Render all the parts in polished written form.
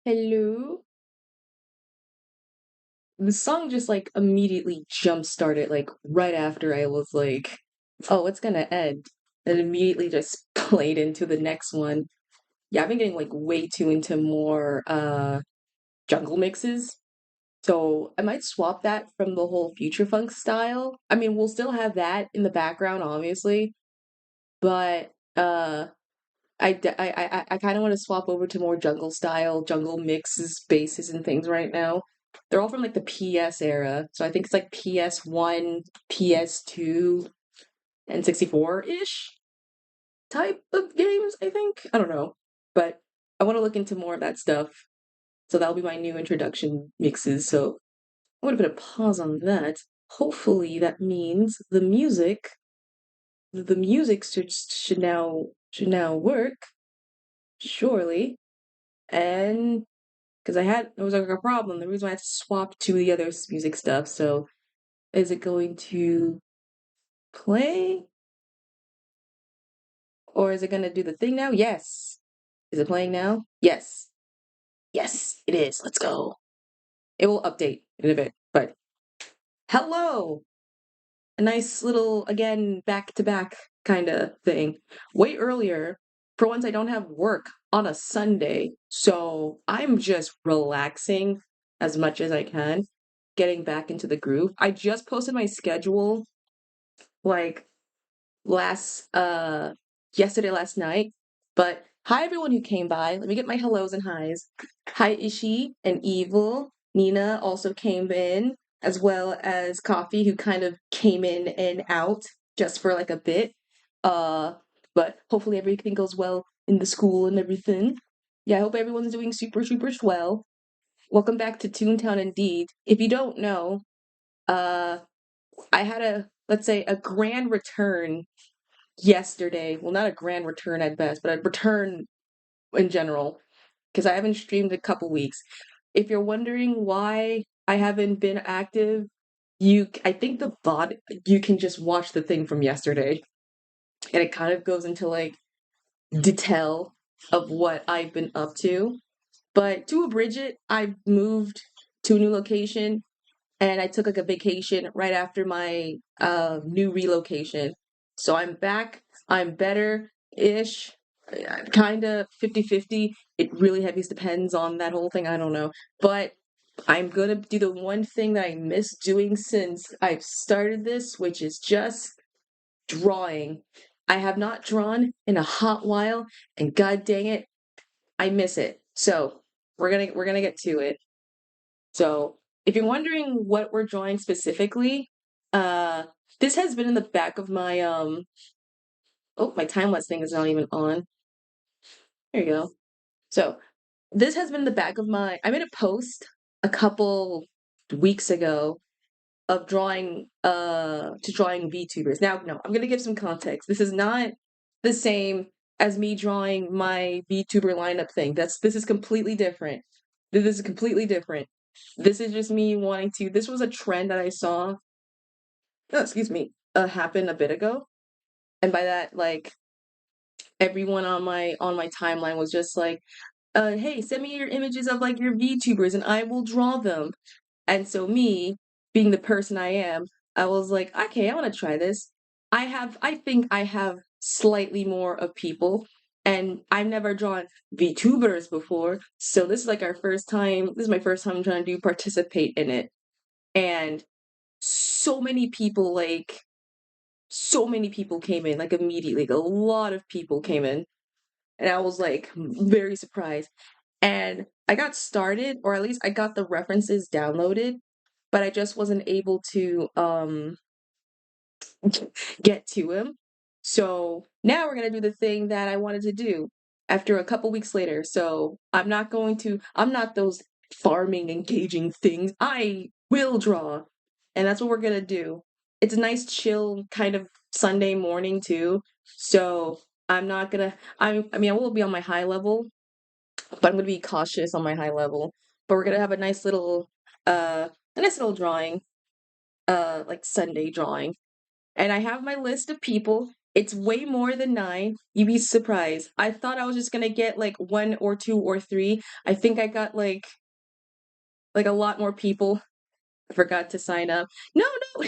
Hello. The song just like immediately jump started like right after I was like, oh, it's gonna end. And immediately just played into the next one. Yeah, I've been getting like way too into more jungle mixes. So I might swap that from the whole future funk style. I mean, we'll still have that in the background, obviously, but I kind of want to swap over to more jungle style, jungle mixes, basses, and things right now. They're all from like the PS era, so I think it's like PS1, PS2, and 64-ish type of games. I think I don't know, but I want to look into more of that stuff. So that'll be my new introduction mixes. So I'm gonna put a pause on that. Hopefully that means the music should now work. Surely. And because there was like a problem. The reason why I had to swap to the other music stuff. So is it going to play or is it going to do the thing now? Yes. Is it playing now? Yes. Yes, it is. Let's go. It will update in a bit. But hello. A nice little, again, back to back kind of thing. Way earlier. For once, I don't have work on a Sunday. So I'm just relaxing as much as I can, getting back into the groove. I just posted my schedule like last yesterday last night. But hi everyone who came by. Let me get my hellos and highs. Hi Ishi and Evil. Nina also came in, as well as Coffee, who kind of came in and out just for like a bit. Uh but hopefully everything goes well in the school and everything. Yeah, I hope everyone's doing super, super swell. Welcome back to Toontown Indeed. If you don't know, uh I had let's say a grand return yesterday. Well, not a grand return at best, but a return in general, because I haven't streamed a couple weeks. If you're wondering why I haven't been active, I think the VOD, you can just watch the thing from yesterday, and it kind of goes into like detail of what I've been up to. But to abridge it, I moved to a new location and I took like a vacation right after my new relocation. So I'm back. I'm better ish, kind of 50-50. It really heavy depends on that whole thing. I don't know. But I'm going to do the one thing that I miss doing since I've started this, which is just drawing. I have not drawn in a hot while, and god dang it, I miss it. So we're gonna get to it. So, if you're wondering what we're drawing specifically, uh, this has been in the back of my oh, my time lapse thing is not even on. There you go. So, this has been in the back of my I made a post a couple weeks ago of drawing VTubers. Now, no, I'm gonna give some context. This is not the same as me drawing my VTuber lineup thing. This is completely different. This is completely different. This is just me wanting to. This was a trend that I saw. Oh, excuse me. Happen a bit ago, and by that, like everyone on my timeline was just like, hey, send me your images of like your VTubers, and I will draw them. And so me, being the person I am, I was like, okay, I want to try this. I think I have slightly more of people, and I've never drawn VTubers before, so this is like our first time. This is my first time trying to participate in it, and so many people, so many people came in, like immediately. Like, a lot of people came in, and I was like very surprised. And I got started, or at least I got the references downloaded, but I just wasn't able to get to him. So now we're gonna do the thing that I wanted to do after a couple weeks later. So I'm not those farming engaging things. I will draw. And that's what we're gonna do. It's a nice chill kind of Sunday morning too. So I'm not gonna I mean I will be on my high level, but I'm gonna be cautious on my high level. But we're gonna have a nice little drawing, like Sunday drawing. And I have my list of people. It's way more than 9. You'd be surprised. I thought I was just gonna get like 1 or 2 or 3. I think I got like a lot more people forgot to sign up. No, no.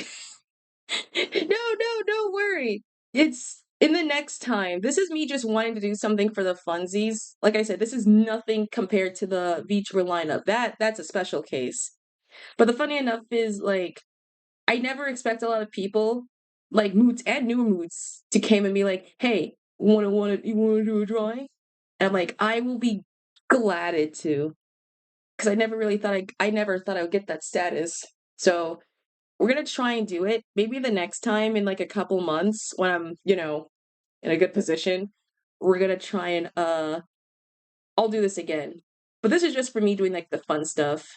No, don't worry. It's in the next time. This is me just wanting to do something for the funsies. Like I said, this is nothing compared to the VTuber lineup. That's a special case. But the funny enough is like I never expect a lot of people, like moods and new moods, to came and be like, "Hey, you wanna do a drawing?" And I'm like, I will be glad to, because I never thought I would get that status. So we're gonna try and do it. Maybe the next time in like a couple months when I'm, in a good position, we're gonna try and I'll do this again. But this is just for me doing like the fun stuff.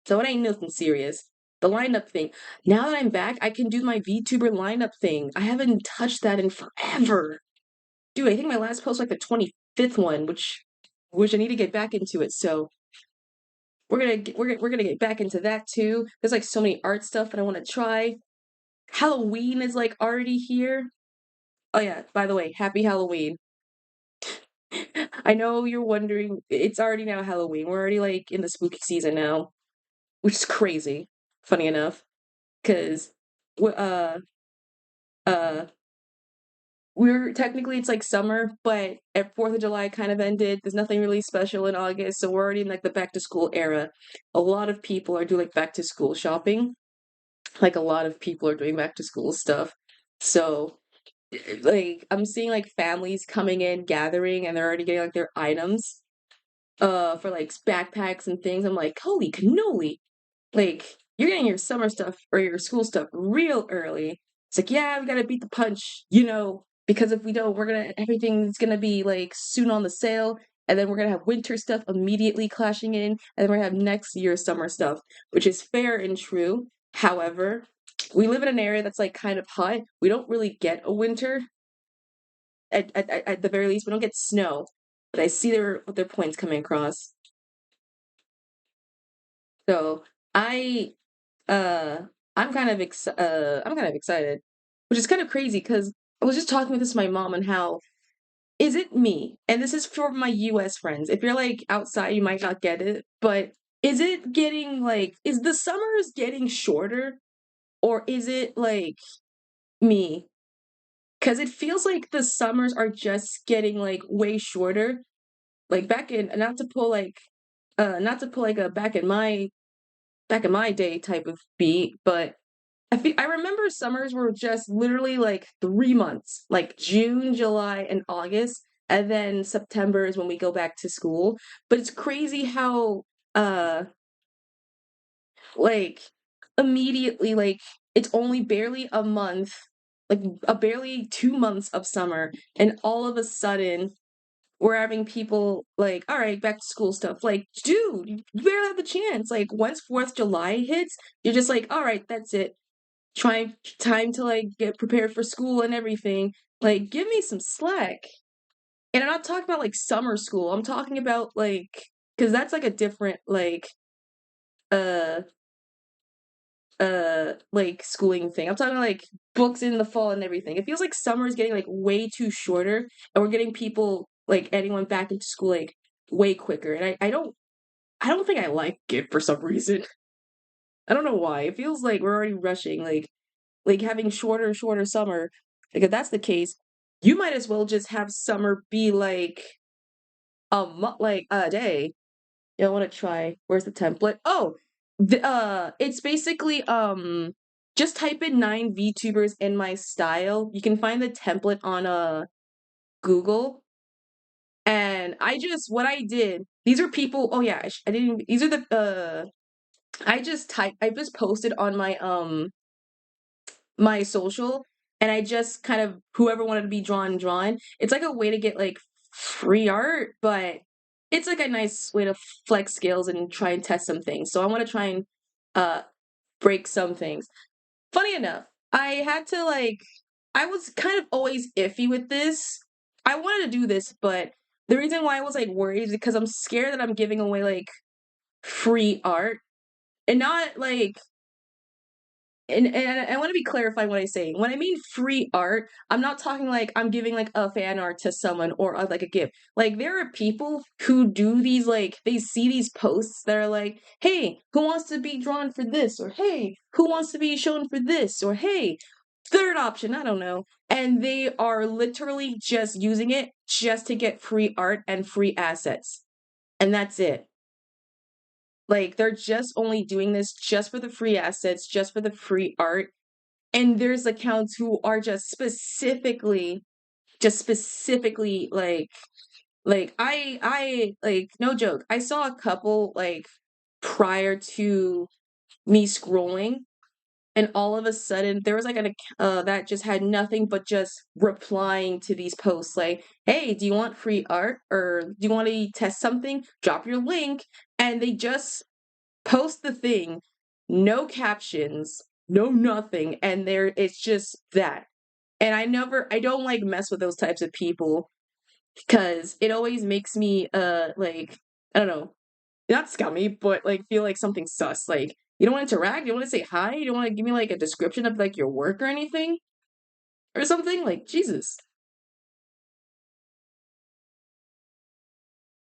So it ain't nothing serious. The lineup thing. Now that I'm back, I can do my VTuber lineup thing. I haven't touched that in forever. Dude, I think my last post was like the 25th one, which I need to get back into it. So we're gonna get back into that too. There's like so many art stuff that I want to try. Halloween is like already here. Oh yeah, by the way, happy Halloween. I know you're wondering, it's already now Halloween. We're already like in the spooky season now, which is crazy. Funny enough, because uh we're technically it's like summer, but at 4th of July kind of ended. There's nothing really special in August, so we're already in like the back to school era. A lot of people are doing like back to school shopping. Like a lot of people are doing back to school stuff. So like I'm seeing like families coming in, gathering, and they're already getting like their items for like backpacks and things. I'm like, holy cannoli. Like, you're getting your summer stuff or your school stuff real early. It's like, yeah, we gotta beat the punch, because if we don't, everything's gonna be like soon on the sale. And then we're gonna have winter stuff immediately clashing in. And then we're gonna have next year's summer stuff, which is fair and true. However, we live in an area that's like kind of hot. We don't really get a winter. At the very least, we don't get snow. But I see what their points coming across. So I Uh, I'm kind of excited, which is kind of crazy because I was just talking with this to my mom and how is it me? And this is for my US friends. If you're like outside, you might not get it, but is the summers getting shorter or is it like me? Because it feels like the summers are just getting like way shorter. Like not to pull like a back in my day type of beat, but I remember summers were just literally like 3 months, like June, July, and August, and then September is when we go back to school. But it's crazy how like immediately like it's only barely a month, like a barely 2 months of summer, and all of a sudden we're having people like, all right, back to school stuff. Like, dude, you barely have the chance. Like once 4th July hits, you're just like, all right, that's it, trying time to like get prepared for school and everything. Like, give me some slack. And I'm not talking about like summer school. I'm talking about because that's like a different uh like schooling thing. I'm talking like books in the fall and everything. It feels like summer is getting like way too shorter, and we're getting people like anyone back into school like way quicker. And I don't think I like it for some reason. I don't know why. It feels like we're already rushing. Like having shorter and shorter summer. Like if that's the case, you might as well just have summer be like like a day. Yeah, I want to try. Where's the template? Oh, it's basically just type in 9 VTubers in my style. You can find the template on Google. And what I did. These are people. Oh yeah, I didn't. These are the I just posted on my social, and I just kind of whoever wanted to be drawn. It's like a way to get like free art, but it's like a nice way to flex skills and try and test some things. So I want to try and uh break some things. Funny enough, I was kind of always iffy with this. I wanted to do this, but the reason why I was like worried is because I'm scared that I'm giving away like free art and not like and I want to be clarifying what I say. When I mean free art, I'm not talking like I'm giving like a fan art to someone or like a gift. Like there are people who do these like they see these posts that are like, "Hey, who wants to be drawn for this?" or "Hey, who wants to be shown for this?" or "Hey, third option, I don't know." And they are literally just using it just to get free art and free assets. And that's it. Like they're just only doing this just for the free assets, just for the free art. And there's accounts who are just specifically like I like no joke. I saw a couple like prior to me scrolling, and all of a sudden there was like that just had nothing but just replying to these posts like, "Hey, do you want free art or do you want to test something? Drop your link." And they just post the thing, no captions, no nothing, and there it's just that. And I don't like mess with those types of people because it always makes me like I don't know, not scummy, but like feel like something sus. Like you don't want to interact, you don't want to say hi, you don't want to give me like a description of like your work or anything or something. Like Jesus.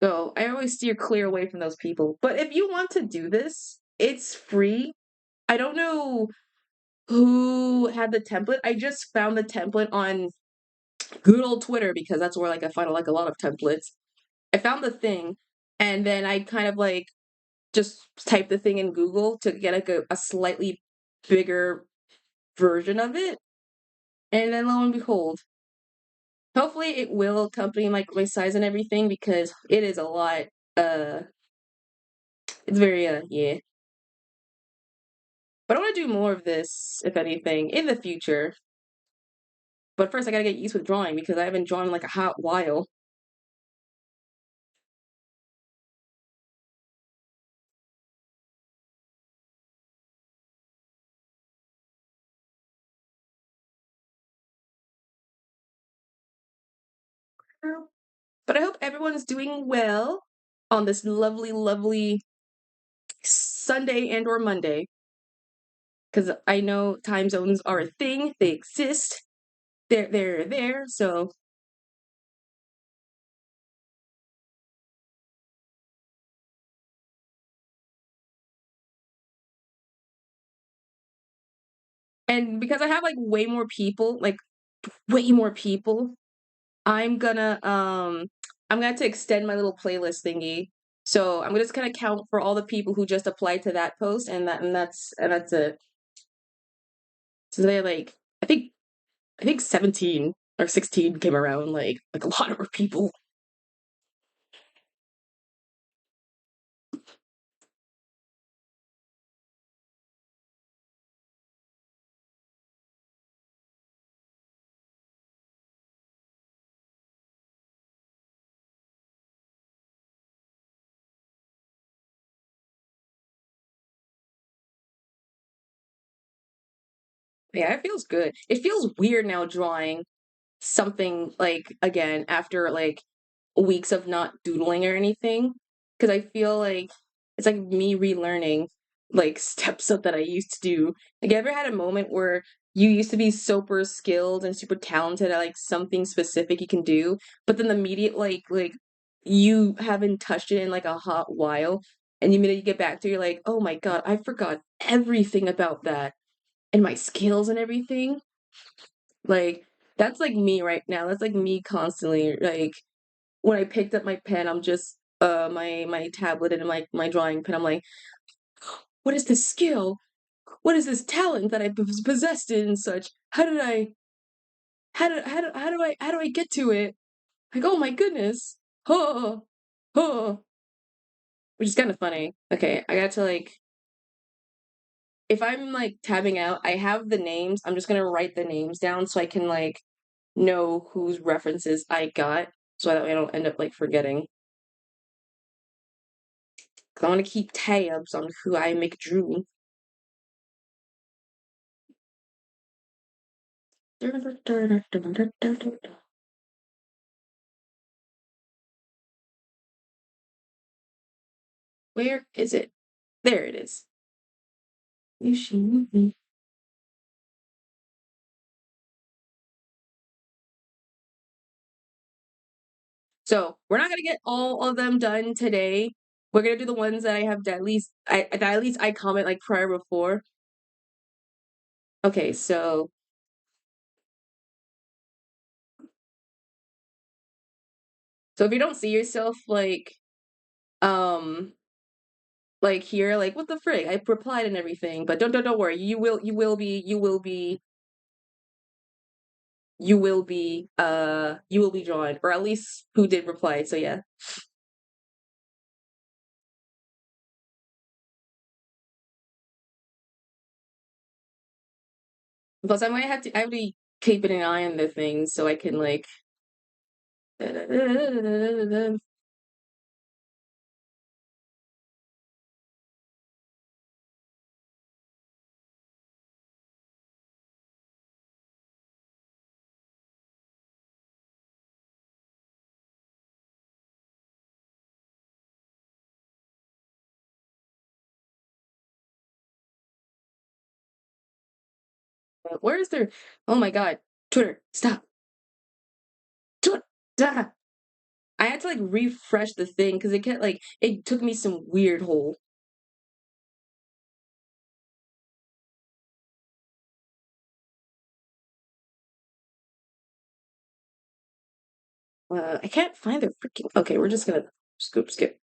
So I always steer clear away from those people. But if you want to do this, it's free. I don't know who had the template. I just found the template on good old Twitter because that's where like I find like a lot of templates. I found the thing, and then I kind of like just typed the thing in Google to get like a slightly bigger version of it, and then lo and behold, hopefully it will accompany like my size and everything because it is a lot. Uh, it's very yeah. But I want to do more of this, if anything, in the future. But first, I gotta get used with drawing because I haven't drawn in like a hot while. But I hope everyone's doing well on this lovely, lovely Sunday and or Monday. Because I know time zones are a thing; they exist. They're there. So, and because I have like way more people, I'm gonna I'm gonna have to extend my little playlist thingy. So I'm just gonna count for all the people who just applied to that post, and that's it. So they like I think 17 or 16 came around, like a lot more people. Yeah, it feels good. It feels weird now drawing something like again after like weeks of not doodling or anything because I feel like it's like me relearning like steps up that I used to do. Like, you ever had a moment where you used to be super skilled and super talented at like something specific you can do, but then the immediate like you haven't touched it in like a hot while, and the minute you get back to it, you're like, oh my God, I forgot everything about that and my skills and everything. Like that's like me right now. That's like me constantly. Like when I picked up my pen, I'm just my tablet and my drawing pen. I'm like, what is this skill? What is this talent that I possessed it and such? How do I get to it? Like, oh my goodness. Oh, oh, which is kind of funny. Okay, I got to like if I'm like tabbing out, I have the names. I'm just gonna write the names down so I can like know whose references I got, so that way I don't end up like forgetting. Because I want to keep tabs on who I make drew. Where is it? There it is. So we're not gonna get all of them done today. We're gonna do the ones that I have that at least I comment like prior before. Okay, so if you don't see yourself um here, like what the frig? I replied and everything, but don't worry. You will be drawn, or at least who did reply. So yeah. Plus, I have to keep an eye on the things so I can like. Where is there? Oh my god, Twitter, stop. Twitter, stop. I had to like refresh the thing because it kept like it took me some weird hole. I can't find the freaking. Okay, we're just gonna skip.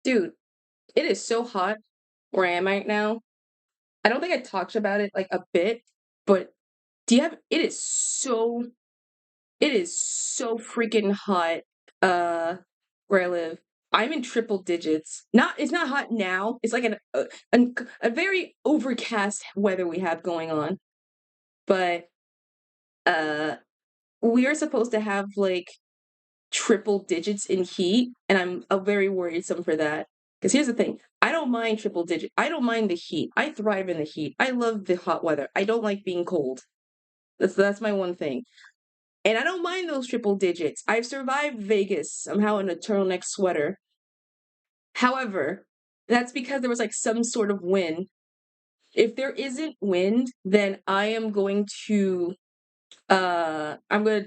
Dude, it is so hot where I am right now. I don't think I talked about it like a bit, but do you have? It is so freaking hot. Where I live, I'm in triple digits. It's not hot now. It's like a very overcast weather we have going on, but uh, we are supposed to have like triple digits in heat, and I'm very worrisome for that. Because here's the thing, I don't mind triple digit. I don't mind the heat. I thrive in the heat. I love the hot weather. I don't like being cold. That's my one thing. And I don't mind those triple digits. I've survived Vegas somehow in a turtleneck sweater. However, that's because there was like some sort of wind. If there isn't wind, then I'm gonna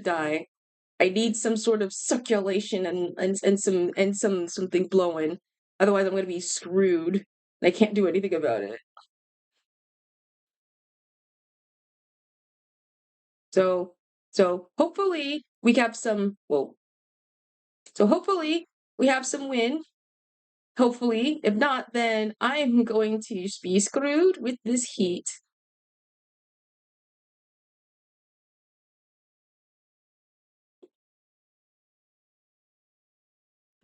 die. I need some sort of circulation and something blowing. Otherwise I'm gonna be screwed. I can't do anything about it. So so hopefully we have some well so hopefully we have some wind. Hopefully. If not, then I'm going to be screwed with this heat.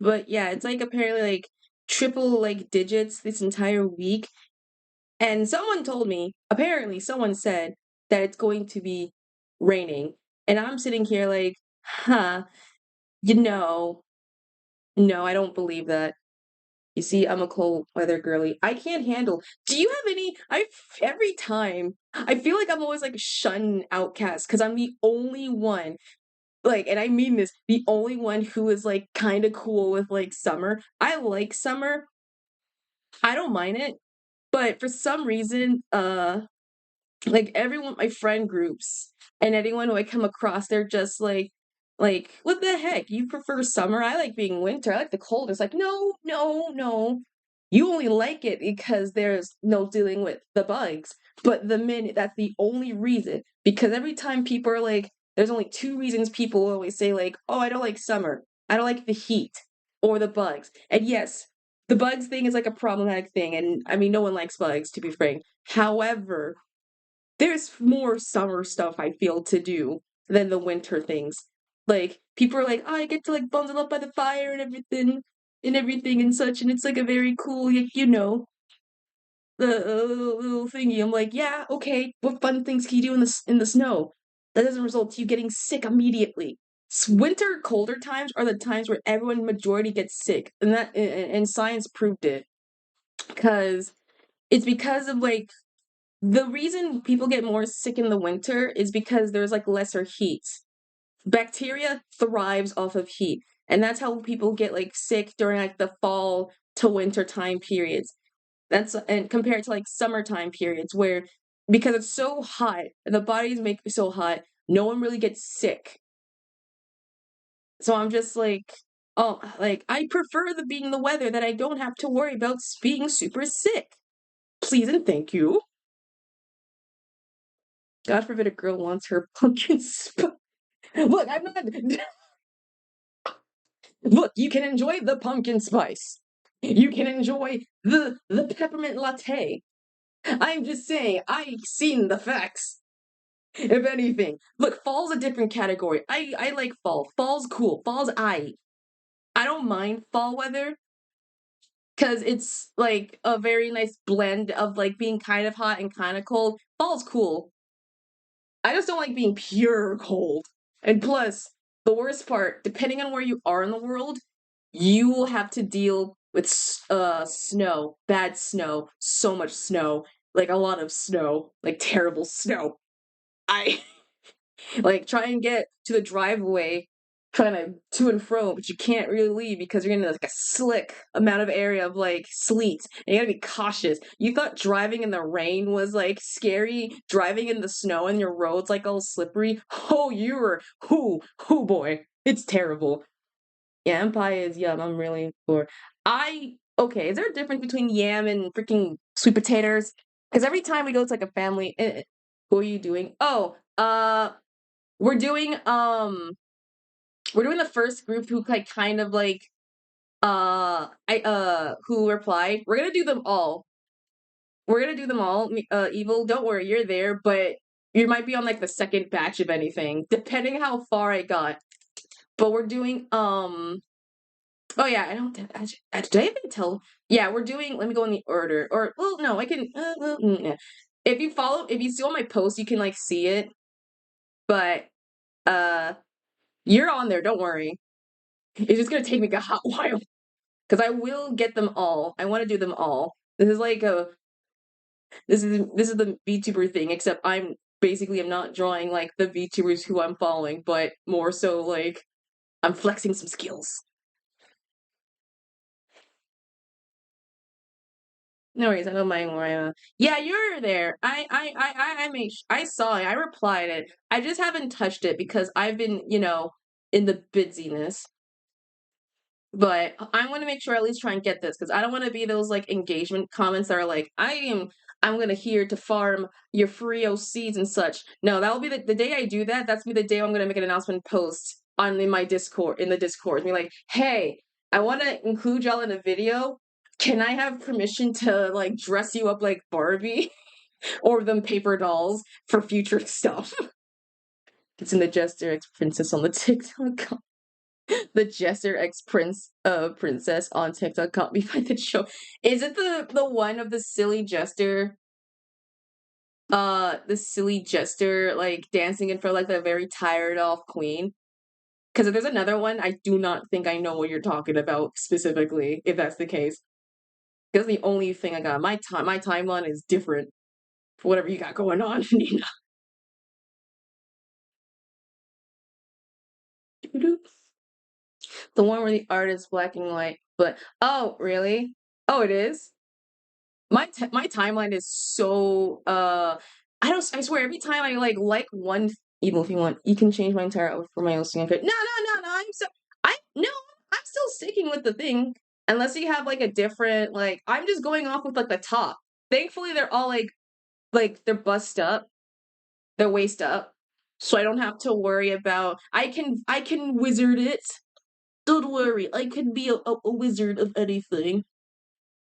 But yeah, it's like apparently like triple like digits this entire week. And someone told me, apparently someone said that it's going to be raining. And I'm sitting here like, huh, you know, no, I don't believe that. You see, I'm a cold weather girly. I can't handle. Do you have any? Every time I feel like I'm always like shunned outcast because I'm the only one like, and I mean this, the only one who is like kind of cool with like summer. I like summer. I don't mind it, but for some reason, like everyone, my friend groups and anyone who I come across, they're just like, what the heck? You prefer summer? I like being winter. I like the cold. It's like, no, no, no. You only like it because there's no dealing with the bugs. But the minute that's the only reason, because every time people are like, there's only two reasons people always say, like, oh, I don't like summer. I don't like the heat or the bugs. And yes, the bugs thing is like a problematic thing. And I mean, no one likes bugs, to be frank. However, there's more summer stuff I feel to do than the winter things. Like people are like, oh, I get to like bundle up by the fire and everything and such, and it's like a very cool, like, the little thingy. I'm like, yeah, okay. What fun things can you do in the snow? That doesn't result to you getting sick immediately. Winter, colder times are the times where everyone majority gets sick, and science proved it because it's because of like The reason people get more sick in the winter is because there's like lesser heat. Bacteria thrives off of heat, and that's how people get like sick during like the fall to winter time periods. That's and compared to like summertime periods where because it's so hot and the bodies make it so hot, no one really gets sick. So I'm just like, oh, like I prefer the being the weather that I don't have to worry about being super sick. Please and thank you. God forbid a girl wants her pumpkin spice. Look, I'm not. Look, you can enjoy the pumpkin spice. You can enjoy the peppermint latte. I'm just saying, I've seen the facts. If anything, look, fall's a different category. I like fall. Fall's cool. Fall's I don't mind fall weather because it's like a very nice blend of like being kind of hot and kind of cold. Fall's cool. I just don't like being pure cold. And plus, the worst part, depending on where you are in the world, you will have to deal with snow, bad snow, so much snow, like a lot of snow, like terrible snow. I like try and get to the driveway trying to and fro, but you can't really leave because you're in like a slick amount of area of like sleet. And you gotta be cautious. You thought driving in the rain was like scary, driving in the snow and your roads like all slippery. Oh, you were who boy. It's terrible. Yeah, Empire is yum. I'm really for I okay, is there a difference between yam and freaking sweet potatoes? Because every time we go to like a family, who are you doing? Oh, we're doing we're doing the first group who like kind of like I who replied. We're gonna do them all. We're gonna do them all. Evil, don't worry, you're there, but you might be on like the second batch of anything, depending how far I got. But we're doing oh yeah, I don't did I even tell yeah, we're doing let me go in the order. Or well no, I can yeah. If you see all my posts, you can like see it. But uh you're on there, don't worry. It's just gonna take me a hot while because I will get them all. I want to do them all. This is like a this is the VTuber thing, except I'm basically I'm not drawing like the VTubers who I'm following, but more so like I'm flexing some skills. No worries, I don't mind where I am. Yeah, you're there. I made I saw it. I replied it. I just haven't touched it because I've been, in the busyness. But I want to make sure I at least try and get this because I don't want to be those like engagement comments that are like, I'm gonna here to farm your free OCs and such. No, that will be the day I do that, that's be the day I'm gonna make an announcement post on in my Discord in the Discord. Be like, hey, I wanna include y'all in a video. Can I have permission to like dress you up like Barbie or them paper dolls for future stuff? It's in the Jester X Princess on the TikTok. The Jester X Princess on TikTok caught me by the show. Is it the one of the silly jester like dancing in front of like the very tired off queen? Because if there's another one, I do not think I know what you're talking about specifically, if that's the case. That's the only thing I got. My timeline is different for whatever you got going on, Nina. The one where the art is black and white. But oh, really? Oh, it is? My timeline is so I swear every time I like one evil if you want, you can change my entire outfit for my own skin. No, I'm still sticking with the thing. Unless you have like a different like I'm just going off with like the top. Thankfully they're all like they're bust up, they're waist up. So I don't have to worry about I can wizard it. Don't worry, I can be a wizard of anything.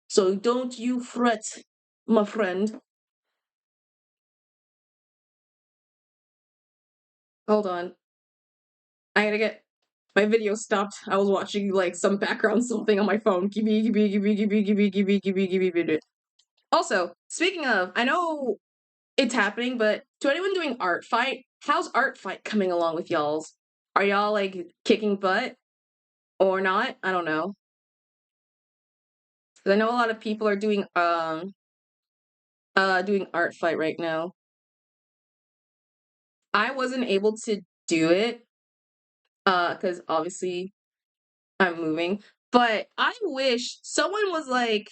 So don't you fret, my friend. Hold on. I gotta get my video stopped. I was watching like some background something on my phone. Give me. Also, speaking of, I know it's happening, but to anyone doing art fight, how's art fight coming along with y'all's? Are y'all like kicking butt or not? I don't know. 'Cause I know a lot of people are doing doing art fight right now. I wasn't able to do it, because obviously I'm moving, but I wish someone was like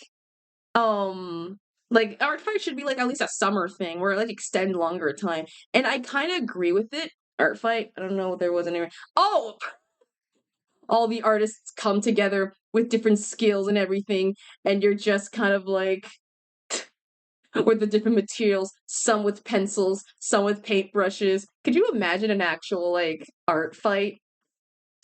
art fight should be like at least a summer thing where it like extend longer time. And I kind of agree with it. Art fight, I don't know what there was anywhere. Oh, all the artists come together with different skills and everything, and you're just kind of like with the different materials, some with pencils, some with paintbrushes. Could you imagine an actual like art fight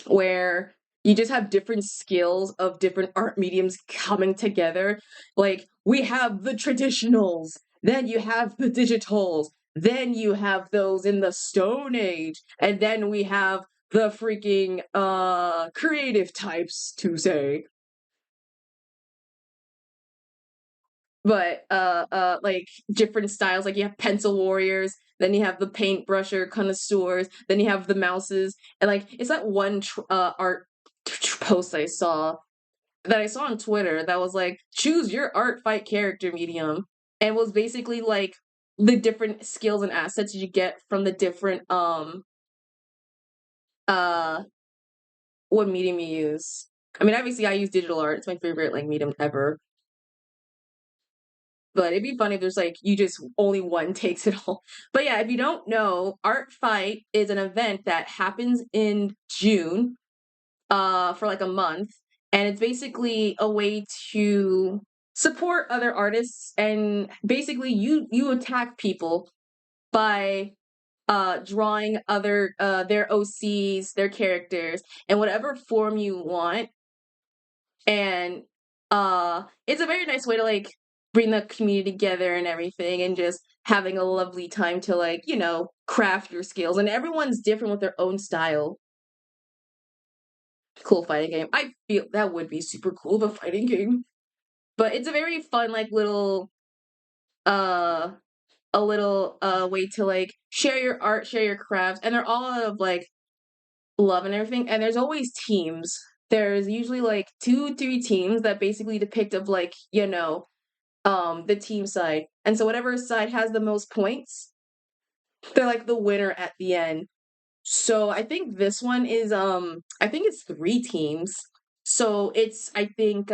where you just have different skills of different art mediums coming together? Like we have the traditionals, then you have the digitals, then you have those in the Stone Age, and then we have the freaking creative types to say. But like different styles, like you have pencil warriors, then you have the paintbrusher connoisseurs, then you have the mouses, and like it's that one art post I saw on Twitter that was like choose your art fight character medium, and was basically like the different skills and assets you get from the different uh what medium you use. I mean, obviously I use digital art, it's my favorite like medium ever. But it'd be funny if there's like you just only one takes it all. But yeah, if you don't know, Art Fight is an event that happens in June, for like a month, and it's basically a way to support other artists, and basically you attack people by drawing other their OCs, their characters, in whatever form you want. And it's a very nice way to like bring the community together and everything, and just having a lovely time to like craft your skills, and everyone's different with their own style. Cool fighting game. I feel that would be super cool, the fighting game. But it's a very fun like little uh a little way to like share your art, share your crafts, and they're all out of like love and everything. And there's always teams. There's usually like 2 3 teams that basically depict of like the team side. And so whatever side has the most points, they're like the winner at the end. So I think this one is I think it's 3 teams. So it's I think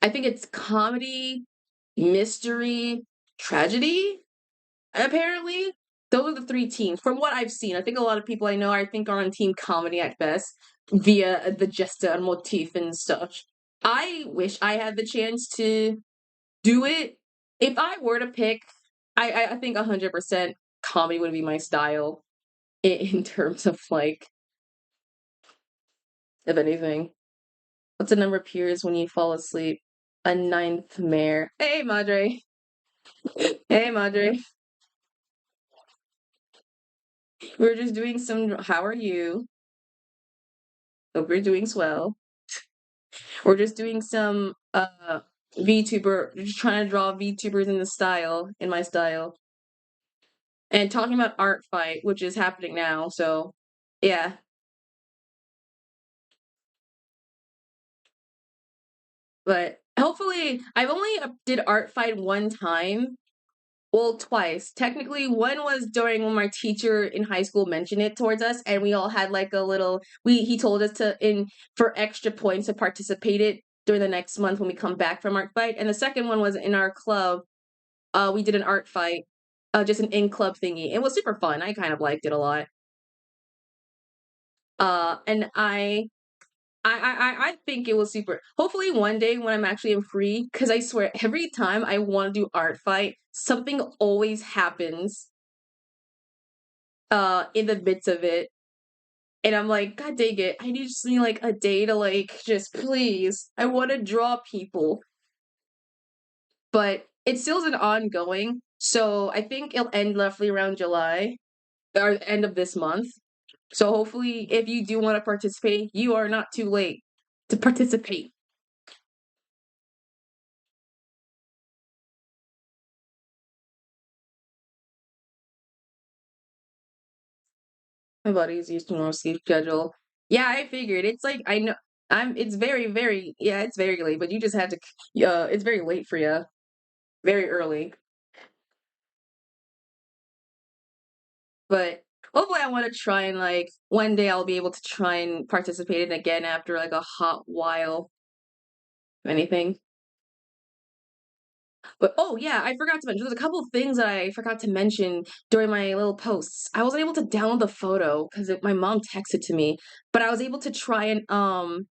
it's comedy, mystery, tragedy, apparently. Those are the 3 teams from what I've seen. I think a lot of people I know I think are on team comedy at best via the gesta and motif and stuff. I wish I had the chance to do it. If I were to pick, I think 100% comedy would be my style in terms of like, if anything. What's the number of peers when you fall asleep? A ninth mare. Hey, Madre. Hey, Madre. We're just doing some. How are you? Hope you're doing swell. We're just doing some VTuber. Just trying to draw VTubers in the style, in my style, and talking about art fight, which is happening now. So, yeah. But hopefully, I've only did art fight one time. Well, twice. Technically, one was during when my teacher in high school mentioned it towards us, and we all had like a little. We he told us to in for extra points to participate it during the next month when we come back from art fight. And the second one was in our club. We did an art fight, just an in club thingy. It was super fun. I kind of liked it a lot. And I think it was super. Hopefully, one day when I'm actually free, because I swear every time I want to do art fight, something always happens in the midst of it, and I'm like, God dang it, I need just need like a day to like just please. I want to draw people, but it still isn't ongoing. So I think it'll end roughly around July or the end of this month. So hopefully, if you do want to participate, you are not too late to participate. My body's used to normal sleep schedule. Yeah, I figured. It's like I know it's very, very yeah, it's very late, but you just had to it's very late for you. very early. But hopefully I want to try and like one day I'll be able to try and participate in it again after like a hot while, if anything. But oh yeah, I forgot to mention there's a couple of things that I forgot to mention during my little posts. I wasn't able to download the photo because my mom texted to me, but I was able to try and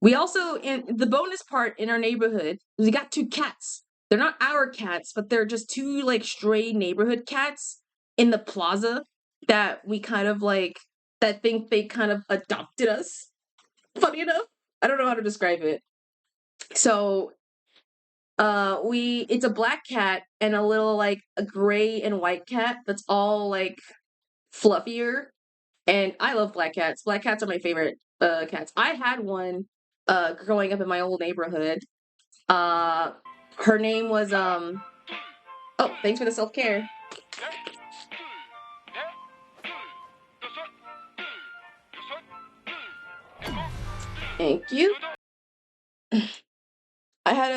we also in the bonus part in our neighborhood, we got two cats. They're not our cats, but they're just two like stray neighborhood cats in the plaza that we kind of like that think they kind of adopted us. Funny enough. I don't know how to describe it. So we it's a black cat and a little like a gray and white cat that's all like fluffier. And I love black cats. Black cats are my favorite cats. I had one growing up in my old neighborhood. Uh her name was oh, thanks for the self-care. Thank you. I had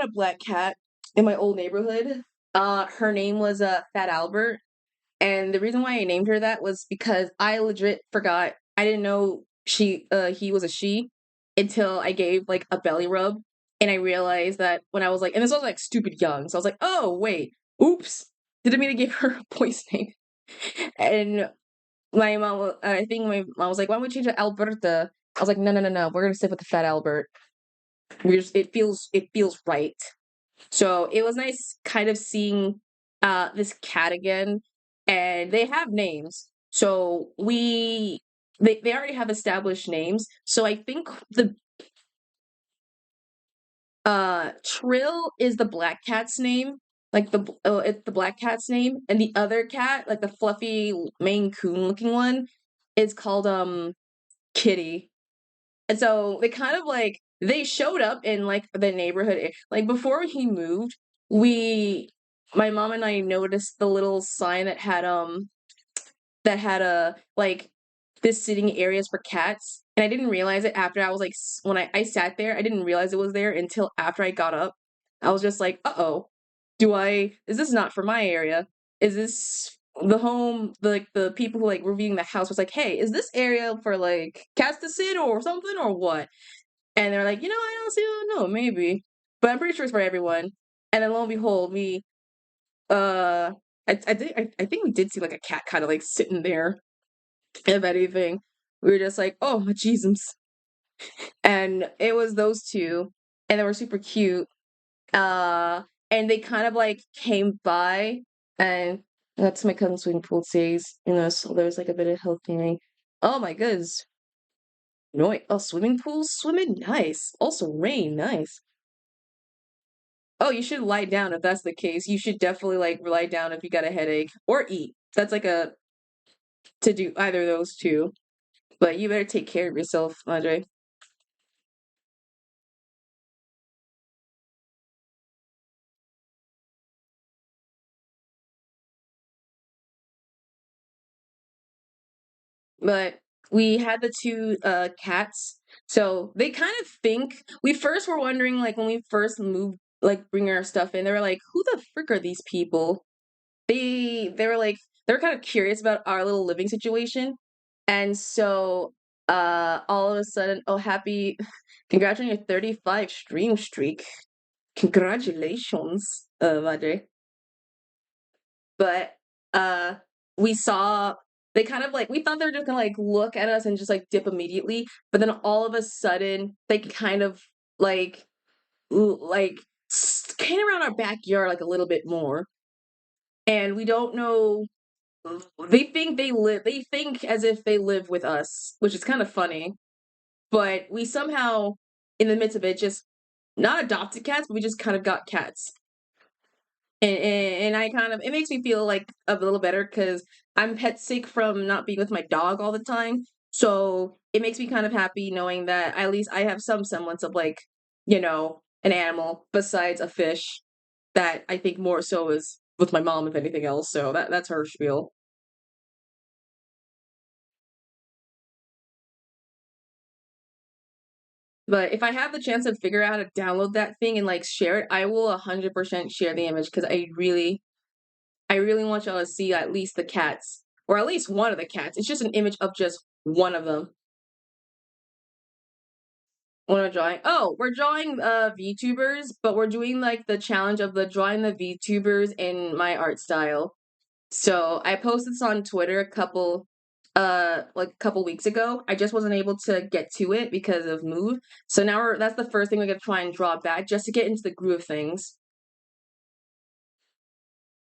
a black cat in my old neighborhood. Her name was Fat Albert. And the reason why I named her that was because I legit forgot. I didn't know he was a she until I gave like a belly rub and I realized that when I was like and this was like stupid young. So I was like, "Oh, wait. Oops. Didn't mean to give her a boy's name." And I think my mom was like, "Why don't we change it to Alberta?" I was like, "No, no, no, no. We're going to stick with the Fat Albert. It feels right." So it was nice kind of seeing this cat again, and they have names. So they already have established names. So I think the Trill is the black cat's name, like it's the black cat's name, and the other cat, like the fluffy Maine Coon looking one, is called Kitty. And so they kind of like they showed up in like the neighborhood. Like before he moved, we my mom and I noticed the little sign that had a like this sitting areas for cats. And I didn't realize it after I was like when I sat there, I didn't realize it was there until after I got up. I was just like, "Uh-oh. Is this not for my area? Is this the home like the people who like were viewing the house was like, "Hey, is this area for like cats to sit or something or what?" And they're like, I honestly don't know, maybe. But I'm pretty sure it's for everyone. And then lo and behold, we uh I think we did see like a cat kind of like sitting there, if anything. We were just like, oh Jesus. And it was those two, and they were super cute. Uh and they kind of like came by and that's my cousin swimming pool says, so there's like a bit of health hearing. Oh my goodness. No, oh, swimming pools, swimming nice. Also rain, nice. Oh, you should lie down if that's the case. You should definitely like lie down if you got a headache or eat. That's like a to do either of those two. But you better take care of yourself, Andre. But we had the two cats. So they kind of think we first were wondering like when we first moved like bring our stuff in, they were like, who the frick are these people? They were like they were kind of curious about our little living situation. And so all of a sudden, oh happy congrats on your 35 stream streak. Congratulations, Madre. But uh we saw they kind of like we thought they were just gonna like look at us and just like dip immediately, but then all of a sudden they kind of like like came around our backyard like a little bit more. And we don't know they think as if they live with us, which is kind of funny. But we somehow in the midst of it just not adopted cats, but we just kind of got cats. And I kind of it makes me feel like a little better because I'm pet sick from not being with my dog all the time. So it makes me kind of happy knowing that at least I have some semblance of like, an animal besides a fish that I think more so is with my mom if anything else. So that's her spiel. But if I have the chance to figure out how to download that thing and like share it, I will 100% share the image because I really want y'all to see at least the cats or at least one of the cats. It's just an image of just one of them. What am I drawing? Oh, we're drawing VTubers, but we're doing like the challenge of the drawing the VTubers in my art style. So I posted this on Twitter like a couple weeks ago. I just wasn't able to get to it because of move. So now that's the first thing we're gonna try and draw back just to get into the groove of things.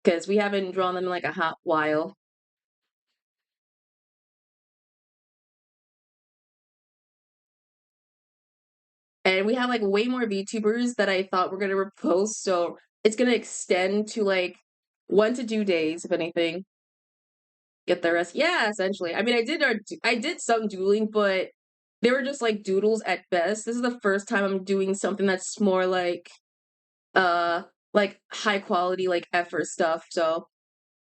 Because we haven't drawn them in like a hot while. And we have like way more VTubers that I thought were gonna repost, so it's gonna extend to like 1 to 2 days, if anything. Get the rest. Yeah, essentially. I mean, I did some doodling, but they were just like doodles at best. This is the first time I'm doing something that's more uh like high quality like effort stuff. So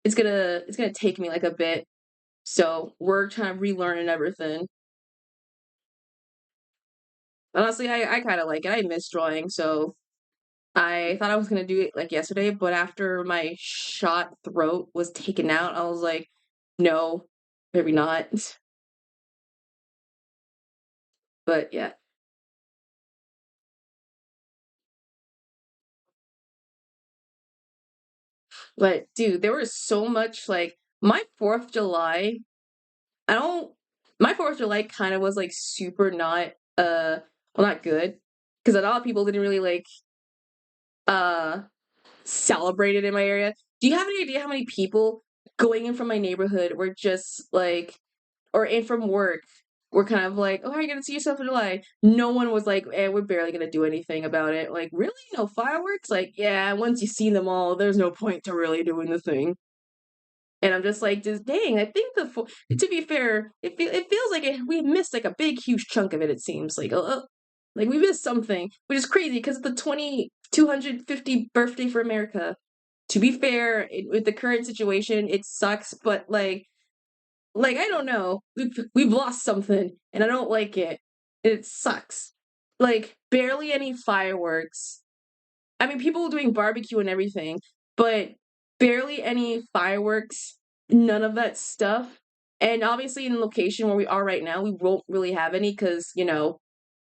it's gonna take me like a bit. So we're trying to relearn and everything. Honestly, I kind of like it. I miss drawing, so I thought I was gonna do it like yesterday, but after my shot throat was taken out, I was like, no, maybe not. But yeah. But dude, there was so much like my 4th of July, I don't my 4th of July kind of was like super not well not good because a lot of people didn't really like uh celebrate it in my area. Do you have any idea how many people going in from my neighborhood were just like or in from work were kind of like, "Oh, how are you gonna see yourself in July?" No one was like, "Eh, we're barely gonna do anything about it." Like, really? No fireworks? Like, yeah, once you see them all, there's no point to really doing the thing. And I'm just like, just dang. I think to be fair, it feels like we missed like a big, huge chunk of it. It seems like we missed something, which is crazy because it's the 250th birthday for America. To be fair, with the current situation, it sucks, but like I don't know, we've lost something, and I don't like it. It sucks. Like barely any fireworks. I mean, people doing barbecue and everything, but barely any fireworks, none of that stuff. And obviously, in the location where we are right now, we won't really have any because,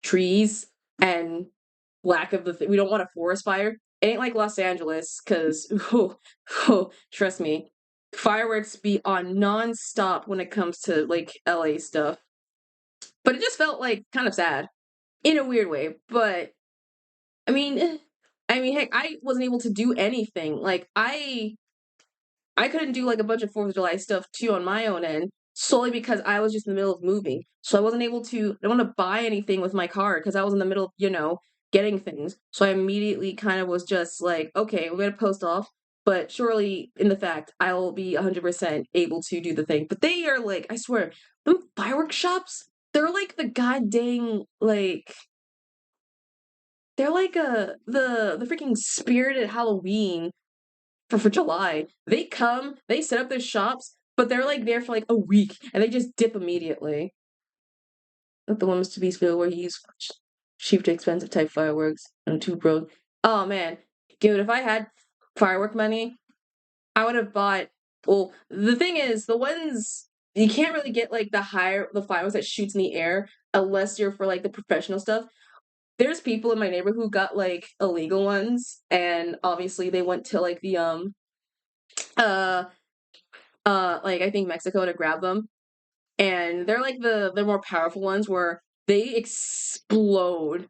trees and lack of we don't want a forest fire. It ain't like Los Angeles because, trust me, fireworks be on nonstop when it comes to like LA stuff. But it just felt like kind of sad in a weird way. But I mean, heck, I wasn't able to do anything. Like I couldn't do like a bunch of 4th of July stuff too on my own end solely because I was just in the middle of moving. So I wasn't able to I don't want to buy anything with my card because I was in the middle of, getting things. So I immediately kind of was just like, okay, we're gonna post off, but surely in the fact I'll be 100% able to do the thing. But they are like, I swear, them fireworks shops, they're like the goddamn like they're like the freaking spirited Halloween for July. They come, they set up their shops, but they're like there for like a week and they just dip immediately. Like the one Mr. Beast video where he used cheap to expensive type fireworks and two broke. Oh man, dude, if I had firework money, I would have bought. Well, the thing is, the ones you can't really get like the fireworks that shoots in the air unless you're for like the professional stuff. There's people in my neighborhood who got like illegal ones, and obviously they went to like the uh like I think Mexico to grab them. And they're like the more powerful ones where they explode.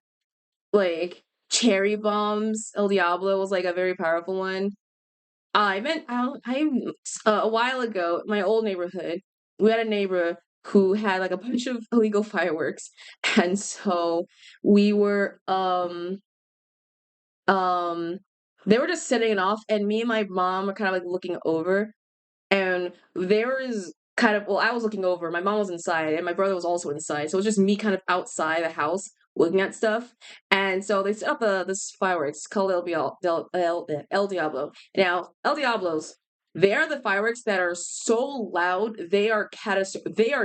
Like cherry bombs. El Diablo was like a very powerful one. I meant a while ago, my old neighborhood, we had a neighbor who had like a bunch of illegal fireworks. And so we were um they were just setting it off and me and my mom were kind of like looking over and there is kind of I was looking over, my mom was inside, and my brother was also inside. So it was just me kind of outside the house looking at stuff. And so they set up this fireworks called El Diablo. Now, El Diablos, they are the fireworks that are so loud, they are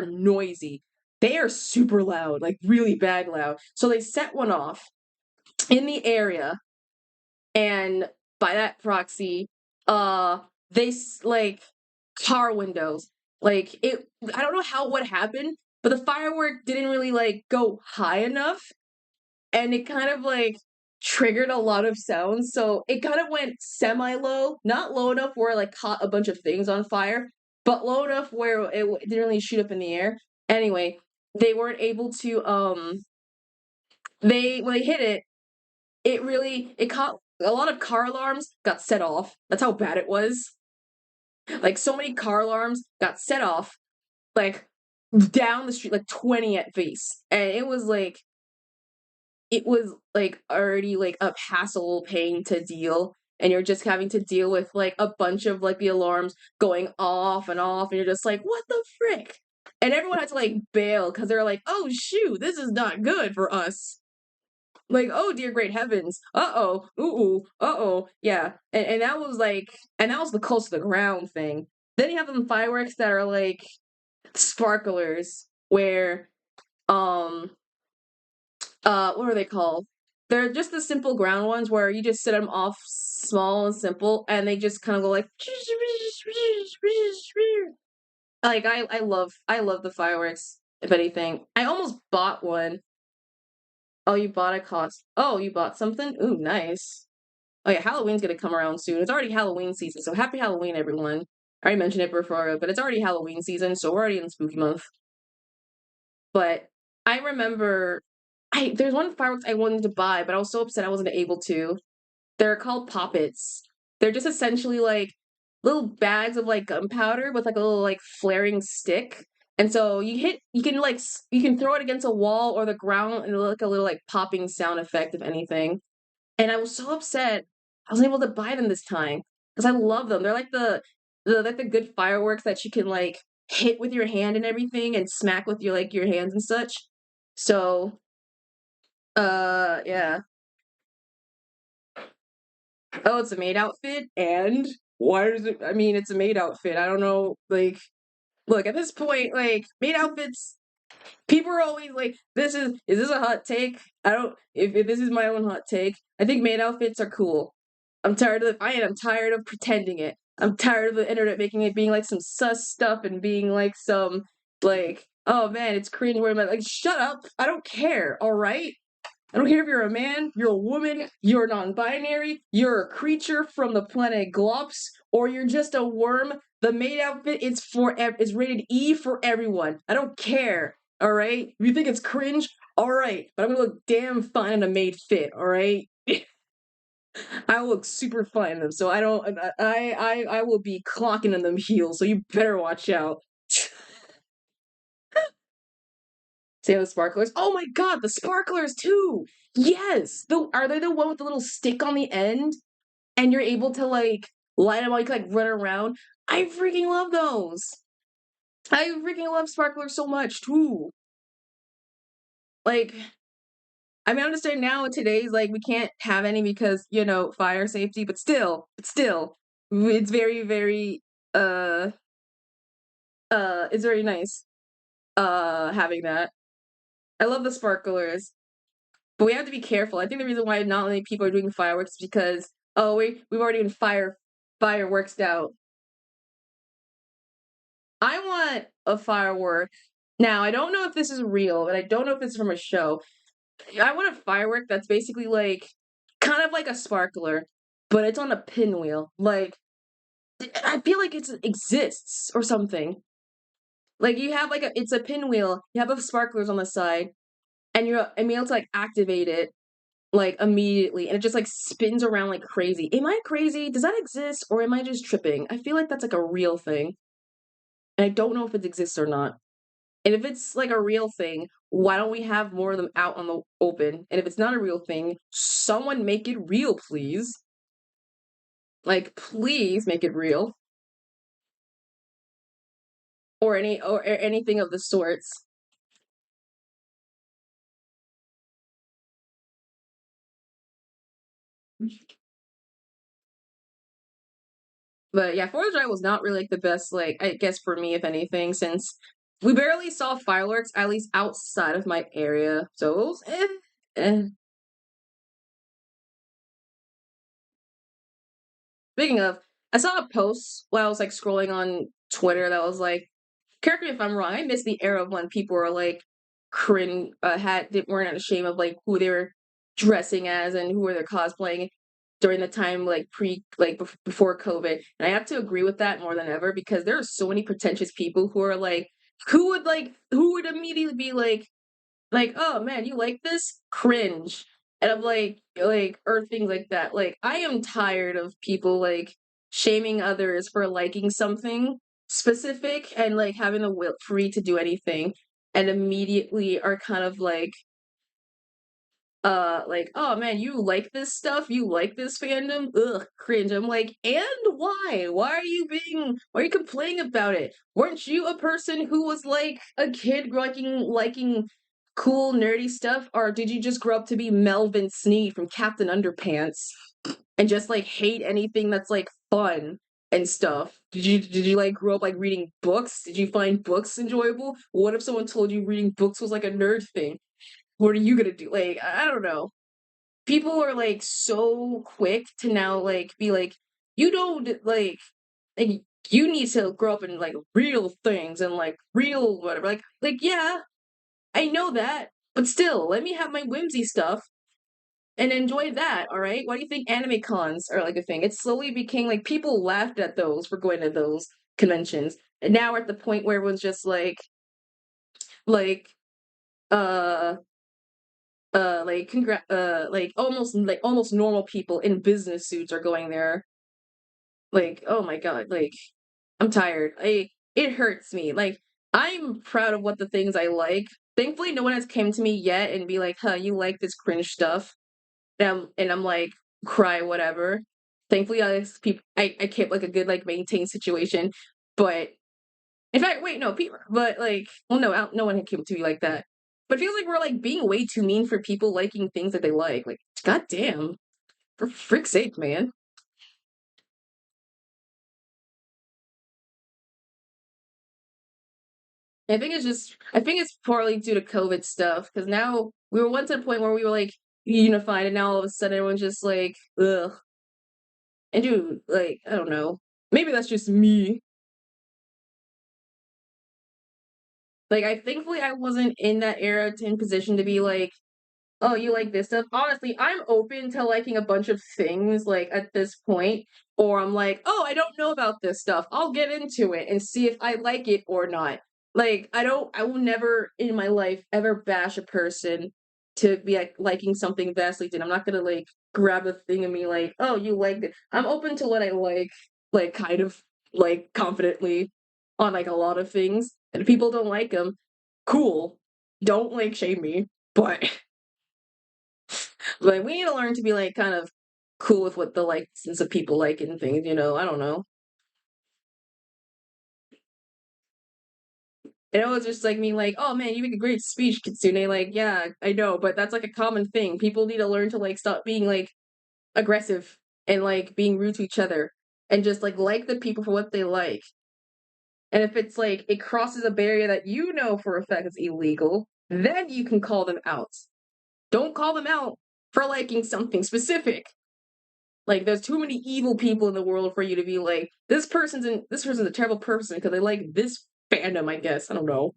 noisy. they are super loud, like really bad loud. So they set one off in the area, and by that proxy, like car windows, like it. I don't know what happened, but the firework didn't really like go high enough, and it kind of like triggered a lot of sounds. So it kind of went semi low, not low enough where it like caught a bunch of things on fire, but low enough where it didn't really shoot up in the air. Anyway, they weren't able to they when they hit it, it caught a lot of car alarms got set off. That's how bad it was. Like so many car alarms got set off like down the street, like 20 at face. And it was like already like a hassle paying to deal, and you're just having to deal with like a bunch of like the alarms going off and you're just like, what the frick? And everyone had to like bail because they're like, oh shoot, this is not good for us. Like, oh dear great heavens, uh-oh, ooh, uh-oh, yeah. And that was like, and that was the close to the ground thing. Then you have them fireworks that are like sparklers, where um what are they called? They're just the simple ground ones where you just set them off small and simple, and they just kind of go like like I love the fireworks. If anything, I almost bought one. Oh, you bought a cost. Oh, you bought something? Ooh, nice. Oh yeah, Halloween's gonna come around soon. It's already Halloween season, so happy Halloween, everyone. I already mentioned it before, but it's already Halloween season, so we're already in spooky month. But I remember there's one fireworks I wanted to buy, but I was so upset I wasn't able to. They're called poppets. They're just essentially like little bags of like gunpowder with like a little like flaring stick. And so you can throw it against a wall or the ground, and it'll like a little like popping sound effect, if anything. And I was so upset I wasn't able to buy them this time because I love them. They're like the good fireworks that you can like hit with your hand and everything and smack with your hands and such. So yeah. Oh, it's a maid outfit, and why does it? I mean, it's a maid outfit. I don't know. Like, look at this point, like maid outfits. People are always like, is this a hot take? I don't. If this is my own hot take, I think maid outfits are cool. I'm tired of pretending it. I'm tired of the internet making it being like some sus stuff and being like some like, oh man, it's cringe. Where am I? Like, shut up. I don't care. All right. I don't care if you're a man, you're a woman, you're non-binary, you're a creature from the planet Glops, or you're just a worm. The maid outfit is rated E for everyone. I don't care. All right. If you think it's cringe, all right. But I'm gonna look damn fine in a maid fit. All right. I look super fine in them, so I don't. I will be clocking in them heels. So you better watch out. Say the sparklers. Oh my god, the sparklers too. Yes. Are they the one with the little stick on the end, and you're able to like light them while you can like run around? I freaking love those. I freaking love sparklers so much too. Like, I mean, I understand now in today's like we can't have any because fire safety, but still, it's very very uh it's very nice having that. I love the sparklers. But we have to be careful. I think the reason why not many people are doing fireworks is because we've already been fireworks out. I want a firework. Now I don't know if this is real, and I don't know if it's from a show. I want a firework that's basically like kind of like a sparkler, but it's on a pinwheel. Like I feel like it exists or something. Like you have like it's a pinwheel. You have the sparklers on the side, and you're able to like activate it like immediately, and it just like spins around like crazy. Am I crazy? Does that exist, or am I just tripping? I feel like that's like a real thing, and I don't know if it exists or not. And if it's like a real thing, why don't we have more of them out on the open? And if it's not a real thing, someone make it real, please. Like, please make it real, or anything of the sorts. But yeah, Fourth of July was not really like the best, like I guess for me, if anything, since we barely saw fireworks, at least outside of my area. So it was eh. Speaking of, I saw a post while I was like scrolling on Twitter that was like, correct me if I'm wrong. I miss the era of when people were like cringe, they weren't ashamed of like who they were dressing as and who were they cosplaying during the time like before COVID. And I have to agree with that more than ever because there are so many pretentious people who are like who would immediately be like, "Oh man, you like this? Cringe." And I'm or things like that. Like, I am tired of people like shaming others for liking something specific and like having the will free to do anything and immediately are kind of like, "Oh man, you like this stuff? You like this fandom? Ugh, cringe." I'm like, "And why? Why are you complaining about it? Weren't you a person who was like a kid liking cool nerdy stuff, or did you just grow up to be Melvin Sneed from Captain Underpants and just like hate anything that's like fun and stuff? Did you like grow up like reading books? Did you find books enjoyable? What if someone told you reading books was like a nerd thing? What are you gonna do? Like, I don't know. People are like so quick to now like be like, you don't like you need to grow up in like real things and like real whatever. Like yeah, I know that, but still, let me have my whimsy stuff and enjoy that, all right? Why do you think anime cons are like a thing? It slowly became like people laughed at those for going to those conventions. And now we're at the point where everyone's just like uh like almost normal people in business suits are going there. Like, oh my god, like I'm tired. It hurts me. Like I'm proud of what the things I like. Thankfully no one has came to me yet and be like, "Huh, you like this cringe stuff." And I'm like cry whatever. Thankfully I kept like a good like maintained situation. But in fact, wait, no, people, but like, well, no, no one had came to me like that. But it feels like we're like being way too mean for people liking things that they like. Like, goddamn, for frick's sake, man. I think it's partly due to COVID stuff because now we were once at a point where we were like unified, and now all of a sudden everyone's just like, ugh. And dude, like, I don't know. Maybe that's just me. Like, I thankfully I wasn't in that era in position to be like, oh, you like this stuff? Honestly, I'm open to liking a bunch of things like at this point, or I'm like, oh, I don't know about this stuff. I'll get into it and see if I like it or not. Like, I will never in my life ever bash a person to be like liking something vastly different. I'm not gonna like grab a thing and be like, oh, you like it. I'm open to what I like kind of like confidently on like a lot of things. And if people don't like them, cool. Don't like shame me. But like we need to learn to be like kind of cool with what the license of people like and things, you know. I don't know. And it was just like me like, oh man, you make a great speech, Kitsune. Like, yeah, I know, but that's like a common thing. People need to learn to like stop being like aggressive and like being rude to each other and just like the people for what they like. And if it's like it crosses a barrier that you know for a fact is illegal, then you can call them out. Don't call them out for liking something specific. Like, there's too many evil people in the world for you to be like, this person's a terrible person because they like this fandom, I guess. I don't know.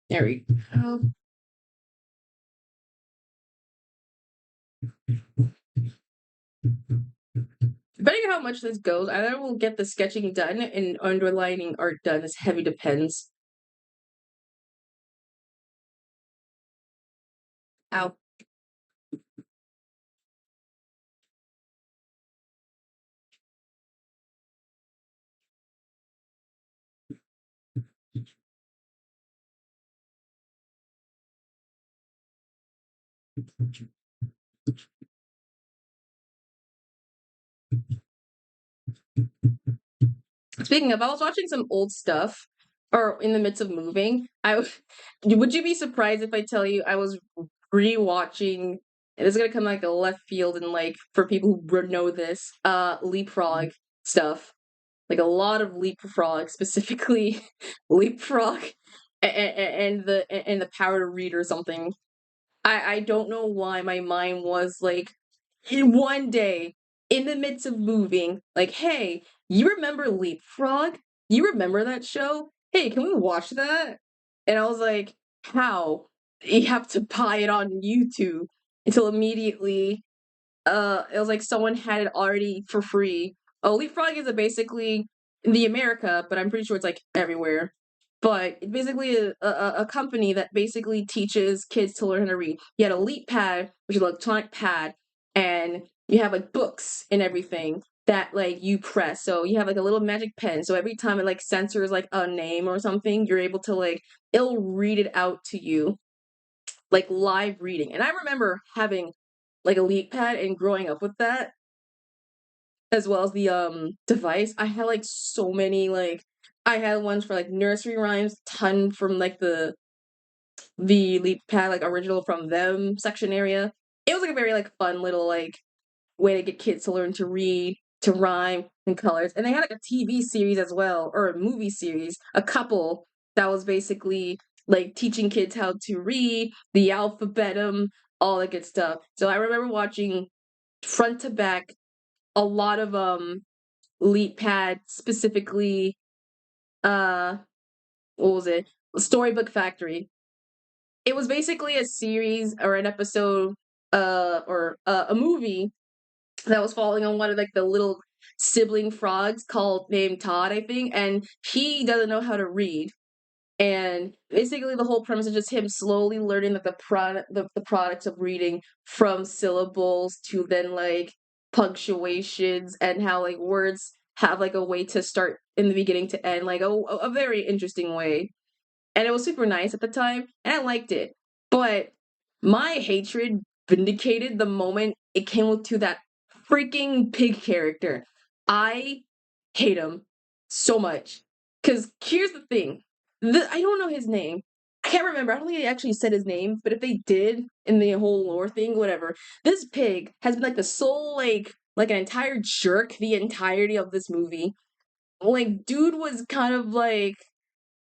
There we go. Depending on how much this goes, either we'll get the sketching done and underlining art done. This heavy depends. Ow. Speaking of, I was watching some old stuff. or in the midst of moving, would you be surprised if I tell you I was rewatching, and it's gonna come like a left field and like for people who know this, leapfrog stuff. Like a lot of leapfrog, specifically leapfrog and the power to read or something. I don't know why my mind was like in one day in the midst of moving, like, hey, you remember Leapfrog? You remember that show? Hey, can we watch that? And I was like, how? You have to buy it on YouTube until immediately it was like someone had it already for free. Oh, Leapfrog is basically in the America, but I'm pretty sure it's like everywhere. But it's basically a company that basically teaches kids to learn how to read. You had a Leap Pad, which is an electronic pad, and you have like books and everything that like you press. So you have like a little magic pen. So every time it like censors like a name or something, you're able to like it'll read it out to you like live reading. And I remember having like a Leap Pad and growing up with that, as well as the device. I had like so many like I had ones for like nursery rhymes, ton from like the Leap Pad like original from them section area. It was like a very like fun little like way to get kids to learn to read, to rhyme and colors. And they had like a TV series as well, or a movie series, a couple that was basically like teaching kids how to read, the alphabetum, all that good stuff. So I remember watching front to back a lot of Leap Pad, specifically uh what was it? Storybook Factory. It was basically a series or an episode or a movie that was following on one of like the little sibling frogs called named Todd, I think, and he doesn't know how to read. And basically the whole premise is just him slowly learning like the products of reading, from syllables to then like punctuations, and how like words have like a way to start in the beginning to end, like a very interesting way. And it was super nice at the time, and I liked it. But my hatred vindicated the moment it came to that freaking pig character. I hate him so much. Because here's the thing, I don't know his name. I can't remember. I don't think they actually said his name, but if they did in the whole lore thing, whatever, this pig has been like the sole, like an entire jerk the entirety of this movie. Like, dude was kind of like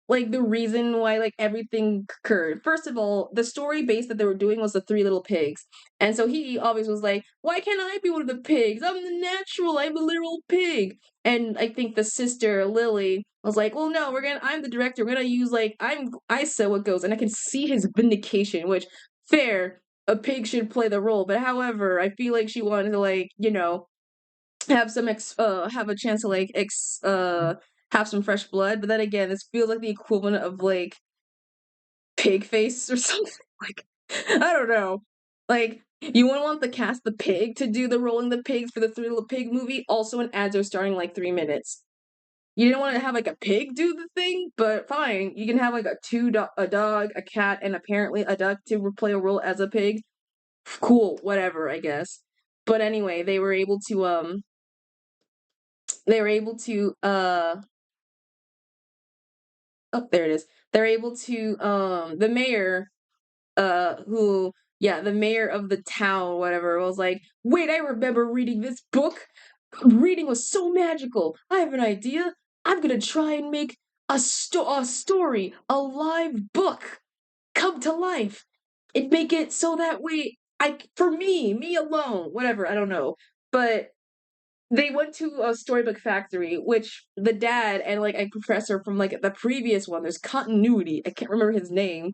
the reason why like everything occurred. First of all, the story base that they were doing was the three little pigs. And so he always was like, why can't I be one of the pigs? I'm the natural, I'm a literal pig. And I think the sister, Lily, was like, well no, I'm the director, we're gonna use like I said what goes, and I can see his vindication, which fair, a pig should play the role. But however, I feel like she wanted to like, have a chance to have some fresh blood. But then again, this feels like the equivalent of like pig face or something. Like, I don't know. Like, you wouldn't want the cast the pig to do the rolling the pigs for the Three Little Pig movie. Also, an ads are starting like 3 minutes. You didn't want to have like a pig do the thing, but fine. You can have like a dog, a cat, and apparently a duck to play a role as a pig. Cool, whatever, I guess. But anyway, they were able to oh, there it is. They're able to the mayor who yeah, the mayor of the town, whatever, was like, wait, I remember reading this book. Reading was so magical. I have an idea. I'm gonna try and make a story, a live book come to life, and make it so that way for me alone, whatever, I don't know. But they went to a storybook factory, which the dad and like a professor from like the previous one, there's continuity. I can't remember his name.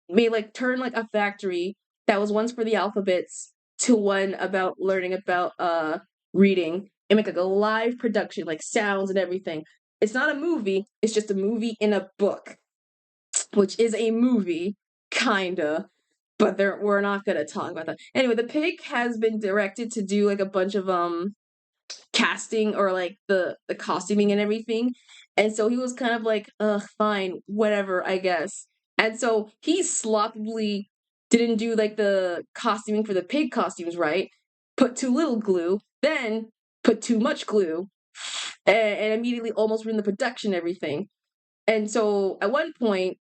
Made like turn like a factory that was once for the alphabets to one about learning about reading, and make like a live production, like sounds and everything. It's not a movie, it's just a movie in a book, which is a movie, kinda. But we're not gonna talk about that. Anyway, the pig has been directed to do like a bunch of casting or like the costuming and everything. And so he was kind of like, ugh, fine, whatever, I guess. And so he sloppily didn't do like the costuming for the pig costumes right, put too little glue, then put too much glue, and immediately almost ruined the production and everything. And so at one point,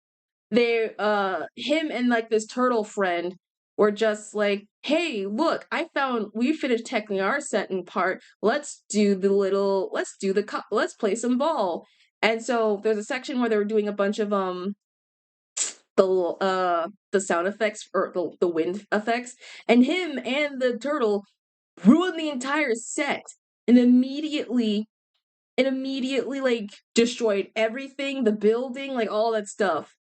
him and like this turtle friend were just like, hey, look, we finished technically our setting part. Let's play some ball. And so there's a section where they were doing a bunch of the sound effects or the wind effects, and him and the turtle ruined the entire set and immediately like destroyed everything, the building, like all that stuff.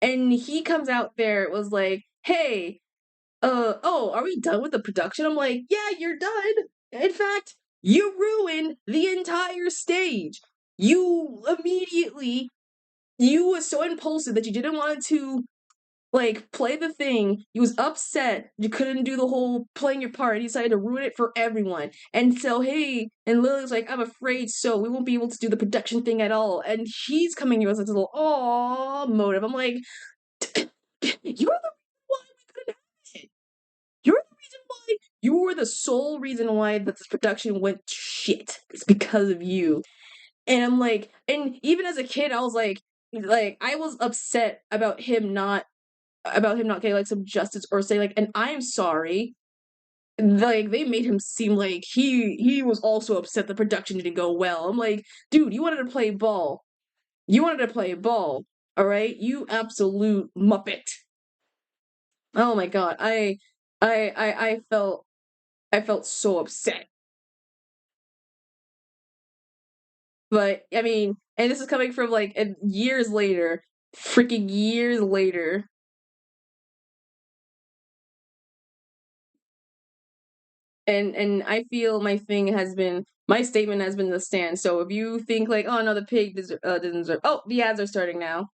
And he comes out there, it was like, hey, oh, are we done with the production? I'm like, yeah, you're done. In fact, you ruined the entire stage. You was so impulsive that you didn't want to like play the thing. You was upset you couldn't do the whole playing your part. And you decided to ruin it for everyone. And so hey, and Lily's like, I'm afraid so we won't be able to do the production thing at all. And he's coming to us with this little aw motive. I'm like, you're the reason why we couldn't have it. You're the reason why. You were the sole reason why that this production went to shit. It's because of you. And I'm like, and even as a kid, I was like I was upset about him not getting like some justice or say like, and I'm sorry. Like they made him seem like he was also upset the production didn't go well. I'm like, dude, you wanted to play ball. You wanted to play ball. All right, you absolute muppet. Oh my god, I felt so upset. But I mean, and this is coming from like years later, freaking years later. And I feel my statement has been the stand. So if you think like, oh no, the pig doesn't deserve. Oh, the ads are starting now.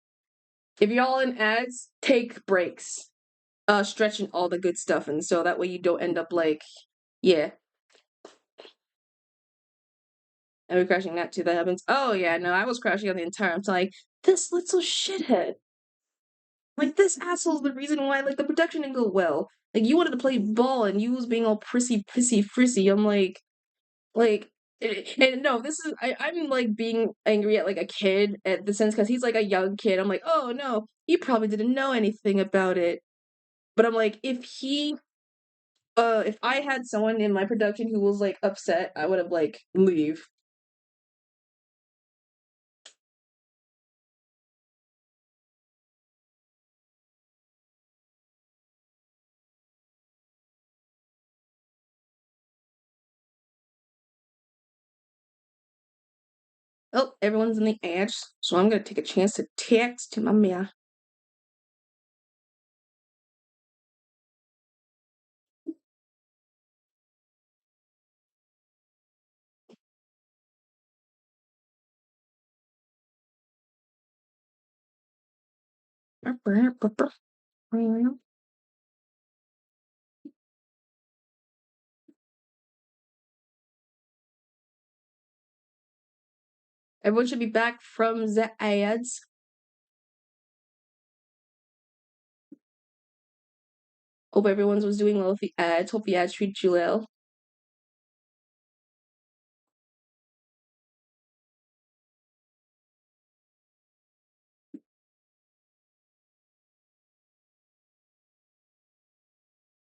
If you're all in ads, take breaks, stretching all the good stuff, and so that way you don't end up like, yeah. Are we crashing that too? That happens. Oh yeah, no, I was crashing on the entire. I'm like, this little shithead. Like this asshole's the reason why like the production didn't go well. Like you wanted to play ball and you was being all prissy, pissy, frissy. I'm like, and no, this is I'm like being angry at like a kid at the sense because he's like a young kid. I'm like, oh no, he probably didn't know anything about it. But I'm like, if I had someone in my production who was like upset, I would have like leave. Oh, everyone's in the ads, so I'm gonna take a chance to text to my mia. Everyone should be back from the ads. Hope everyone was doing well with the ads. Hope the ads treated you well.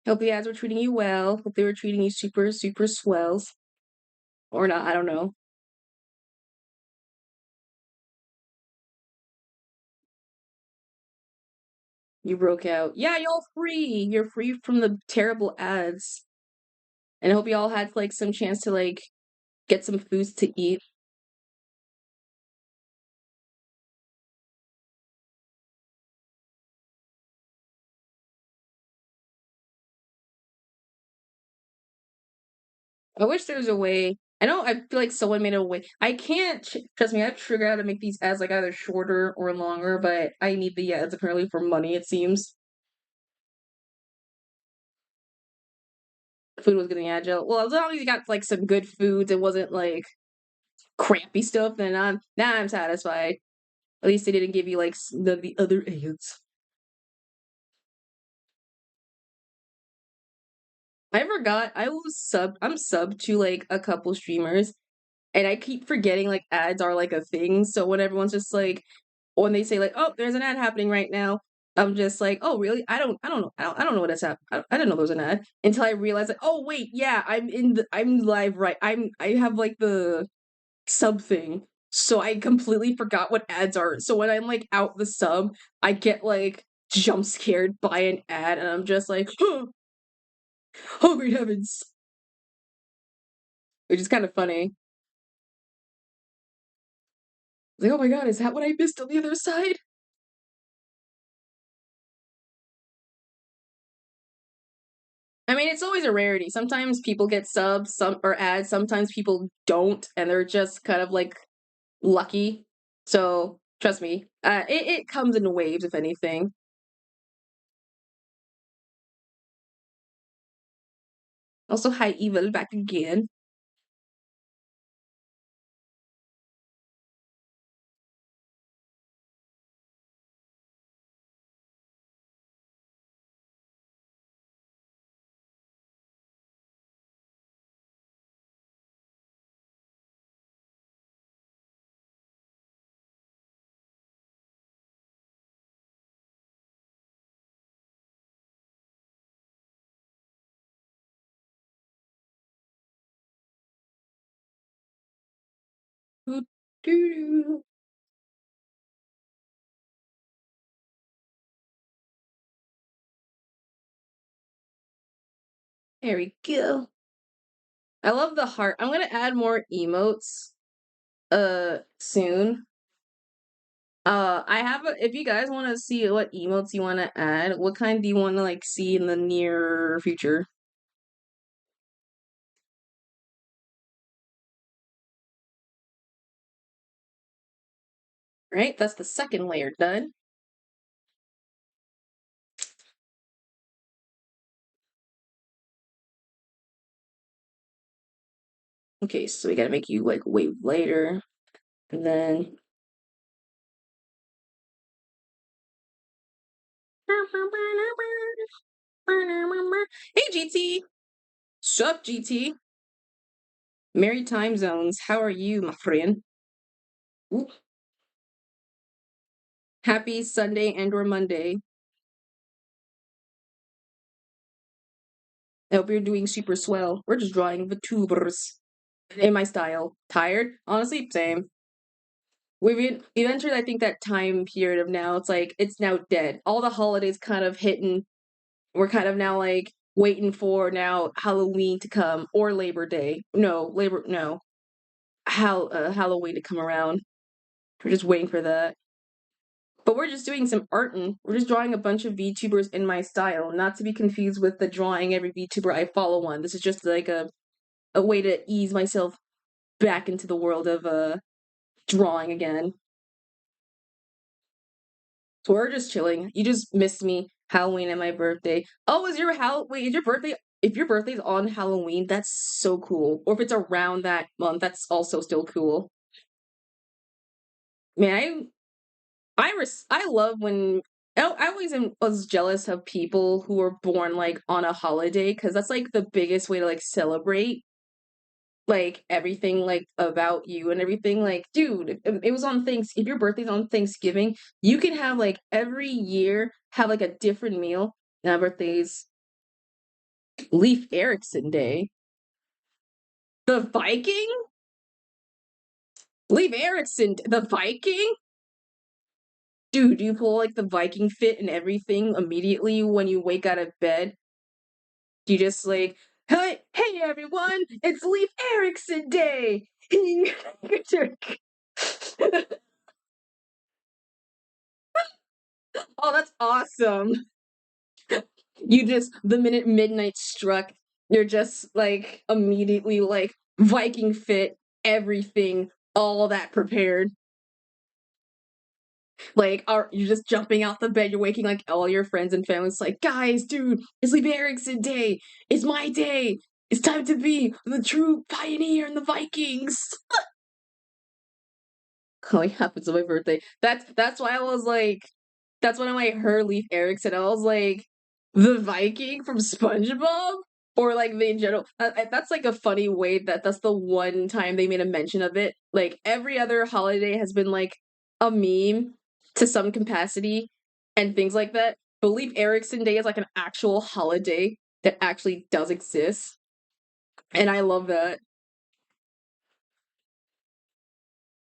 Hope the ads were treating you well. Hope they were treating you super, super swells. Or not, I don't know. You broke out. Yeah, y'all free. You're free from the terrible ads. And I hope y'all had like some chance to like get some foods to eat. I wish there was a way. I feel like someone made a way. I can't trust me. I've figured out how to make these ads like either shorter or longer, but I need the ads apparently for money. It seems food was getting agile. Well, as long as you got like some good foods, it wasn't like crappy stuff. Then I'm satisfied. At least they didn't give you like the other ads. I forgot I'm sub to like a couple streamers and I keep forgetting like ads are like a thing. So when everyone's just like, when they say like, "Oh, there's an ad happening right now," I'm just like, "Oh, really? I don't know, I don't know what that's happening. I didn't know there was an ad until I realized like, oh wait, yeah, I'm live right. I have like the sub thing, so I completely forgot what ads are. So when I'm like out the sub, I get like jump scared by an ad, and I'm just like, oh, oh great heavens, which is kind of funny. Like, oh my god, is that what I missed on the other side? I mean, it's always a rarity. Sometimes people get subs, some or ads. Sometimes people don't, and they're just kind of like lucky. So trust me, it comes in waves, if anything. Also, hi Evil, back again. Doo-doo. There we go. I love the heart. I'm gonna add more emotes soon. I have a, if you guys want to see what emotes you want to add, what kind do you want to like see in the near future? Right? That's the second layer done. Okay, so we gotta make you like wave later. And then hey GT. Sup GT? Merry time zones. How are you, my friend? Ooh. Happy Sunday and or Monday. I hope you're doing super swell. We're just drawing VTubers in my style. Tired? Honestly, same. We've entered, I think, that time period of now. It's like it's now dead. All the holidays kind of hitting. We're kind of now like waiting for now Halloween to come or Labor Day. No, Halloween to come around. We're just waiting for that. But we're just doing some art and we're just drawing a bunch of VTubers in my style, not to be confused with the drawing every VTuber I follow one. This is just like a way to ease myself back into the world of drawing again. So we're just chilling. You just missed me. Halloween and my birthday. Oh, is your birthday if your birthday's on Halloween, that's so cool. Or if it's around that month, that's also still cool. Man, I love when I always was jealous of people who were born like on a holiday because that's like the biggest way to like celebrate like everything like about you and everything. Like, dude, it was on things. If your birthday's on Thanksgiving, you can have like every year have like a different meal. Now birthday's Leif Erikson Day. The Viking? Leif Erikson, the Viking? Dude, you pull like the Viking fit and everything immediately when you wake out of bed. You just like, hey everyone, it's Leif Erikson Day. Oh, that's awesome. You just the minute midnight struck, you're just like immediately like Viking fit, everything, all that prepared. Like, are you're just jumping out the bed, you're waking like all your friends and family. It's like, guys, dude, it's Leif Erikson Day. It's my day. It's time to be the true pioneer in the Vikings. Oh, it happens on my birthday. That's why I was like, that's when I heard Leif Erikson. I was like, the Viking from SpongeBob, or like the in general. That's like a funny way that's the one time they made a mention of it. Like every other holiday has been like a meme, to some capacity and things like that. But Leif Erikson Day is like an actual holiday that actually does exist. And I love that.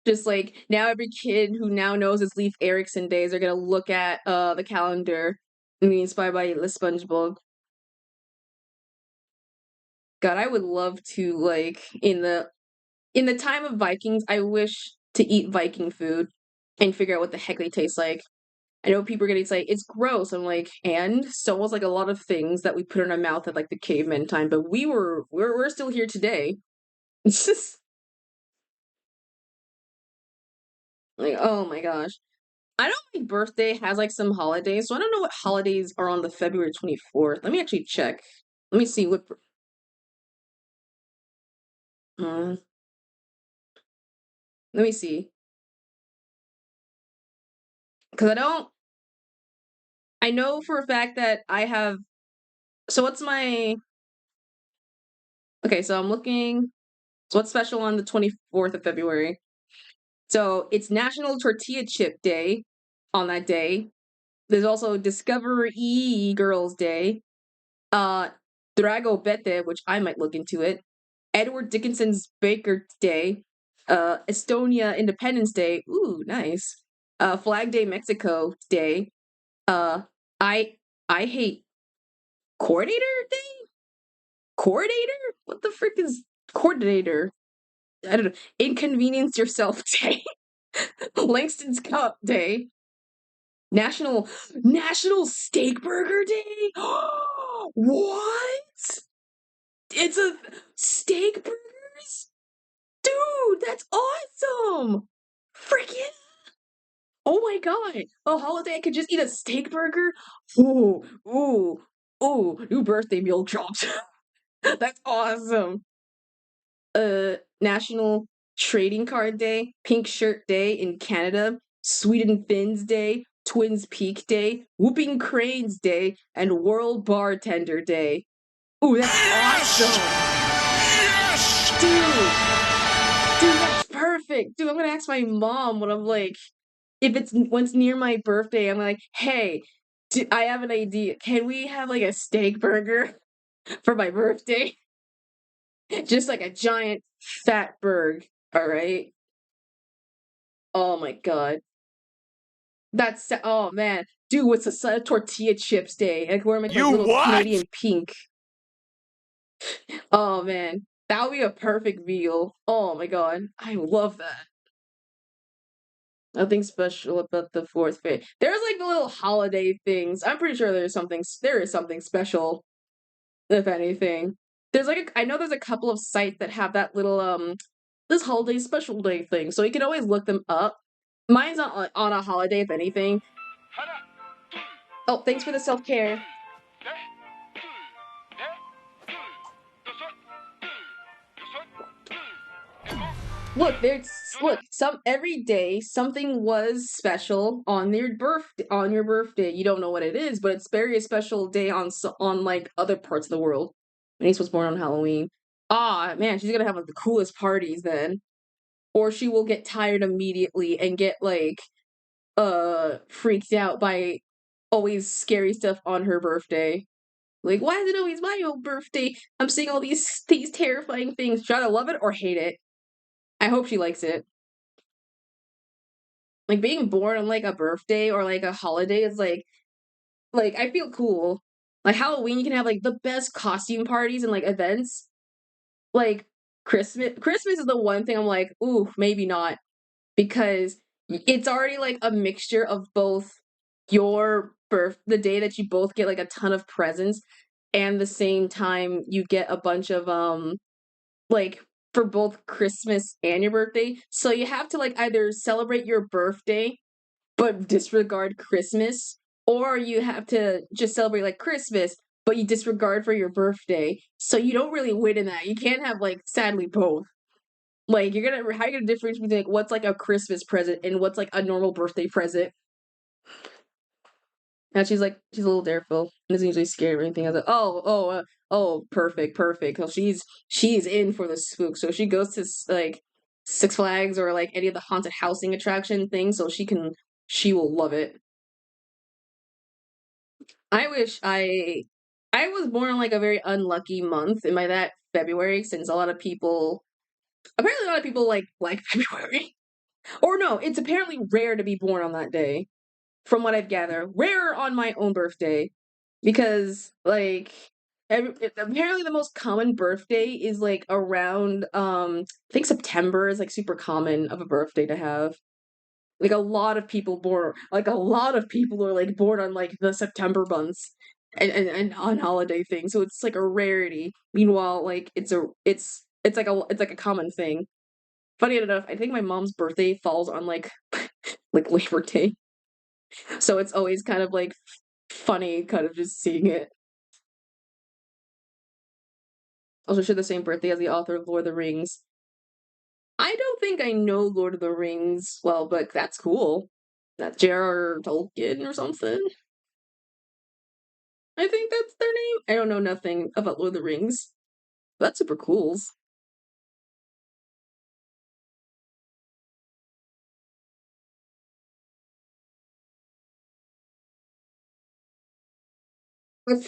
Just like now every kid who now knows it's Leif Erikson days are gonna look at the calendar and be inspired by the SpongeBob. God, I would love to like in the time of Vikings, I wish to eat Viking food and figure out what the heck they taste like. I know people are gonna say it's gross. I'm like, and so was like a lot of things that we put in our mouth at like the caveman time, but we're still here today. It's just like, oh my gosh. I know my birthday has like some holidays, so I don't know what holidays are on the February 24th. Let me actually check. Let me see what. Uh, let me see, because I don't. I know for a fact that I have. So what's my? Okay, so I'm looking. So what's special on the 24th of February? So it's National Tortilla Chip Day on that day. There's also Discovery Girls Day, uh, Drago Bete, which I might look into it, Edward Dickinson's Baker Day, Estonia Independence Day, ooh, nice, Flag Day Mexico Day, uh, I I hate Coordinator Day? Coordinator? What the frick is Coordinator? I don't know. Inconvenience Yourself Day, Langston's Cup Day, National Steak Burger Day? What? It's a steak burgers? Dude, that's awesome! Freaking oh my god. A holiday I could just eat a steak burger? Ooh, ooh, ooh, new birthday meal drops. That's awesome. National Trading Card Day, Pink Shirt Day in Canada, Sweden Finns Day, Twins Peak Day, Whooping Cranes Day, and World Bartender Day. Ooh, that's awesome! Dude, that's perfect. Dude, I'm gonna ask my mom when I'm like, if it's when it's near my birthday, I'm like, hey, I have an idea. Can we have like a steak burger for my birthday? Just like a giant fat burg. All right. Oh my god. Oh man. Dude, what's a tortilla chips day? I can wear my like You little what? Canadian pink. Oh man. That would be a perfect meal. Oh my god. I love that. Nothing special about the fourth fifth. There's like the little holiday things. I'm pretty sure there is something special, if anything. There's like I know there's a couple of sites that have that little this holiday special day thing. So you can always look them up. Mine's not on a holiday, if anything. Oh, thanks for the self-care. Look, some every day something was special on your birthday. You don't know what it is, but it's very a special day on like other parts of the world. My niece was born on Halloween. Ah, man, she's gonna have like the coolest parties then. Or she will get tired immediately and get like freaked out by always scary stuff on her birthday. Like, why is it always my own birthday? I'm seeing all these terrifying things. Try to love it or hate it. I hope she likes it. Like being born on like a birthday or like a holiday is like I feel cool. Like Halloween, you can have like the best costume parties and like events. Like Christmas is the one thing I'm like, ooh, maybe not because it's already like a mixture of both the day that you both get like a ton of presents and the same time you get a bunch of like for both Christmas and your birthday. So you have to like either celebrate your birthday but disregard Christmas, or you have to just celebrate like Christmas but you disregard for your birthday. So you don't really win in that. You can't have like sadly both. Like how you gonna differentiate between like what's like a Christmas present and what's like a normal birthday present? And she's a little tearful. Isn't usually scared or anything. I was like, oh, perfect, perfect. So she's in for the spook. So she goes to like Six Flags or like any of the haunted housing attraction things, so she can She will love it. I wish I was born in like a very unlucky month, and by that February, since a lot of people apparently a lot of people like February. Or no, it's apparently rare to be born on that day, from what I've gathered. Rare on my own birthday, because like apparently the most common birthday is like around I think September is like super common of a birthday to have. Like a lot of people are like born on like the September months and on holiday things. So it's like a rarity. Meanwhile, like it's like a common thing. Funny enough, I think my mom's birthday falls on like like Labor Day. So it's always kind of like funny kind of just seeing it. Also share the same birthday as the author of Lord of the Rings. I don't think I know Lord of the Rings well, but that's cool. That J.R.R. Tolkien or something. I think that's their name. I don't know nothing about Lord of the Rings. That's super cool.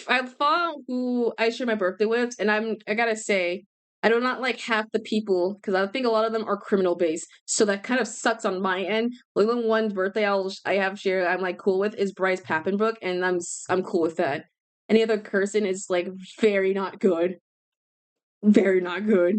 I've found who I share my birthday with, and I gotta say, I do not like half the people because I think a lot of them are criminal based. So that kind of sucks on my end. Like the one birthday I have shared I'm like cool with is Bryce Papenbrook, and I'm cool with that. Any other person is like very not good, very not good.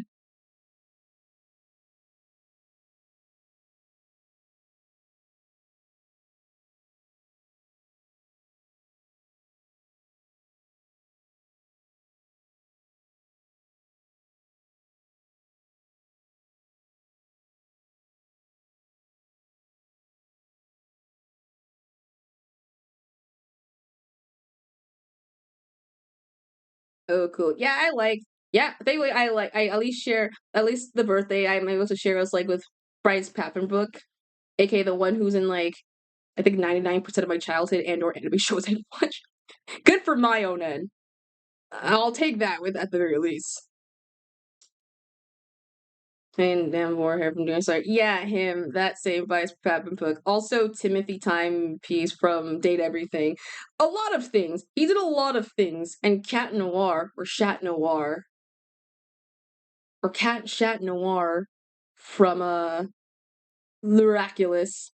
Oh, cool. Yeah, I like. Yeah, thankfully I like. I at least share at least the birthday I'm able to share is like with Bryce Papenbrook, aka the one who's in like I think 99% of my childhood and or anime shows I watch. Good for my own end. I'll take that with at the very least. And Dan Warhair from doing sorry. Yeah, him. That same Vice Papenbrook. Also Timothy Timepiece from Date Everything. A lot of things. He did a lot of things. And Cat Noir or Chat Noir or Cat Chat Noir from Miraculous.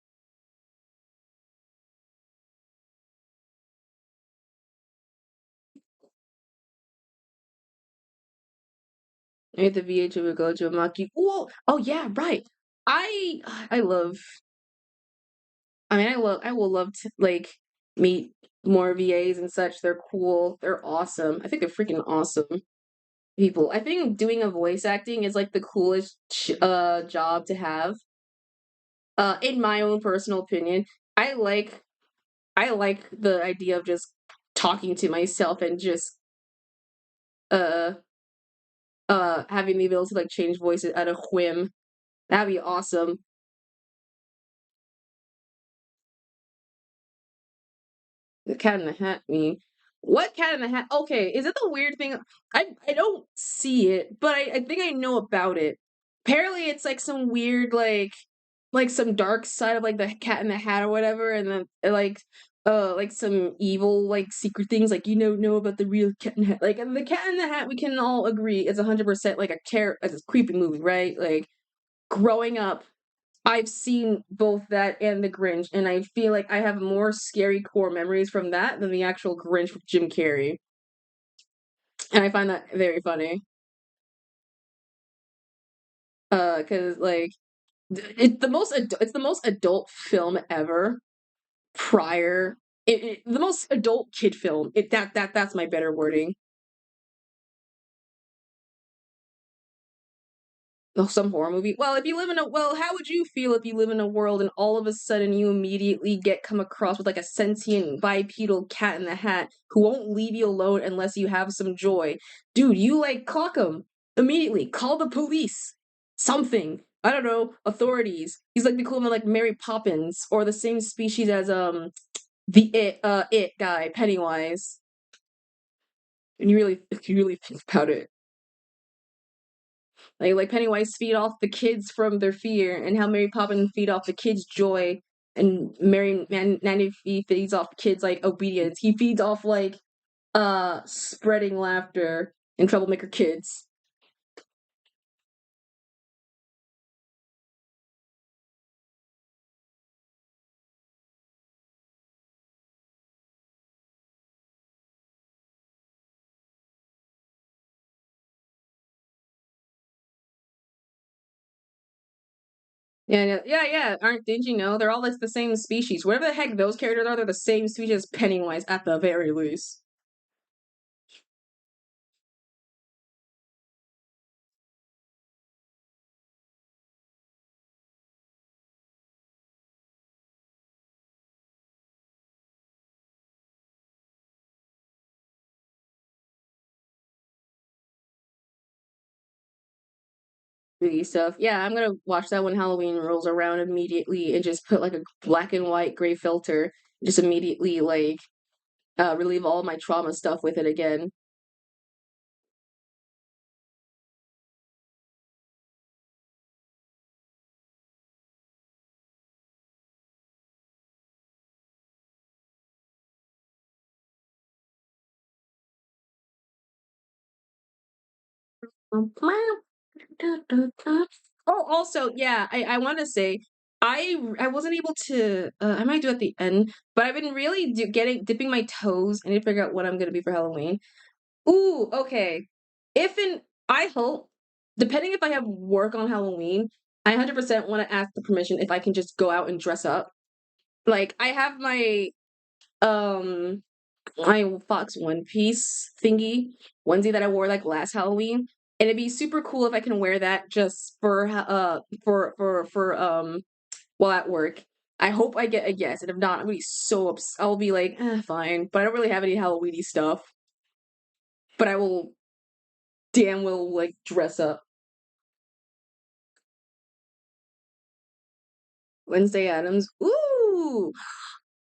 At the VH of Gojo Maki. Oh yeah, right. I I love I will love to like meet more VAs and such. They're cool. They're awesome. I think they're freaking awesome people. I think doing a voice acting is like the coolest job to have. In my own personal opinion, I like I like the idea of just talking to myself and just uh having the ability to like change voices at a whim. That'd be awesome. The Cat in the Hat meme. What Cat in the Hat? Okay, is it the weird thing? I don't see it, but I think I know about it. Apparently, it's like some weird like some dark side of like the Cat in the Hat or whatever, and then like some evil like secret things like you know about the real Cat in the Hat. Like the Cat in the Hat, we can all agree is 100% like a creepy movie, right? Like growing up I've seen both that and The Grinch, and I feel like I have more scary core memories from that than the actual Grinch with Jim Carrey. And I find that very funny. Because like it's the most adult film ever. Prior, the most adult kid film. That's my better wording. Oh, some horror movie. Well, if you live in a well, how would you feel if you live in a world and all of a sudden you immediately get come across with like a sentient bipedal cat in the hat who won't leave you alone unless you have some joy? Dude, you like clock him immediately. Call the police. Something. I don't know. Authorities. He's like the equivalent of like Mary Poppins or the same species as the it guy Pennywise. And you really think about it. Like Pennywise feed off the kids from their fear, and how Mary Poppins feed off the kids' joy. and Mary Nanny feeds off kids like obedience. He feeds off like spreading laughter and troublemaker kids. Yeah. Didn't you know they're all like the same species? Whatever the heck those characters are, they're the same species as Pennywise at the very least. Spooky stuff. Yeah, I'm gonna watch that when Halloween rolls around immediately and just put like a black and white gray filter. Just immediately like relieve all my trauma stuff with it again. Oh, also, yeah, I want to say I wasn't able to. I might do at the end, but I've been really dipping my toes. I need to figure out what I'm gonna be for Halloween. Ooh, okay. If in I hope, depending if I have work on Halloween, I 100% want to ask the permission if I can just go out and dress up. Like I have um my Fox One Piece thingy onesie that I wore like last Halloween, and it'd be super cool if I can wear that just for while at work. I hope I get a yes, and if not, I'm gonna be so I'll be like, fine. But I don't really have any Halloweeny stuff. But I will damn well like dress up. Wednesday Adams. Ooh,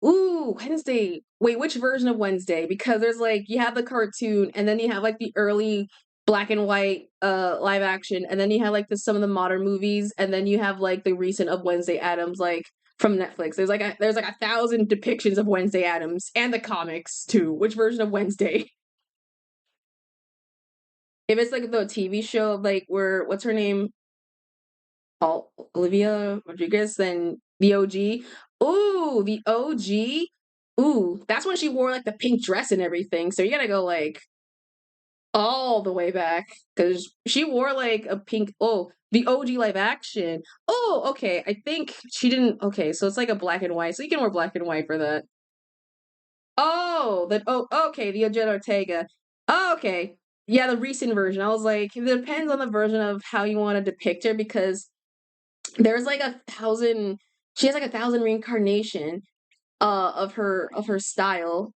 Wednesday. Wait, which version of Wednesday? Because there's like you have the cartoon and then you have like the early black and white live action and then you have like some of the modern movies and then you have like the recent of Wednesday Adams like from Netflix. There's like 1,000 depictions of Wednesday Adams and the comics too. Which version of Wednesday? If it's like the TV show of like where what's her name? Olivia Rodriguez, then the OG. Ooh, the OG. Ooh, that's when she wore like the pink dress and everything. So you gotta go like all the way back because she wore like a pink. Oh, the OG live action. Oh, okay. I think she didn't. Okay, so it's like a black and white. So you can wear black and white for that. Okay, the Ojeda Ortega. Oh, okay. Yeah, the recent version. I was like, it depends on the version of how you want to depict her because there's like 1,000 she has like 1,000 reincarnation of her style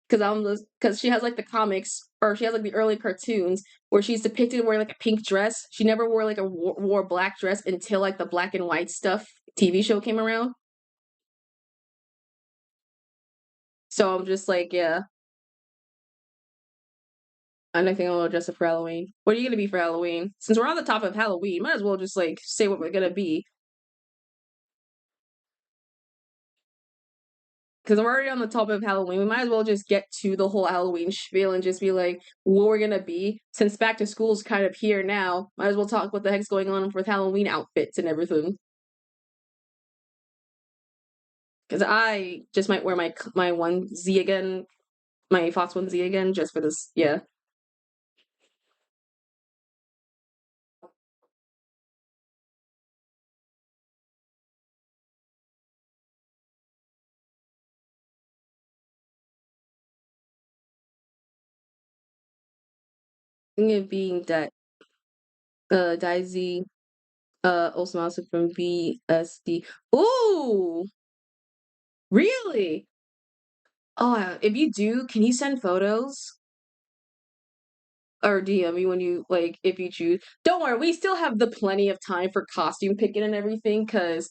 because she has like the comics or she has like the early cartoons where she's depicted wearing like a pink dress. She never wore like a wore black dress until like the black and white stuff TV show came around. So I'm just like, yeah, I don't think I'll dress up for Halloween. What are you gonna be for Halloween? Since we're on the top of Halloween, might as well just like say what we're gonna be. Because I'm already on the topic of Halloween, we might as well just get to the whole Halloween spiel and just be like, what we're gonna be. Since back to school's kind of here now, might as well talk what the heck's going on with Halloween outfits and everything. Because I just might wear my onesie again, my Fox onesie again, just for this. Yeah, I'm gonna be that Daisy also also from BSD. Ooh, really? Oh, if you do, can you send photos? Or DM me when you like if you choose. Don't worry, we still have the plenty of time for costume picking and everything because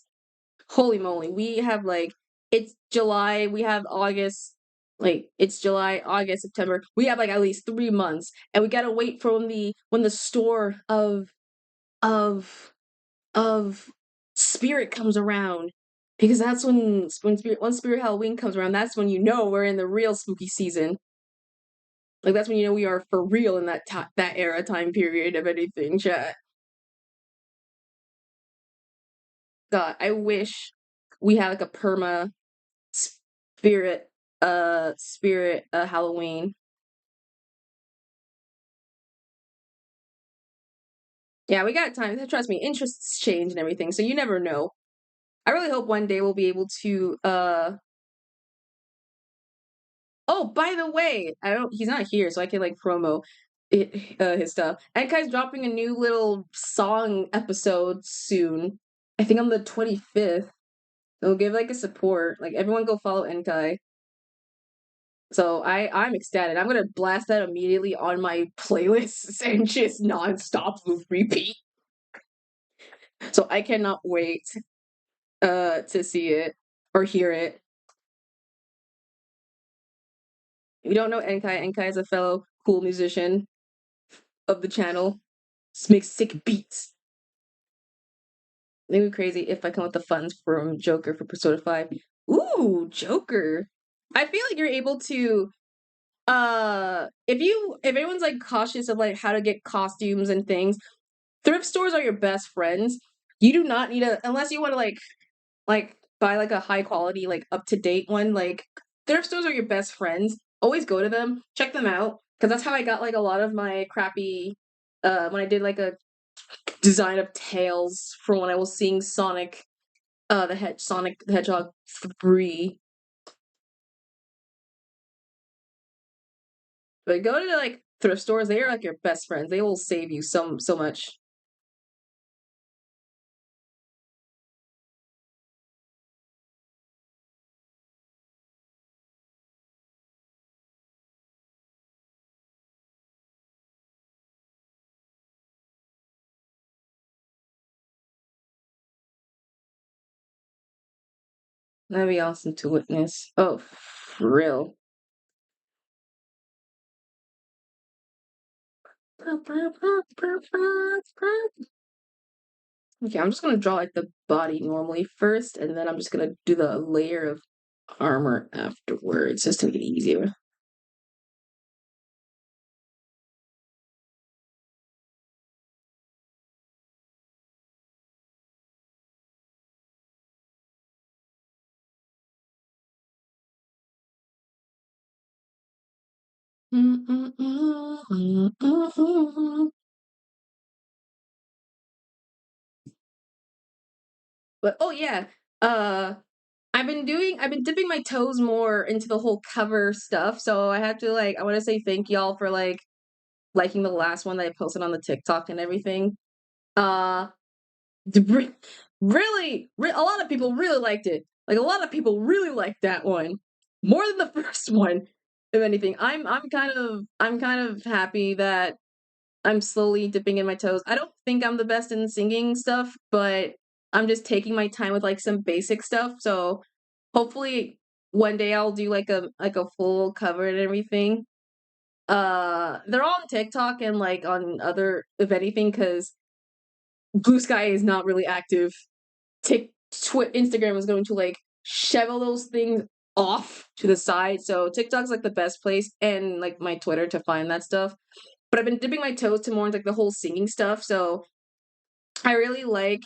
holy moly, we have like it's July, we have August, like it's July, August, September. We have like at least 3 months, and we gotta wait for when the store of of spirit comes around. Because that's when Spirit Halloween comes around, that's when you know we're in the real spooky season. Like that's when you know we are for real in that era time period of anything, chat. God, I wish we had like a perma spirit Halloween. Yeah, we got time. Trust me, interests change and everything, so you never know. I really hope one day we'll be able to oh, by the way, I don't he's not here, so I can like promo his stuff. And Kai's dropping a new little song episode soon. I think on the 25th. They'll give like a support. Like everyone go follow Enkai. So I'm ecstatic. I'm gonna blast that immediately on my playlists and just nonstop loop repeat. So I cannot wait to see it or hear it. If you don't know Enkai is a fellow cool musician of the channel. Just makes sick beats. It would be crazy if I come with the funds from Joker for Persona 5. Ooh, Joker. I feel like you're able to if anyone's like cautious of like how to get costumes and things, thrift stores are your best friends. You do not need a unless you want to like buy like a high quality like up to date one. Like thrift stores are your best friends. Always go to them, check them out, because that's how I got like a lot of my crappy when I did like a design of tails from when I was seeing Sonic Sonic the Hedgehog 3. But go to like thrift stores, they are like your best friends. They will save you so much. That'd be awesome to witness. Oh, for real. Okay, I'm just gonna draw like the body normally first, and then I'm just gonna do the layer of armor afterwards, just to make it easier. But oh yeah, uh, I've been dipping my toes more into the whole cover stuff. So I have to like, I want to say thank y'all for like liking the last one that I posted on the TikTok and everything. Uh, a lot of people really liked it. Like a lot of people really liked that one more than the first one. If anything, I'm kind of happy that I'm slowly dipping in my toes. I don't think I'm the best in singing stuff, but I'm just taking my time with like some basic stuff. So hopefully one day I'll do like a full cover and everything. They're all on TikTok and like on other if anything because Blue Sky is not really active. Instagram is going to like shovel those things off to the side. So TikTok's like the best place and like my Twitter to find that stuff. But I've been dipping my toes to more into like the whole singing stuff. So I really like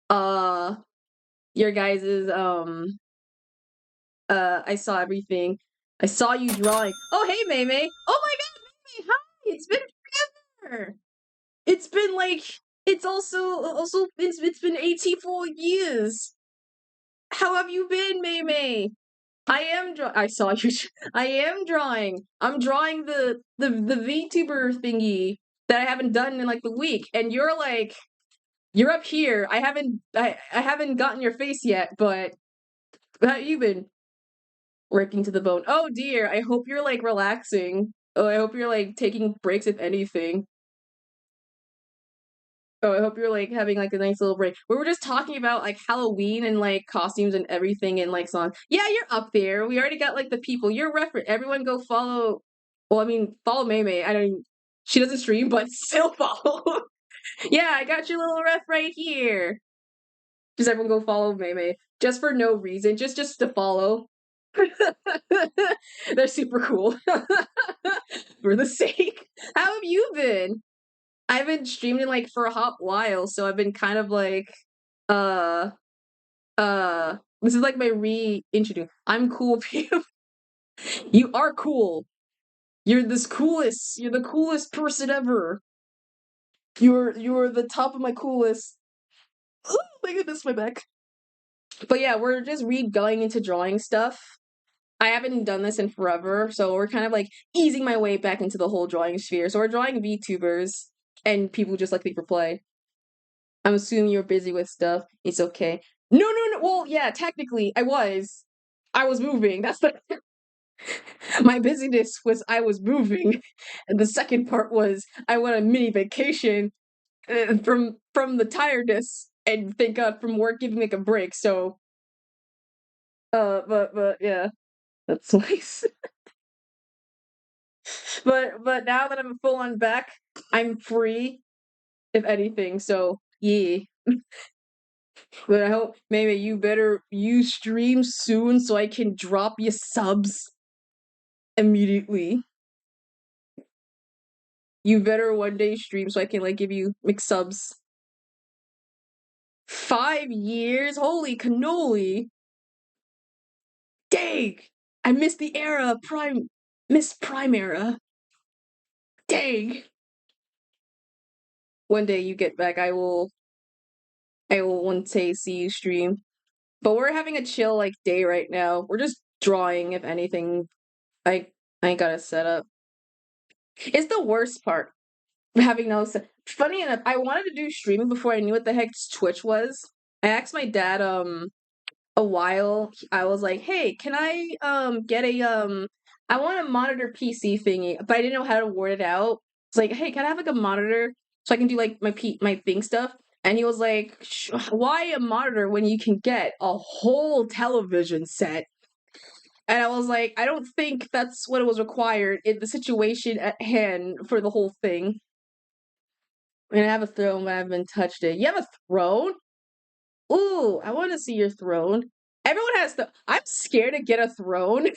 uh your guys's I saw everything. I saw you drawing. Oh hey May May. Oh my god, May May, hi! It's been forever. It's been like it's also it's been 84 years. How have you been, May May? I saw you. I am drawing. I'm drawing the VTuber thingy that I haven't done in like the week, and you're like, you're up here. I haven't gotten your face yet, but how you been? Working to the bone. Oh dear. I hope you're like relaxing. Oh, I hope you're like taking breaks if anything. Oh, I hope you're like having like a nice little break. We were just talking about like Halloween and like costumes and everything and like songs. Yeah, you're up there. We already got like the people. You're reference. Everyone go follow. Well, I mean, follow May May. I don't. She doesn't stream, but still follow. Yeah, I got your little ref right here. Just everyone go follow Mei just for no reason, just to follow. They're super cool for the sake. How have you been? I've been streaming like for a hot while, so I've been kind of like, uh, this is like my reintroduce. I'm cool, Pam. You are cool. You're this coolest. You're the coolest person ever. You're the top of my coolest. Oh my goodness, my back. But yeah, we're just going into drawing stuff. I haven't done this in forever, so we're kind of like easing my way back into the whole drawing sphere. So we're drawing VTubers and people who just like leave for play. I'm assuming you're busy with stuff. It's okay. No, no, no. Well, yeah, technically, I was. I was moving. That's the my busyness was I was moving, and the second part was I went on a mini vacation from the tiredness, and thank God from work giving me like a break. So, but yeah, that's nice. But now that I'm full on back, I'm free, if anything. So yeah. But I hope maybe you stream soon so I can drop you subs immediately. You better one day stream so I can like give you McSubs. 5 years? Holy cannoli! Dang! I missed the era, Miss Prime era. Dang! One day you get back, I will one day see you stream. But we're having a chill like day right now. We're just drawing, if anything. I I ain't got a setup. It's the worst part. Having no set. Funny enough, I wanted to do streaming before I knew what the heck Twitch was. I asked my dad a while. I was like, "Hey, can I get a I want a monitor PC thingy," but I didn't know how to word it out. It's like, "Hey, can I have like a monitor so I can do like my thing stuff?" And he was like, "Why a monitor when you can get a whole television set?" And I was like, "I don't think that's what it was required in the situation at hand for the whole thing." And I have a throne, but I haven't touched it. You have a throne? Ooh, I want to see your throne. Everyone has the. I'm scared to get a throne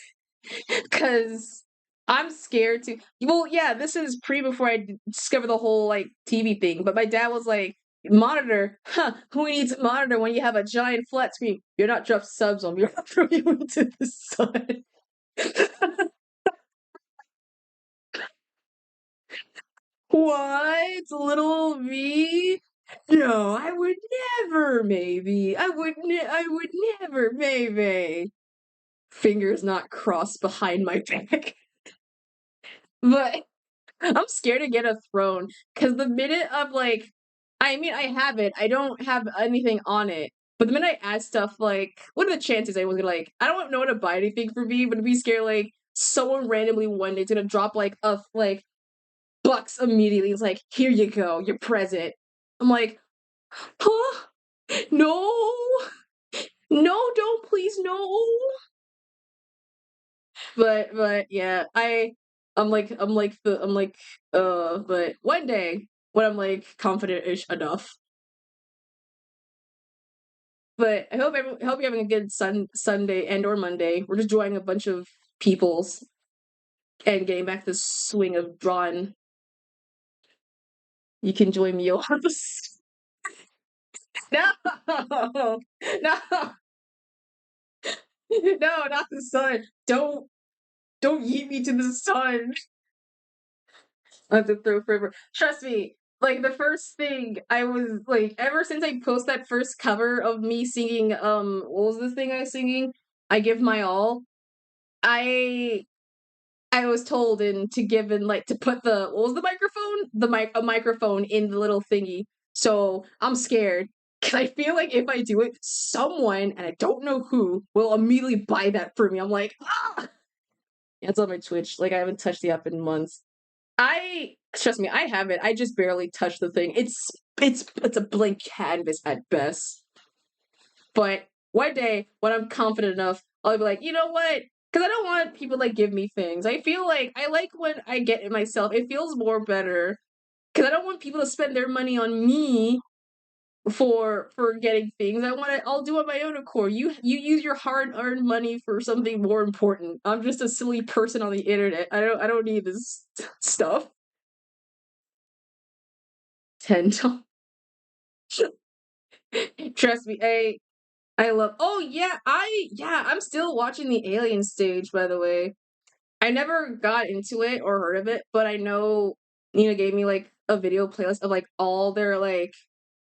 because I'm scared to. Well, yeah, this is before I discovered the whole like TV thing. But my dad was like, "Monitor, huh? Who needs a monitor when you have a giant flat screen? You're not drop subs on me. You're not throwing you into the sun." What? Little me? No, I would never, maybe. I would never, maybe. Fingers not crossed behind my back. But I'm scared to get a throne because the minute of like, I mean, I have it. I don't have anything on it. But the minute I add stuff, like, what are the chances anyone's gonna like? I don't know to buy anything for me, but to be scared like someone randomly one day is gonna drop like a like bucks immediately. It's like, here you go, your present. I'm like, huh? No, no, don't please, no. But yeah, but one day when I'm like confident-ish enough. But I hope you're having a good Sunday and or Monday. We're just joining a bunch of peoples and getting back to the swing of drawing. You can join me on this. No, no, no, not the sun. Don't yeet me to the sun. I have to throw forever. Trust me, like the first thing I was like, ever since I post that first cover of me singing, what was this thing I was singing? I give my all. I I was told to give in like to put the what was the microphone? A microphone in the little thingy. So I'm scared because I feel like if I do it, someone and I don't know who will immediately buy that for me. I'm like, ah. Yeah, it's on my Twitch. Like I haven't touched the app in months. I trust me, I have it. I just barely touched the thing. It's a blank canvas at best. But one day when I'm confident enough, I'll be like, you know what? Because I don't want people to like give me things. I feel like I like when I get it myself. It feels more better. Because I don't want people to spend their money on me for getting things. I'll do it on my own accord. You use your hard-earned money for something more important. I'm just a silly person on the internet. I don't need this stuff. $10. Trust me, I love. Oh yeah, I'm still watching the Alien stage, by the way. I never got into it or heard of it, but I know Nina gave me like a video playlist of like all their like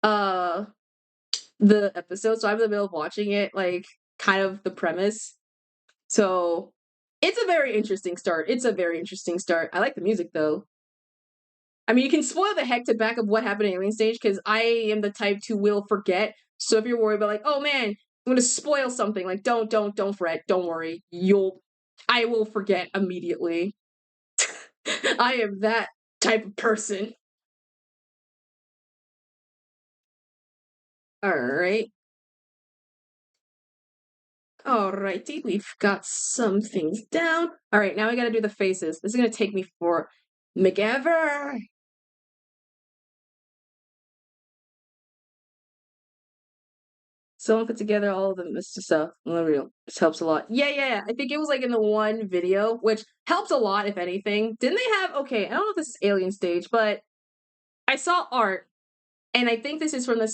uh the episodes, so I'm in the middle of watching it, like kind of the premise. So it's a very interesting start. It's a very interesting start. I like the music though. I mean, you can spoil the heck to back of what happened in Alien Stage because I am the type to will forget. So if you're worried about like, oh man, I'm gonna spoil something, like don't fret, don't worry. I will forget immediately. I am that type of person. All right. Alrighty, we've got some things down. All right, now we gotta do the faces. This is gonna take me for McEver. Someone put together all of the Mr. stuff. Unreal. This helps a lot. Yeah. I think it was like in the one video, which helps a lot, if anything. Didn't they have, okay, I don't know if this is Alien Stage, but I saw art, and I think this is from the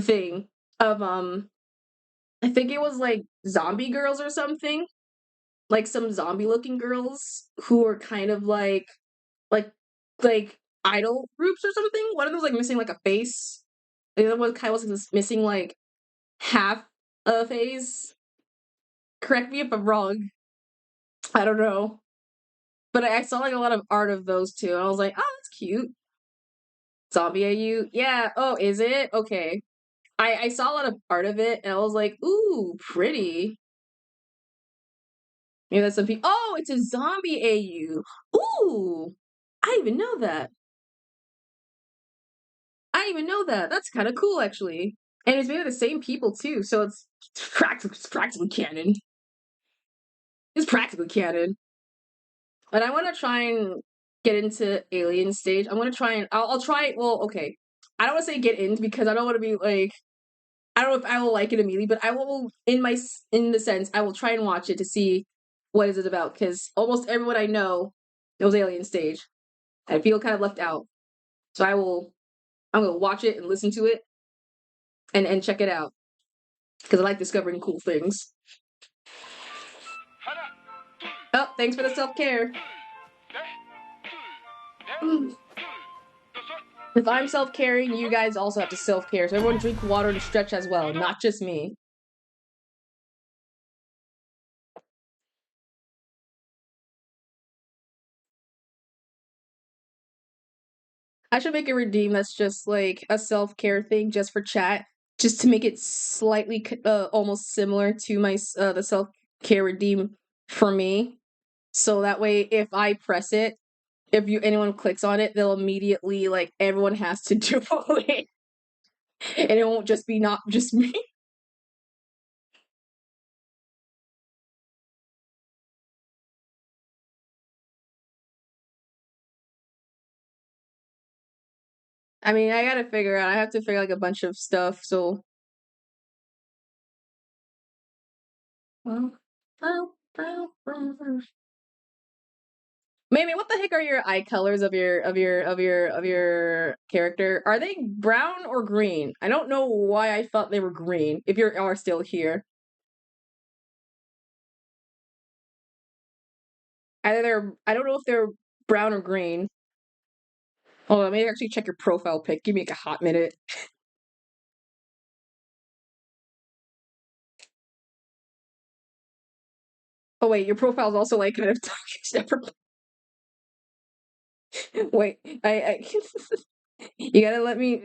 thing of, I think it was like zombie girls or something. Like some zombie looking girls who are kind of like, like idol groups or something. One of them was like missing like a face. The other one kind of was missing like half a face. Correct me if I'm wrong. I don't know. But I saw like a lot of art of those two, and I was like, oh, that's cute. Zombie AU? Yeah. Oh, is it? Okay. I saw a lot of art of it, and I was like, ooh, pretty. Maybe that's some people. Oh, it's a zombie AU. Ooh, I didn't even know that. I didn't even know that. That's kind of cool, actually. And it's made of the same people too, so it's practically canon. It's practically canon. But I want to try and get into Alien stage. I want to try and I'll try. Well, okay. I don't want to say get in because I don't want to be like I don't know if I will like it immediately, but I will in the sense I will try and watch it to see what is it about because almost everyone I know knows Alien stage. I feel kind of left out, so I'm gonna watch it and listen to it and check it out because I like discovering cool things. Oh, thanks for the self care. If I'm self caring, you guys also have to self care. So everyone drink water and stretch as well, not just me. I should make a redeem that's just like a self care thing just for chat, just to make it slightly almost similar to my the self care redeem for me. So that way, if I press it, if anyone clicks on it, they'll immediately like everyone has to do it, and it won't just be not just me. I mean, I gotta figure out. I have to figure like a bunch of stuff. So, well, Maybe what the heck are your eye colors of your character? Are they brown or green? I don't know why I thought they were green. If you are still here, either I don't know if they're brown or green. Oh, let me actually check your profile pic. Give me like a hot minute. Oh wait, your profile's also like kind of dark. Wait, I you gotta let me.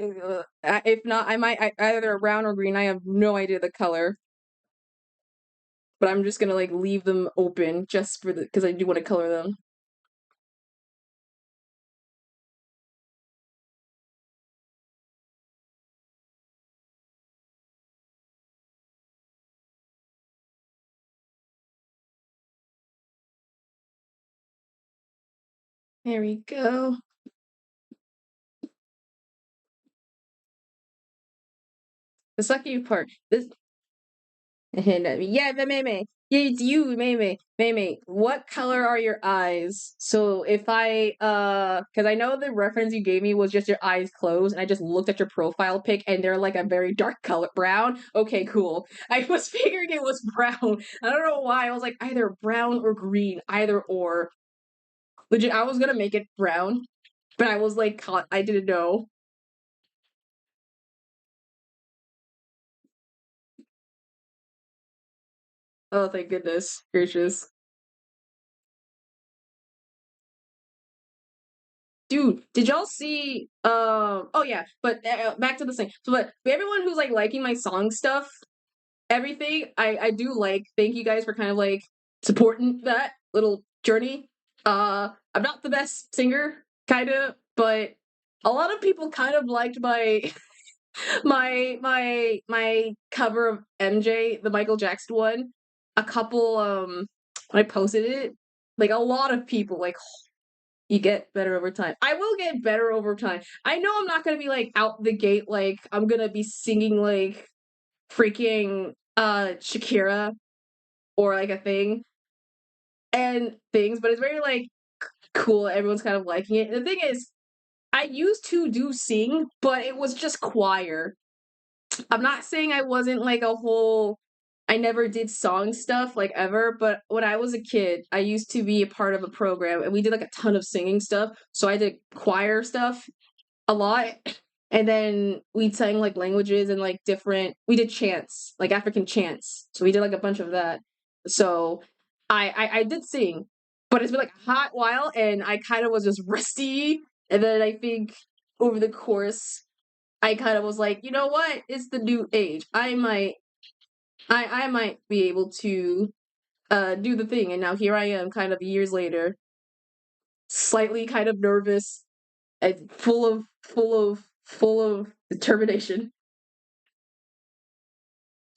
If not, either they're brown or green. I have no idea the color, but I'm just gonna like leave them open just for the because I do want to color them. There we go. the sucky part. This and yeah, the Mei. Yeah, it's you, Mei. What color are your eyes? So if because I know the reference you gave me was just your eyes closed, and I just looked at your profile pic, and they're like a very dark color, brown. Okay, cool. I was figuring it was brown. I don't know why. I was like either brown or green, either or. Legit, I was gonna make it brown, but I was like, I didn't know. Oh, thank goodness gracious. Dude, did y'all see oh yeah, but back to the thing. So but everyone who's like liking my song stuff, everything, I do like. Thank you guys for kind of like supporting that little journey. I'm not the best singer, kind of, but a lot of people kind of liked my my cover of MJ, the Michael Jackson one. A couple when I posted it, like a lot of people like you get better over time. I will get better over time. I know I'm not gonna be like out the gate like I'm gonna be singing like freaking Shakira or like a thing and things, but it's very like cool. Everyone's kind of liking it. The thing is, I used to do sing, but it was just choir. I'm not saying I wasn't like a whole I never did song stuff like ever, but when I was a kid, I used to be a part of a program and we did like a ton of singing stuff. So I did choir stuff a lot. And then we sang like languages and like different we did chants, like African chants. So we did like a bunch of that. So I did sing, but it's been like a hot while and I kind of was just rusty. And then I think over the course I kind of was like, you know what? It's the new age. I might be able to do the thing. And now here I am kind of years later, slightly kind of nervous and full of determination.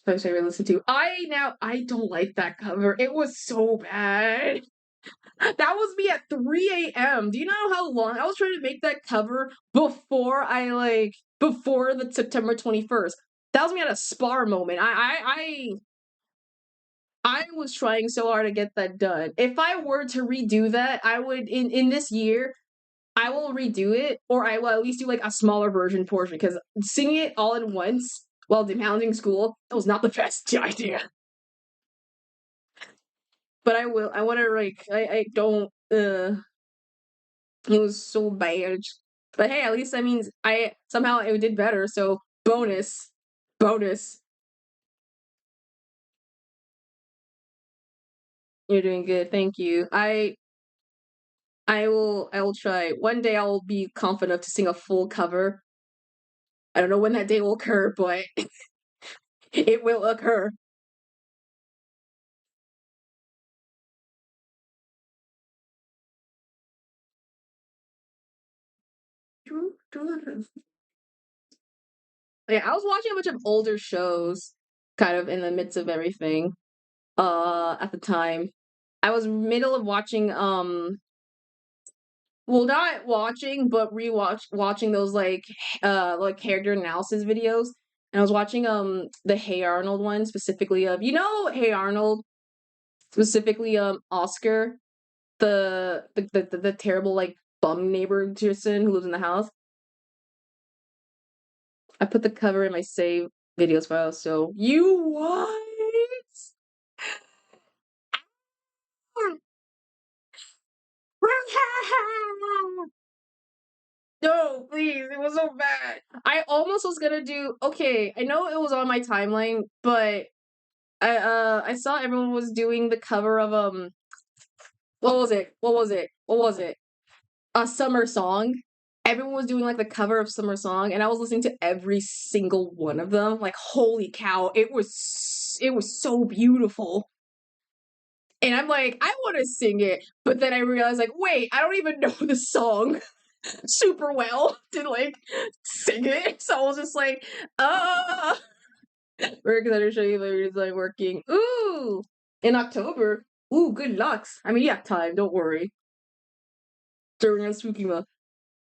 My favorite listen to. I don't like that cover. It was so bad. That was me at 3 a.m. Do you know how long I was trying to make that cover before the September 21st? That was me at a spar moment. I was trying so hard to get that done. If I were to redo that, I would in this year, I will redo it, or I will at least do like a smaller version portion because singing it all at once while demanding school that was not the best idea. But I will. I want to like. I don't. It was so bad. But hey, at least that means I somehow it did better. So bonus. You're doing good. Thank you. I will try. One day I will be confident enough to sing a full cover. I don't know when that day will occur, but it will occur. Yeah, I was watching a bunch of older shows kind of in the midst of everything at the time. I was middle of watching well not watching but watching those like character analysis videos. And I was watching the Hey Arnold one specifically of Hey Arnold, specifically Oscar, the terrible like bum neighbor person who lives in the house. I put the cover in my save videos file, so you what? No, please, it was so bad. I almost was gonna do okay, I know it was on my timeline, but I saw everyone was doing the cover of what was it? What was it? A summer song. Everyone was doing like the cover of summer song, and I was listening to every single one of them. Like, holy cow, it was so beautiful. And I'm like, I want to sing it, but then I realized like, wait, I don't even know the song super well to like sing it. So I was just like, we're excited to show you later. It's like working. Ooh, in October. Ooh, good lucks. I mean, you have time. Don't worry. During a spooky month.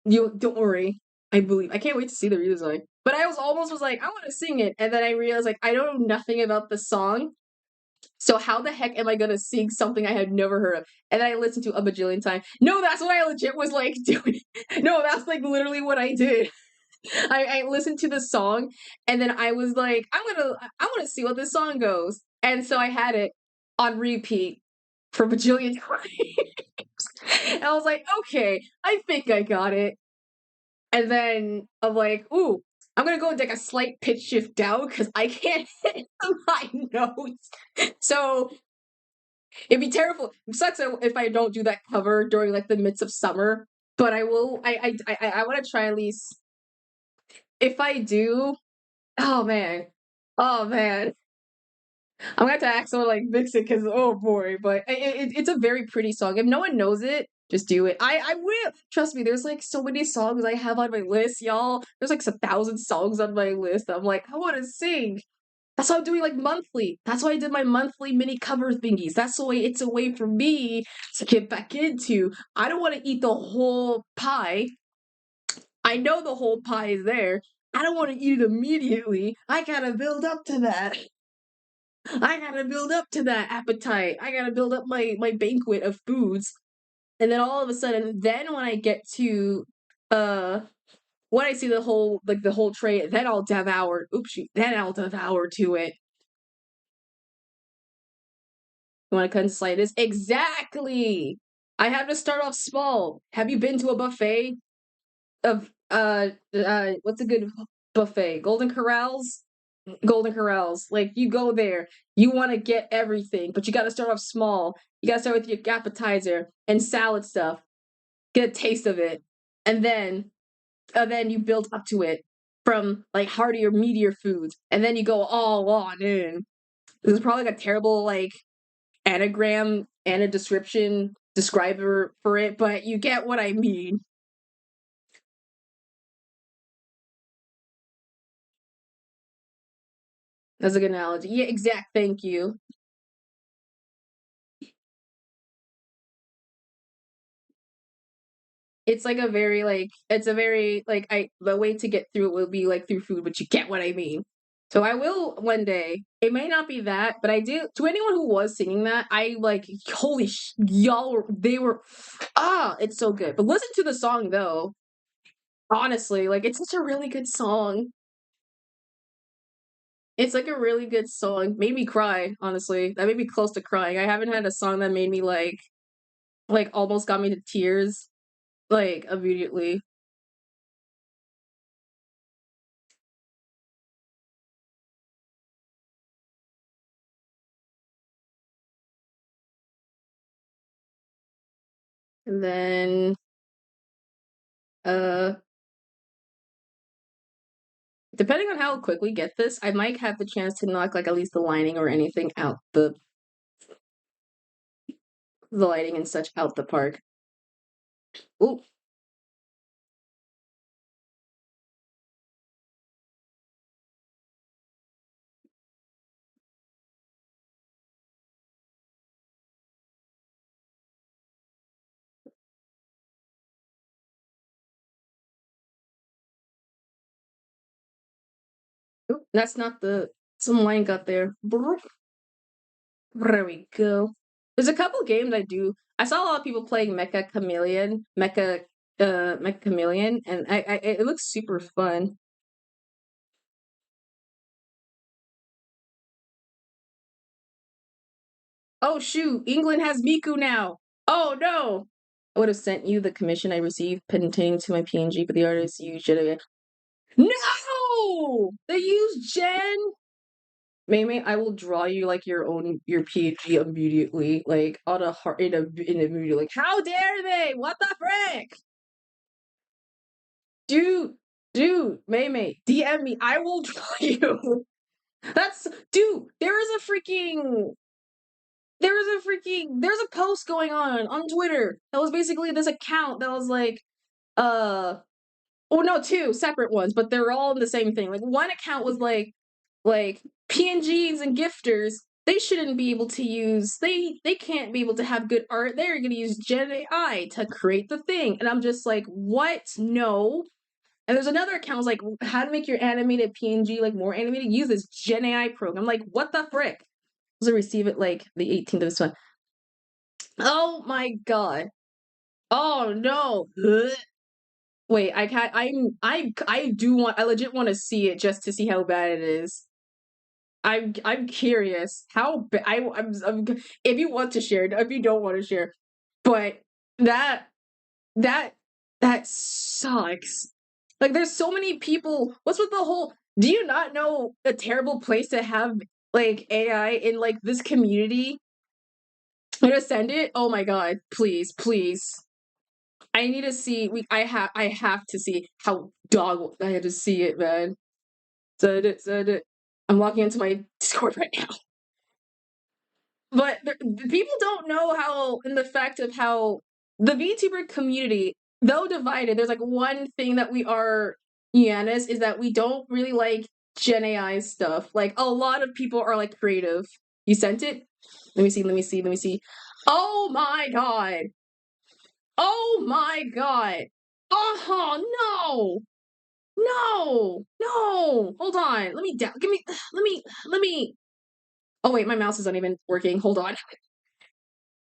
You don't worry. I believe. I can't wait to see the redesign. But I was like, I want to sing it, and then I realized like I don't know nothing about the song. So how the heck am I gonna sing something I had never heard of? And then I listened to a bajillion times. No, that's what I legit was like doing. No, that's like literally what I did. I listened to the song and then I was like, I wanna see what this song goes. And so I had it on repeat for a bajillion times. And I was like, okay, I think I got it. And then I'm like, ooh, I'm gonna go and take a slight pitch shift down because I can't hit the high notes. So it'd be terrible. It sucks if I don't do that cover during like the midst of summer. But I will. I want to try at least. If I do, oh man, oh man, I'm gonna have to ask someone like mix it because oh boy. But it's a very pretty song. If no one knows it, just do it. I will. Trust me. There's like so many songs I have on my list, y'all. There's like 1,000 songs on my list. I'm like, I want to sing. That's why I'm doing like monthly. That's why I did my monthly mini cover thingies. That's the way it's a way for me to get back into. I don't want to eat the whole pie. I know the whole pie is there. I don't want to eat it immediately. I gotta build up to that. I gotta build up to that appetite. I gotta build up my banquet of foods. And then all of a sudden, then when I get to uh when I see the whole tray, then I'll devour. Oops, shoot, then I'll devour to it. You want to concise this? Exactly. I have to start off small. Have you been to a buffet of what's a good buffet? Golden Corrals? Golden Corrals. Like you go there, you want to get everything, but you got to start off small. You got to start with your appetizer and salad stuff. Get a taste of it. And then you build up to it from like heartier, meatier foods. And then you go all on in. This is probably like a terrible like anagram and a describer for it, but you get what I mean. That's a good analogy. Yeah, exact. Thank you. It's like a very like it's a very like I the way to get through it will be like through food, but you get what I mean. So I will one day. It may not be that, but I do. To anyone who was singing that, I like holy y'all. They were it's so good. But listen to the song though. Honestly, like it's such a really good song. It's like a really good song. Made me cry, honestly. That made me close to crying. I haven't had a song that made me like almost got me to tears like immediately. And then uh depending on how quick we get this, I might have the chance to knock like at least the lining or anything out the lighting and such out the park. Ooh, ooh, that's not the some line got there. There we go. There's a couple games I do. I saw a lot of people playing Mecha Chameleon, and I it looks super fun. Oh shoot, England has Miku now. Oh no. I would have sent you the commission I received pertaining to my PNG, but the artist used it. No! They used Jen. Maybe I will draw you like your PNG immediately, like on a heart in a movie. Like, how dare they? What the frick? Dude, May, DM me. I will draw you. That's dude. There's a post going on Twitter that was basically this account that was like, uh, oh no, two separate ones, but they're all in the same thing. Like one account was like PNGs and gifters. They shouldn't be able to use. They can't be able to have good art. They're gonna use Gen AI to create the thing, and I'm just like, what? No, And there's another account like how to make your animated PNG like more animated. Use this Gen AI program. I'm like, what the frick? So receive it like the 18th of this month. Oh my god. Oh no. Ugh. Wait, I can't. I do want. I legit want to see it just to see how bad it is. I'm curious how I'm if you want to share, if you don't want to share, but that that that sucks. Like there's so many people. What's with the whole? Do you not know a terrible place to have like AI in like this community? I'm gonna send it. Oh my god! Please, please. I need to see. I have to see how dog. I had to see it, man. Send it. Send it. I'm logging into my Discord right now. But people don't know how, in the fact of how the VTuber community, though divided, there's like one thing that we are unanimous is that we don't really like Gen AI stuff. Like a lot of people are like creative. You sent it? Let me see. Let me see. Let me see. Oh my god. Oh my god. Oh no. No. No. Hold on. Let me down. Give me. Let me. Oh wait, my mouse isn't even working. Hold on.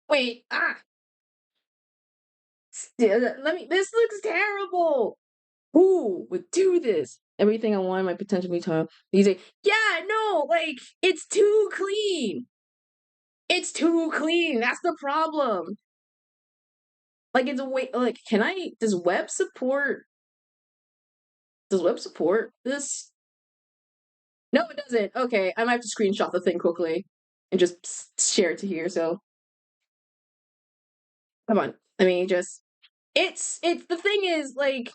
Wait. Ah. Let me. This looks terrible. Who would do this? Everything I want, my potential me time. These say, yeah, no, like it's too clean. It's too clean. That's the problem. Like it's a way. Like, can I? Does web support? Does web support this? No, it doesn't. Okay, I might have to screenshot the thing quickly and just share it to here. So come on. I mean, just it's the thing is like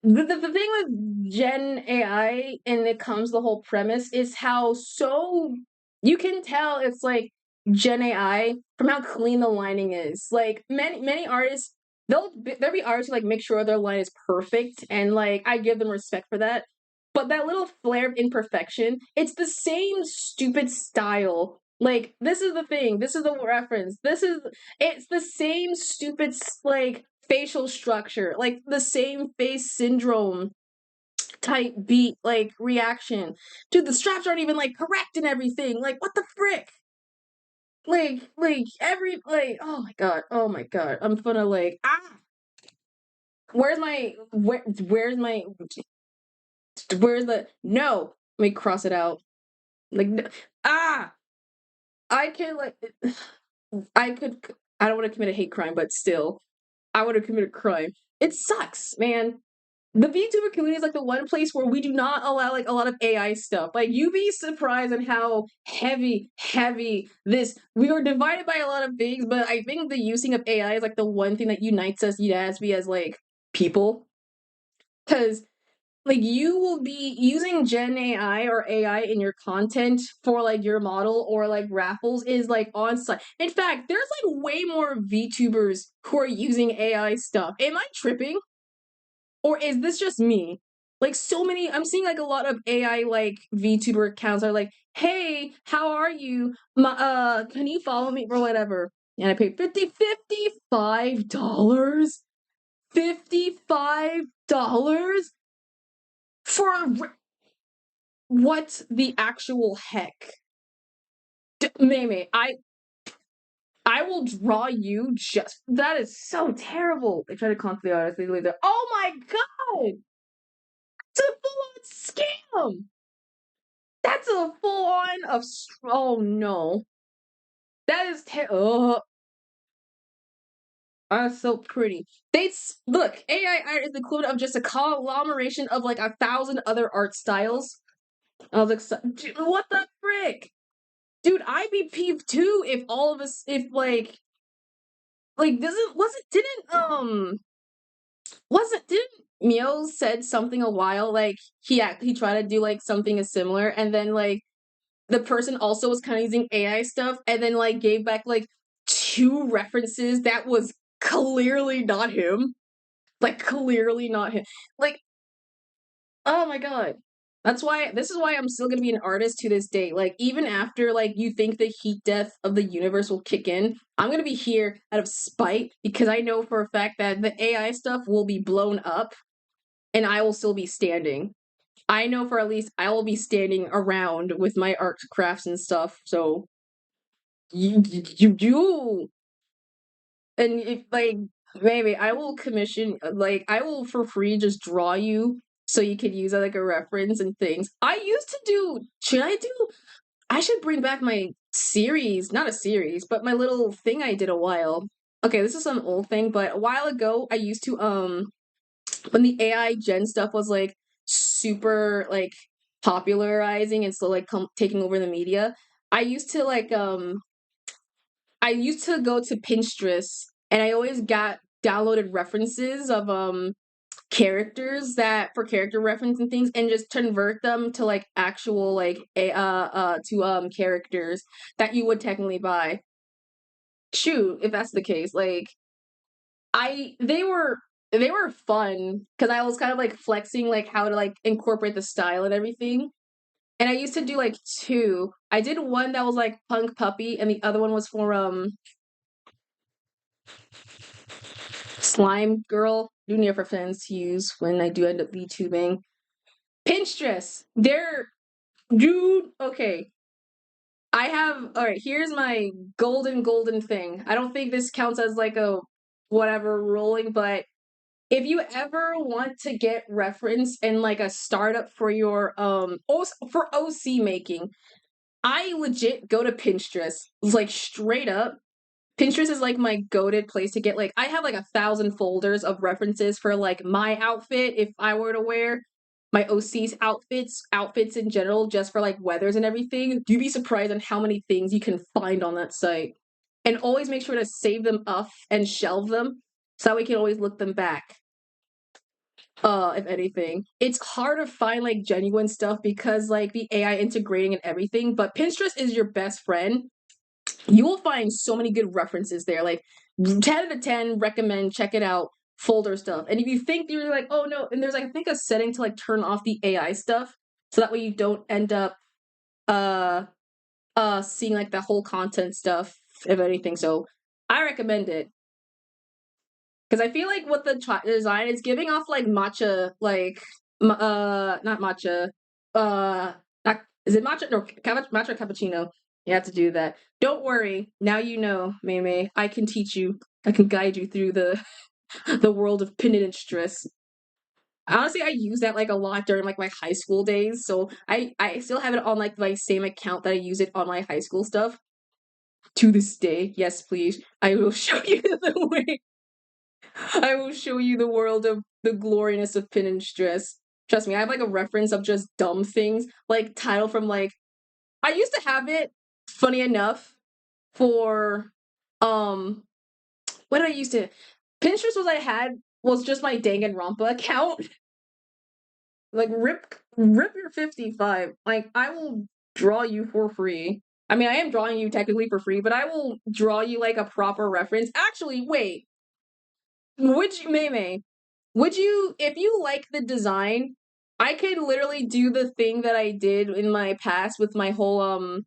the thing with Gen AI and it comes the whole premise is how so you can tell it's like Gen AI from how clean the lining is. Like many artists, there'll be artists who like make sure their line is perfect, and like I give them respect for that. But that little flare of imperfection, it's the same stupid style. Like this is the thing. This is the reference. It's the same stupid like facial structure, like the same face syndrome type beat, like reaction. Dude, the straps aren't even like correct and everything. Like, what the frick? Oh my god, oh my god. I'm gonna like where's my where's the no? Let me cross it out. Like ah, I can like I could I don't want to commit a hate crime, but still, I would have committed a crime. It sucks, man. The VTuber community is like the one place where we do not allow like a lot of AI stuff. Like you'd be surprised at how heavy this. We are divided by a lot of things, but I think the using of AI is like the one thing that unites us, as like people. Because like you will be using Gen AI or AI in your content for like your model or like raffles is like on site. In fact, there's like way more VTubers who are using AI stuff. Am I tripping? Or is this just me? Like so many, I'm seeing like a lot of AI like VTuber accounts are like, "Hey, how are you? Can you follow me or whatever?" And I paid $55, $55 for what the actual heck? Meme, I will draw you just that is so terrible. They try to conquer the artist. They leave there. Oh my god! It's a full-on scam. That's a full on of oh no. That is oh that's so pretty. Look, AI art is the equivalent of just a conglomeration of like 1,000 other art styles. I was like, what the frick? Dude, I'd be peeved too if all of us if like doesn't wasn't didn't wasn't didn't Mio said something a while like he tried to do like something similar and then like the person also was kind of using AI stuff and then like gave back like two references that was clearly not him. Like clearly not him. Like, oh my god. This is why I'm still gonna be an artist to this day. Like, even after, like, you think the heat death of the universe will kick in, I'm gonna be here out of spite because I know for a fact that the AI stuff will be blown up and I will still be standing. I know for at least I will be standing around with my art crafts and stuff. So you and if like maybe I will commission like I will for free just draw you so you could use it like a reference and things. I used to do should I do I should bring back my series, not a series, but my little thing I did a while. Okay, this is some old thing, but a while ago I used to when the AI gen stuff was like super like popularizing and so like taking over the media, I used to like I used to go to Pinterest and I always got downloaded references of characters that for character reference and things and just convert them to like actual like to characters that you would technically buy. Shoot, if that's the case, like I they were fun because I was kind of like flexing like how to like incorporate the style and everything. And I used to do like two. I did one that was like Punk Puppy, and the other one was for Slime Girl. Do need for friends to use when I do end up VTubing. Pinterest. They're dude. Okay, I have. All right. Here's my golden thing. I don't think this counts as like a whatever rolling, but if you ever want to get reference and like a startup for your for OC making, I legit go to Pinterest. Like straight up. Pinterest is like my go-to place to get like I have like 1,000 folders of references for like my outfit if I were to wear my OC's outfits in general, just for like weathers and everything. You'd be surprised on how many things you can find on that site. And always make sure to save them up and shelve them so that we can always look them back. If anything. It's hard to find like genuine stuff because like the AI integrating and everything, but Pinterest is your best friend. You will find so many good references there. Like 10 out of 10 recommend check it out folder stuff. And if you think you're like, oh no, and there's like I think a setting to like turn off the AI stuff so that way you don't end up uh seeing like the whole content stuff if anything. So I recommend it. Because I feel like what the design is giving off like matcha, like not matcha, not, is it matcha? No, matcha cappuccino. You have to do that. Don't worry, now you know, Mei. I can teach you. I can guide you through the the world of Pinterest. Honestly, I use that like a lot during like my high school days. So I still have it on like my same account that I use it on my high school stuff to this day. Yes, please. I will show you the way. I will show you the world of the gloriness of Pinterest. Trust me, I have like a reference of just dumb things, like title from like I used to have it, funny enough, for what did I used to Pinterest was I had was just my Danganronpa account. Like rip your 55. Like I will draw you for free. I mean I am drawing you technically for free, but I will draw you like a proper reference. Actually, wait. Would you, Mei? Would you, if you like the design, I could literally do the thing that I did in my past with my whole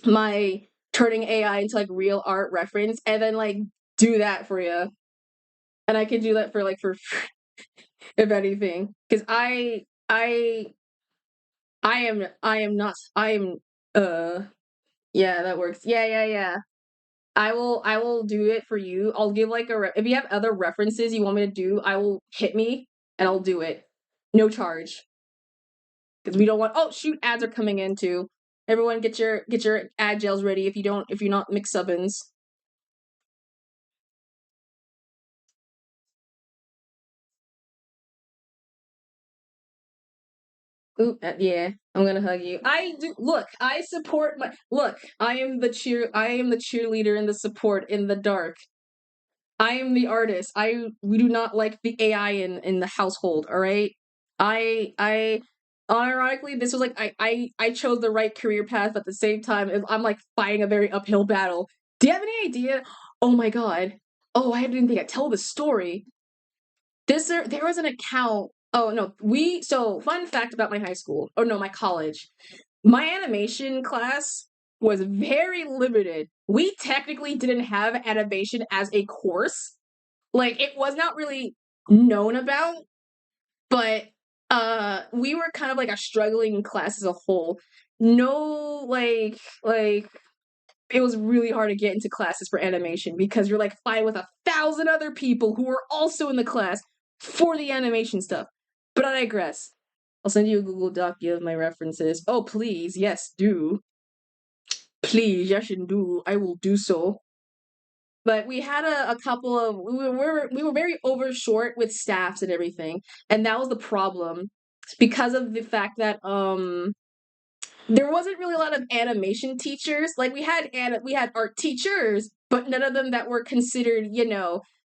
my turning AI into like real art reference, and then like do that for you, and I could do that for like for if anything, because I am not I am yeah that works yeah. I will do it for you. I'll give like if you have other references you want me to do, I will hit me and I'll do it. No charge. Because we don't want oh shoot, ads are coming in too. Everyone get your ad gels ready if you're not mix subbins. Ooh, yeah, I'm gonna hug you. I do look, I support my look, I am the cheerleader and the support in the dark. I am the artist. I we do not like the AI in the household, all right? I ironically this was like I chose the right career path, but at the same time I'm like fighting a very uphill battle. Do you have any idea? Oh my god. Oh, I didn't think I'd tell the story. There was an account Oh no, so fun fact about my high school, or no, my college. My animation class was very limited. We technically didn't have animation as a course. Like it was not really known about, but we were kind of like a struggling class as a whole. No like it was really hard to get into classes for animation because you're like fighting with 1,000 other people who are also in the class for the animation stuff. But I digress. I'll send you a Google Doc of my references. Oh, please, yes, do. Please, yes, and do. I will do so. But we had a couple of we were very overshort with staffs and everything, and that was the problem because of the fact that there wasn't really a lot of animation teachers. Like we had art teachers, but none of them that were considered,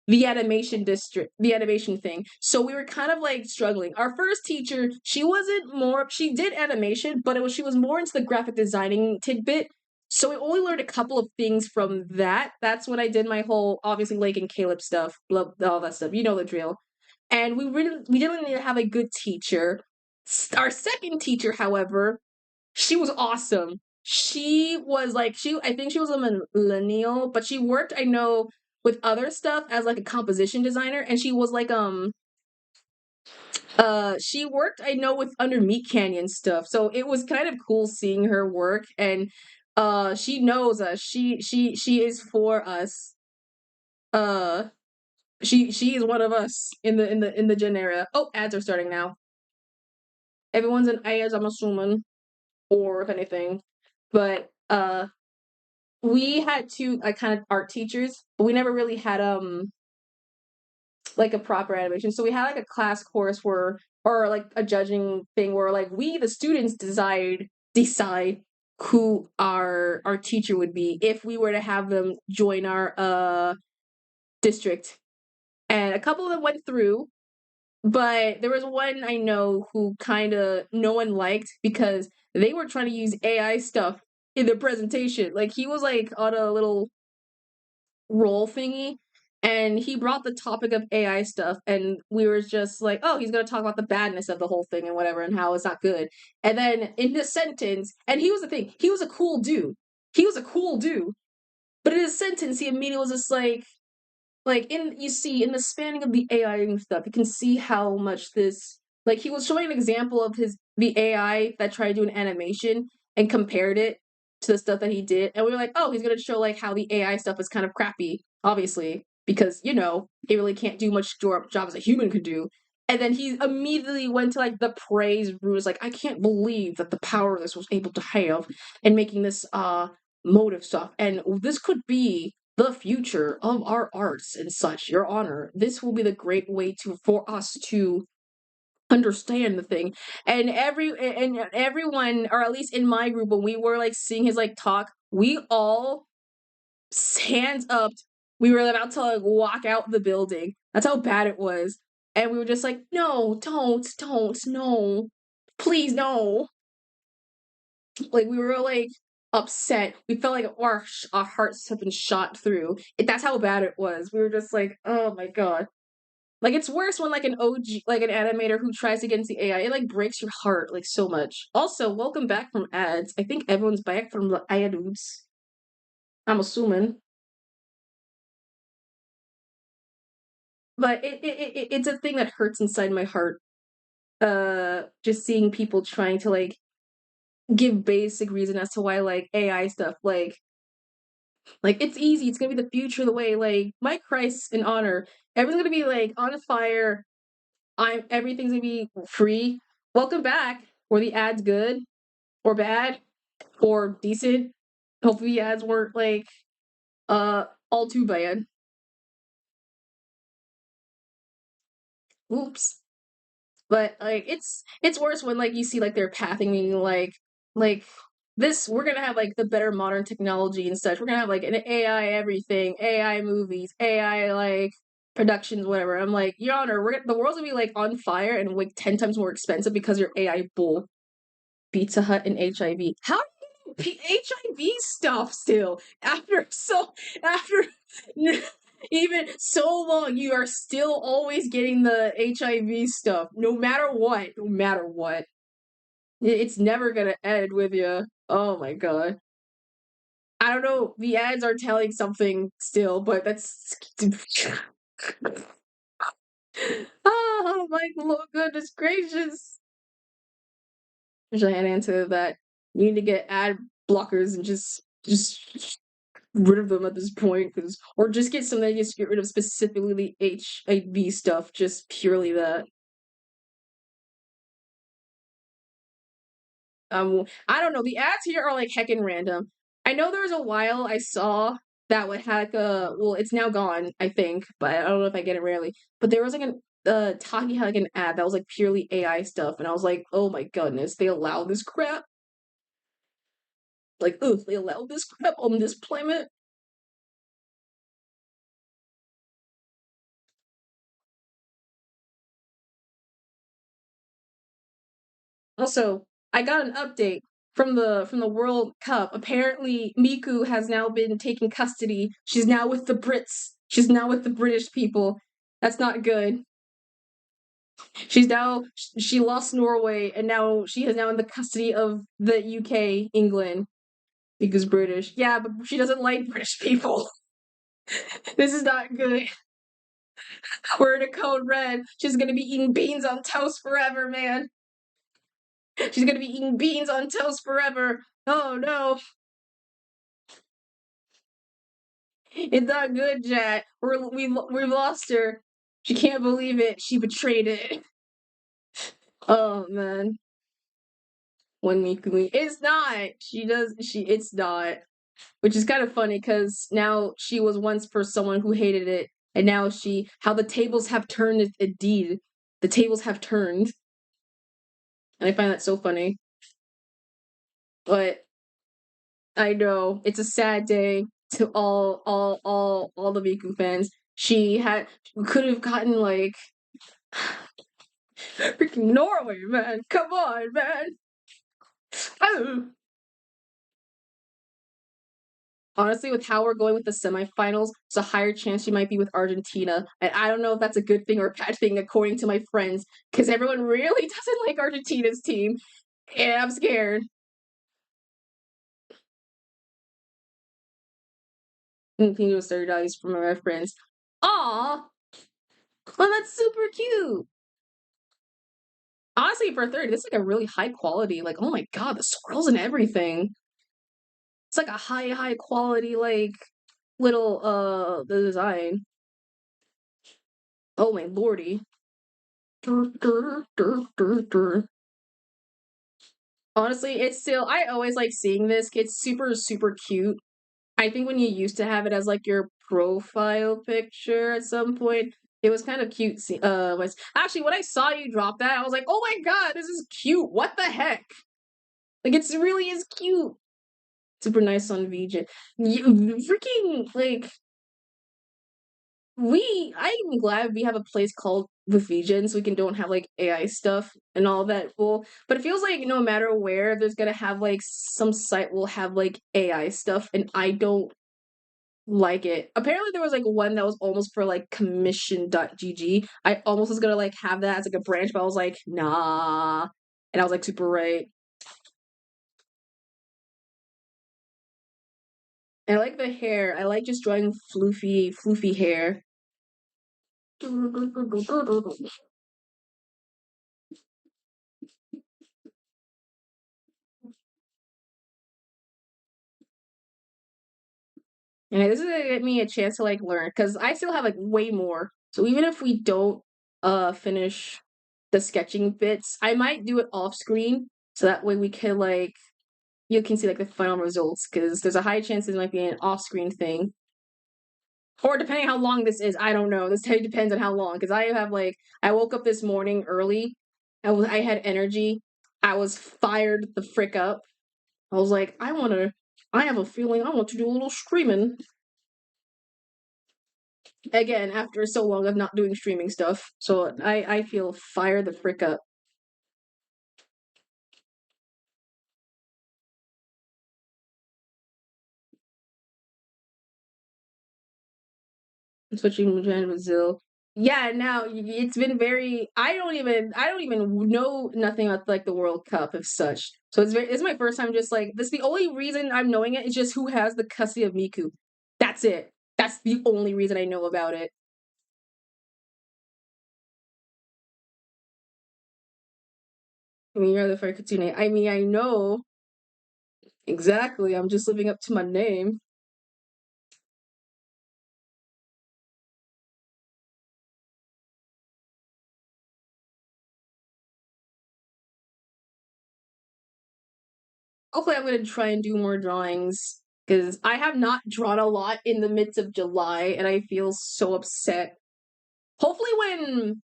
the animation district, the animation thing. So we were kind of like struggling. Our first teacher, she did animation, but she was more into the graphic designing tidbit. So we only learned a couple of things from that. That's when I did my whole, obviously, Lake and Caleb stuff, all that stuff. You know the drill. And we didn't need to have a good teacher. Our second teacher, however, she was awesome. She was like I think she was a millennial, but she worked, I know, with other stuff as like a composition designer, and she was like she worked, I know, with under Meat Canyon stuff. So it was kind of cool seeing her work, and she knows us. She is for us. Uh she is one of us in the gen era. Oh, ads are starting now. Everyone's in ads, I'm assuming, or if anything. But we had two like kind of art teachers, but we never really had like a proper animation. So we had like a class course where or like a judging thing where like we the students decide who our teacher would be if we were to have them join our district. And a couple of them went through, but there was one I know who kind of no one liked because they were trying to use AI stuff in their presentation. Like he was like on a little role thingy, and he brought the topic of AI stuff, and we were just like, oh, he's gonna talk about the badness of the whole thing and whatever and how it's not good. And then in this sentence, and he was the thing, he was a cool dude. He was a cool dude. But in his sentence, he immediately was just like in you see in the spanning of the AI and stuff, you can see how much this like he was showing an example of the AI that tried to do an animation and compared it to the stuff that he did, and we were like, oh, he's gonna show like how the AI stuff is kind of crappy, obviously, because it really can't do much job as a human could do. And then he immediately went to like the praise route, like, I can't believe that the power this was able to have in making this motive stuff, and this could be the future of our arts and such, Your Honor. This will be the great way for us to understand the thing. And everyone, or at least in my group, when we were like seeing his like talk, we all hands up. We were about to like walk out the building. That's how bad it was. And we were just like, no, don't, no, please, no. Like we were like upset. We felt like our hearts have been shot through. That's how bad it was. We were just like, oh my god. Like it's worse when like an OG, like an animator who tries against the AI, it like breaks your heart like so much. Also, welcome back from ads. I think everyone's back from the ads. I'm assuming, but it's a thing that hurts inside my heart. Just seeing people trying to like give basic reason as to why like AI stuff like it's easy. It's gonna be the future of the way. Like my Christ in honor, everyone's gonna be like on fire. Everything's gonna be free. Welcome back. Were the ads good or bad or decent? Hopefully the ads weren't like all too bad. Oops. But like it's worse when like you see like they're pathing me like this we're gonna have like the better modern technology and such. We're gonna have like an AI everything, AI movies, AI like productions, whatever. I'm like, Your Honor, the world's gonna be like on fire and like 10 times more expensive because your AI bull. Pizza Hut and HIV. How are you getting HIV stuff still after Even so long, you are still always getting the HIV stuff, no matter what. No matter what. It's never gonna end with you. Oh my god. I don't know. The ads are telling something still, but that's. Oh my Lord, goodness gracious. Should I answer that? You need to get ad blockers and just rid of them at this point, or just get something that just get rid of specifically the HIV stuff. Just purely that. I don't know. The ads here are like heckin' random. I know there was a while I saw that would have like a well, it's now gone, I think, but I don't know if I get it rarely. But there was like an Taki had like an ad that was like purely AI stuff, and I was like, oh my goodness, they allow this crap. Like, ugh, they allow this crap on this planet. Also, I got an update from the World Cup. Apparently, Miku has now been taken custody. She's now with the Brits. She's now with the British people. That's not good. She's now she lost Norway and now she is now in the custody of the UK, England, because British. Yeah, but she doesn't like British people. This is not good. We're in a code red. She's gonna be eating beans on toast forever, man. She's gonna be eating beans on toast forever. Oh no. It's not good, Jack. We've lost her. She can't believe it. She betrayed it. Oh man. When Mikumi, it's not. She does. She. It's not. Which is kind of funny because now she was once for someone who hated it, and now how the tables have turned. Indeed, the tables have turned, and I find that so funny. But I know it's a sad day to all the Miku fans. She could have gotten like freaking Norway, man. Come on, man. Oh. Honestly, with how we're going with the semifinals, there's a higher chance she might be with Argentina. And I don't know if that's a good thing or a bad thing, according to my friends, because everyone really doesn't like Argentina's team. And I'm scared. Continue with $30 from my friends. Aw! Well, that's super cute. Honestly, for 30, this is like a really high quality. Like, oh my god, the swirls and everything. It's like a high quality, like, little, the design. Oh my lordy. Honestly, it's still I always like seeing this. It's super cute. I think when you used to have it as like your profile picture at some point, it was kind of cute. Was actually when I saw you drop that, I was like, "Oh my god, this is cute! What the heck?" Like it's really is cute. Super nice on VJ. You, freaking like I'm glad we have a place called the Fijian so we can don't have like AI stuff and all that cool. But it feels like no matter where there's gonna have like some site will have like AI stuff and I don't like it. Apparently there was like one that was almost for like commission.gg. I almost was gonna like have that as like a branch, but I was like, nah. And I was like super right. And I like the hair. I like just drawing floofy hair. And this is gonna get me a chance to like learn because I still have like way more. So even if we don't finish the sketching bits, I might do it off screen so that way we can like you can see like the final results because there's a high chance it might be an off screen thing. Or depending how long this is, I don't know. This totally depends on how long because I have like I woke up this morning early. I had energy. I was fired the frick up. I was like, I have a feeling I want to do a little streaming. Again, after so long of not doing streaming stuff. So I feel fire the frick up. Switching Madrid Brazil. Yeah, now it's been very. I don't even know nothing about like the World Cup as such. So it's my first time. Just like this, the only reason I'm knowing it is just who has the custody of Miku. That's it. That's the only reason I know about it. I mean, you're the Fairy Kitsune. I mean, I know exactly. I'm just living up to my name. Hopefully, I'm gonna try and do more drawings because I have not drawn a lot in the midst of July, and I feel so upset. Hopefully, when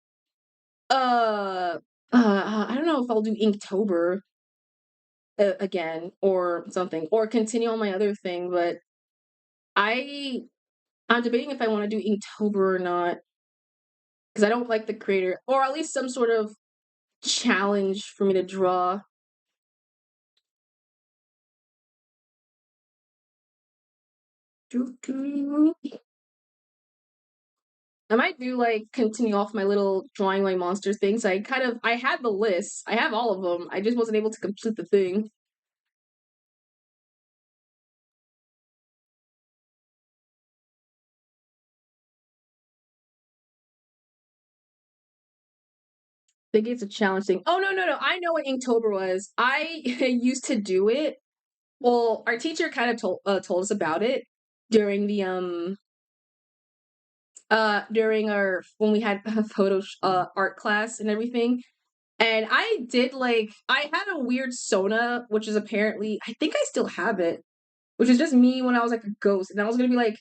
uh, I don't know if I'll do Inktober again or something, or continue on my other thing, but I I'm debating if I want to do Inktober or not because I don't like the creator, or at least some sort of challenge for me to draw. I might do like continue off my little drawing my monsters things. I had the list. I have all of them. I just wasn't able to complete the thing. I think it's a challenge thing. Oh no. I know what Inktober was. I used to do it. Well, our teacher kind of told us about it during the during our when we had a photo art class and everything. And I did like I had a weird Sona, which is apparently I think I still have it, which is just me when I was like a ghost. And I was gonna be like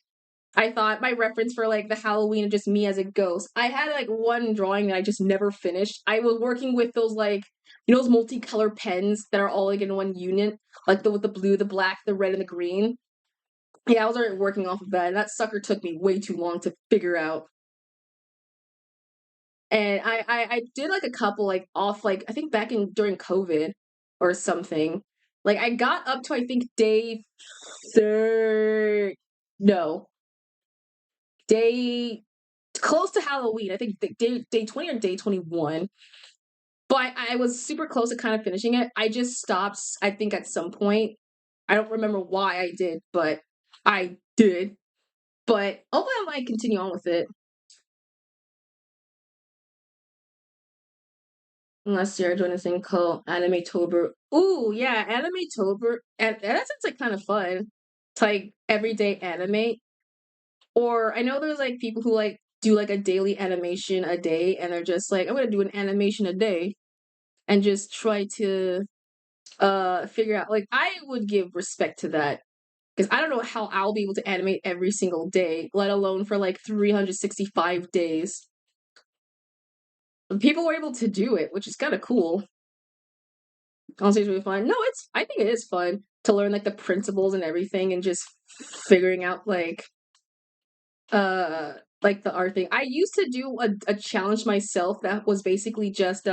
I thought my reference for like the Halloween of just me as a ghost. I had like one drawing that I just never finished. I was working with those like those multicolor pens that are all like in one unit, like the with the blue, the black, the red, and the green. Yeah, I was already working off of that, and that sucker took me way too long to figure out. And I did like a couple like off like I think back in during COVID or something. Like I got up to I think day third no day close to Halloween. I think day 20 or day 21. But I was super close to kind of finishing it. I just stopped, I think, at some point. I don't remember why I did, but I did. But hopefully I might continue on with it. Unless you're doing this thing called Anime Tober. Ooh, yeah, Anime Tober. And that sounds like kind of fun. To like everyday animate. Or I know there's like people who like do like a daily animation a day and they're just like, I'm gonna do an animation a day and just try to figure out like I would give respect to that because I don't know how I'll be able to animate every single day, let alone for like 365 days. But people were able to do it, which is kind of cool. Honestly, it's really fun. No, it's I think it is fun to learn like the principles and everything and just figuring out uh like the art thing. I used to do a challenge myself that was basically just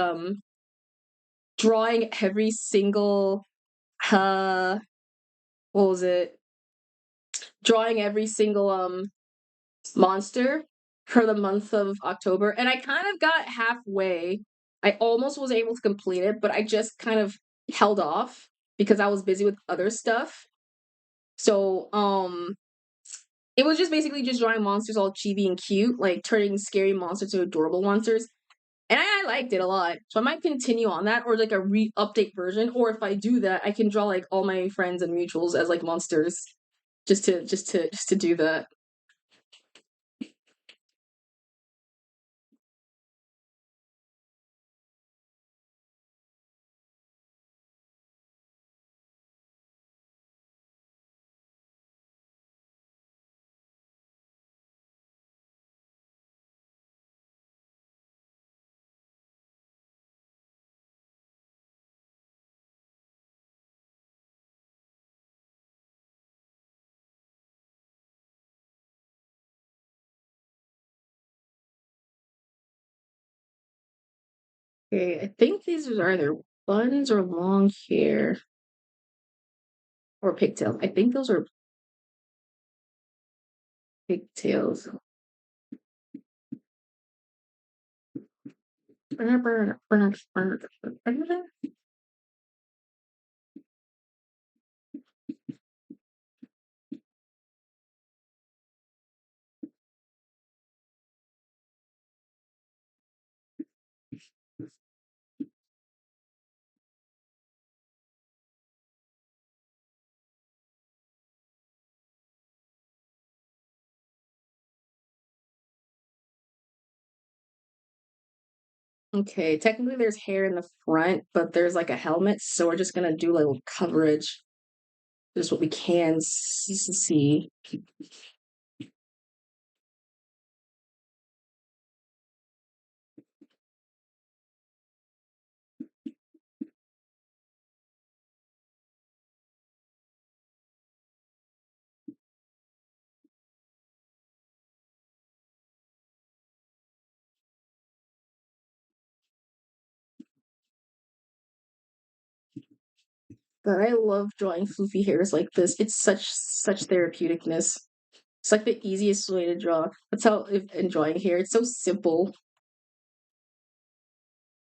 drawing every single uh what was it? Drawing every single monster for the month of October, and I kind of got halfway. I almost was able to complete it, but I just kind of held off because I was busy with other stuff. So, it was just basically just drawing monsters all chibi and cute, like turning scary monsters to adorable monsters. And I liked it a lot. So I might continue on that or like a re-update version. Or if I do that, I can draw like all my friends and mutuals as like monsters. Just to do that. Okay, I think these are either buns or long hair or pigtails. I think those are pigtails. Okay, technically there's hair in the front, but there's like a helmet, so we're just gonna do a little coverage. Just what we can see. But I love drawing floofy hairs like this. It's such therapeuticness. It's like the easiest way to draw. That's how enjoying hair. It's so simple.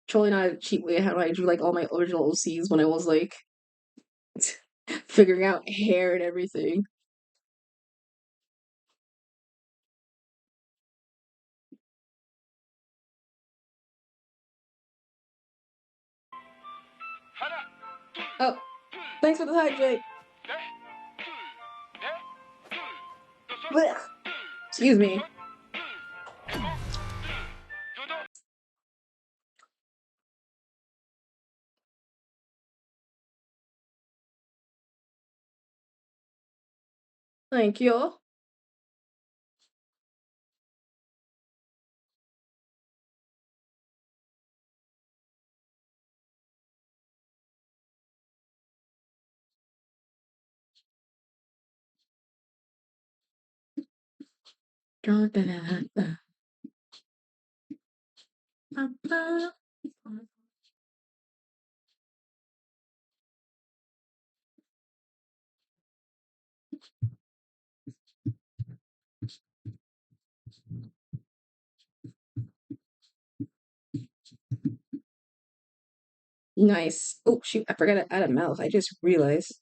Totally not a cheap way how I drew like all my original OCs when I was like figuring out hair and everything. Oh, thanks for the hydrate. Blech. Excuse me. Thank you. Nice. Oh shoot, I forgot to add a mouth. I just realized.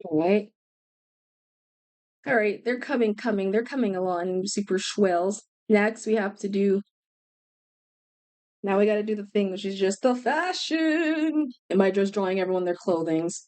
Alright. Alright, they're coming. They're coming along, super swells. Next we have to do now we gotta do the thing, which is just the fashion. Am I just drawing everyone their clothings?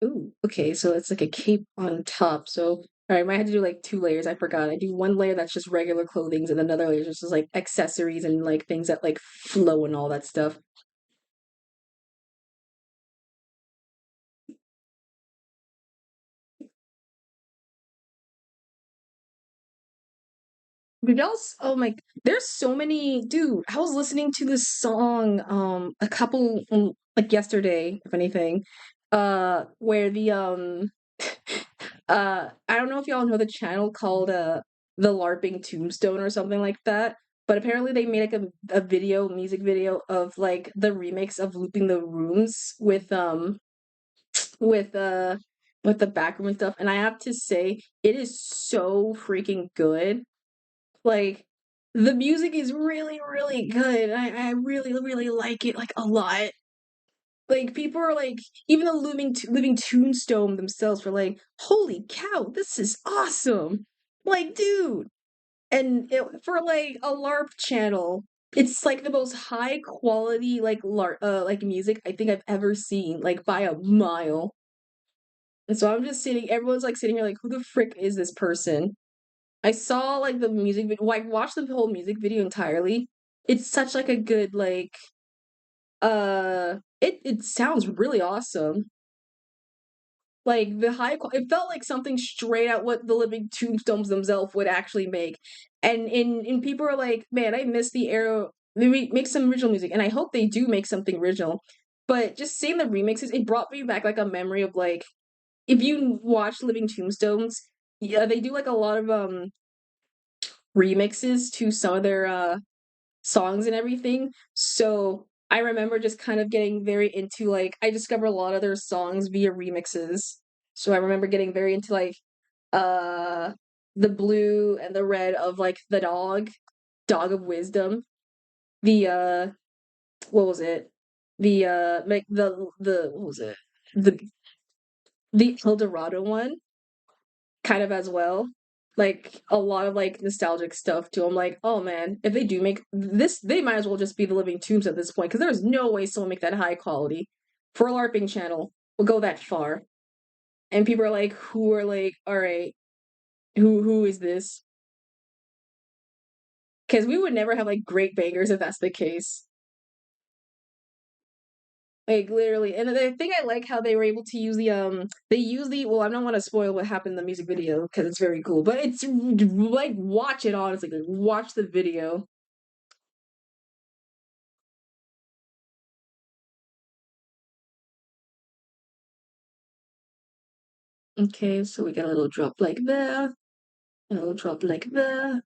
Ooh, okay, so it's like a cape on top. So, all right, I might have to do like two layers. I forgot. I do one layer that's just regular clothing, and another layer is just like accessories and like things that like flow and all that stuff. But else, oh my, there's so many, dude. I was listening to this song, a couple like yesterday, if anything, where the I don't know if y'all know the channel called the LARPing Tombstone or something like that. But apparently they made like a video, music video of like the remix of Looping the Rooms with uh with the backroom and stuff. And I have to say, it is so freaking good. Like the music is really, really good. I really, really like it like a lot. Like people are like, even the living tombstone themselves were like, "Holy cow, this is awesome!" Like, dude, and for like a LARP channel, it's like the most high quality like LARP like music I think I've ever seen, like by a mile. And so I'm just sitting, everyone's like sitting here like, who the frick is this person? I saw like the music video, like watched the whole music video entirely. It's such like a good like it sounds really awesome. Like it felt like something straight out what the living tombstones themselves would actually make. And people are like, man, I miss the era. Maybe make some original music, and I hope they do make something original. But just seeing the remixes, it brought me back like a memory of like if you watch Living Tombstones, yeah, they do like a lot of remixes to some of their songs and everything. So I remember just kind of getting very into like I discovered a lot of their songs via remixes. So I remember getting very into like uh the blue and the red of like the dog of wisdom. The what was it? The like the what was it? The the El Dorado one kind of as well. Like a lot of like nostalgic stuff too. I'm like, oh man, if they do make this, they might as well just be the living tombs at this point because there's no way someone make that high quality for a LARPing channel will go that far. And people are like, who are like, all right, who is this? Because we would never have like great bangers if that's the case. Like literally, and the thing I like how they were able to use they use the well, I don't want to spoil what happened in the music video because it's very cool, but it's like watch it honestly, like watch the video. Okay, so we got a little drop like there, a little drop like there.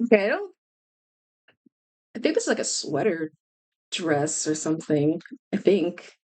Okay, I think this is like a sweater dress or something. I think.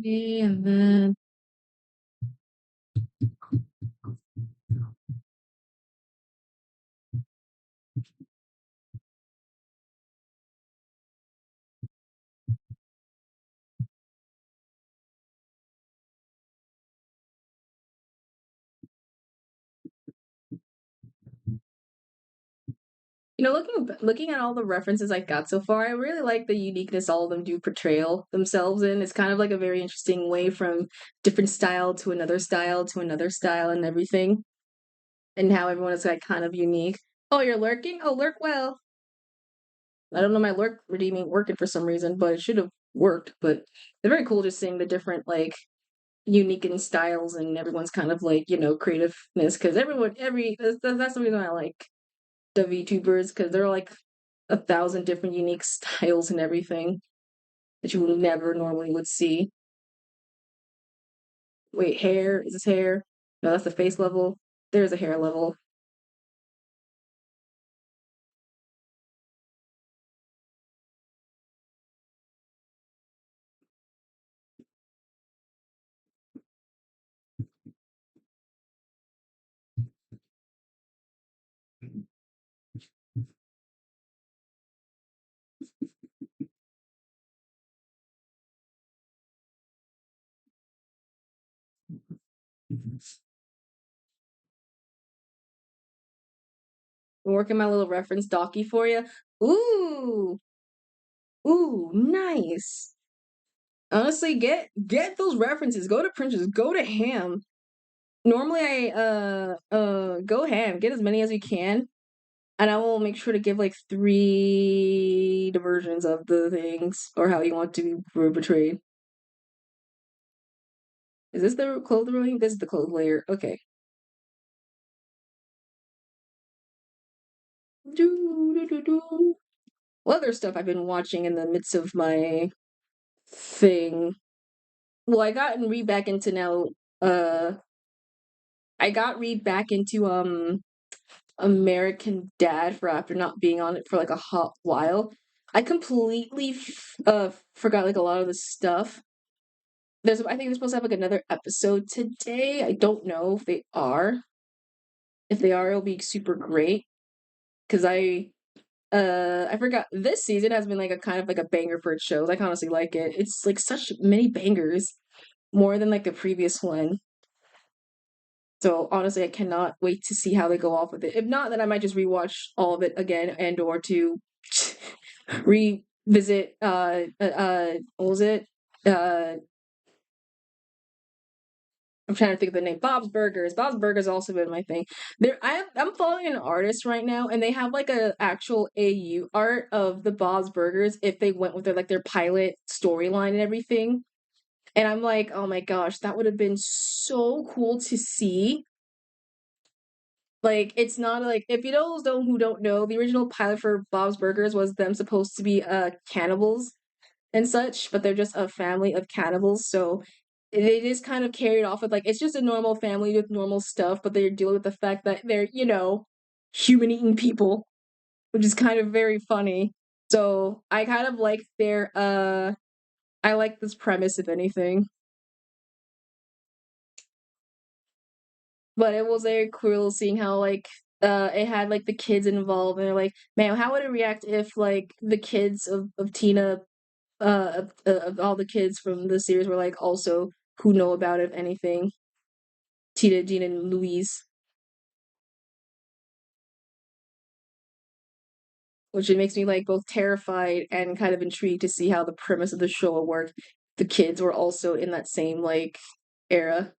And then Looking at all the references I got so far, I really like the uniqueness all of them do portrayal themselves in. It's kind of like a very interesting way from different style to another style to another style and everything, and how everyone is like kind of unique. Oh, you're lurking? Oh, lurk well. I don't know my lurk redeeming working for some reason, but it should have worked. But it's very cool just seeing the different like unique in styles and everyone's kind of like creativeness because that's the reason I like the VTubers because they're like 1,000 different unique styles and everything that you would never normally would see. Wait, hair? Is this hair? No, that's the face level. There's a hair level. I'm working my little reference docky for you. Ooh, ooh, nice. Honestly, get those references. Go to Pinterest. Go to ham. Normally, I go ham. Get as many as you can, and I will make sure to give like three diversions of the things or how you want to be portrayed. Is this the clothes layer? This is the clothes layer. Okay. What other stuff I've been watching in the midst of my thing? Well, I got read back into now. Uh, I got read back into American Dad for after not being on it for like a hot while. I completely forgot like a lot of the stuff. I think they're supposed to have like another episode today. I don't know if they are. If they are, it'll be super great because I forgot this season has been like a kind of like a banger for its shows. I honestly like it. It's like such many bangers, more than like the previous one. So honestly, I cannot wait to see how they go off with it. If not, then I might just rewatch all of it again and or to revisit what was it? Uh I'm trying to think of the name. Bob's Burgers. Bob's Burgers also been my thing. I'm following an artist right now, and they have like a actual AU art of the Bob's Burgers if they went with their pilot storyline and everything. And I'm like, oh my gosh, that would have been so cool to see. Like, it's not like if you know those who don't know, the original pilot for Bob's Burgers was them supposed to be cannibals and such, but they're just a family of cannibals. So they just kind of carried off with like it's just a normal family with normal stuff, but they're dealing with the fact that they're, human eating people, which is kind of very funny. So I kind of like I like this premise if anything. But it was very cool seeing how like it had like the kids involved and they're like, man, how would it react if like the kids of Tina of all the kids from the series were like also who know about it, if anything. Tina, Jean, and Louise, which it makes me like both terrified and kind of intrigued to see how the premise of the show will work. The kids were also in that same like era.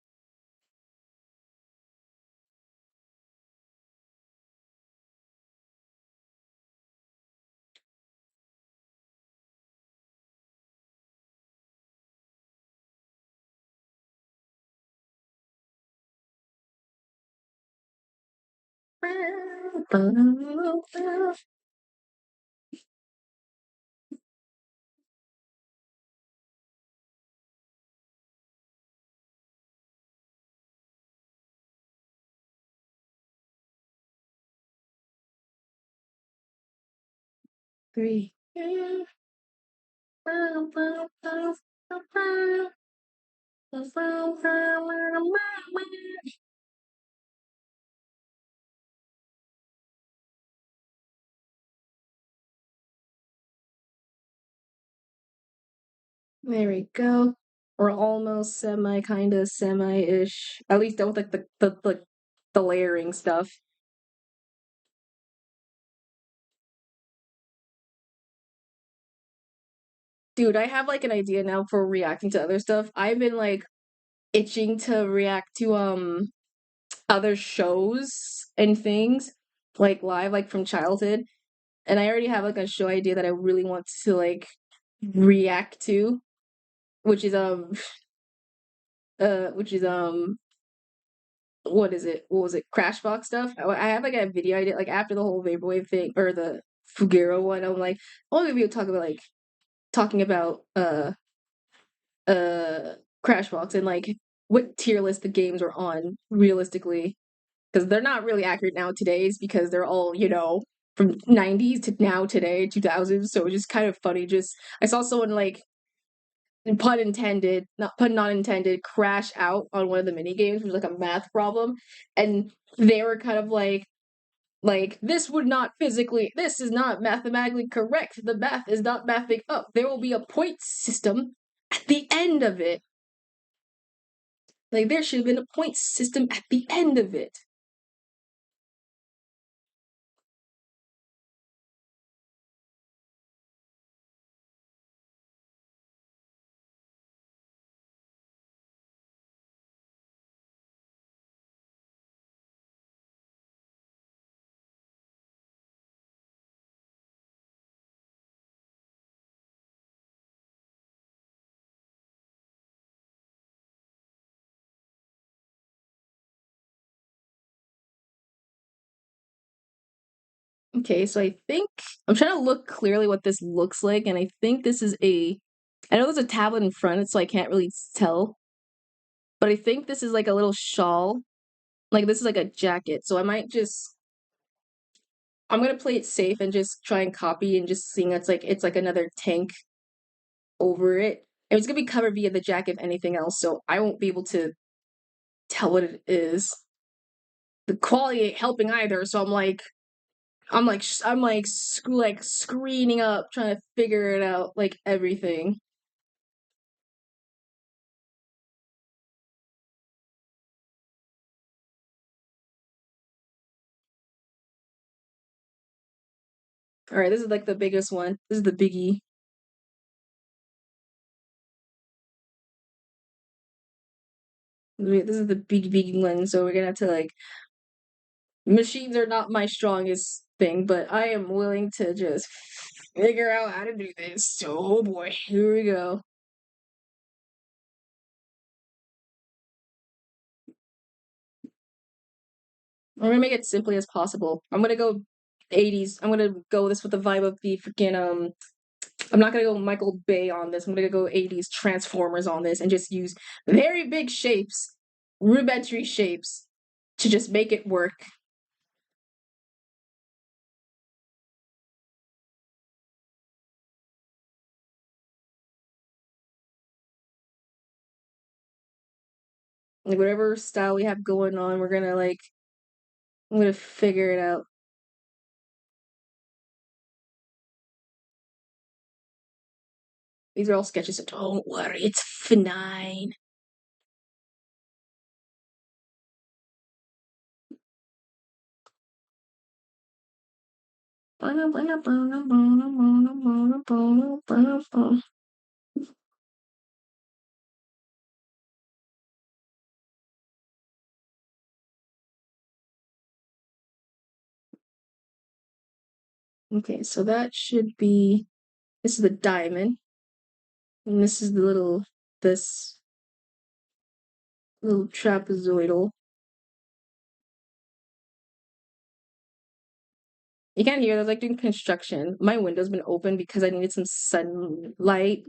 Three. There we go. We're almost semi, kind of semi-ish. At least done with like the layering stuff. Dude, I have like an idea now for reacting to other stuff. I've been like itching to react to other shows and things like live, like from childhood. And I already have like a show idea that I really want to like react to, which is which is what is it? What was it? Crashbox stuff. I have like a video I did like after the whole vaporwave thing or the Fugero one. I'm like, I want to be talk about like talking about uh Crashbox and like what tier list the games are on realistically because they're not really accurate nowadays because they're all from 90s to now today 2000s, so it's just kind of funny. Just I saw someone like pun intended, not pun not intended, crash out on one of the mini games, which was like a math problem, and they were kind of like this would not physically, this is not mathematically correct. The math is not mathing up. There will be a point system at the end of it. Like there should have been a point system at the end of it. Okay, so I think I'm trying to look clearly what this looks like, and I think this is a. I know there's a tablet in front, so I can't really tell, but I think this is like a little shawl. Like this is like a jacket, so I might just. I'm gonna play it safe and just try and copy and just seeing it's like another tank over it. And it's gonna be covered via the jacket, if anything else, so I won't be able to tell what it is. The quality ain't helping either, so I'm like screening up, trying to figure it out, like everything. All right, this is like the biggest one. This is the biggie. This is the big one. So we're gonna have to like. Machines are not my strongest thing, but I am willing to just figure out how to do this. So, oh boy, here we go. I'm gonna make it simply as possible. I'm gonna go 80s. I'm gonna go this with the vibe of the freaking I'm not gonna go Michael Bay on this. I'm gonna go 80s Transformers on this and just use very big shapes, rudimentary shapes, to just make it work. Like whatever style we have going on, we're gonna like I'm gonna figure it out. These are all sketches, so don't worry, it's fine. Okay, so that should be this is the diamond, and this is the this little trapezoidal. You can't hear, there's like doing construction. My window's been open because I needed some sunlight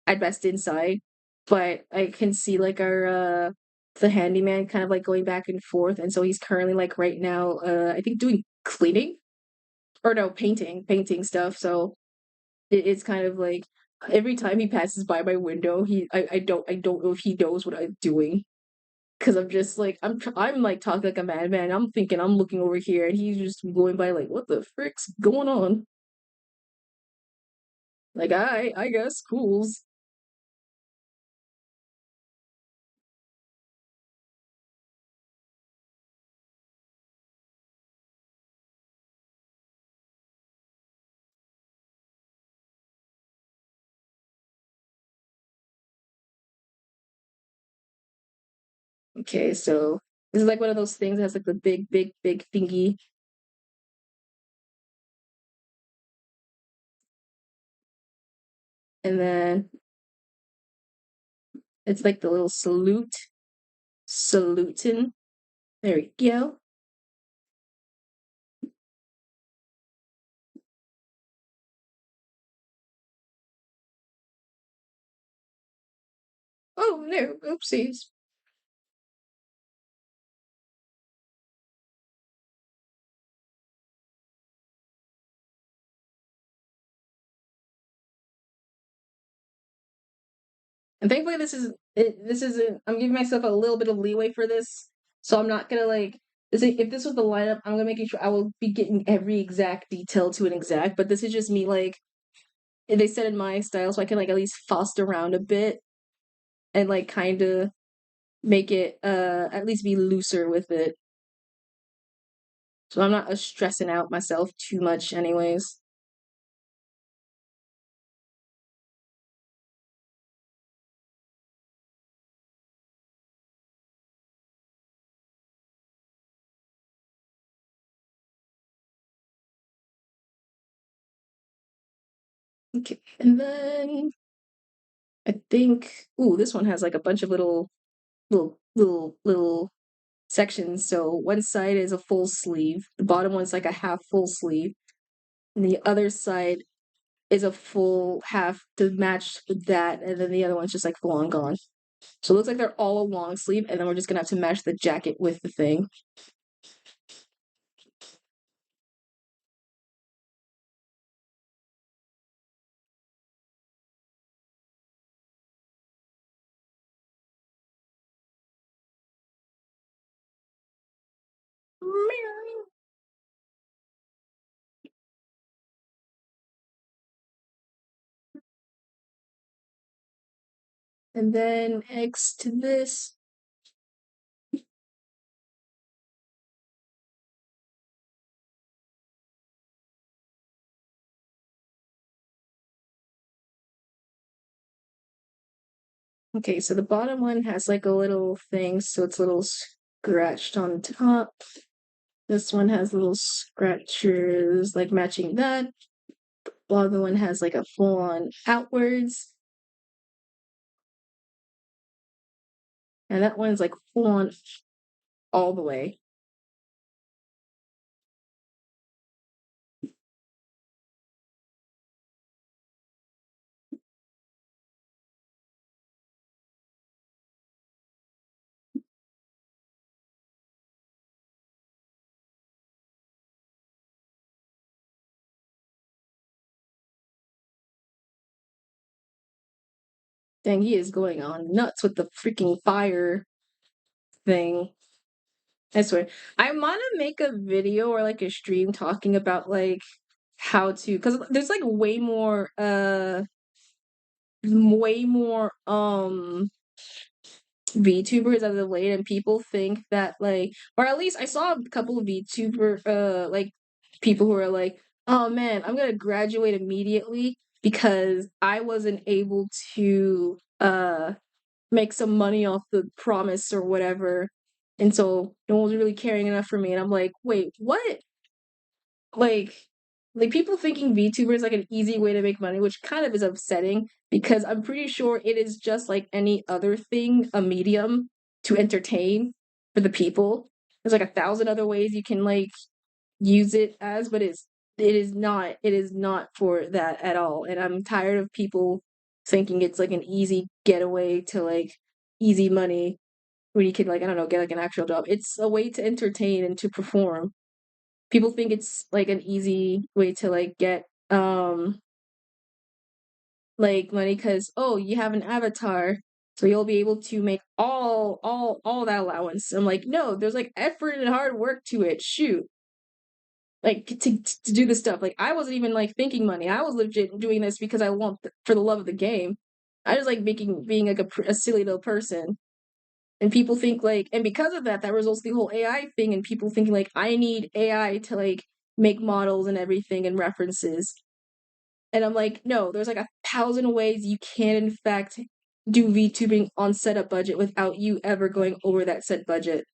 at best inside, but I can see like our the handyman kind of like going back and forth, and so he's currently like right now I think doing cleaning or no painting stuff. So it's kind of like every time he passes by my window, I don't know if he knows what I'm doing because I'm just like I'm like talking like a madman. I'm thinking I'm looking over here, and he's just going by like, what the frick's going on? Like I guess cools. Okay, so this is like one of those things that has like the big thingy. And then it's like the little saluting. There we go. Oh no, oopsies. And thankfully, this is it. This isn't. I'm giving myself a little bit of leeway for this, so I'm not gonna like. If this was the lineup, I'm gonna make sure I will be getting every exact detail to an exact. But this is just me, like they said in my style, so I can like at least fuss around a bit and like kind of make it at least be looser with it. So I'm not stressing out myself too much, anyways. Okay, and then I think, ooh, this one has like a bunch of little sections. So one side is a full sleeve, the bottom one's like a half full sleeve, and the other side is a full half to match with that, and then the other one's just like full on gone. So it looks like they're all a long sleeve, and then we're just gonna have to match the jacket with the thing. And then X to this. Okay, so the bottom one has like a little thing, so it's a little scratched on top. This one has little scratchers, like matching that. The other one has like a full on outwards. And that one's like full on all the way. Dang, he is going on nuts with the freaking fire thing. I swear. I want to make a video or like a stream talking about like how to, because there's like way more VTubers as of late, and people think that like, or at least I saw a couple of VTuber like people who are like, oh man, I'm gonna graduate immediately because I wasn't able to make some money off the promise or whatever, and so no one's really caring enough for me. And I'm like, wait, what? Like, like people thinking VTuber is like an easy way to make money, which kind of is upsetting because I'm pretty sure it is just like any other thing, a medium to entertain for the people. There's like 1,000 other ways you can like use it as, but it is not for that at all. And I'm tired of people thinking it's like an easy getaway to like easy money when you can like, I don't know, get like an actual job. It's a way to entertain and to perform. People think it's like an easy way to like get like money because oh you have an avatar, so you'll be able to make all that allowance. I'm like, no, there's like effort and hard work to it. Shoot, like to do this stuff. Like I wasn't even like thinking money. I was legit doing this because I want for the love of the game. I just like making being like a silly little person. And people think like, and because of that, that results the whole AI thing, and people thinking like, I need AI to like make models and everything and references. And I'm like, no, there's like 1,000 ways you can in fact do VTubing on set a budget without you ever going over that set budget.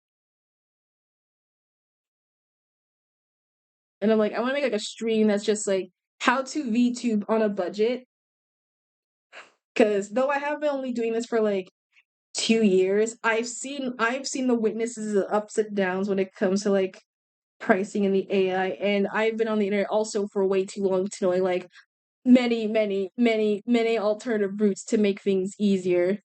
And I'm like, I want to make like a stream that's just like how to VTube on a budget. Because though I have been only doing this for like 2 years, I've seen the witnesses, the ups and downs when it comes to like pricing in the AI, and I've been on the internet also for way too long to know like many alternative routes to make things easier.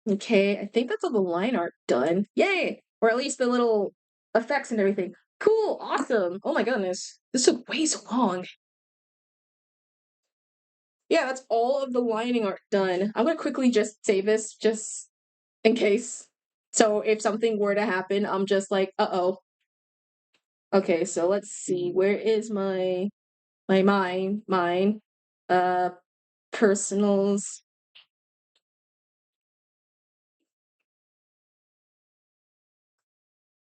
Okay, I think that's all the line art done. Yay! Or at least the little effects and everything. Cool, awesome. Oh my goodness. This took way so long. Yeah, that's all of the lining art done. I'm gonna quickly just save this just in case. So if something were to happen, I'm just like, uh-oh. Okay, so let's see. Where is mine? Uh personals,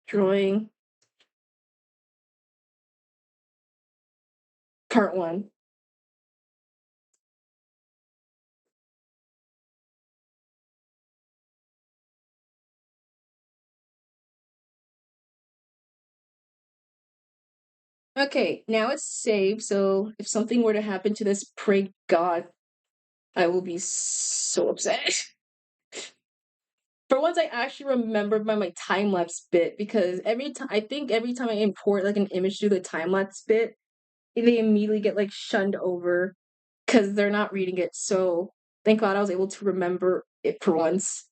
drawing, part one. Okay, now it's saved, so if something were to happen to this, pray God, I will be so upset. For once, I actually remembered my time lapse bit because every time I import like an image to the time lapse bit, they immediately get like shunned over because they're not reading it. So thank God I was able to remember it for once.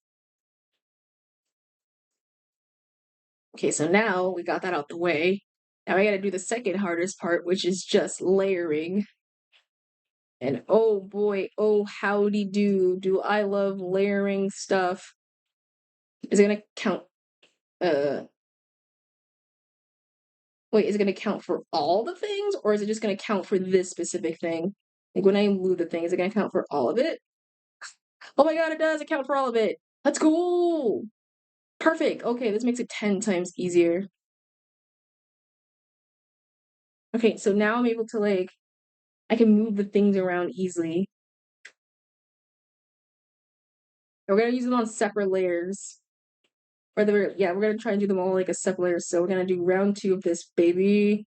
Okay, so now we got that out the way. Now I gotta do the second hardest part, which is just layering. And oh boy, oh howdy do I love layering stuff. Is it gonna count uh wait, is it gonna count for all the things or is it just gonna count for this specific thing? Like when I move the thing, is it gonna count for all of it? Oh my god, it does account for all of it. Let's go. Perfect. Okay, this makes it 10 times easier. Okay, so now I'm able to like I can move the things around easily. And we're gonna use them on separate layers. Or we're gonna try and do them all like a separate layer. So we're gonna do round two of this baby.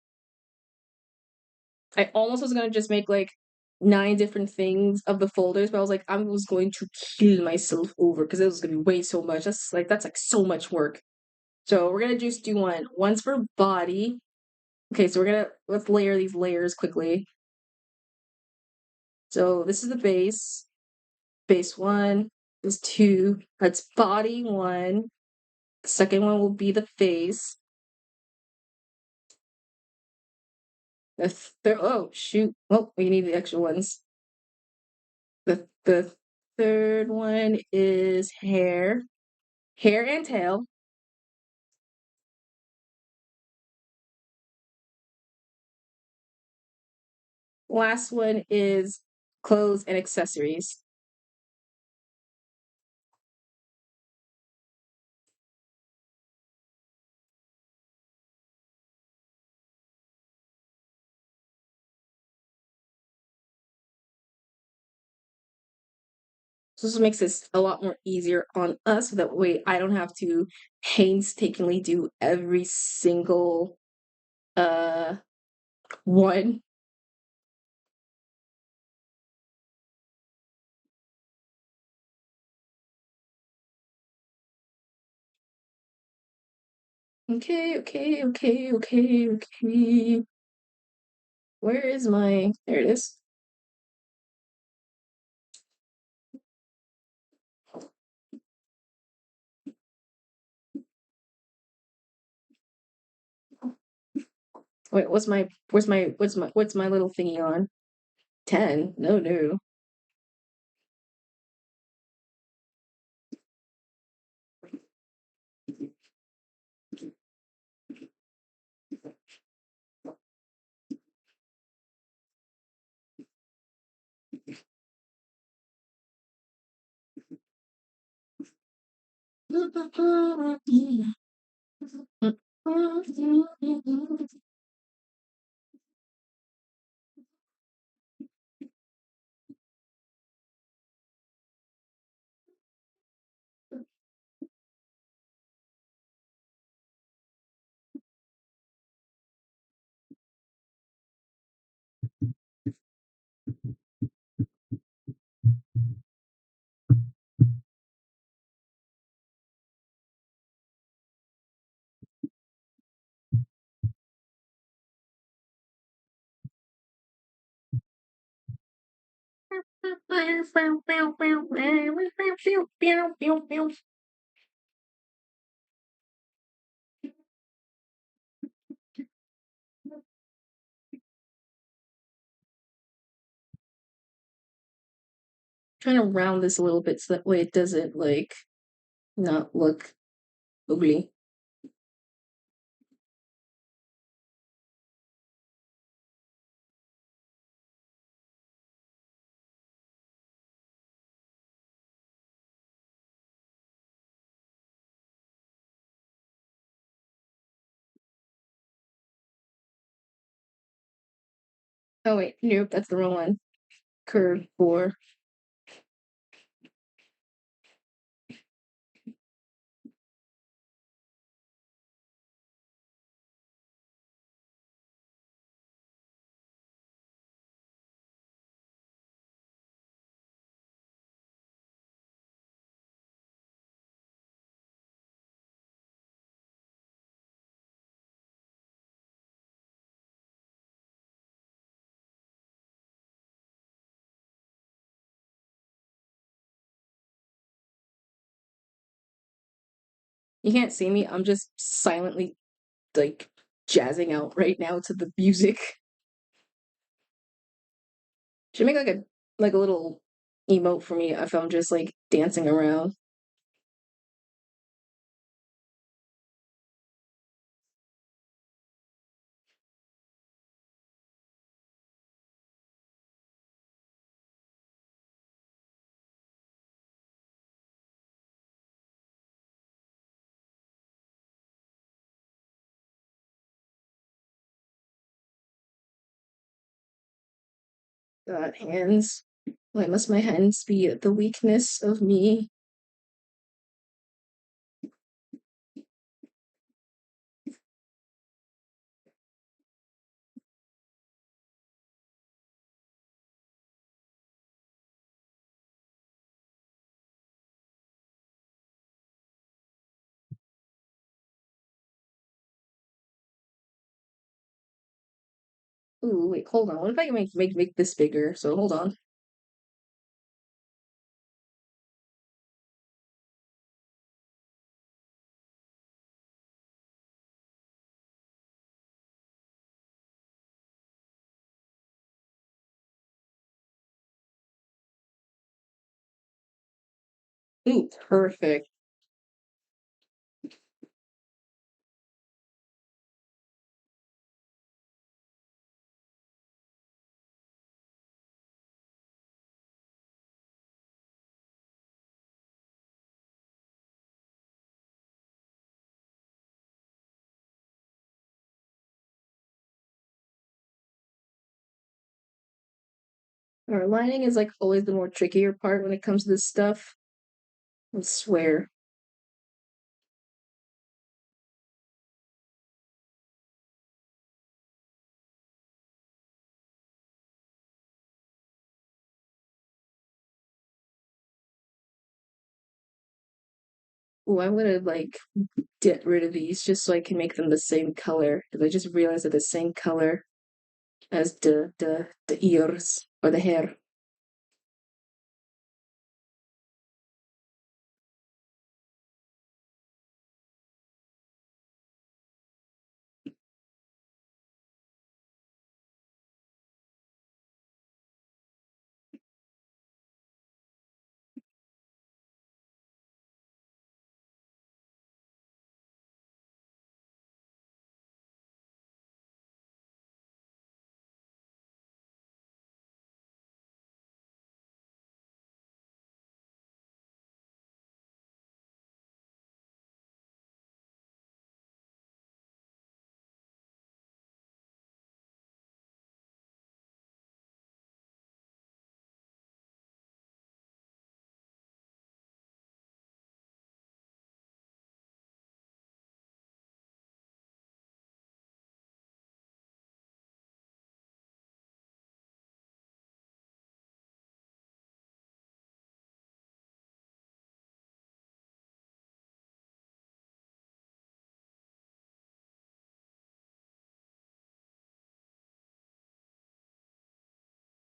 I almost was gonna just make like 9 different things of the folders, but I was like, I was going to kill myself over because it was gonna be way so much. That's like so much work. So we're gonna just do one. One's for body. Okay, so let's layer these layers quickly. So this is the base. Base one is 2. That's body 1. The second one will be the face. The third, oh shoot. Oh, we need the extra ones. The third one is hair. Hair and tail. Last one is clothes and accessories. So this makes this a lot more easier on us. So that way I don't have to painstakingly do every single uh one. Okay. Where is my there it is. Wait, what's my little thingy on? 10? No. Trying to round this a little bit so that way it doesn't like not look ugly. Oh wait, nope, that's the wrong one. Curve 4. You can't see me, I'm just silently like jazzing out right now to the music. Should make like a little emote for me if I'm just like dancing around. Got hands. Why must my hands be the weakness of me? Ooh, wait, hold on. What if I can make this bigger? So hold on. Ooh, perfect. Our lining is like always the more trickier part when it comes to this stuff. I swear. Ooh, I'm gonna like get rid of these just so I can make them the same color. Because I just realized they're the same color as the ears or the hair.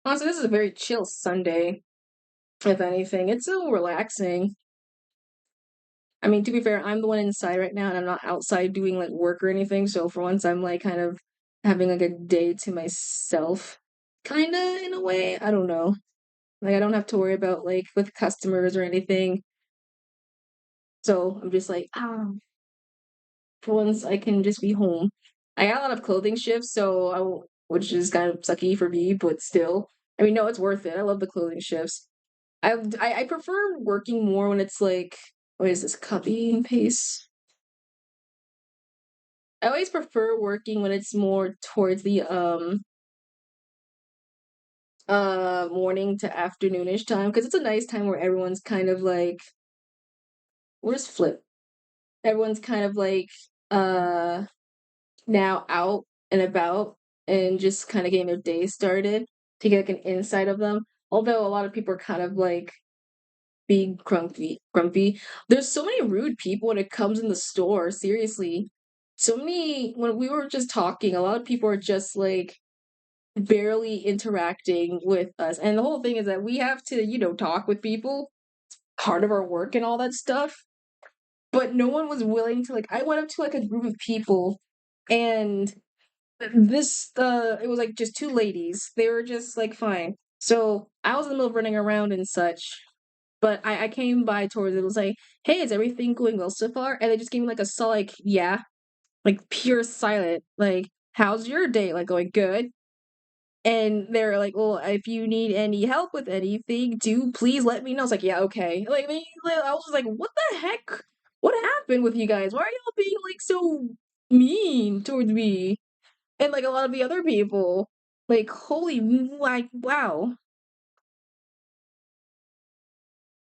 Honestly, this is a very chill Sunday. If anything, it's so relaxing. I mean, to be fair, I'm the one inside right now, and I'm not outside doing like work or anything. So for once, I'm like kind of having like a day to myself, kind of in a way. I don't know. Like I don't have to worry about like with customers or anything. So I'm just like, for once, I can just be home. I got a lot of clothing shifts, which is kind of sucky for me, but still, I mean, no, it's worth it. I love the clothing shifts. I prefer working more when it's like, what is this, copy and paste? I always prefer working when it's more towards the morning to afternoonish time because it's a nice time where everyone's kind of like, where's Flip? Everyone's kind of like uh now out and about and just kind of getting their day started to get like an insight of them. Although a lot of people are kind of like being grumpy. There's so many rude people when it comes in the store, seriously. So many when we were just talking, a lot of people are just like barely interacting with us. And the whole thing is that we have to, talk with people, part of our work and all that stuff. But no one was willing to like I went up to like a group of people and it was like just two ladies. They were just like fine. So I was in the middle of running around and such. But I came by towards it was like, hey, is everything going well so far? And they just gave me like a solid like, yeah, like pure silent. Like, how's your day? Like going good? And they're like, well, if you need any help with anything, do please let me know. It's like, yeah, okay. Like, I was just like, what the heck? What happened with you guys? Why are y'all being like so mean towards me? And like a lot of the other people. Like, like, wow.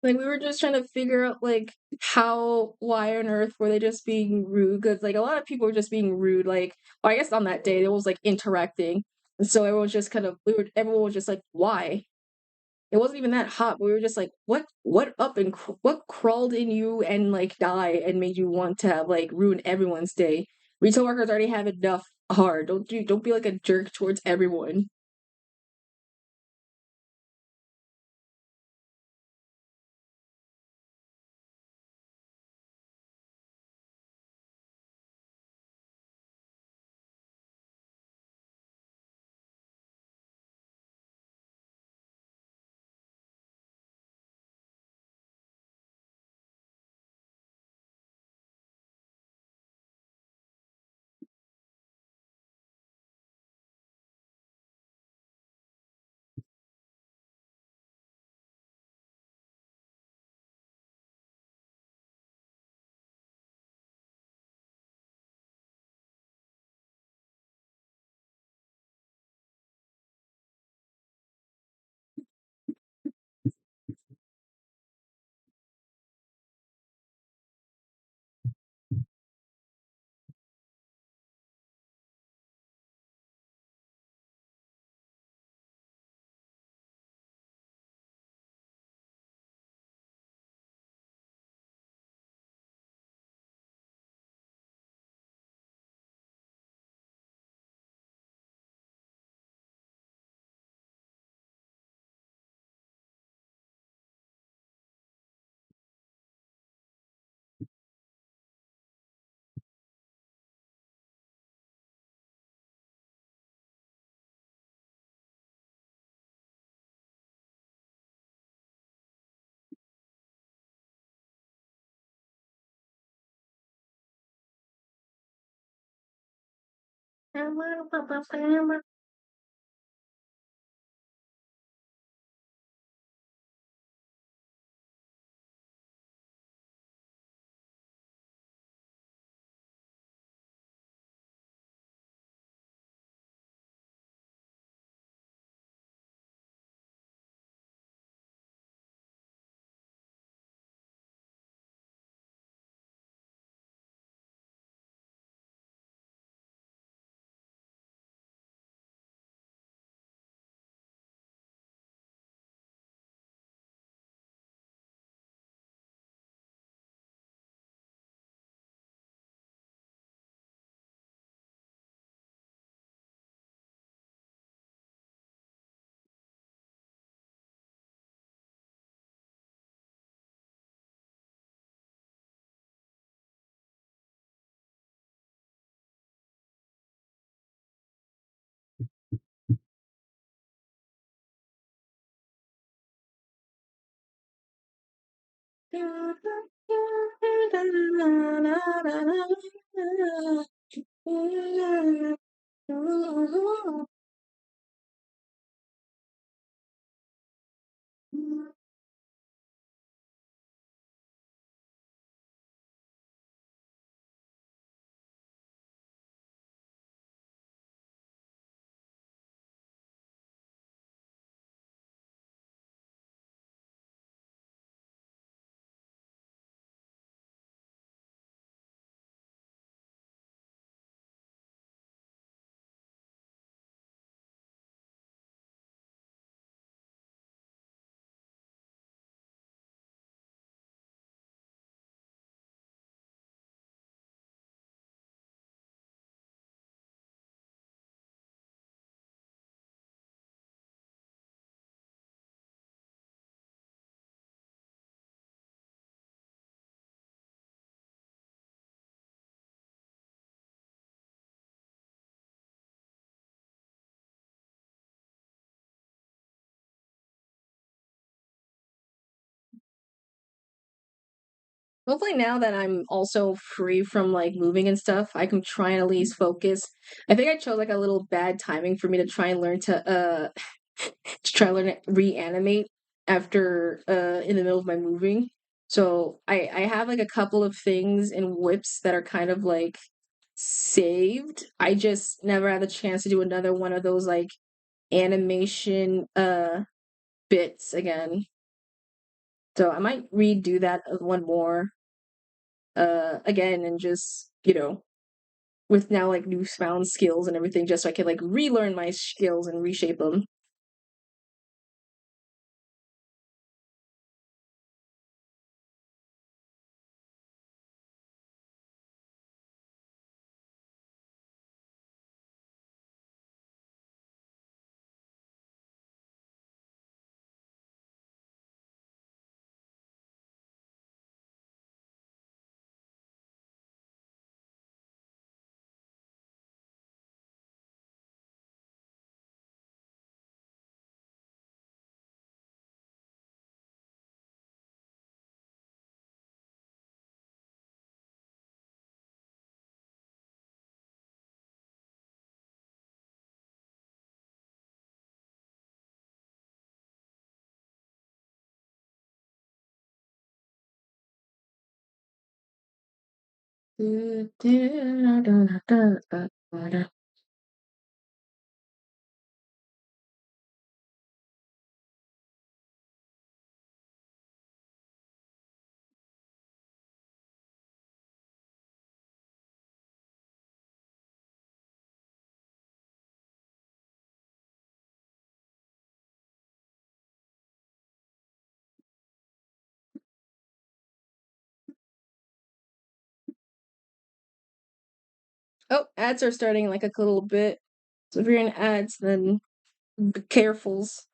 Like, we were just trying to figure out, like, why on earth were they just being rude? Because, like, a lot of people were just being rude. Like, well, I guess on that day, it was, like, interacting. And so everyone was just kind of, everyone was just like, why? It wasn't even that hot, but we were just like, what crawled in you and, like, died and made you want to have, like, ruin everyone's day? Retail workers already have enough hard. Don't be like a jerk towards everyone. Hopefully now that I'm also free from like moving and stuff, I can try and at least focus. I think I chose like a little bad timing for me to try and learn to try and learn to reanimate after in the middle of my moving. So I have like a couple of things in whips that are kind of like saved. I just never had the chance to do another one of those like animation bits again. So I might redo that one more again and just, with now like newfound skills and everything just so I can like relearn my skills and reshape them. Oh, ads are starting like a little bit. So if you're in ads, then be carefuls.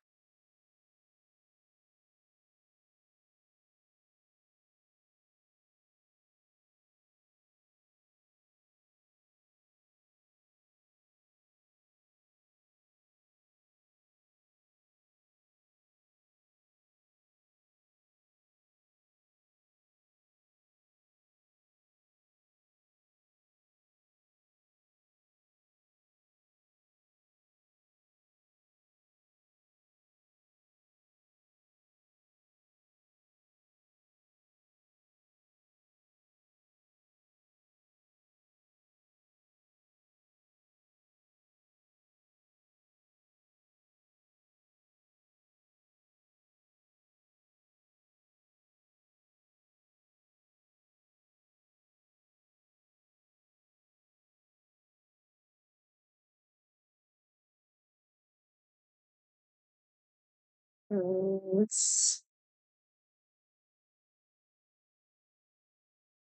Let's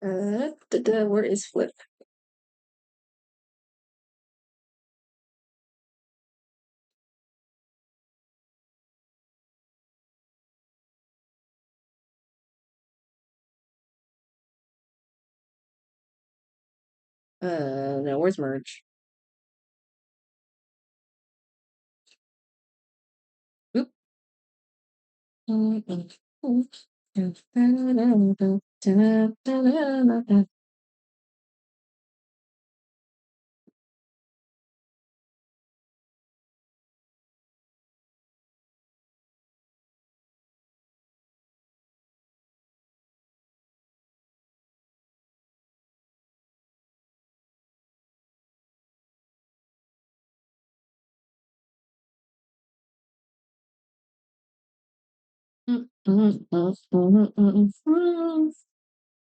where is Flip? No, where's Merge? Oop. We're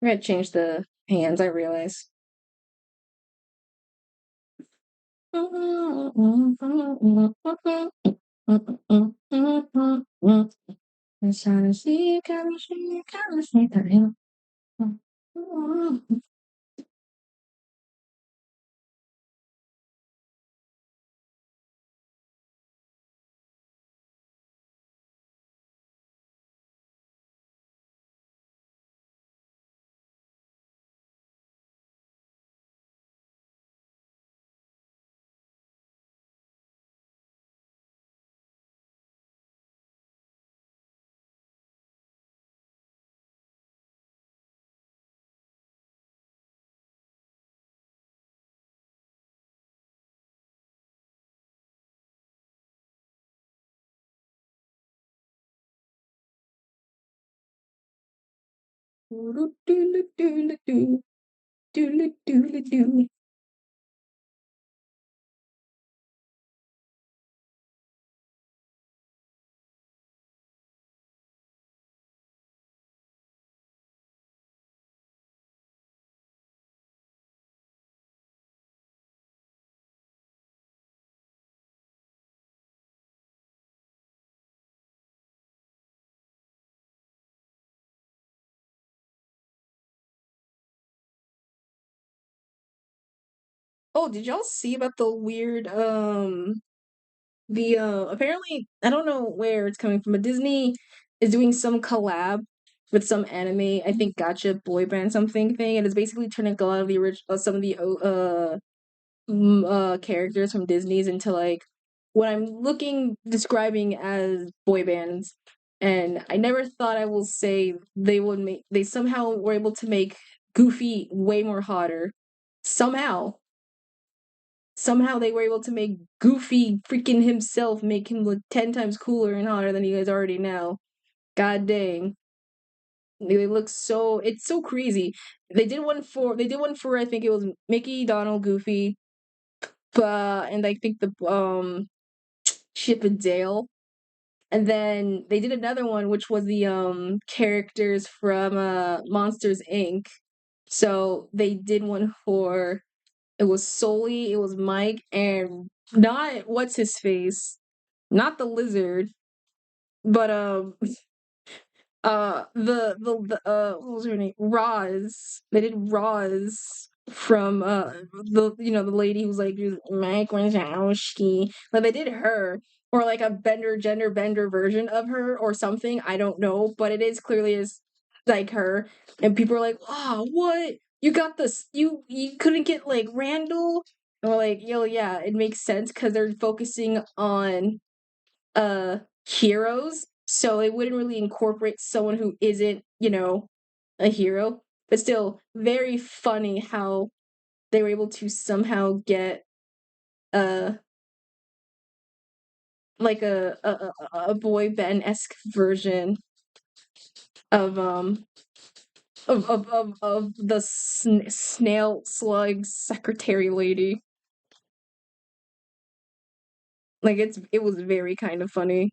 gonna change the hands, I realize. Oh, did y'all see about the weird the apparently I don't know where it's coming from, but Disney is doing some collab with some anime, I think Gotcha boy band something thing, and it's basically turning a lot of the original some of the characters from Disney's into like what I'm looking describing as boy bands. And I never thought I will say they somehow were able to make Goofy way more hotter. Somehow. Somehow they were able to make Goofy freaking himself make him look 10 times cooler and hotter than he is already now. God dang. They look so it's so crazy. They did one for I think it was Mickey, Donald, Goofy, and I think the Chip and Dale. And then they did another one which was the characters from Monsters Inc. So they did one for it was Sully, it was Mike, and not what's his face, not the lizard, but what was her name? Roz. They did Roz from the lady who's like Mike Wazowski. Like they did her or like a gender bender version of her or something. I don't know, but it is clearly is like her. And people are like, "Wow, what? You got this? You couldn't get like Randall?" And we're like, "Yo, yeah, it makes sense because they're focusing on heroes, so it wouldn't really incorporate someone who isn't, a hero. But still, very funny how they were able to somehow get uh like a boy band esque version of the snail slug secretary lady. Like it was very kind of funny.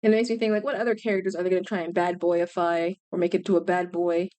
And it makes me think like what other characters are they gonna try and bad boyify or make it to a bad boy?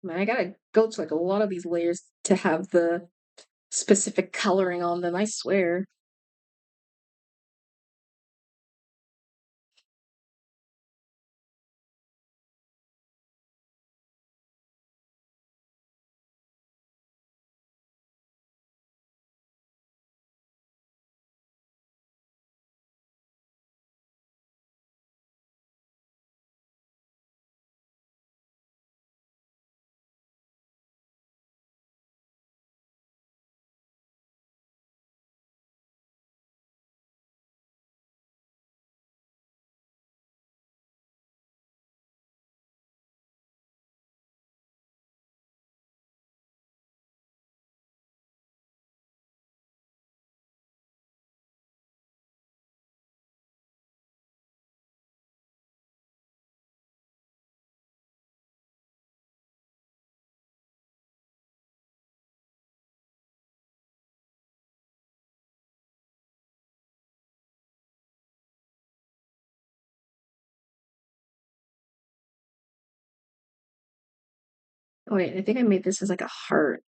Man, I gotta go to like a lot of these layers to have the specific coloring on them, I swear. Oh, wait, I think I made this as like a heart.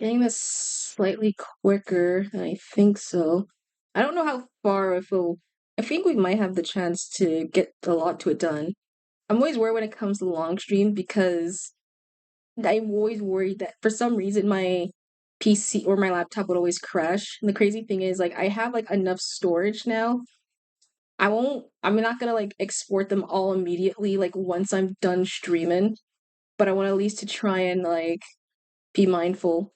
Getting this slightly quicker than I think so. I don't know how far if we'll. I think we might have the chance to get a lot to it done. I'm always worried when it comes to long stream because I'm always worried that for some reason my PC or my laptop would always crash. And the crazy thing is, like, I have like enough storage now. I'm not gonna like export them all immediately, like once I'm done streaming, but I want at least to try and like be mindful.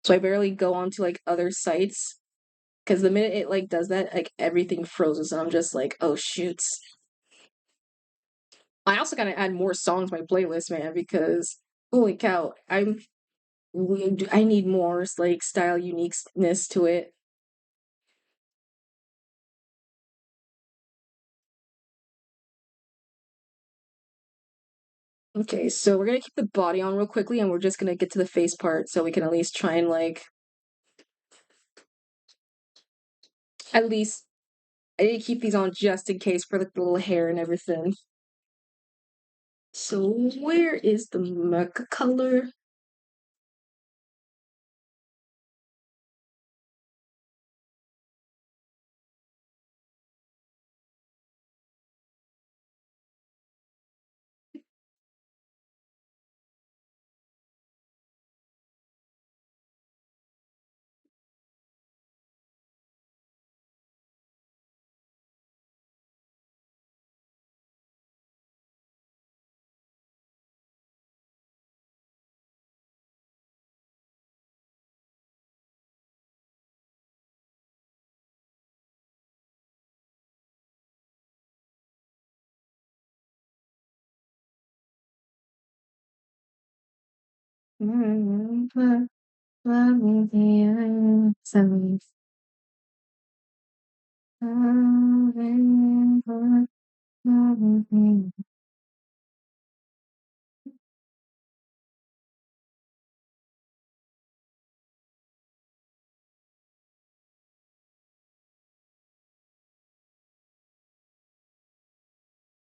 So I barely go onto like other sites because the minute it like does that, like everything frozen. And I'm just like, oh shoots. I also gotta add more songs to my playlist, man, because holy cow, I need more like style uniqueness to it. Okay, so we're gonna keep the body on real quickly, and we're just gonna get to the face part so we can at least try and like at least I need to keep these on just in case for the little hair and everything. So where is the mecha color?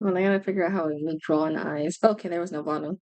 Well, I gotta figure out how to draw an eyes. Okay, there was no bottom.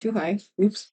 Too high. Oops.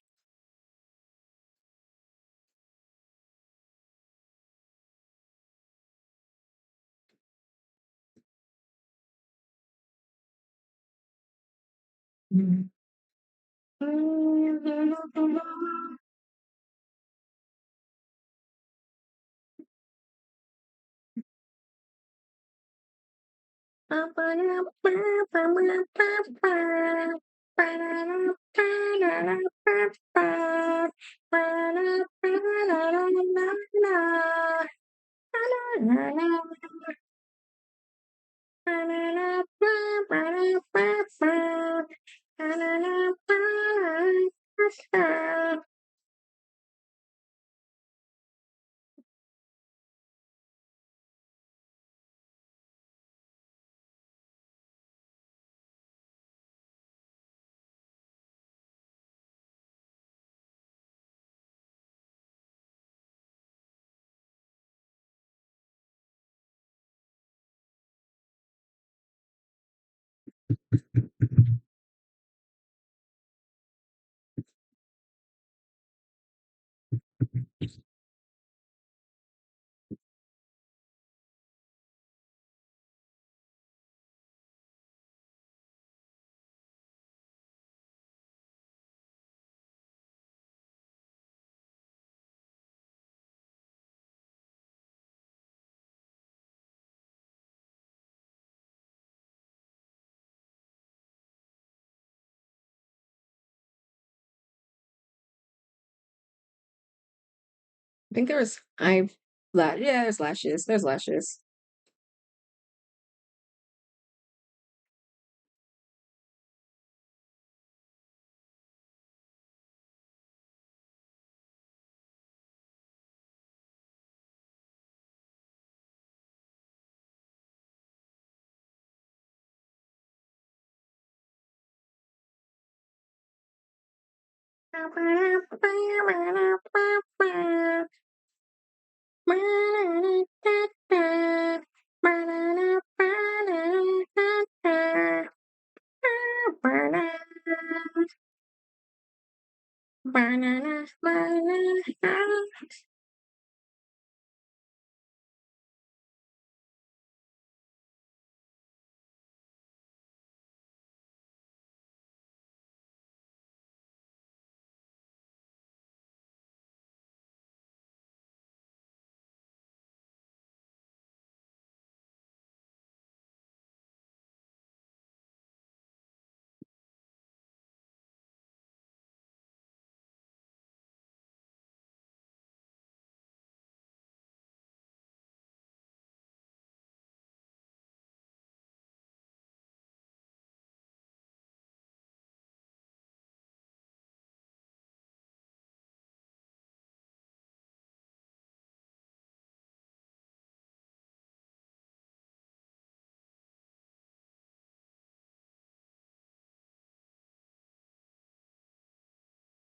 I think there was yeah, there's lashes. There's lashes.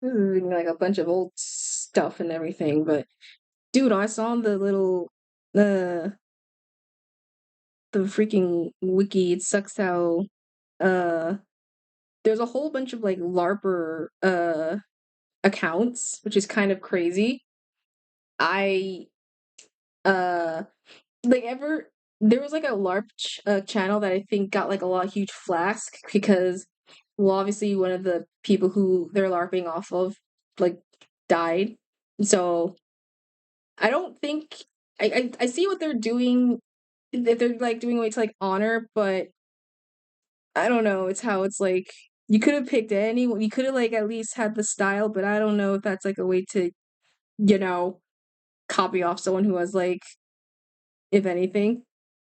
Like a bunch of old stuff and everything, but dude, I saw the little uh the freaking wiki. It sucks how uh there's a whole bunch of like LARPer accounts, which is kind of crazy. I uh like ever there was like a LARP channel that I think got like a lot of huge flask because well obviously one of the people who they're LARPing off of like died. So I don't think I see what they're doing that they're like doing a way to like honor, but I don't know. It's how it's like you could have picked anyone. You could have like at least had the style, but I don't know if that's like a way to, you know, copy off someone who has like, if anything,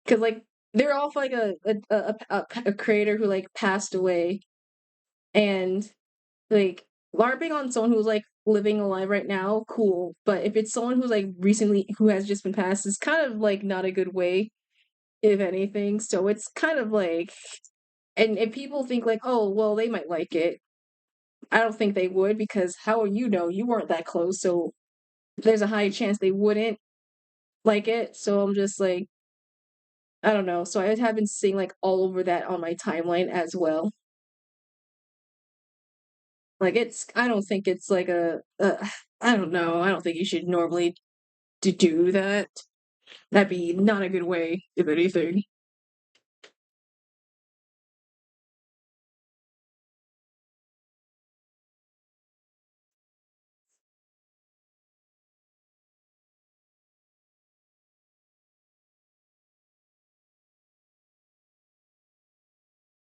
because like they're all like a creator who like passed away, and like LARPing on someone who's like living alive right now, cool. But if it's someone who's like recently who has just been passed, it's kind of like not a good way, if anything. So it's kind of like, and if people think like, oh, well, they might like it. I don't think they would because how will you know? You weren't that close, so there's a high chance they wouldn't like it. So I'm just like, I don't know. So I have been seeing like all over that on my timeline as well. Like it's, I don't think it's like I don't know. I don't think you should normally do that. That'd be not a good way, if anything.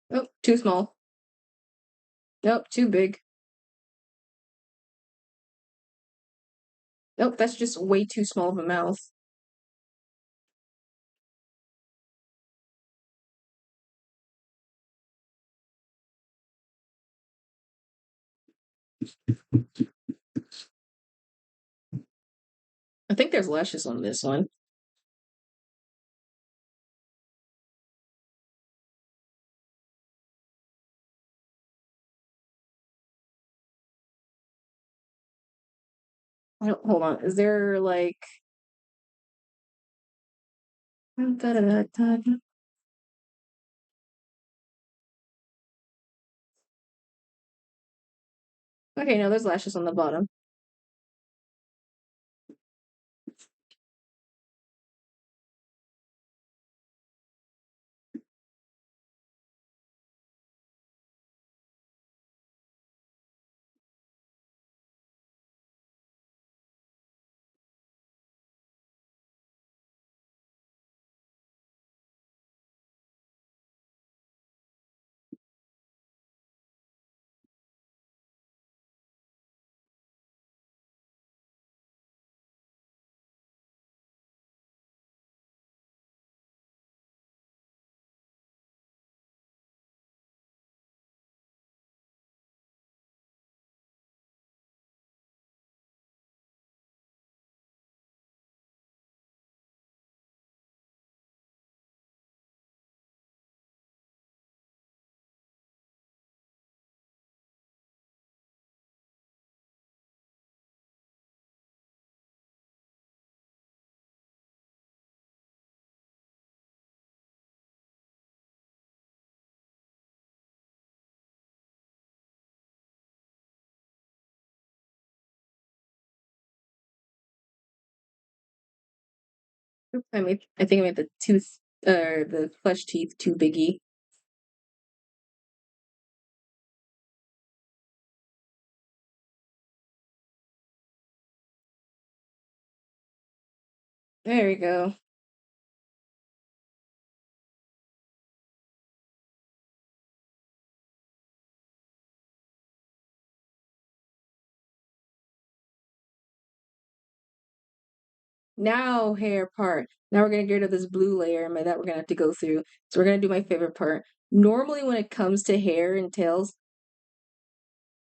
Nope, too small. Nope, too big. Nope, that's just way too small of a mouth. I think there's lashes on this one. I don't, hold on. Is there like okay, no, there's lashes on the bottom. I think I made the the flesh teeth too biggy. There we go. Now hair part. Now we're gonna get rid of this blue layer and by that we're gonna have to go through. So we're gonna do my favorite part. Normally when it comes to hair and tails,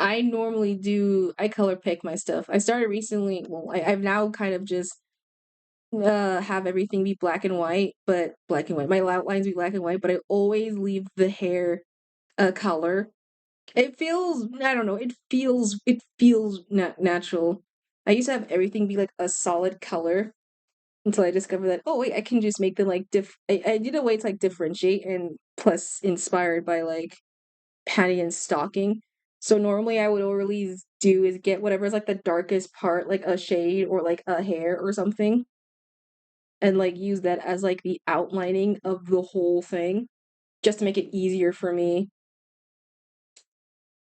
I color pick my stuff. I started recently, well, I've now kind of just have everything be black and white, but black and white. My outlines be black and white, but I always leave the hair a color. It feels, I don't know, it feels natural. I used to have everything be like a solid color until I discovered that, oh wait, I can just make them like I did a way to like differentiate and plus inspired by like panty and stocking. So normally I would always do is get whatever's like the darkest part, like a shade or like a hair or something, and like use that as like the outlining of the whole thing just to make it easier for me.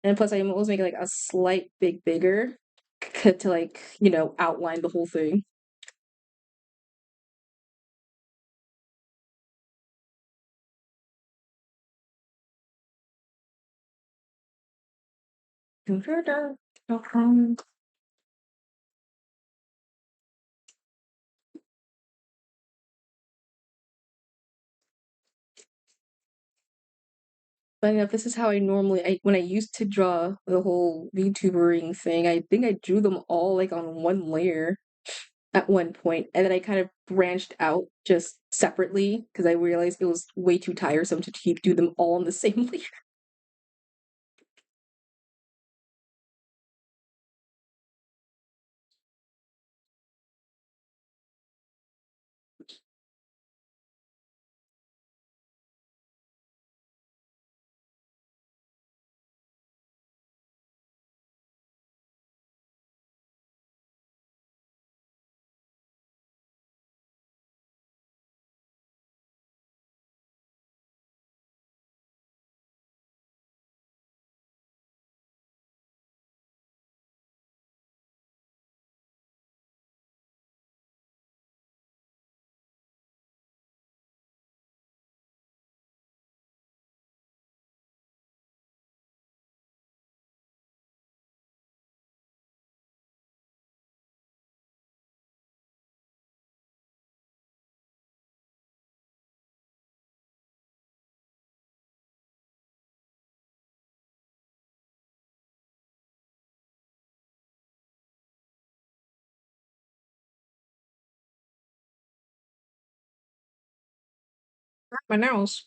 And plus, I'm always making like a slight bigger to like, outline the whole thing. Funny enough, this is how I normally when I used to draw the whole VTubering thing, I think I drew them all like on one layer at one point, and then I kind of branched out just separately because I realized it was way too tiresome to keep do them all on the same layer. My nails.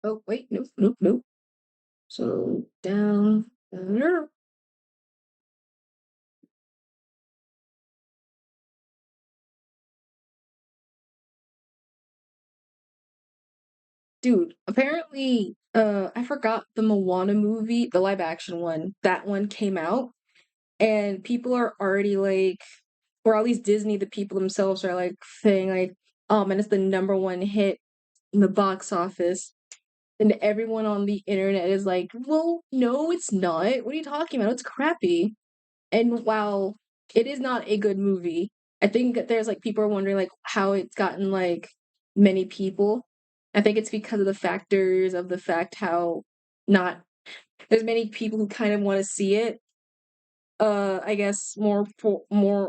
Oh, wait, nope, nope, nope. So down. Dude, apparently, I forgot the Moana movie, the live action one. That one came out, and people are already like, or at least Disney, the people themselves are like saying like, and it's the number one hit in the box office. And everyone on the internet is like, well, no, it's not. What are you talking about? It's crappy. And while it is not a good movie, I think that there's like people are wondering like how it's gotten like many people. I think it's because of the factors of the fact how not there's many people who kind of want to see it. I guess more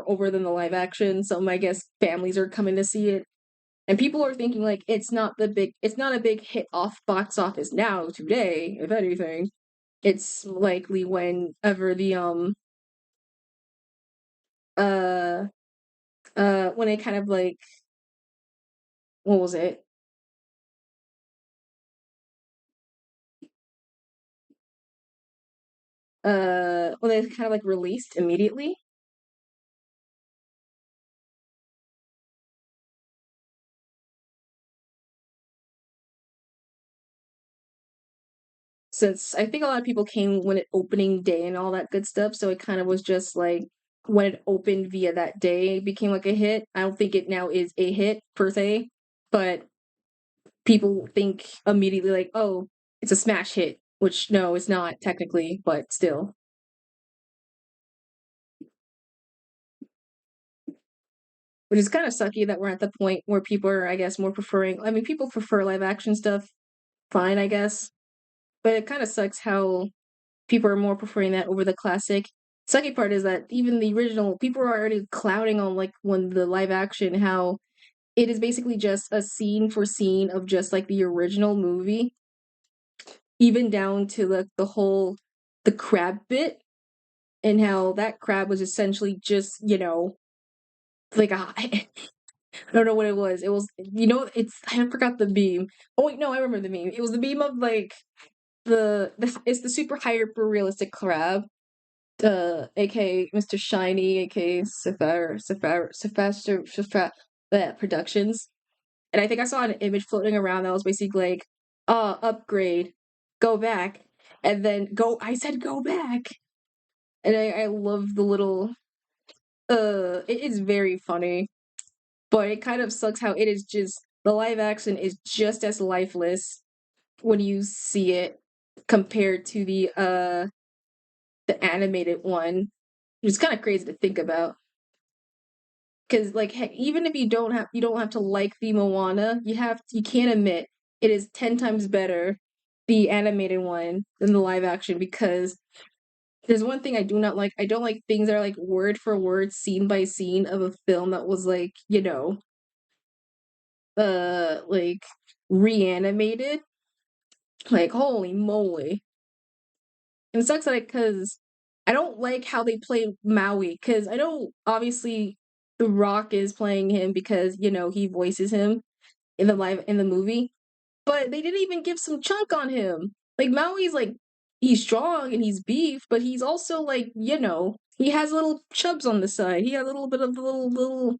over than the live action. Some I guess families are coming to see it. And people are thinking like it's not a big hit off box office now today, if anything. It's likely whenever the uh when it kind of like what was it? When they kind of like released immediately. Since I think a lot of people came when it opening day and all that good stuff, so it kind of was just like when it opened via that day it became like a hit. I don't think it now is a hit per se, but people think immediately like, oh, it's a smash hit, which no, it's not technically, but still. Which is kind of sucky that we're at the point where people are, I guess, more preferring. I mean, people prefer live action stuff, fine, I guess, but it kind of sucks how people are more preferring that over the classic. Sucky part is that even the original, people are already clouding on like when the live action, how it is basically just a scene for scene of just like the original movie, even down to the crab bit and how that crab was essentially just like a I don't know what it was. It was it's I forgot the meme. Oh wait, no, I remember the meme. It was the meme of like the it's the super hyper realistic crab, aka Mr. Shiny, aka that Productions. And I think I saw an image floating around that was basically like, upgrade, go back, and then go I said go back. And I love the little it is very funny, but it kind of sucks how it is just the live action is just as lifeless when you see it compared to the animated one. It's kind of crazy to think about. Because like heck, even if you don't have to like the Moana, you can't admit it is 10 times better the animated one than the live action because there's one thing I do not like. I don't like things that are like word for word, scene by scene of a film that was like, like reanimated. Like, holy moly. And it sucks that because I don't like how they play Maui, because I know obviously The Rock is playing him because, he voices him in the movie, but they didn't even give some chunk on him. Like Maui's like he's strong and he's beef, but he's also like, he has little chubs on the side. He has a little bit of the little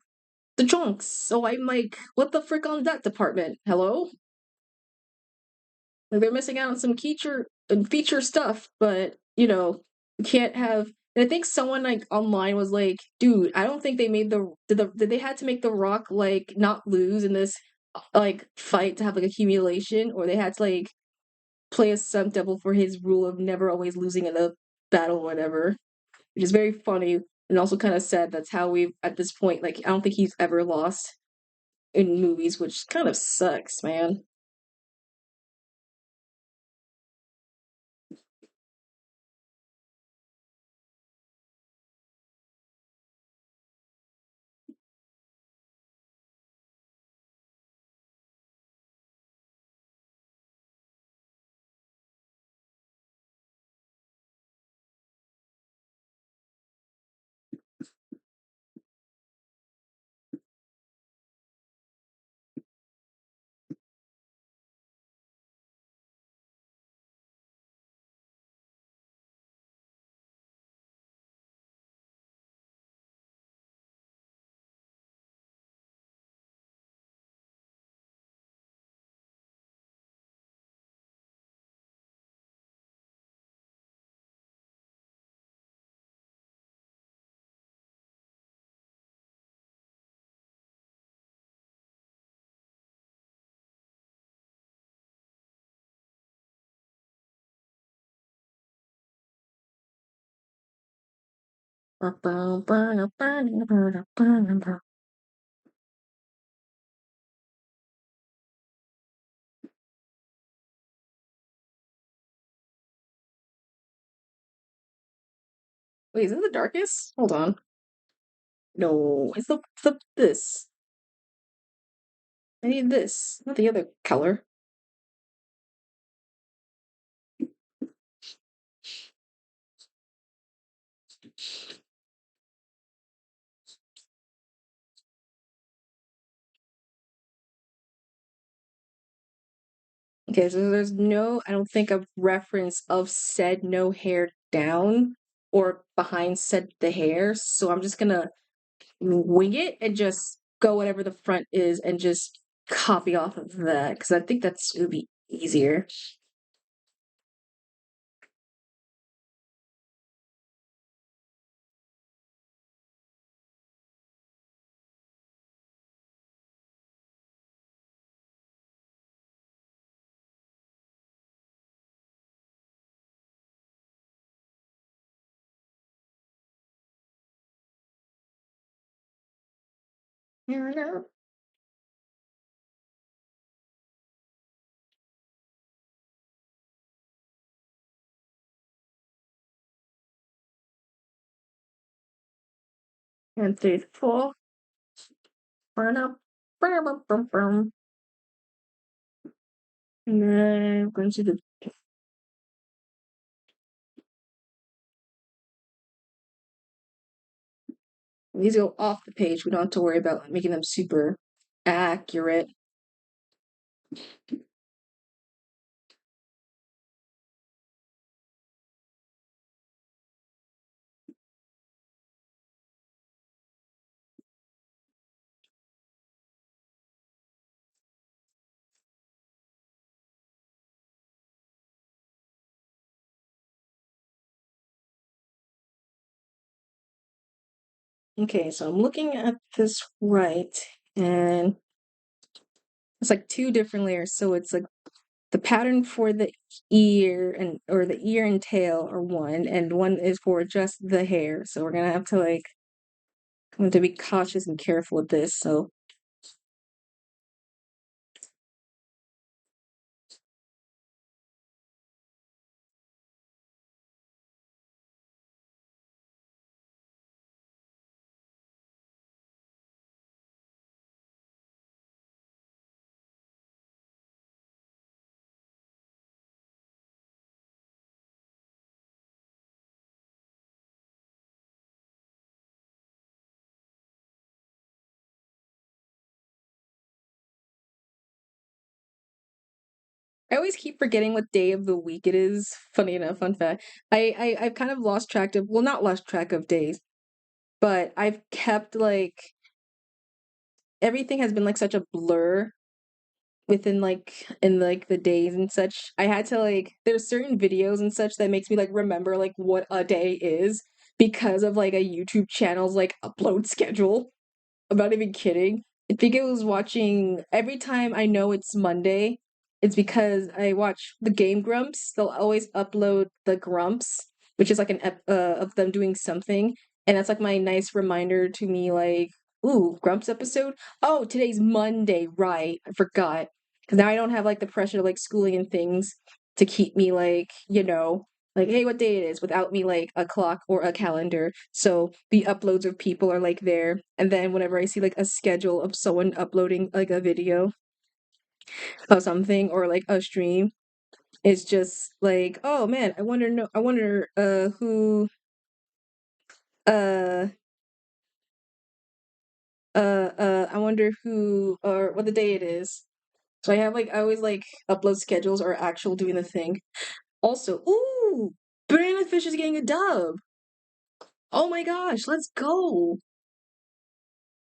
the chunks. So I'm like, what the frick on that department? Hello? Like they're missing out on some feature stuff, but you can't have. And I think someone like online was like, "Dude, I don't think they made did they had to make the Rock like not lose in this like fight to have like accumulation, or they had to like play a stunt double for his rule of never always losing in a battle, or whatever." Which is very funny and also kind of sad. That's how we at this point. Like, I don't think he's ever lost in movies, which kind of sucks, man. Wait, is it the darkest? Hold on. No, it's the this. I need this, not the other color. Okay, so there's no, I don't think, a reference of said no hair down or behind said the hair. So I'm just gonna wing it and just go whatever the front is and just copy off of that because I think that's it would be easier. Fair enough. And faithful. Burn up. And then I'm going to the these go off the page. We don't have to worry about making them super accurate. Okay, so I'm looking at this right, and it's like two different layers. So it's like the pattern for the ear and or the ear and tail are one, and one is for just the hair. So we're gonna have to like I'm going to be cautious and careful with this. So I always keep forgetting what day of the week it is. Funny enough, fun fact. I've kind of lost track of well, not lost track of days, but I've kept like everything has been like such a blur within like in like the days and such. I had to like there's certain videos and such that makes me like remember like what a day is because of like a YouTube channel's like upload schedule. I'm not even kidding. I think it was watching every time I know it's Monday, it's because I watch the Game Grumps. They'll always upload the Grumps, which is like of them doing something, and that's like my nice reminder to me, like, ooh, Grumps episode. Oh, today's Monday, right? I forgot because now I don't have like the pressure of like schooling and things to keep me like like, hey, what day it is without me like a clock or a calendar. So the uploads of people are like there. And then whenever I see like a schedule of someone uploading like a video of something or like a stream, it's just like, oh man, I wonder who uh I wonder who or what the day it is. So I have like I always like upload schedules or actual doing the thing. Also, ooh, Banana Fish is getting a dub. Oh my gosh, let's go.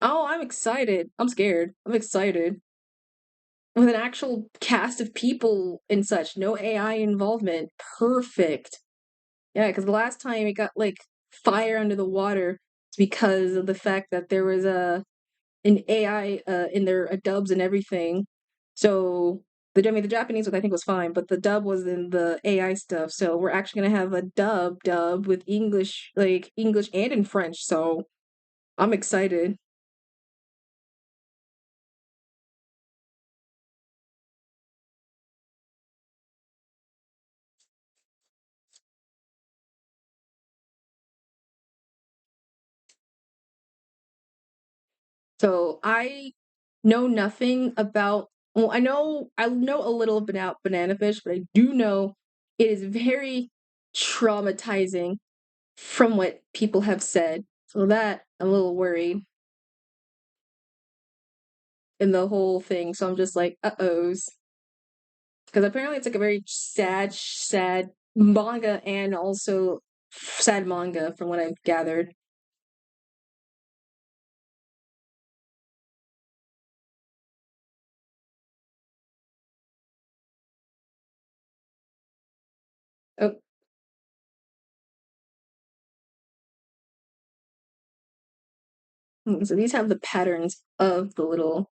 Oh, I'm excited. I'm scared. I'm excited. With an actual cast of people and such, no AI involvement. Perfect. Yeah, because the last time it got like fire under the water because of the fact that there was an AI in their dubs and everything. So The Japanese one I think was fine, but the dub was in the AI stuff. So we're actually gonna have a dub with English, like English and in French. So I'm excited. So I know nothing about. Well, I know a little about Banana Fish, but I do know it is very traumatizing from what people have said. So that I'm a little worried in the whole thing. So I'm just like, uh-ohs. Because apparently it's like a very sad manga and also sad manga from what I've gathered. Oh, so these have the patterns of the little.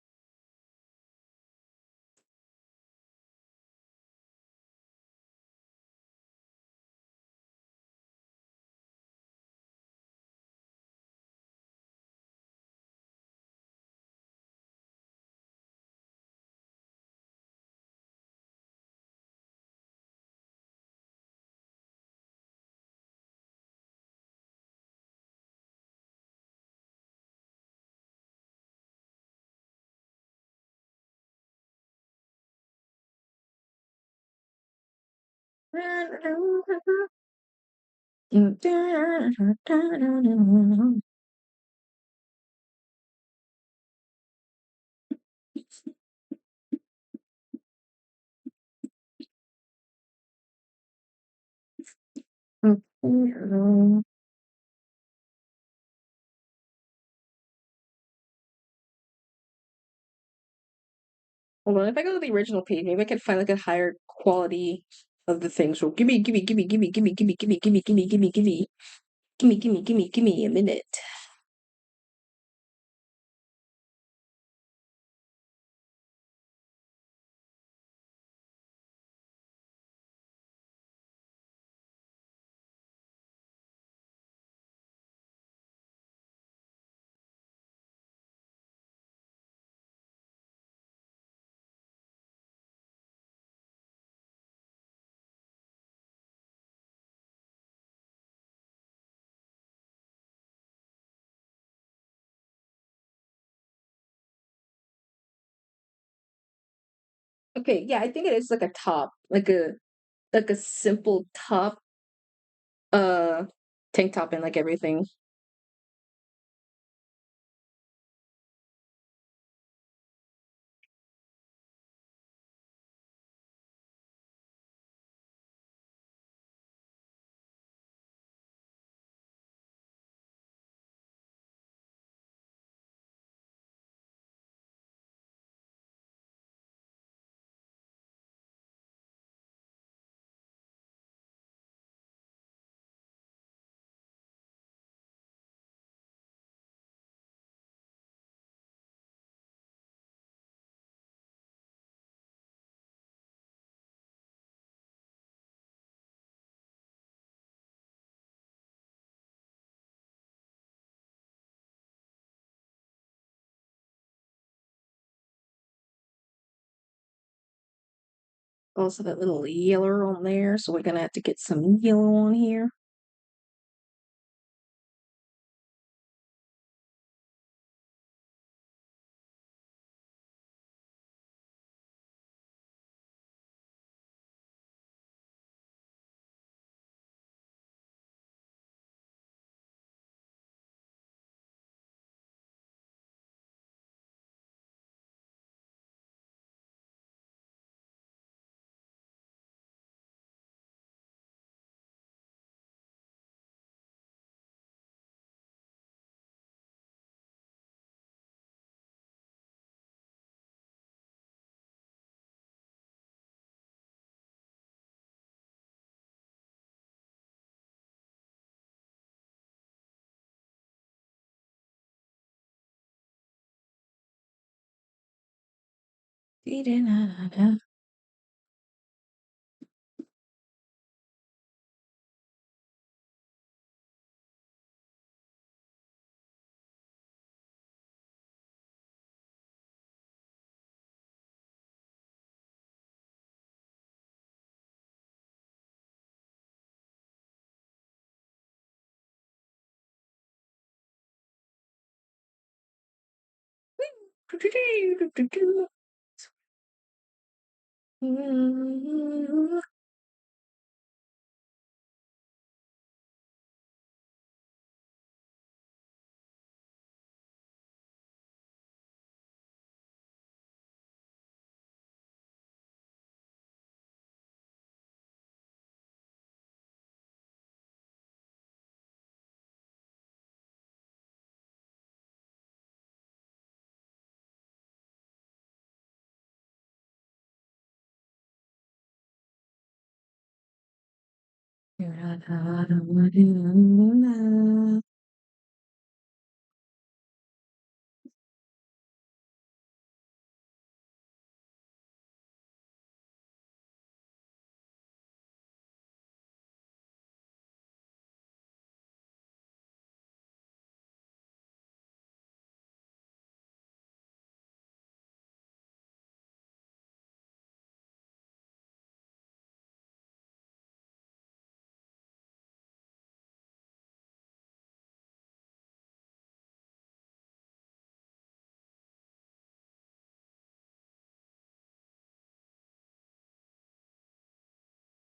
Hold on, if I go to the original page, maybe I can find like a higher quality of the thing. So give me a minute. Okay, yeah, I think it is like a top, like a simple top, uh, tank top and like everything. Also, that little yellow on there, so we're gonna have to get some yellow on here.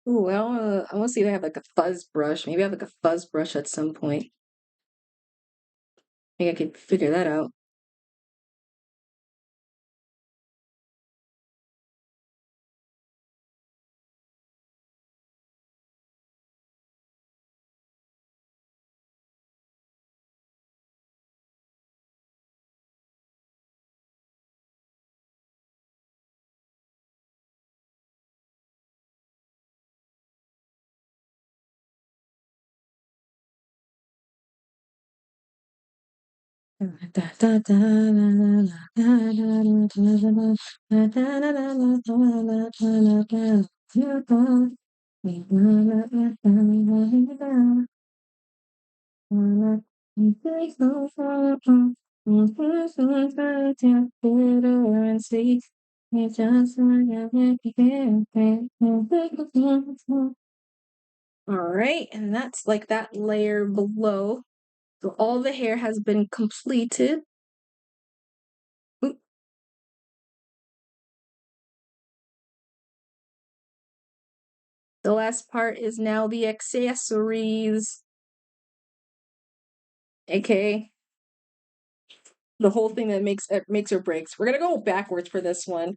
Ooh, I want to see if I have like a fuzz brush. Maybe I have like a fuzz brush at some point. Maybe I could figure that out. All right, and that's like that layer below. So all the hair has been completed. Oop. The last part is now the accessories, aka the whole thing that makes or breaks. We're gonna go backwards for this one.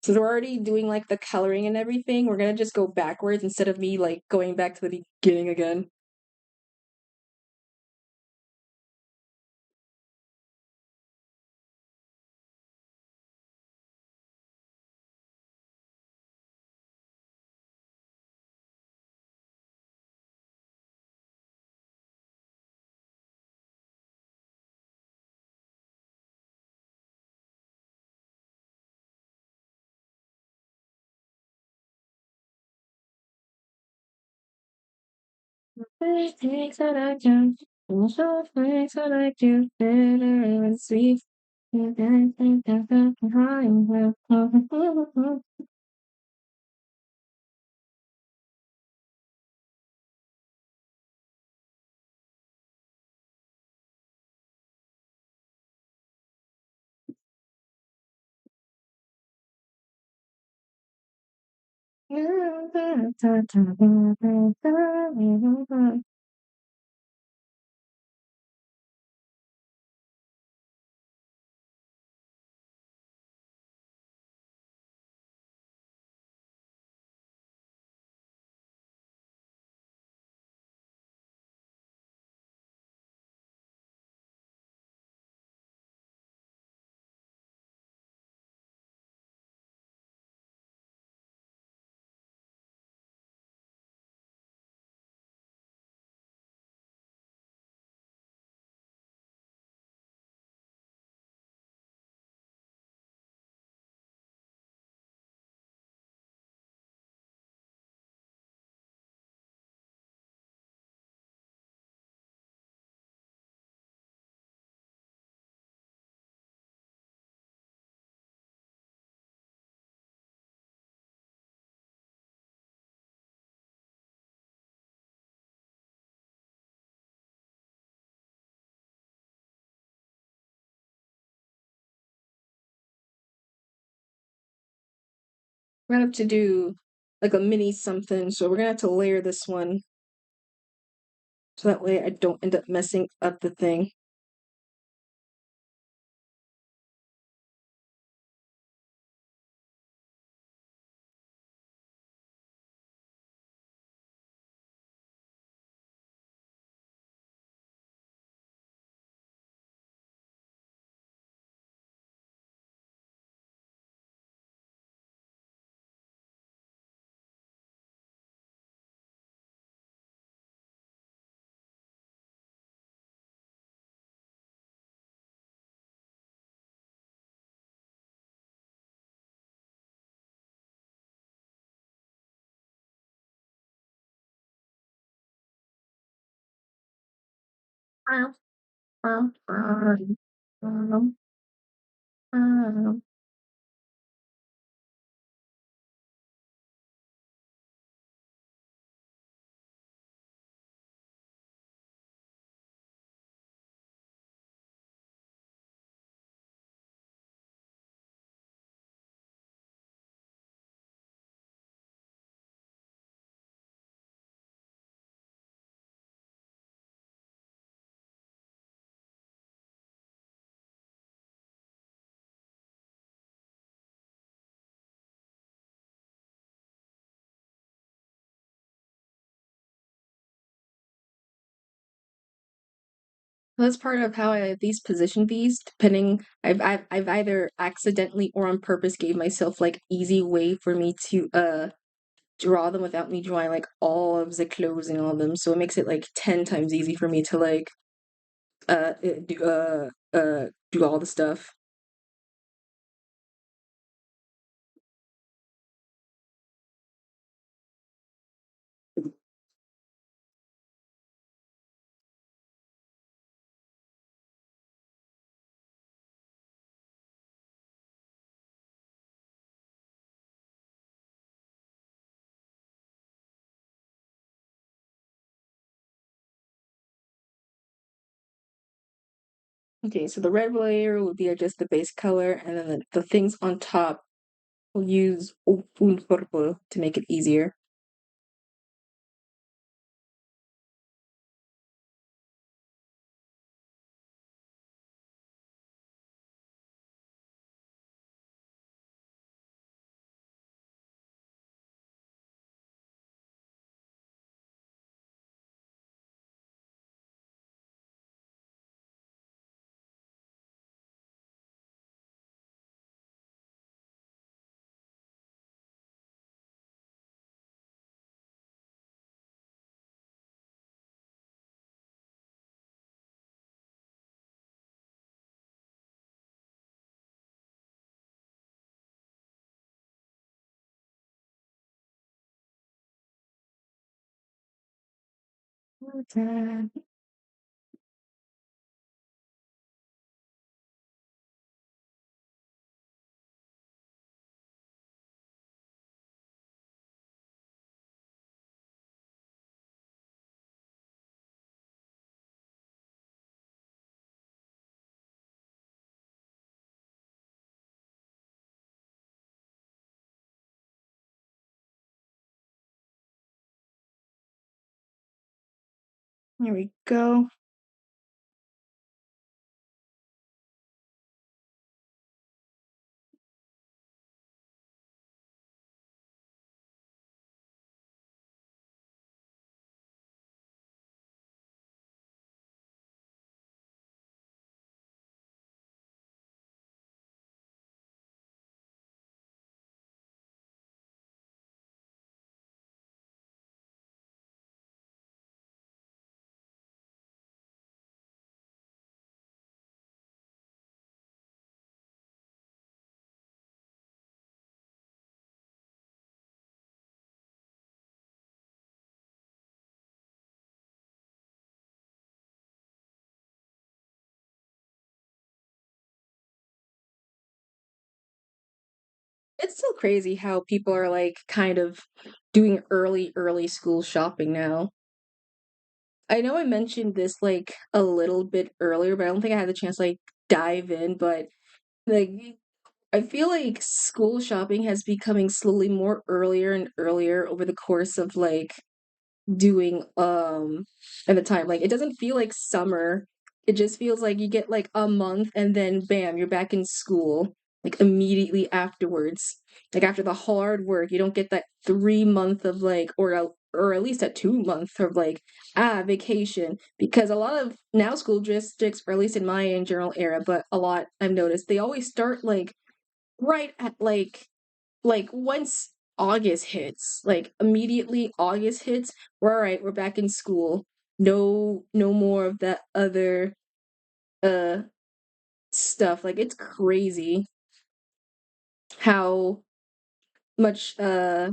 Since we're already doing like the coloring and everything, we're gonna just go backwards instead of me like going back to the beginning again. Things that I do, also things that I do better and sweet. We're gonna have to do like a mini something, so we're gonna have to layer this one so that way I don't end up messing up the thing. That's part of how I these position these, depending I've either accidentally or on purpose gave myself like easy way for me to draw them without me drawing like all of the closing on them. So it makes it like 10 times easy for me to like do all the stuff. Okay, so the red layer would be just the base color, and then the things on top we'll use un purple to make it easier. Okay. Here we go. It's still crazy how people are like kind of doing early school shopping now. I know I mentioned this like a little bit earlier, but I don't think I had the chance to like dive in, but like I feel like school shopping has becoming slowly more earlier and earlier over the course of like doing at the time. Like it doesn't feel like summer. It just feels like you get like a month and then bam, you're back in school like immediately afterwards. Like after the hard work, you don't get that 3 month of like or at least a 2 month of like vacation because a lot of now school districts, or at least in my in general era, but a lot I've noticed they always start like right at like once August hits, like immediately August hits, we're all right, we're back in school. No more of that other uh stuff. Like it's crazy how much uh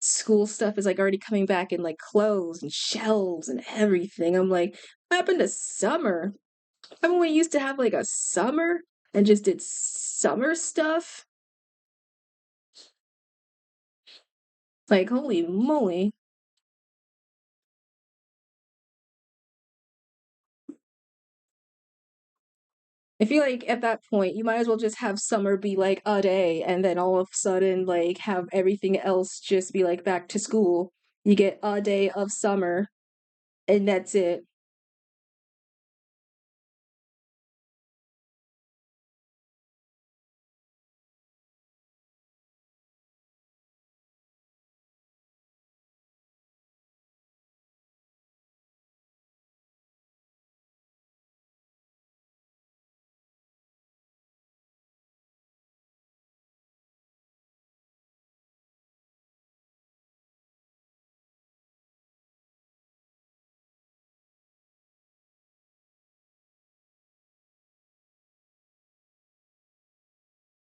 school stuff is like already coming back in like clothes and shelves and everything. I'm like, what happened to summer? Remember when we used to have like a summer and just did summer stuff? Like holy moly. I feel like at that point, you might as well just have summer be like a day, and then all of a sudden, like, have everything else just be like back to school. You get a day of summer, and that's it.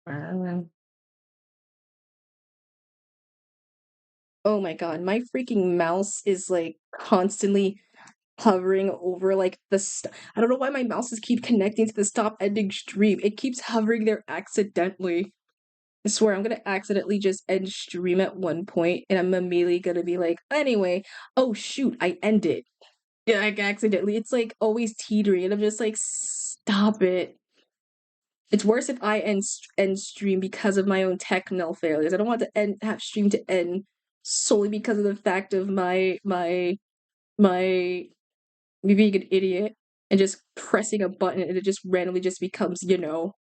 Wow. Oh my God, my freaking mouse is like constantly hovering over like I don't know why my mouses keep connecting to the stop ending stream. It keeps hovering there accidentally. I swear I'm gonna accidentally just end stream at one point and I'm immediately gonna be like, anyway, oh shoot, I ended. Yeah, like accidentally. It's like always teetering, and I'm just like, stop it. It's worse if I end stream because of my own technical failures. I don't want to end have stream to end solely because of the fact of my me being an idiot and just pressing a button and it just randomly just becomes,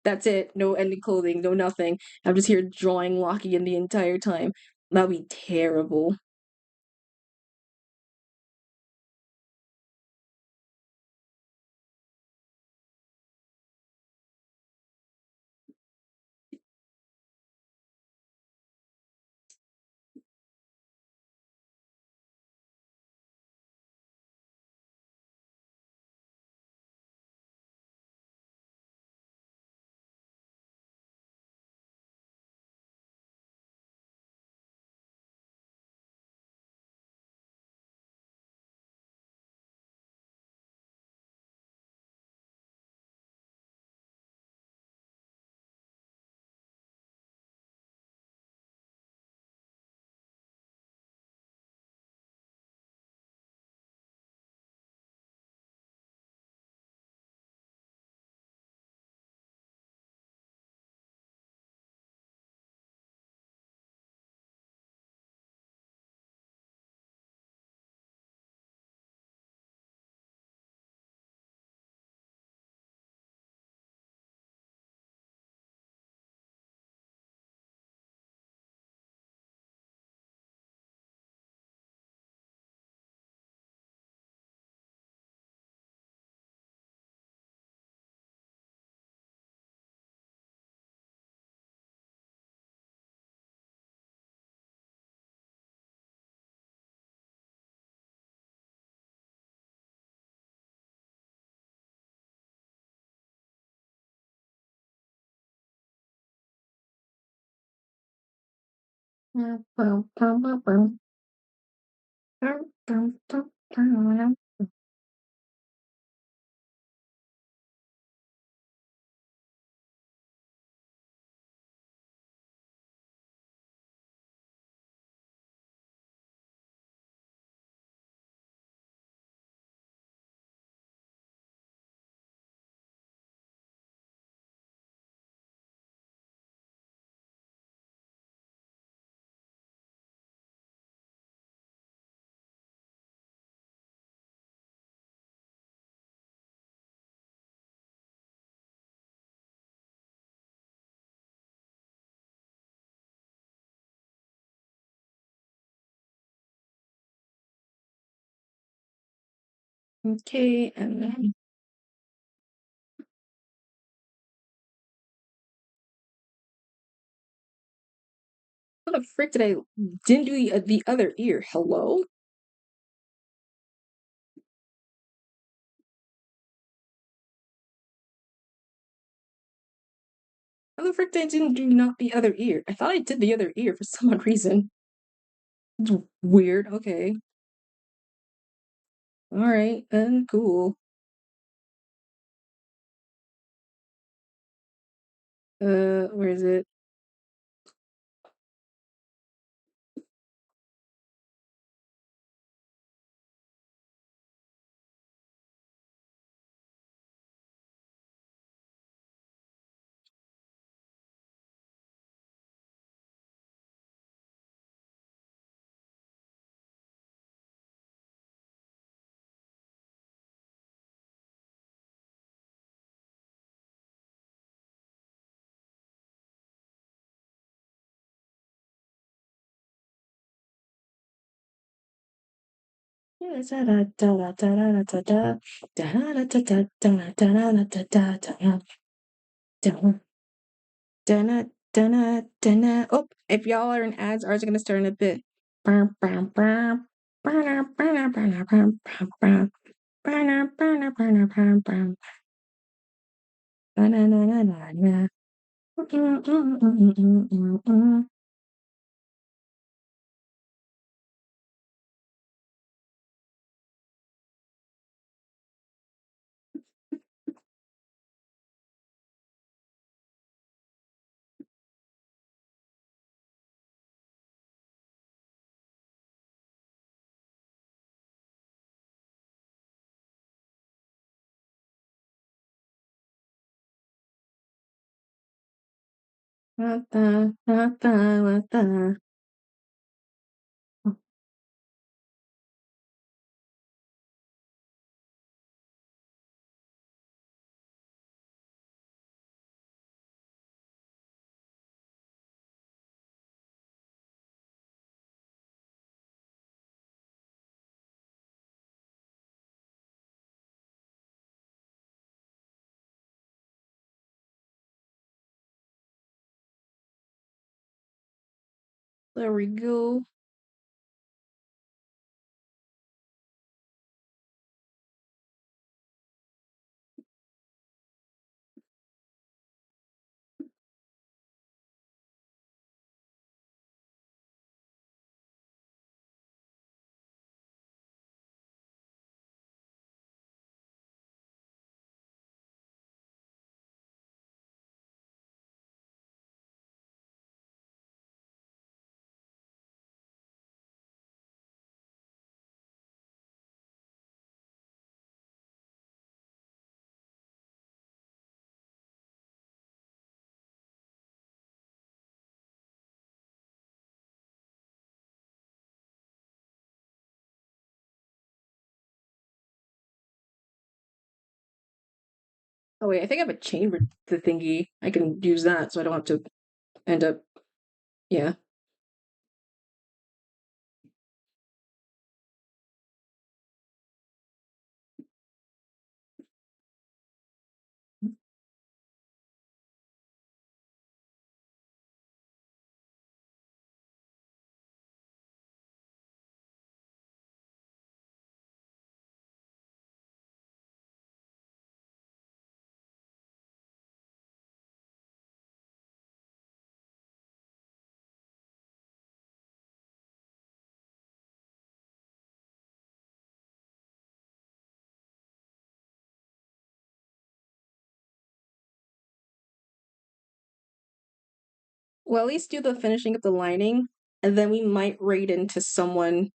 that's it. No ending clothing, no nothing. I'm just here drawing Locky in the entire time. That'd be terrible. Okay, and then what the frick did I didn't do the other ear? Hello? How the frick did I didn't do not the other ear? I thought I did the other ear for some odd reason. It's weird. Okay. All right, then cool. Where is it? Oh, if y'all are in ads, ours are gonna start in a bit. There we go. Oh wait, I think I have a chamber the thingy. I can use that so I don't have to end up yeah. Well, at least do the finishing of the lining, and then we might raid into someone.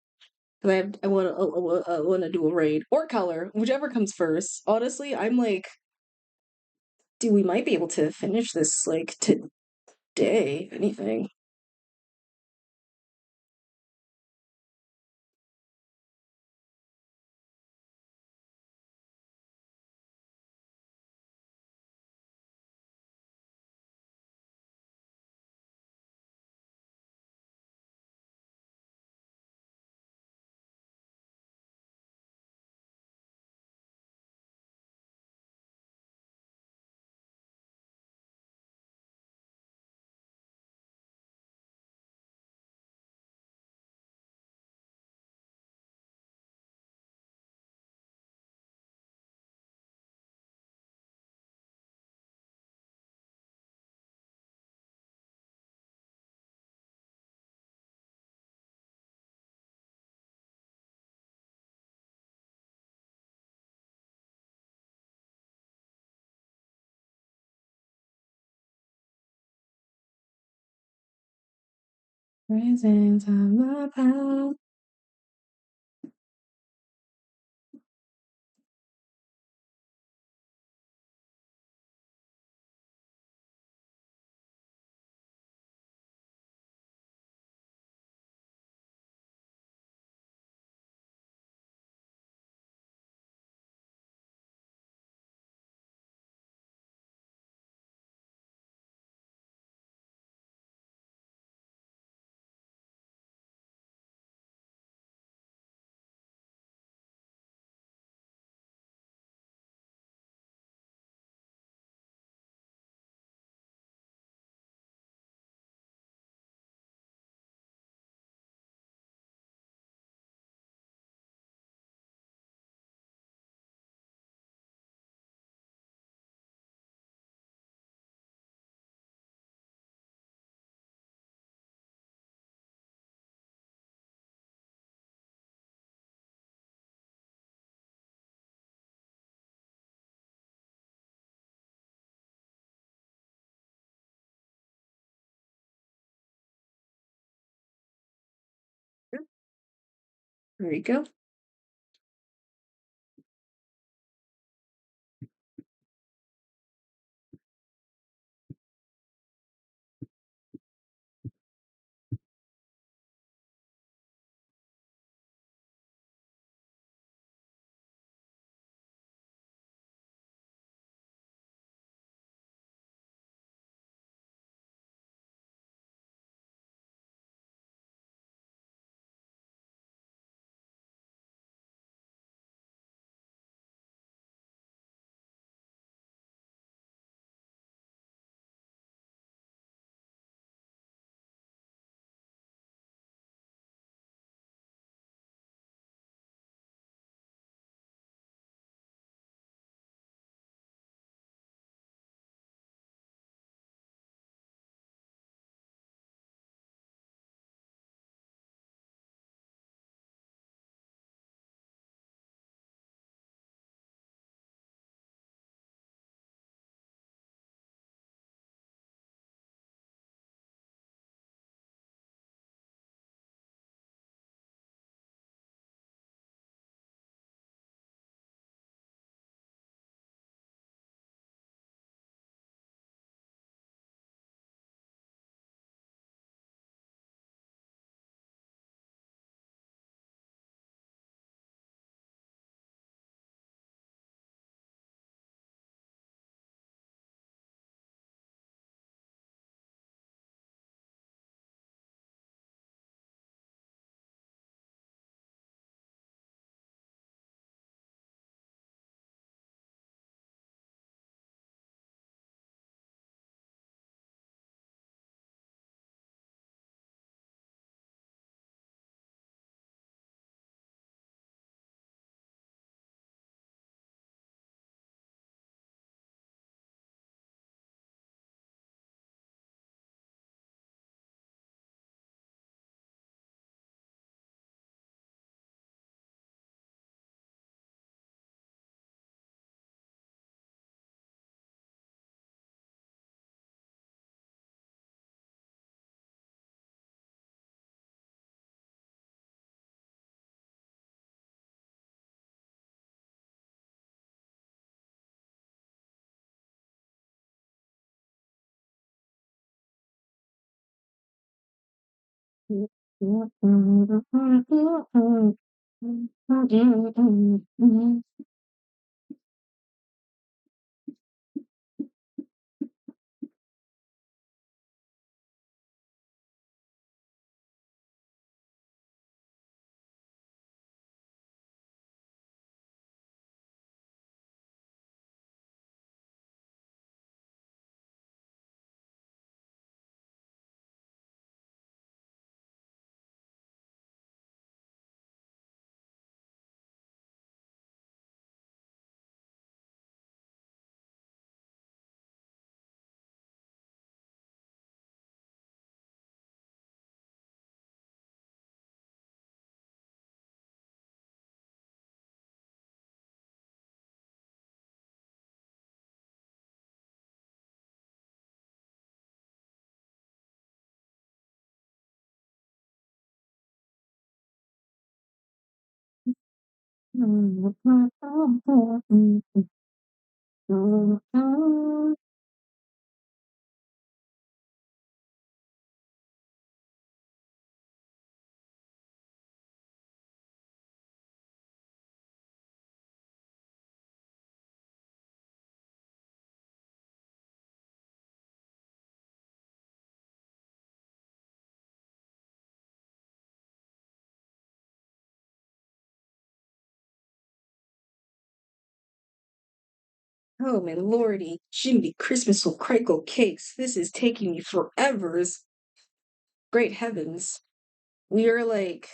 Cause I want to do a raid or color, whichever comes first. Honestly, I'm like, dude, we might be able to finish this like today. If anything. Presence of my power. There you go. Oh my lordy, Jiminy Christmas will crinkle cakes. This is taking me forevers. Great heavens. We are like,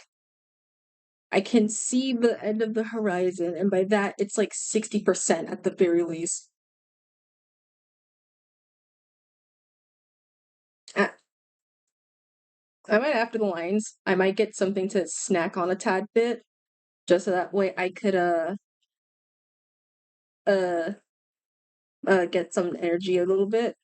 I can see the end of the horizon, and by that, it's like 60% at the very least. I, I might, after the lines, I might get something to snack on a tad bit, just so that way I could, uh, get some energy a little bit.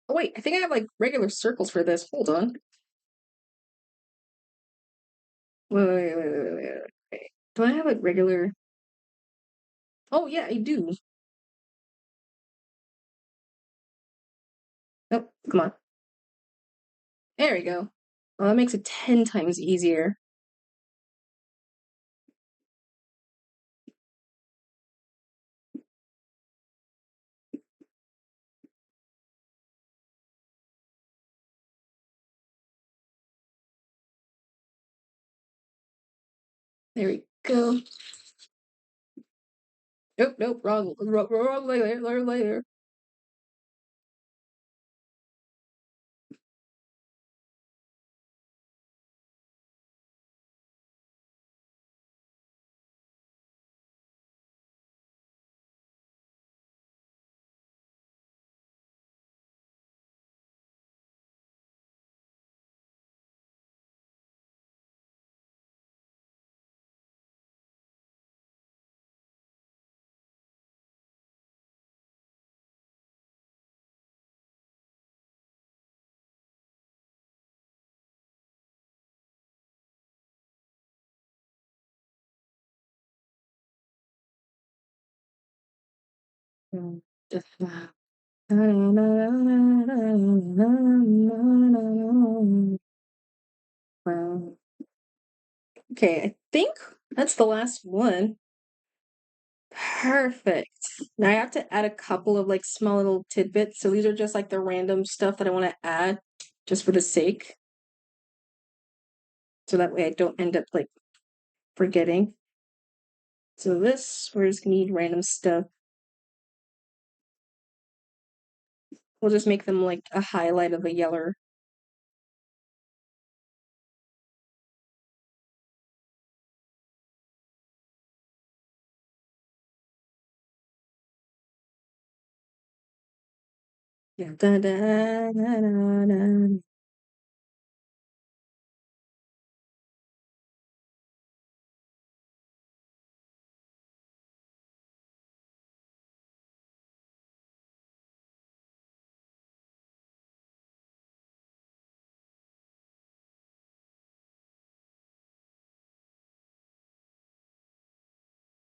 Oh wait, I think I have like regular circles for this. Hold on. Wait. Do I have like regular? Oh yeah, I do. Oh, come on. There we go. Well, that makes it 10 times easier. There we go. Nope, wrong layer. Okay, I think that's the last one. Perfect. Now I have to add a couple of like small little tidbits. So these are just like the random stuff that I want to add just for the sake. So that way I don't end up like forgetting. So this, we're just gonna need random stuff. We'll just make them like a highlight of a yeller. Yeah. Da, da, da, da, da.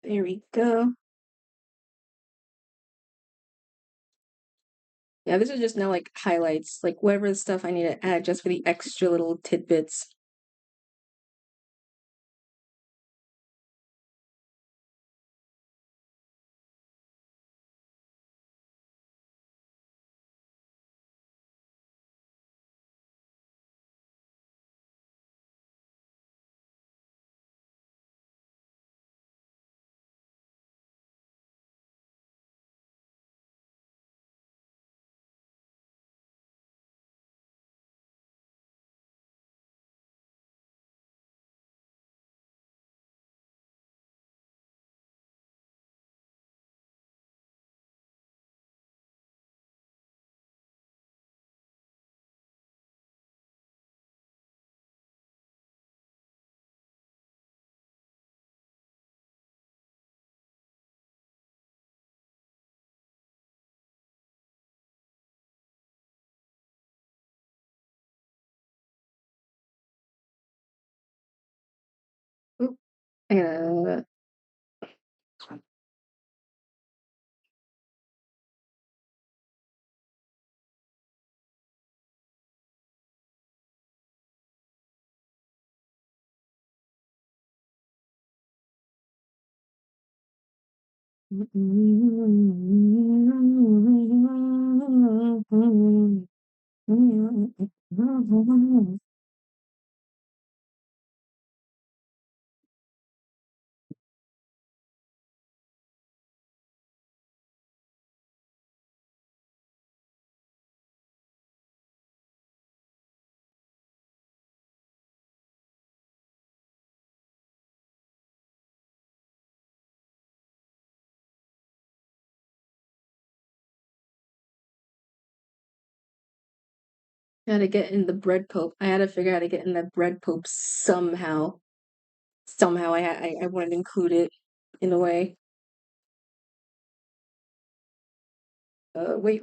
There we go. Yeah, this is just now like highlights, like whatever stuff I need to add just for the extra little tidbits. Uh, Gotta get in the bread pope. I had to figure out how to get in that bread pope somehow. Somehow I wanted to include it in a way. Wait.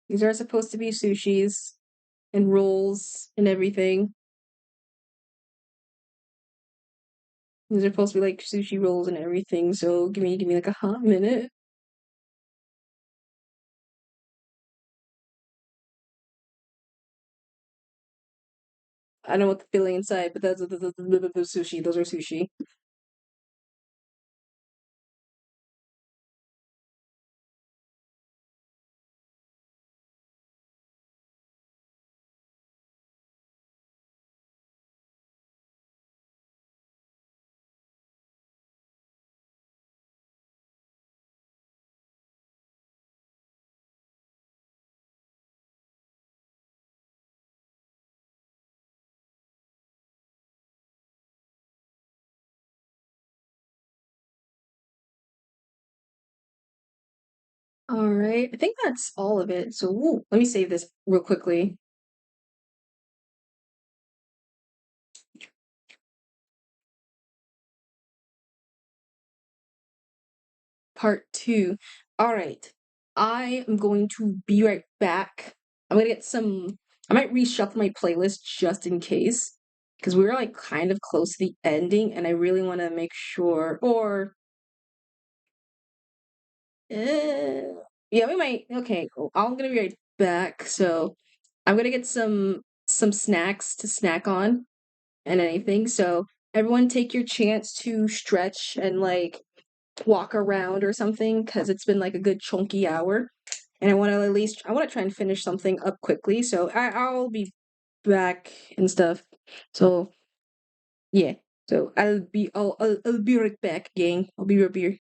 These are supposed to be sushis and rolls and everything. These are supposed to be like sushi rolls and everything. So give me like a hot minute. I don't know what the feeling inside, but that's the sushi. Those are sushi. All right, I think that's all of it. So let me save this real quickly. Part two. All right, I am going to be right back. I'm gonna get some. I might reshuffle my playlist just in case, because we were like kind of close to the ending, and I really want to make sure. Or, eh, yeah, we might. Okay, cool. I'm gonna be right back. So I'm gonna get some snacks to snack on and anything. So everyone take your chance to stretch and like walk around or something because it's been like a good chunky hour. And I want to try and finish something up quickly. So I'll be back and stuff. So yeah. So I'll be right back, gang. I'll be right back.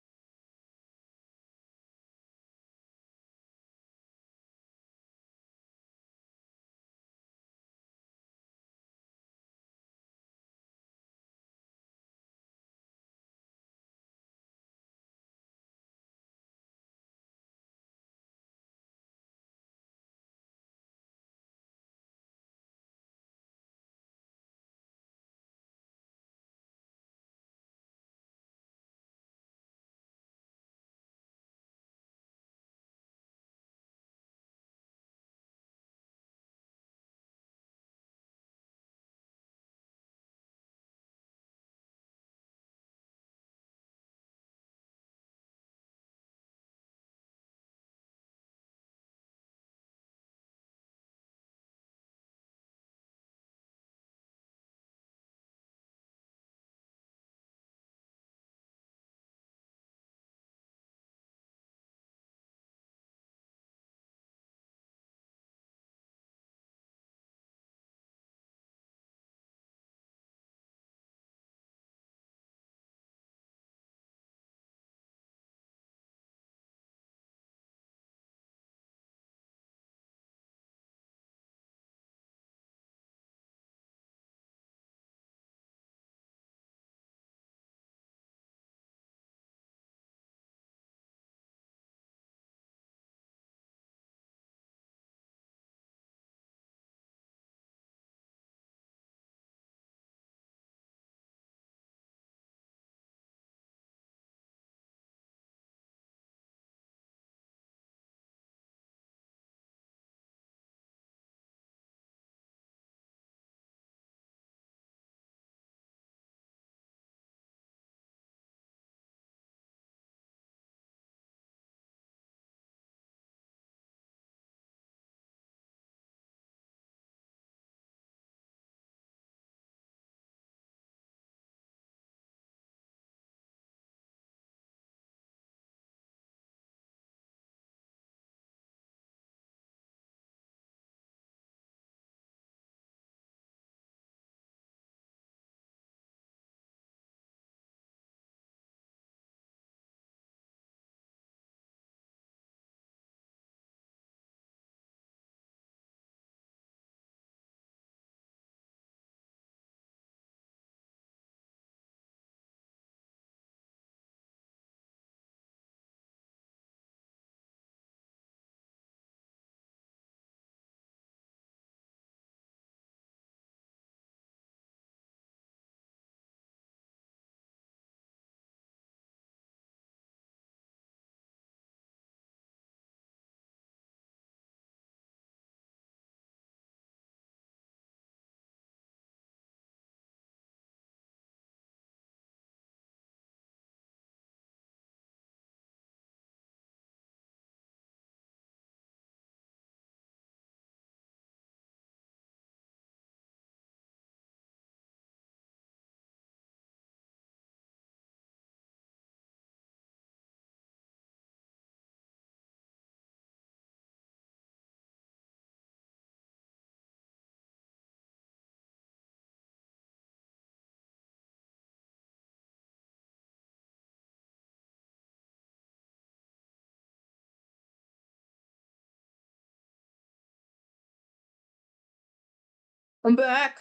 I'm back.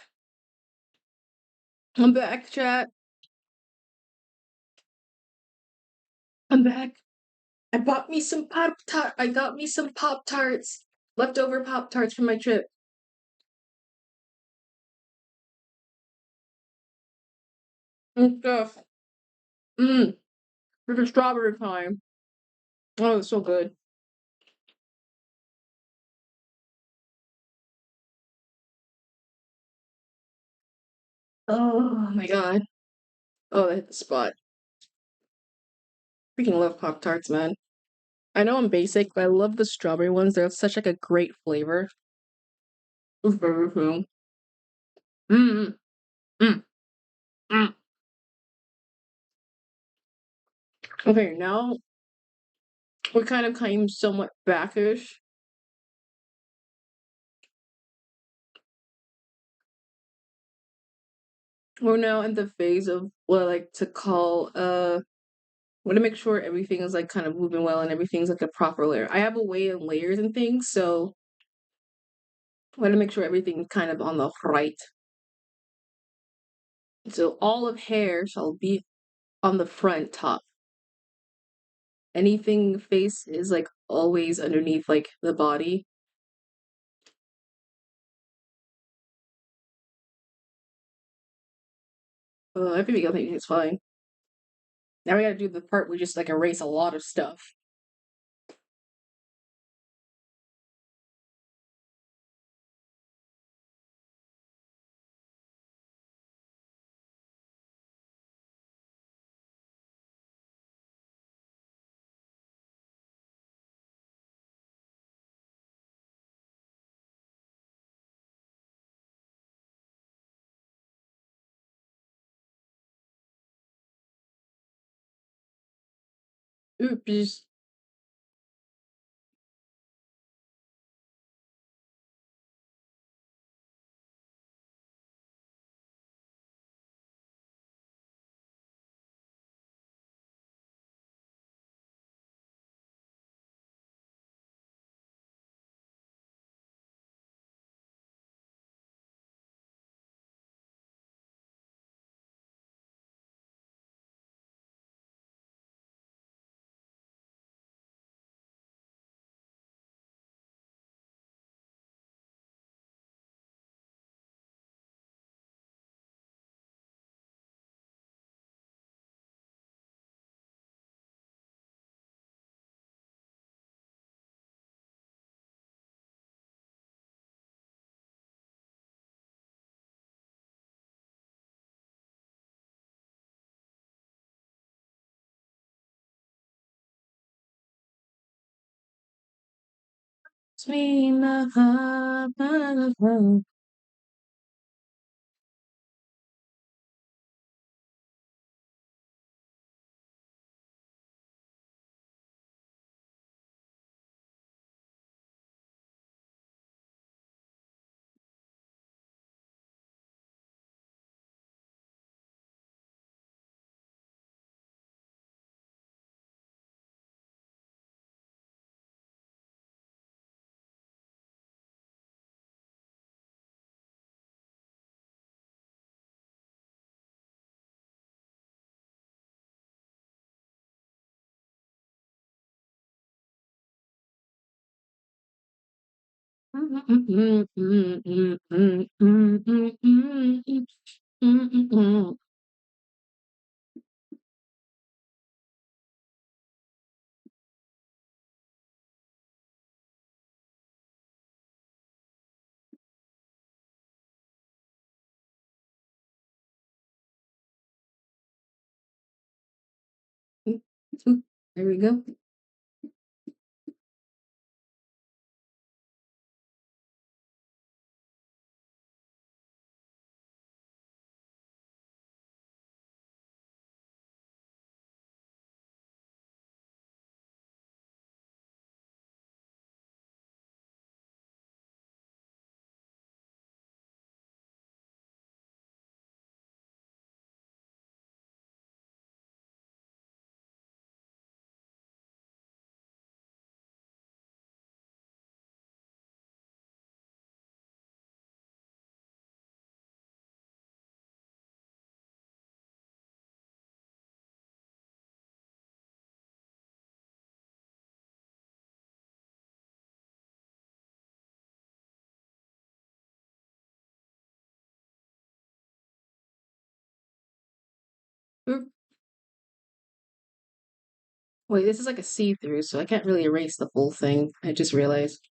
I'm back, chat. I'm back. I bought me some Pop-Tart. I got me some Pop-Tarts. Leftover Pop-Tarts from my trip. And stuff. Mmm. For the strawberry time. Oh, it's so good. Oh my god. Oh, that hit the spot. Freaking love Pop-Tarts, man. I know I'm basic, but I love the strawberry ones. They're such like a great flavor. It's very cool. Mmm. Mmm. Mmm. Okay, now we kind of came somewhat backish. We're now in the phase of what I like to call want to make sure everything is like kind of moving well and everything's like a proper layer. I have a way in layers and things, so I want to make sure everything's kind of on the right. So all of hair shall be on the front top. Anything face is like always underneath like the body. I think it's fine. Now we gotta do the part where we just like erase a lot of stuff. Oops. Sweet love. There we go. Oop. Wait, this is like a see-through, so I can't really erase the full thing. I just realized.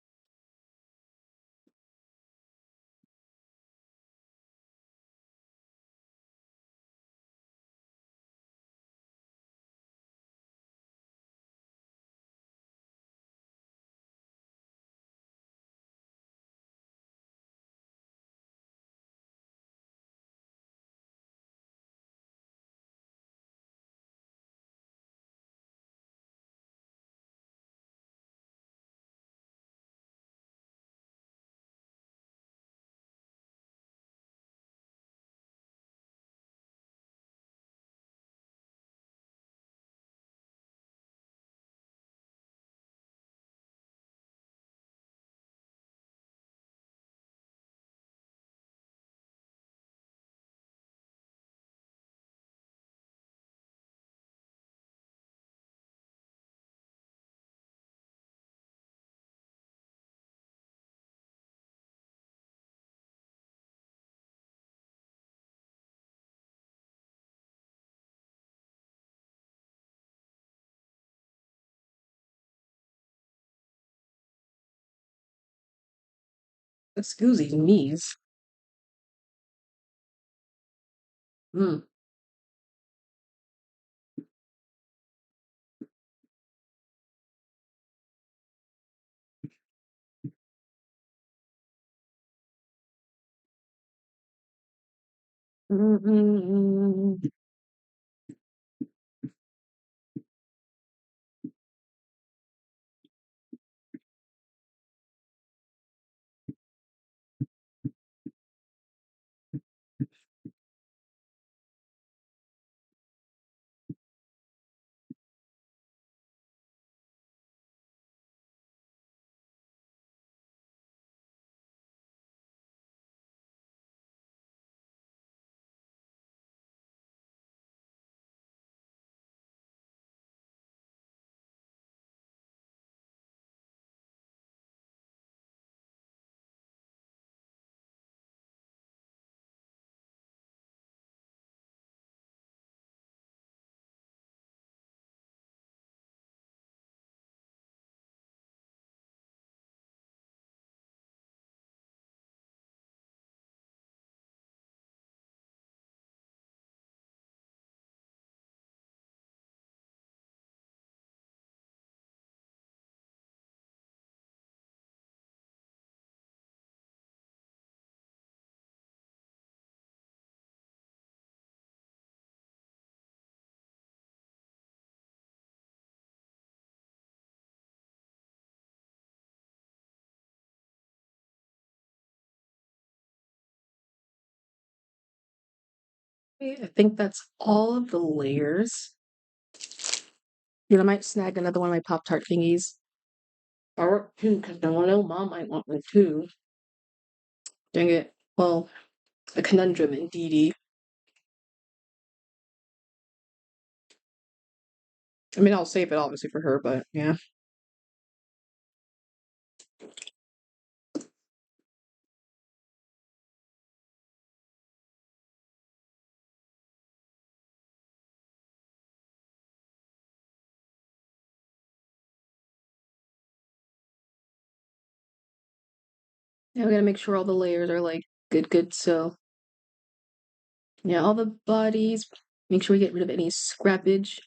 Excuse knees. Hmm. Mm-mm-mm. I think that's all of the layers. You know, I might snag another one of my Pop-Tart thingies. Or two, because I know Mom might want one too. Dang it. Well, a conundrum indeedy. I mean, I'll save it obviously for her, but yeah. Yeah, we gotta make sure all the layers are like good. So yeah, all the bodies. Make sure we get rid of any scrappage.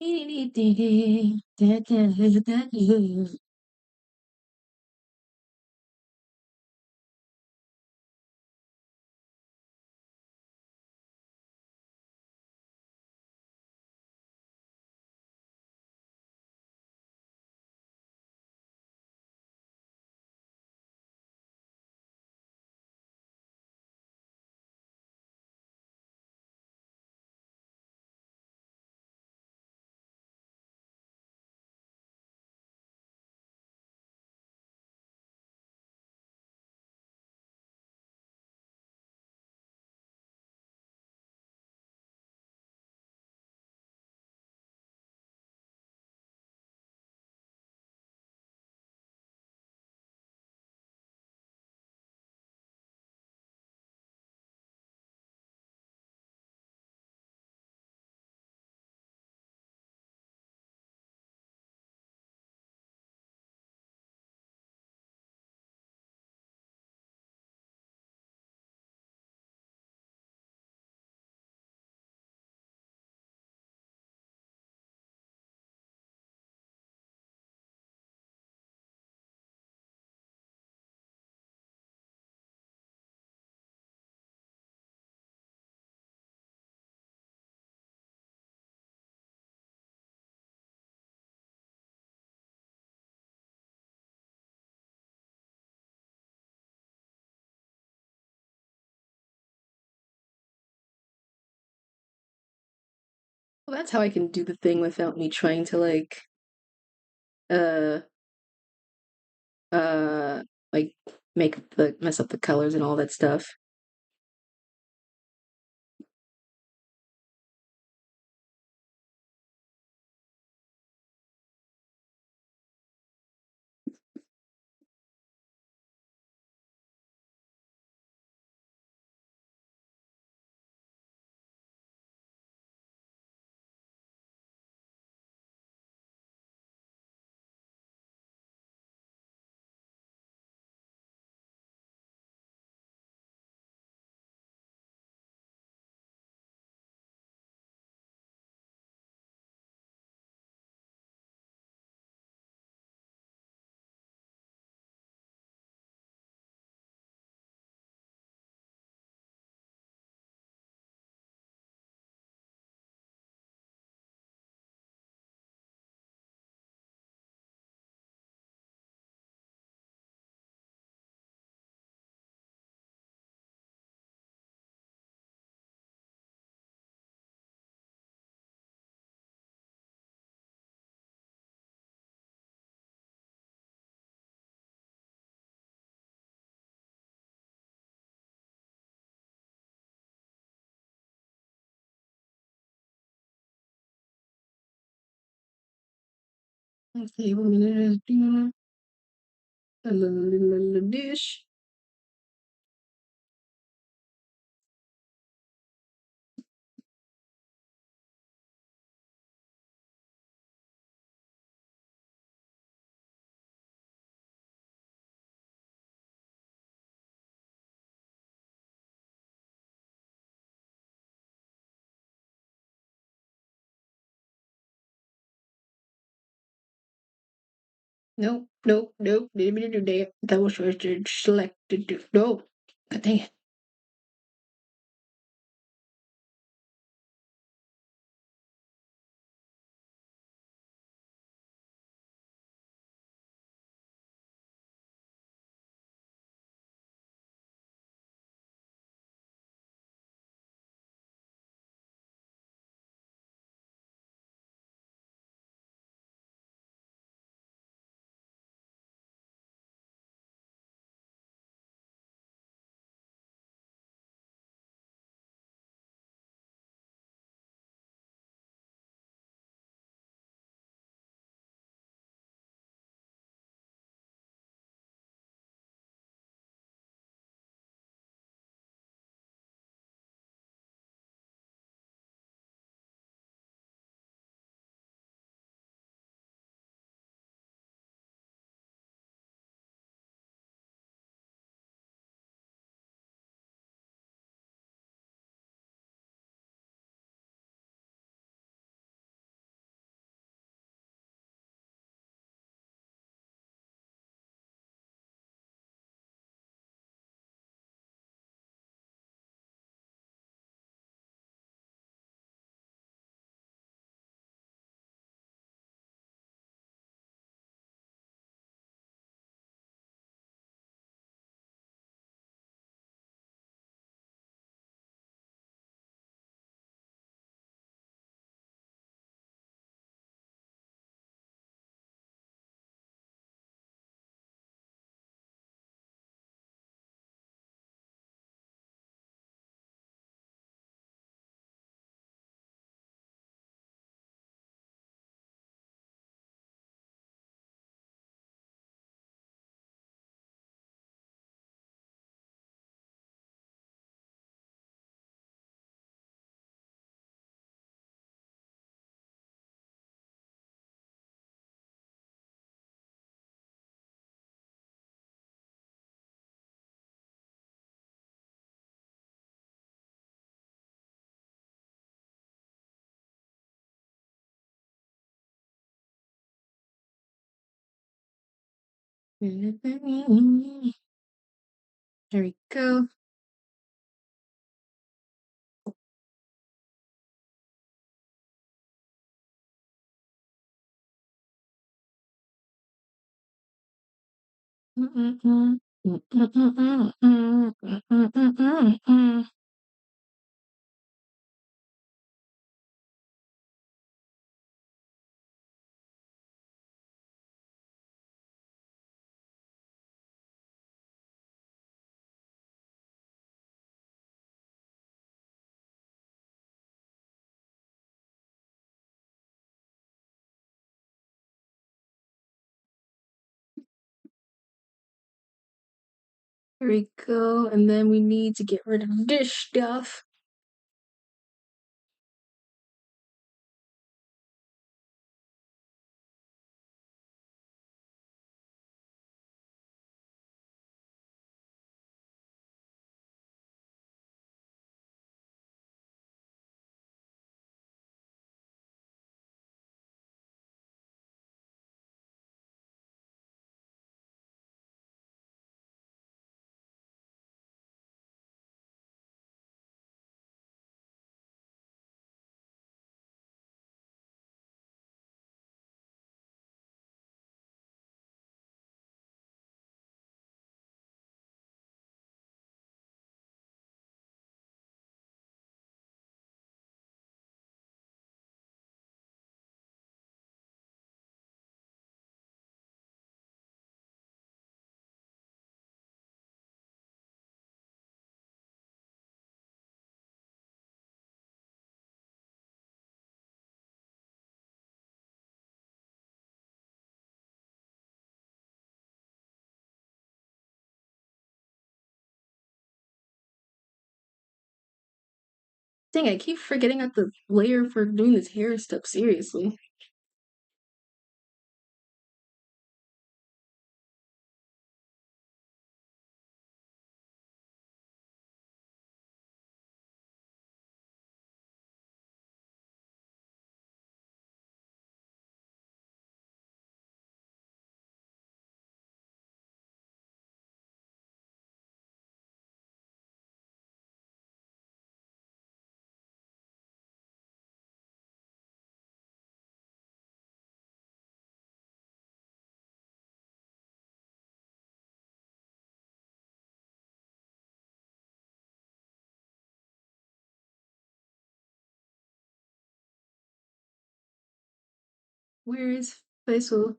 Well, that's how I can do the thing without me trying to uh, uh, like mess up the colors and all that stuff. Okay, we're gonna do a little dish. Nope, nope, nope. Didn't mean to do that. That was what I selected to do. No. God dang it. There we go. There we go. And then we need to get rid of this stuff. Dang, I keep forgetting at the layer for doing this hair stuff, seriously. Where is Faisal?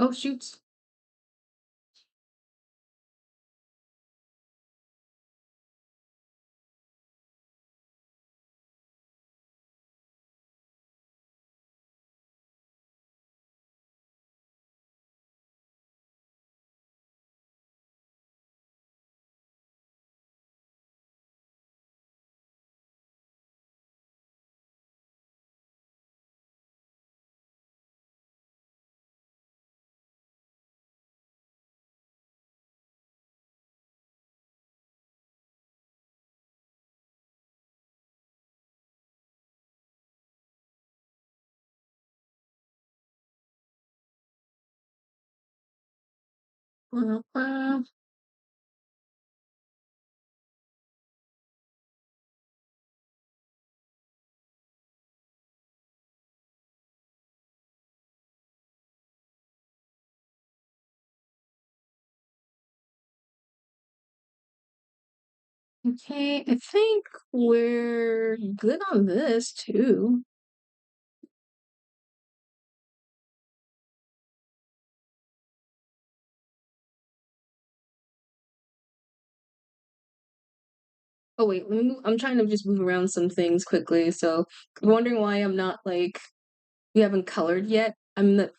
Oh, shoots. Okay, I think we're good on this too. Oh wait, let me move. I'm trying to just move around some things quickly. So I'm wondering why I'm not like we haven't colored yet. I'm in the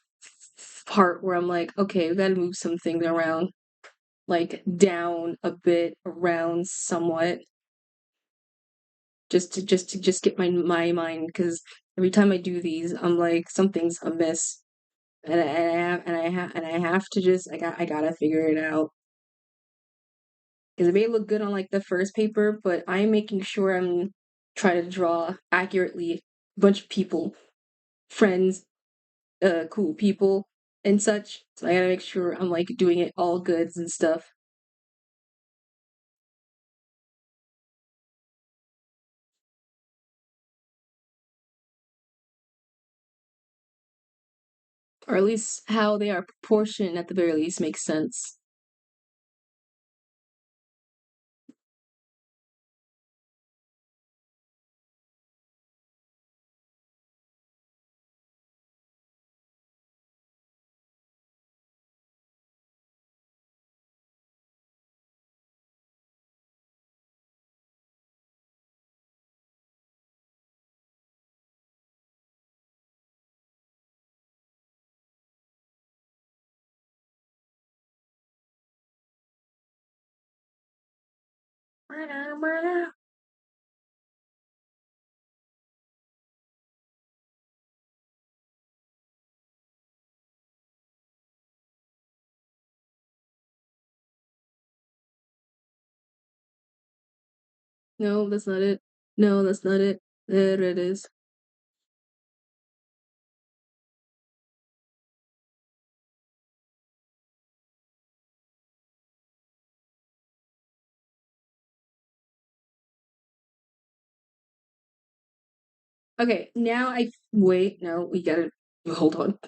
part where I'm like, okay, we gotta move some things around, like down a bit, around somewhat, just get my mind because every time I do these, I'm like something's amiss, and I have to just I gotta figure it out because it may look good on like the first paper, but I'm making sure I'm trying to draw accurately a bunch of people, friends, cool people and such. So I gotta make sure I'm like doing it all goods and stuff. Or at least how they are proportioned at the very least makes sense. No, that's not it. No, that's not it. There it is. Okay, now I wait. No, we gotta hold on.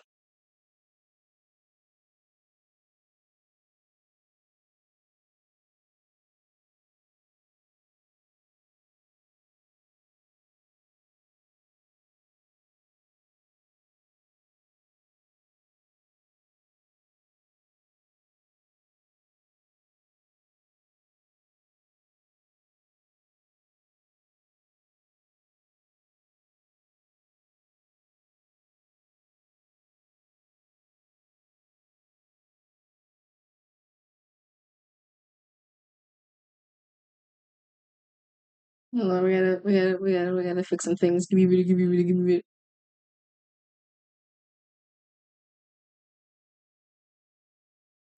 Hold on, we gotta fix some things. Give me a minute, give me a minute, give me a minute.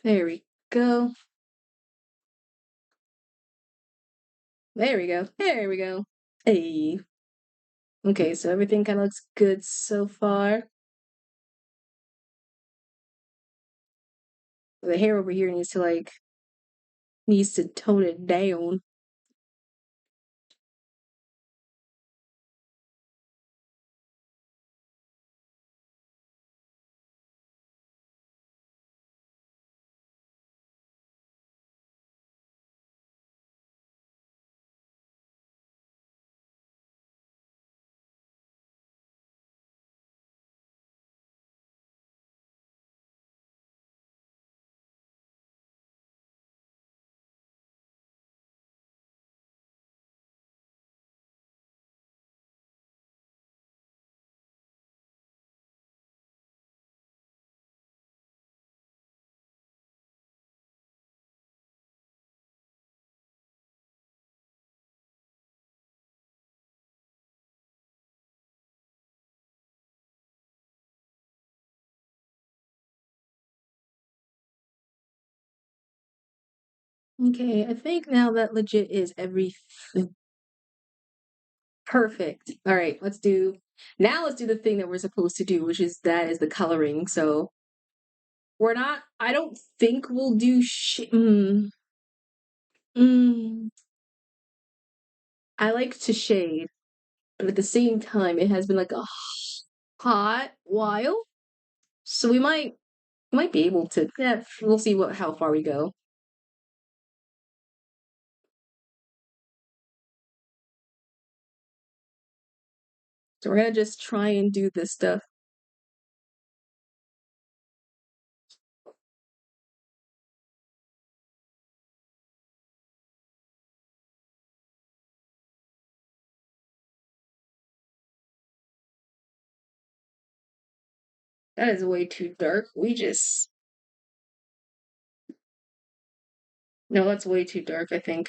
There we go. There we go. There we go. Hey. Okay, so everything kind of looks good so far. The hair over here needs to like needs to tone it down. Okay, I think now that legit is everything perfect. All right, let's do the thing that we're supposed to do, which is that is the coloring. So we're not. I don't think we'll do. Mm, I like to shade, but at the same time, it has been like a hot while, so we might be able to. Yeah, we'll see what how far we go. So we're gonna just try and do this stuff. That is way too dark. No, that's way too dark, I think.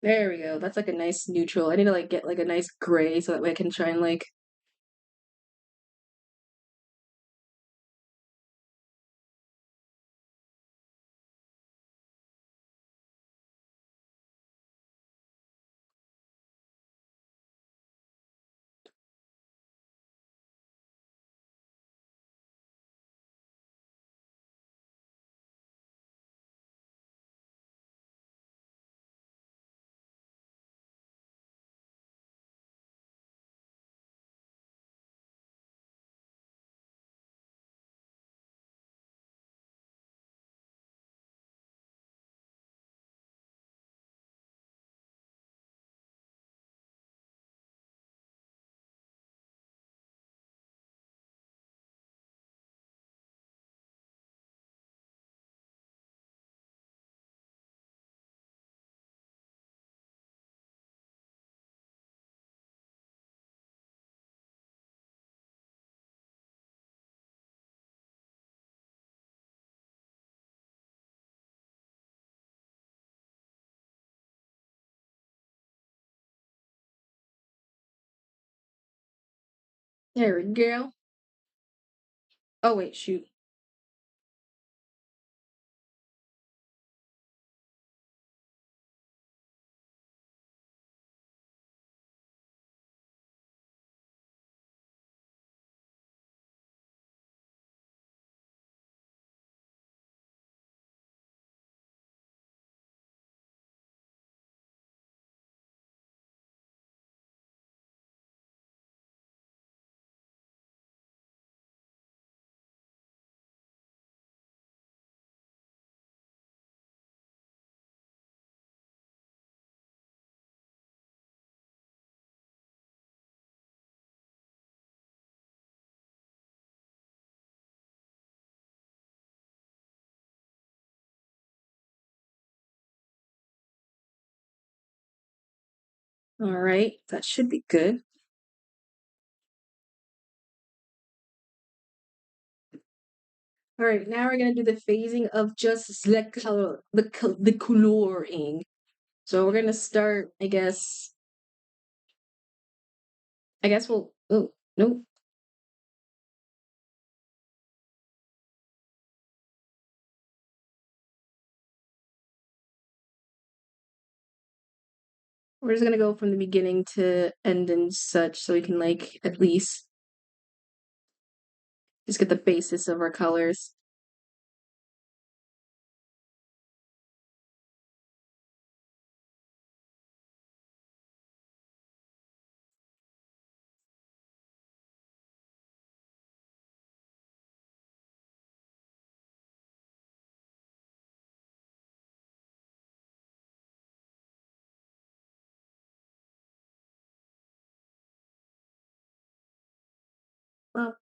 There we go. That's like a nice neutral. I need to like get like a nice gray so that way I can try and like there we go. Oh wait, shoot. All right, that should be good. All right, now we're gonna do the phasing of just the coloring. So we're gonna start, I guess. I guess we'll. Oh no, we're just gonna go from the beginning to end and such, so we can like at least just get the basis of our colors. Well,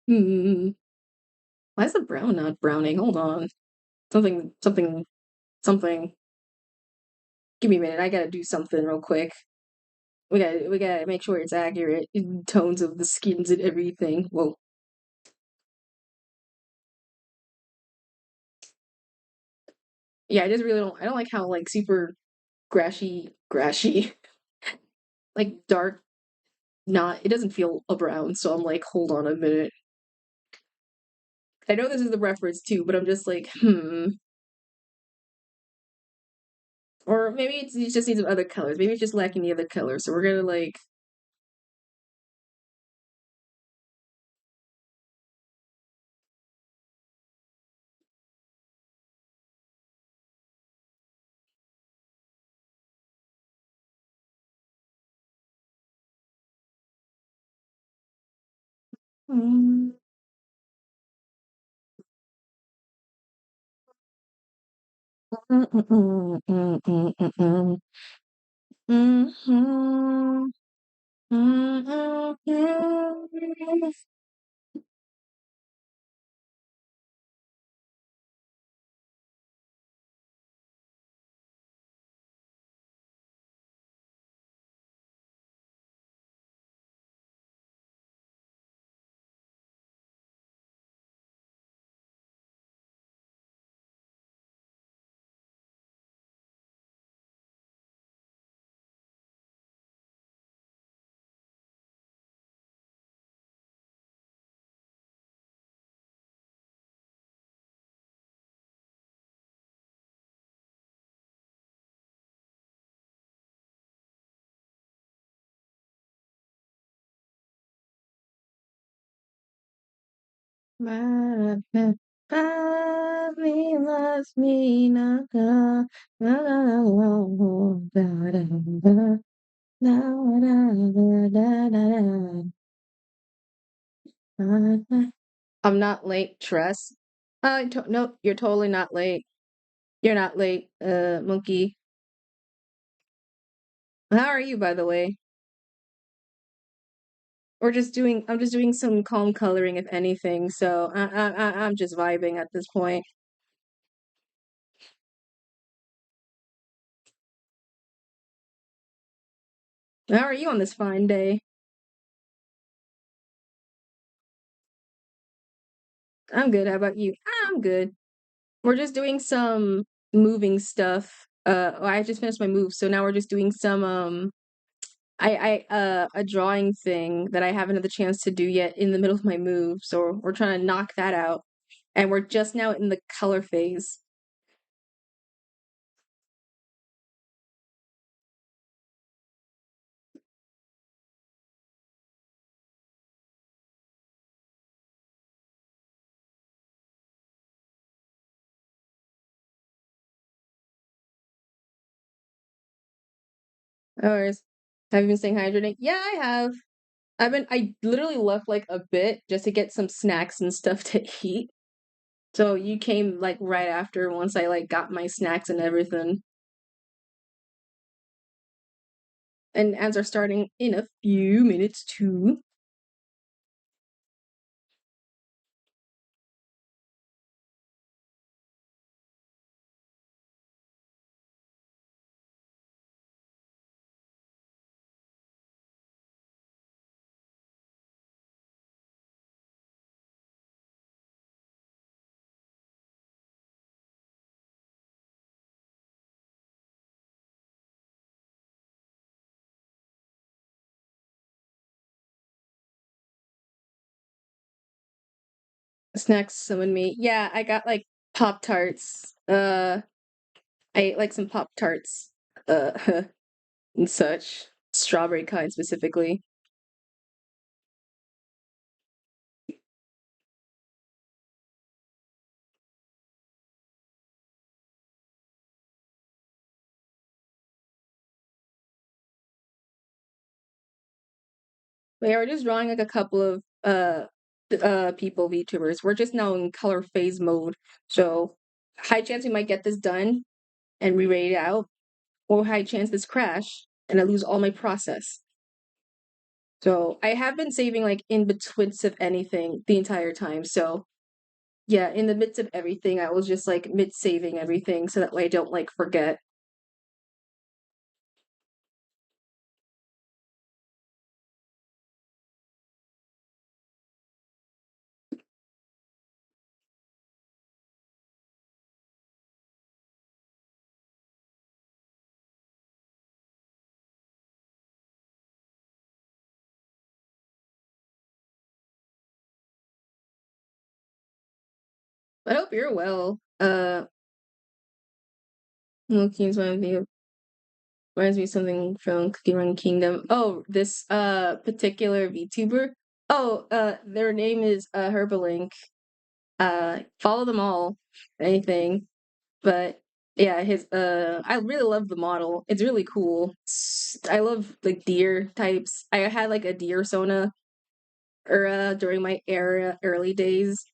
hmm. Why is the brown not browning? Hold on. Something. Give me a minute. I gotta do something real quick. We gotta make sure it's accurate in tones of the skins and everything. Whoa. Yeah, I just really don't. I don't like how like super grashy, like dark. not, it doesn't feel a brown, so I'm like, hold on a minute. I know this is the reference too, but I'm just like, Or maybe it just needs other colors. Maybe it's just lacking the other colors. So we're gonna like. Mm, mm, mm, mm, mm, mm, mm, mm. Mhm, mhm, mhm. Me loves me not gonna la la la la da da da I'm not late, Tress. No, you're totally not late. You're not late, monkey. How are you, by the way? I'm just doing some calm coloring, if anything. So I'm just vibing at this point. How are you on this fine day? I'm good. How about you? I'm good. We're just doing some moving stuff. Well, I just finished my move, so now we're just doing some a drawing thing that I haven't had the chance to do yet in the middle of my move. So we're trying to knock that out, and we're just now in the color phase. Hours. Have you been staying hydrated? Yeah, I have. I literally left like a bit just to get some snacks and stuff to eat. So you came like right after once I like got my snacks and everything. And ads are starting in a few minutes too. Snacks summon me. Yeah, I got like Pop Tarts. I ate like some Pop Tarts. And such. Strawberry kind specifically. But yeah, we're just drawing like a couple of people VTubers. We're just now in color phase mode. So high chance we might get this done and re-rate it out, or high chance this crash and I lose all my process. So I have been saving like in between of anything the entire time. So yeah, in the midst of everything, I was just like mid saving everything so that way I don't like forget. I hope you're well. Loki's reminds me of something from Cookie Run Kingdom. Oh, this particular VTuber. Oh, their name is Herbalink. Follow them all. Anything. But yeah, his I really love the model. It's really cool. I love like deer types. I had like a deer Sona era during my era early days.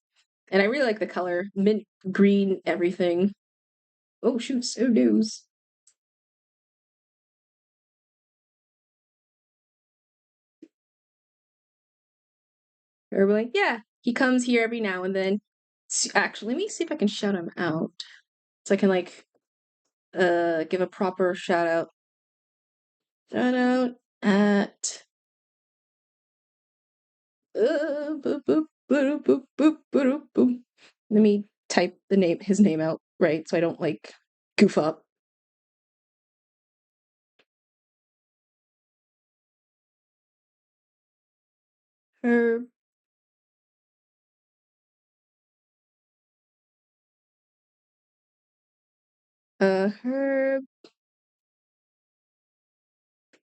And I really like the color. Mint green everything. Oh shoot, so news. Herbalink. Yeah, he comes here every now and then. Actually, let me see if I can shout him out. So I can like give a proper shout out. Shout out at boop, boop, boop, boop, boop, boop, boop. Let me type his name out right so I don't like goof up. Herb Herb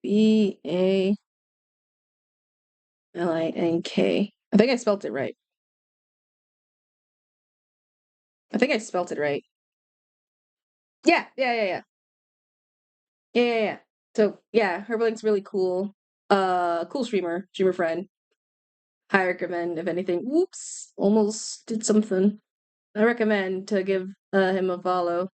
BALINK. I think I spelt it right. I think I spelt it right. Yeah. Yeah. So yeah, Herbalink's really cool. Cool streamer friend. I recommend if anything. Whoops, almost did something. I recommend to give him a follow.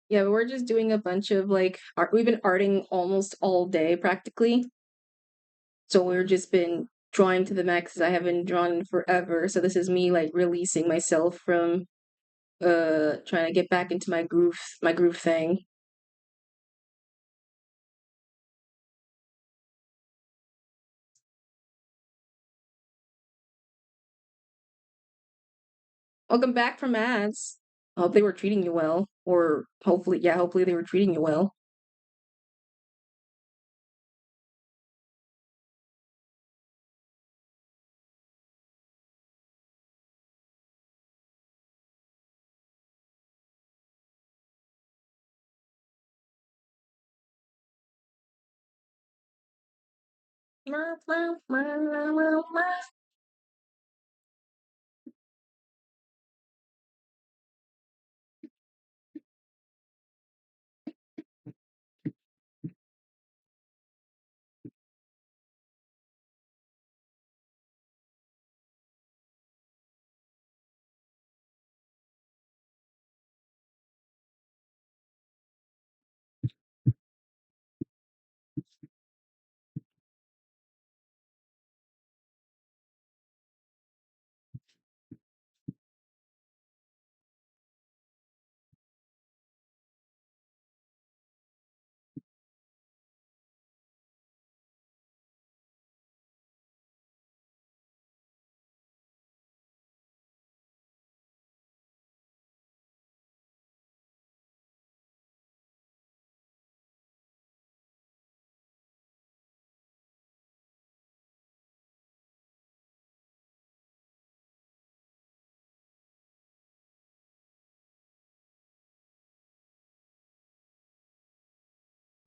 Yeah, but we're just doing a bunch of like art. We've been arting almost all day practically. So we've just been drawing to the max. I haven't drawn in forever. So this is me like releasing myself from trying to get back into my groove thing. Welcome back from ads. I hope they were treating you well. Or hopefully they were treating you well.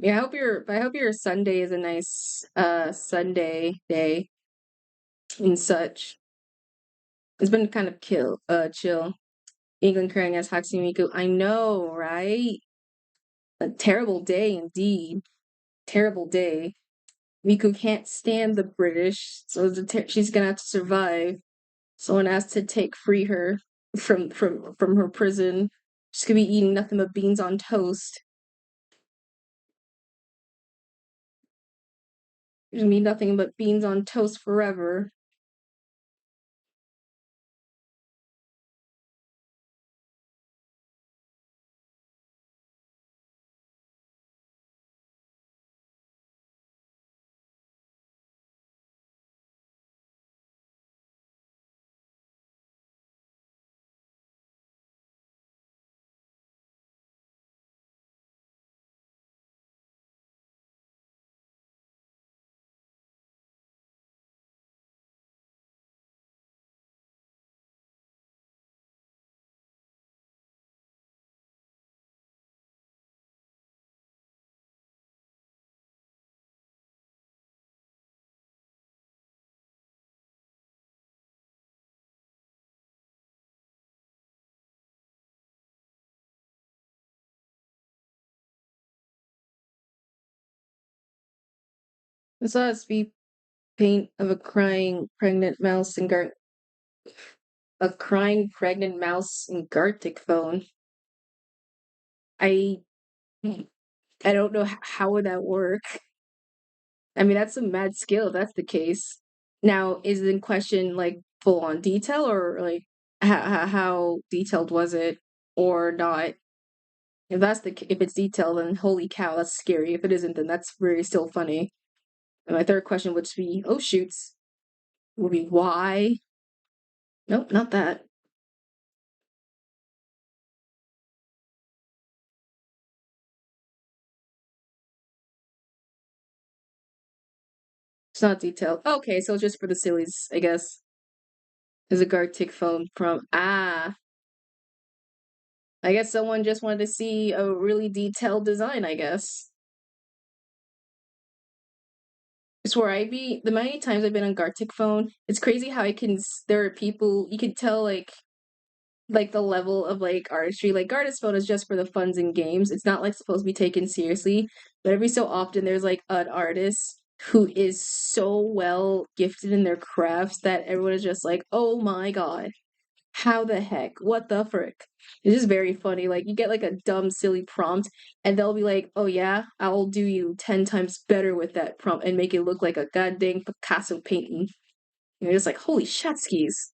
Yeah, I hope your Sunday is a nice Sunday day and such. It's been kind of chill. England carrying as Hatsune. I know, right? A terrible day indeed. Terrible day. Miku can't stand the British, so she's gonna have to survive. Someone has to free her from her prison. She's gonna be eating nothing but beans on toast. She's gonna be nothing but beans on toast forever. I saw a speed paint of a crying pregnant mouse in Gartic phone. I I don't know how would that work. I mean, that's a mad skill if that's the case. Now, is it in question like full on detail or like how detailed was it or not? If it's detailed, then holy cow, that's scary. If it isn't, then that's very still funny. And my third question would be, oh shoots, would be why? Nope, not that. It's not detailed. Okay, so just for the sillies, I guess. There's a Gartic phone from I guess someone just wanted to see a really detailed design, I guess. It's where I be the many times I've been on Gartic phone, it's crazy how there are people you can tell like the level of like artistry. Like Gartic phone is just for the funs and games. It's not like supposed to be taken seriously. But every so often there's like an artist who is so well gifted in their crafts that everyone is just like, oh my god. How the heck? What the frick? It's just very funny. Like you get like a dumb, silly prompt, and they'll be like, "Oh yeah, I'll do you 10 times better with that prompt and make it look like a goddamn Picasso painting." And you're just like, "Holy shatskis!"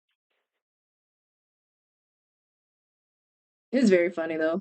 It's very funny though.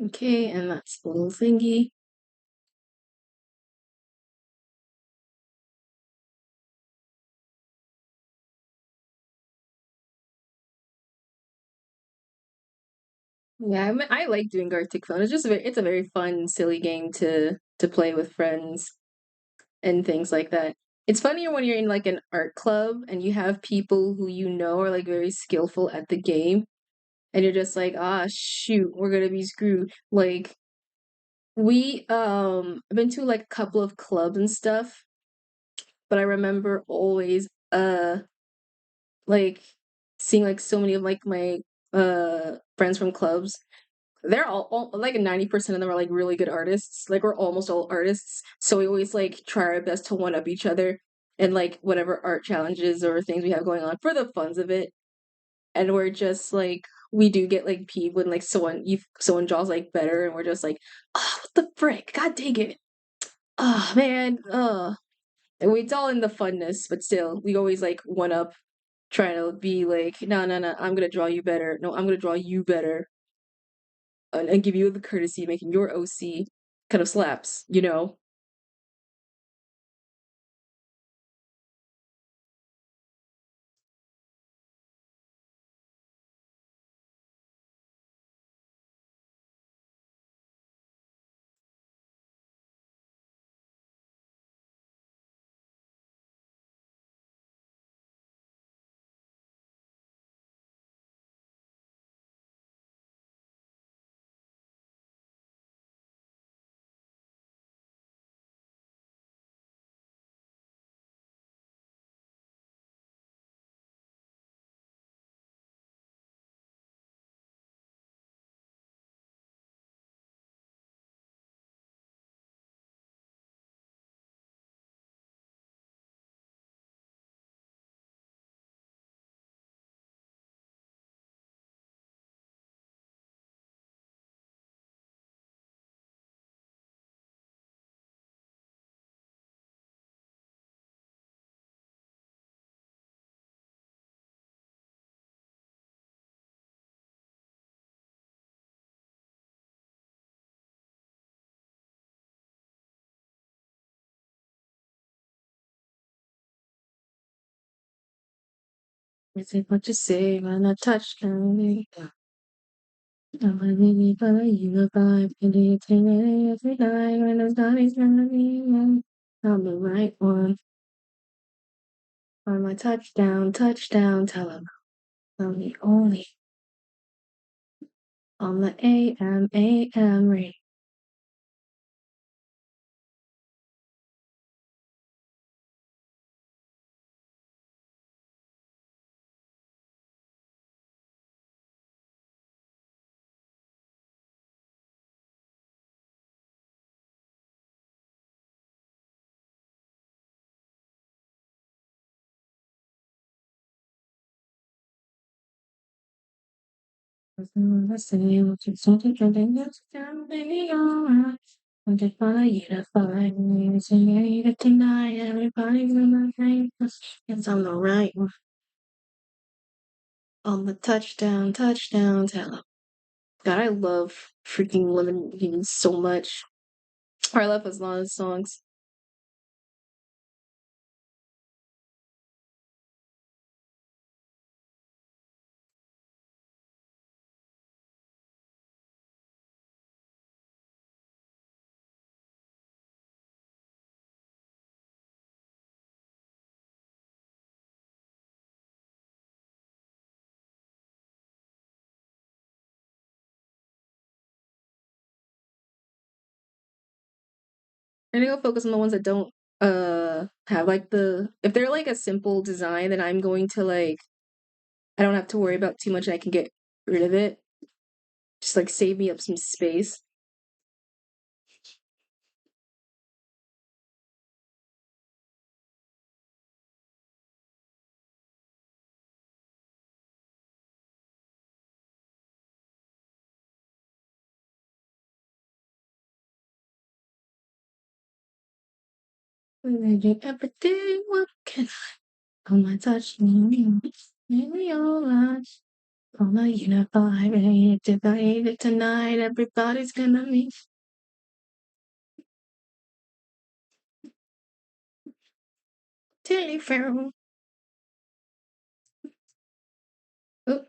Okay, and that's the little thingy. Yeah, I like doing Gartic Phone. It's a very fun, silly game to play with friends and things like that. It's funnier when you're in like an art club and you have people who you know are like very skillful at the game and you're just like, ah, shoot, we're gonna be screwed. Like I've been to like a couple of clubs and stuff, but I remember always like seeing like so many of like my friends from clubs. They're all like 90% of them are like really good artists. Like we're almost all artists, so we always like try our best to one up each other. and like whatever art challenges or things we have going on for the funs of it. And we're just like we do get like peeved when like someone draws like better and we're just like, oh what the frick, god dang it, oh man, and it's all in the funness, but still we always like one up trying to be like, no no no, I'm gonna draw you better, no I'm gonna draw you better, and give you the courtesy of making your OC kind of slaps, you know. It's what you say when I touch me. I'm a baby, but I unify. And you take it every night when the sun is gonna be on. I'm the right one. On my touchdown, touchdown, tell 'em I'm the only on the AM radio. I say, what you something, something that's down, baby, alright. I'm just gonna unify. Singing it tonight, everybody's gonna think yes, I'm the right one. On the touchdown, touchdown, tell 'em. God, I love freaking Lemon Beans so much. I love his lot of songs. I'm gonna go focus on the ones that don't have like the if they're like a simple design, then I'm going to like I don't have to worry about too much and I can get rid of it. Just like save me up some space. Every day, what can I on my touch me? Maybe all eyes. On a unified, divided tonight, everybody's gonna meet. Tilly Farrell. Oh,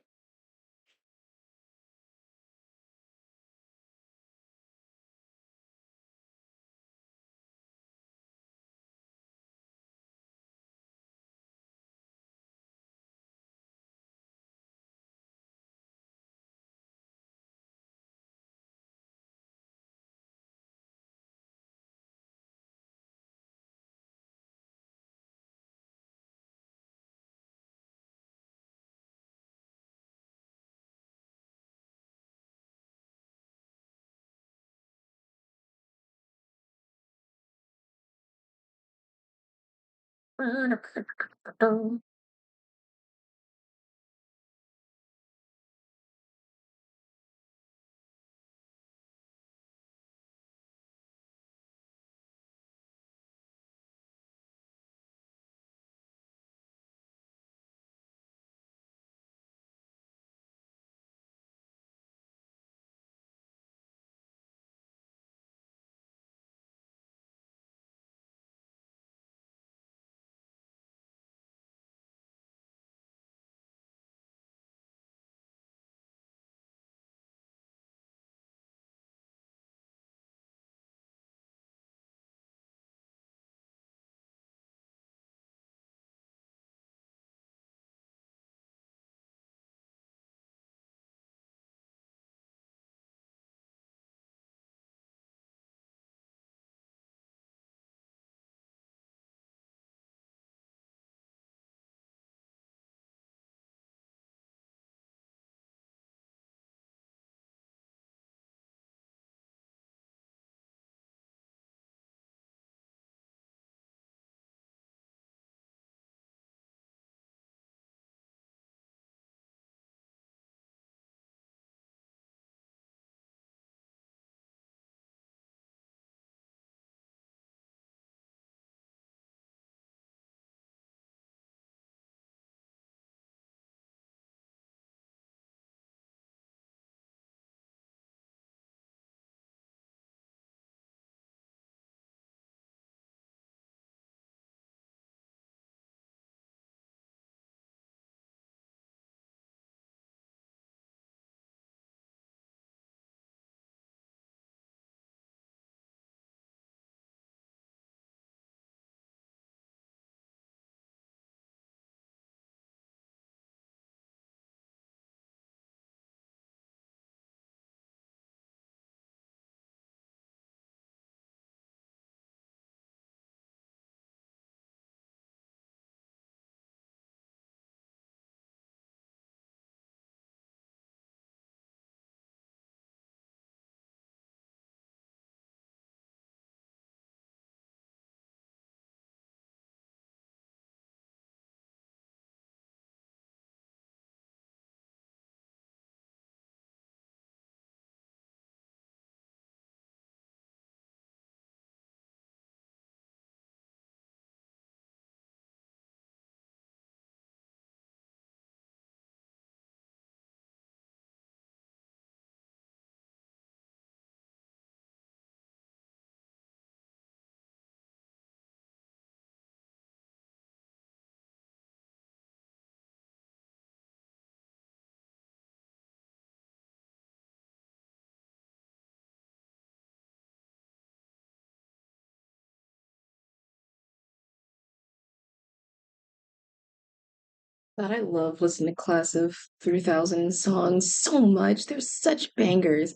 God, I love listening to class of 3000 songs so much. They're such bangers.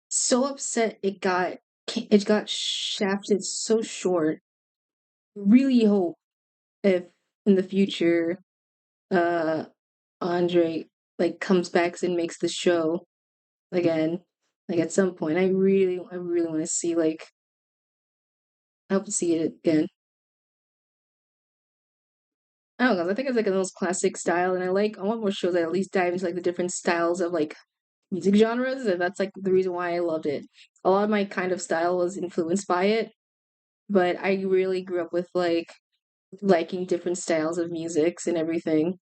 So upset it got shafted so short. Really hope if in the future uh Andre like comes back and makes the show again. Like at some point. I really want to see like I hope to see it again. I don't know, I think it's like a those classic style and I want more shows that at least dive into like the different styles of like music genres, and that's like the reason why I loved it. A lot of my kind of style was influenced by it, but I really grew up with like liking different styles of musics and everything.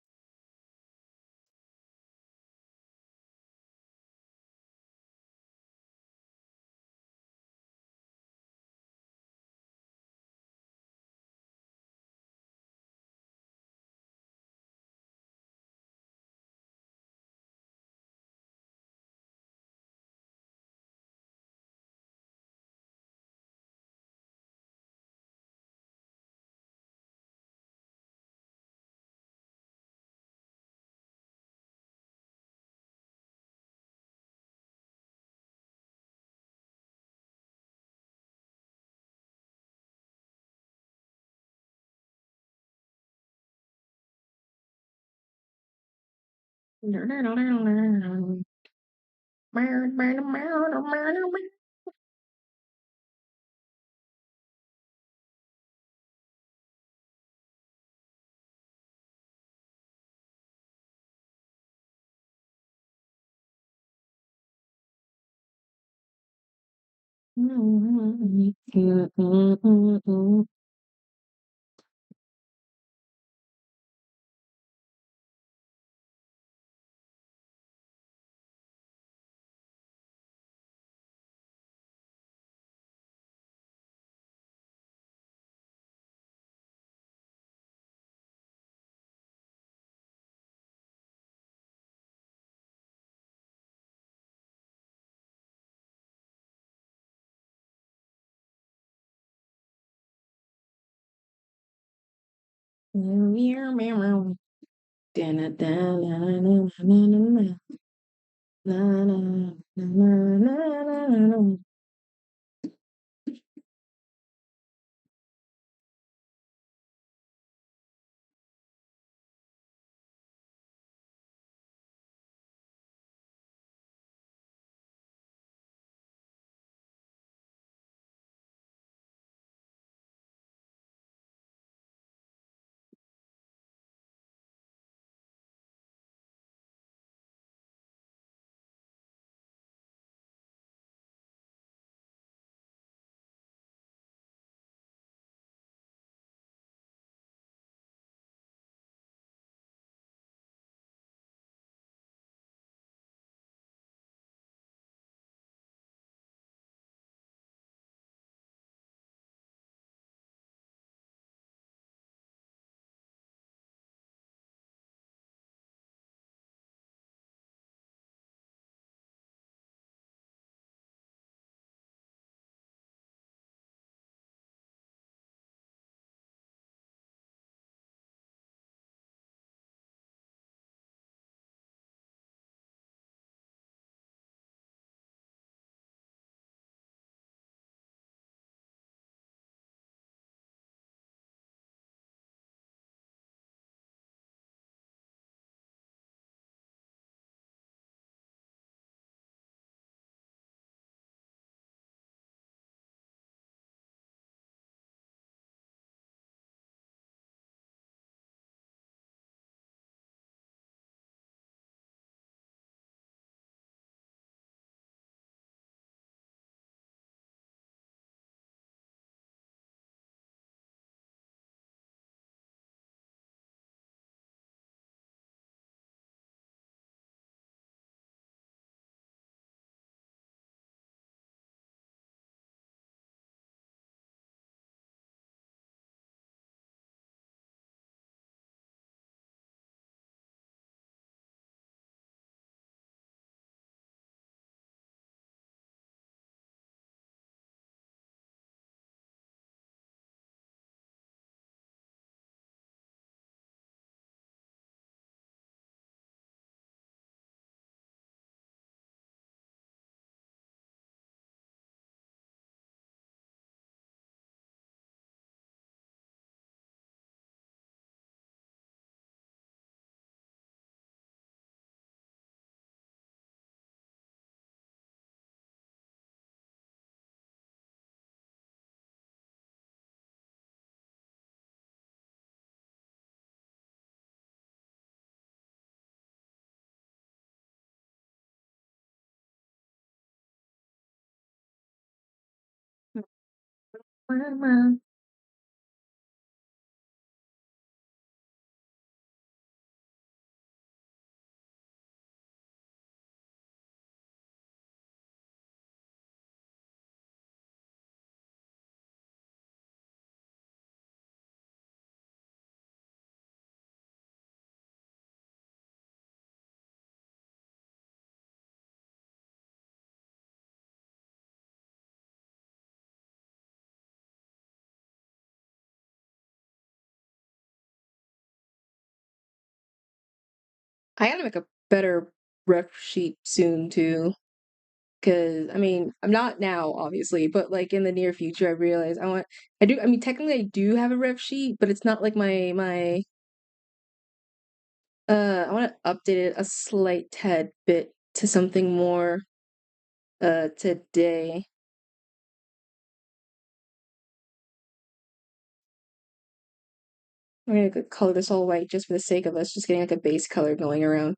I gotta make a better ref sheet soon too. Cause I mean, I'm not now, obviously, but like in the near future, I realize I mean, technically I do have a ref sheet, but it's not like I want to update it a slight tad bit to something more, today. I'm gonna color this all white just for the sake of us just getting like a base color going around.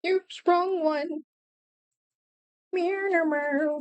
Oops, wrong one. Meow, meow, meow.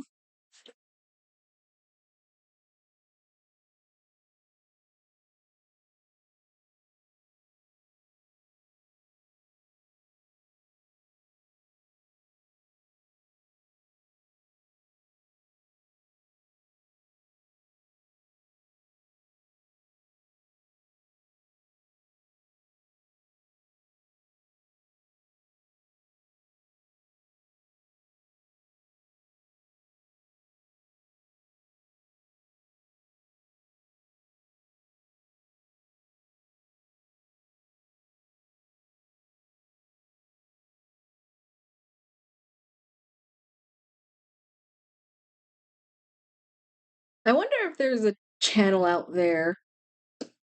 I wonder if there's a channel out there.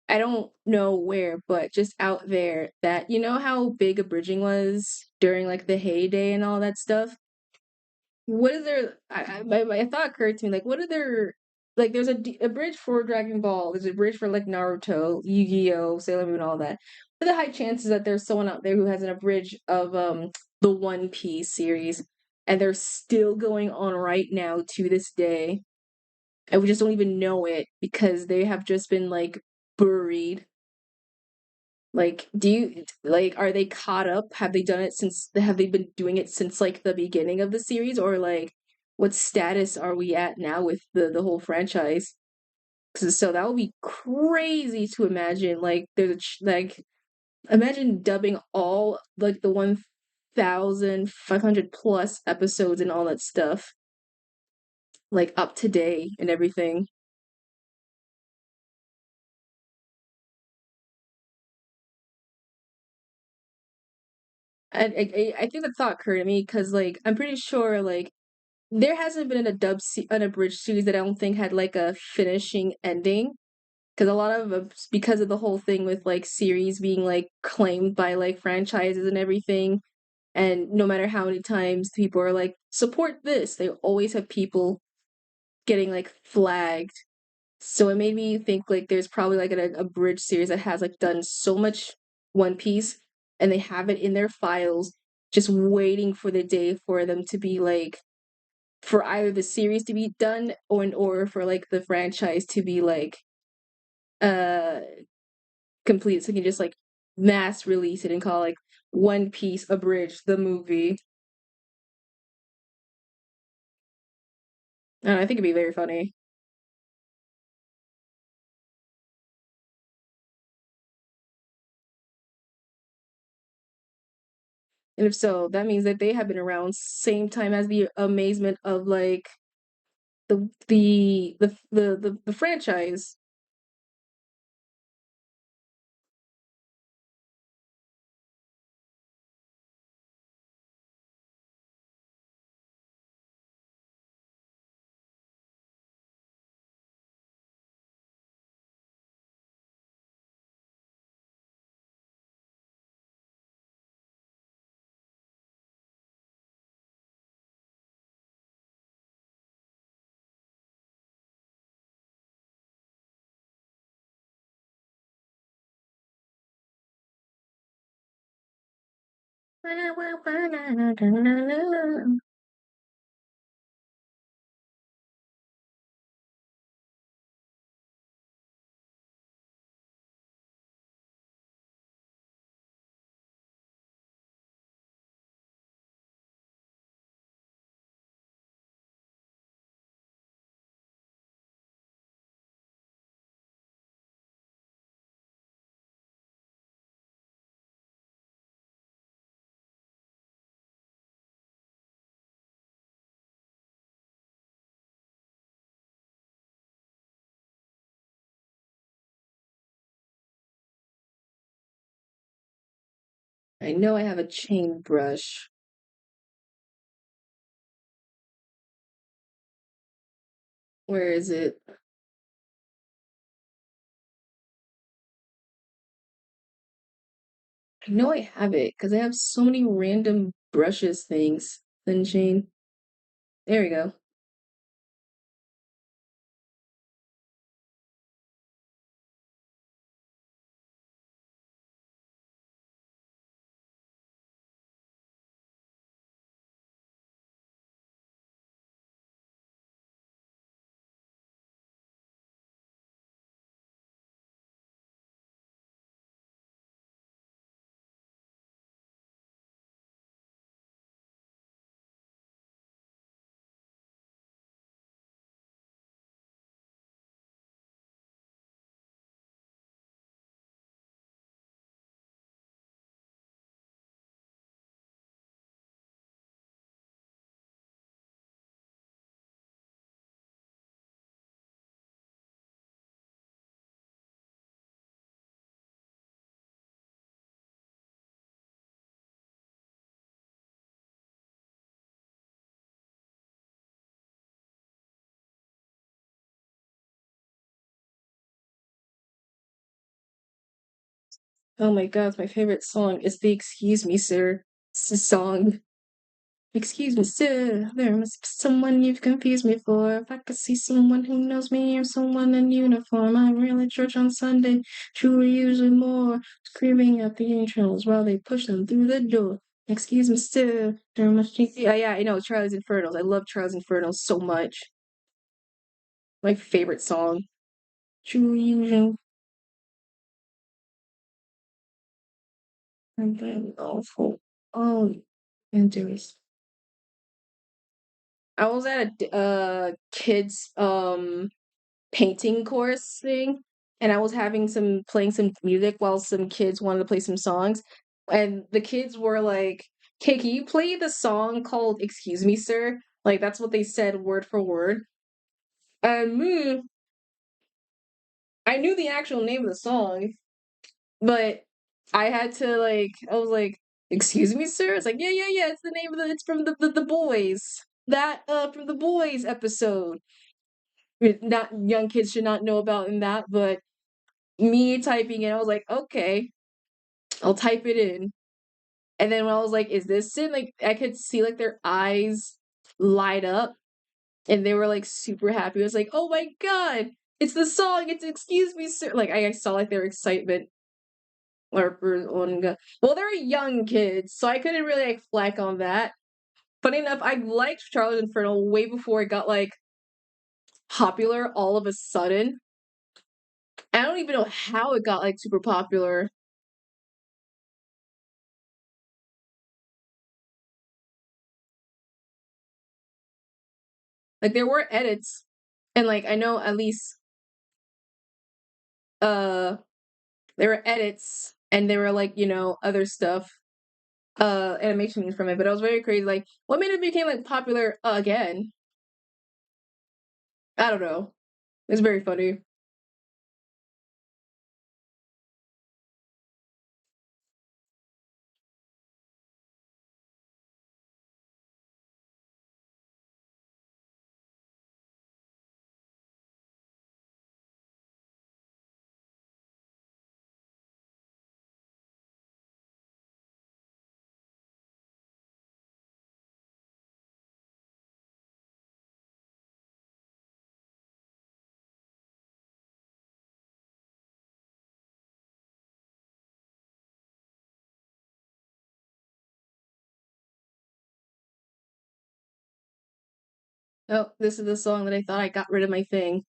I don't know where, but just out there that you know how big abridging was during like the heyday and all that stuff. What is there? My thought occurred to me like, what are there? Like, there's a bridge for Dragon Ball. There's a bridge for like Naruto, Yu-Gi-Oh, Sailor Moon, all that. What are the high chances that there's someone out there who has an abridged of the One Piece series, and they're still going on right now to this day, and we just don't even know it because they have just been like buried. Like, do you like are they caught up? Have they done it since have they been doing it since like the beginning of the series or like what status are we at now with the whole franchise? 'Cause so that would be crazy to imagine. Like there's like imagine dubbing all like the 1,500 plus episodes and all that stuff like up to date and everything. And I think the thought occurred to me because like I'm pretty sure like there hasn't been an abridged series that I don't think had like a finishing ending. Because a lot of because of the whole thing with like series being like claimed by like franchises and everything, and no matter how many times people are like support this, they always have people getting like flagged. So it made me think like there's probably like a bridge series that has like done so much One Piece, and they have it in their files, just waiting for the day for them to be like for either the series to be done or in order for like the franchise to be like uh complete so you can just like mass release it and call like One Piece Abridged the movie. I don't know, I think it'd be very funny. And if so, that means that they have been around same time as the amazement of like the franchise. I know I have a chain brush. Where is it? I know I have it because I have so many random brushes things. Thin chain. There we go. Oh my god, my favorite song is the Excuse Me, Sir song. Excuse me, sir, there must be someone you've confused me for. If I could see someone who knows me or someone in uniform, I'm really church on Sunday, truly usually more, screaming at the angels while they push them through the door. Excuse me, sir, there must be... Yeah, I know, Charlie's Infernals. I love Charlie's Infernals so much. My favorite song. Truly usual. I'm very awful. Oh, injuries. I was at a kids painting course thing, and I was having some playing some music while some kids wanted to play some songs, and the kids were like, "Hey, can you play the song called 'Excuse Me, Sir'?" Like that's what they said word for word. And I knew the actual name of the song, but I had to I was like, "Excuse me, sir." It's like, yeah. It's the name of it's from the boys. That from the boys episode. Not young kids should not know about in that, but me typing it, I was like, okay, I'll type it in. And then when I was like, is this it? Like I could see like their eyes light up and they were like super happy. I was like, oh my god, it's the song, it's Excuse Me, Sir. Like I saw like their excitement well, they're young kids, so I couldn't really like flack on that. Funny enough, I liked Charlie's Inferno way before it got like popular all of a sudden. I don't even know how it got like super popular. Like there were edits, and like I know at least uh there were edits, and there were like other stuff, animations from it. But I was very crazy. Like what made it became like popular again? I don't know. It's very funny. Oh, this is the song that I thought I got rid of my thing.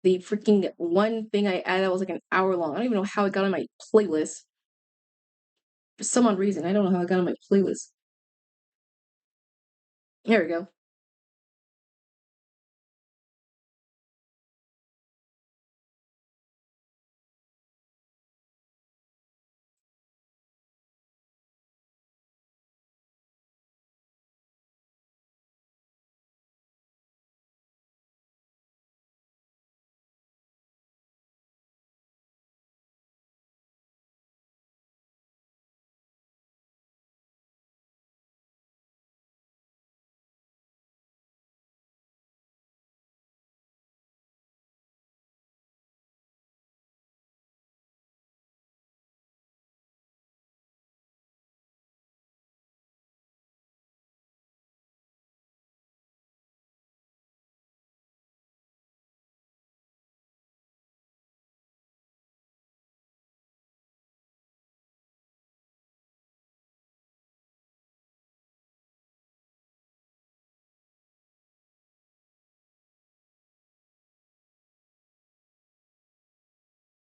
The freaking one thing I added that was like an hour long. I don't even know how it got on my playlist. For some odd reason, I don't know how it got on my playlist. There we go.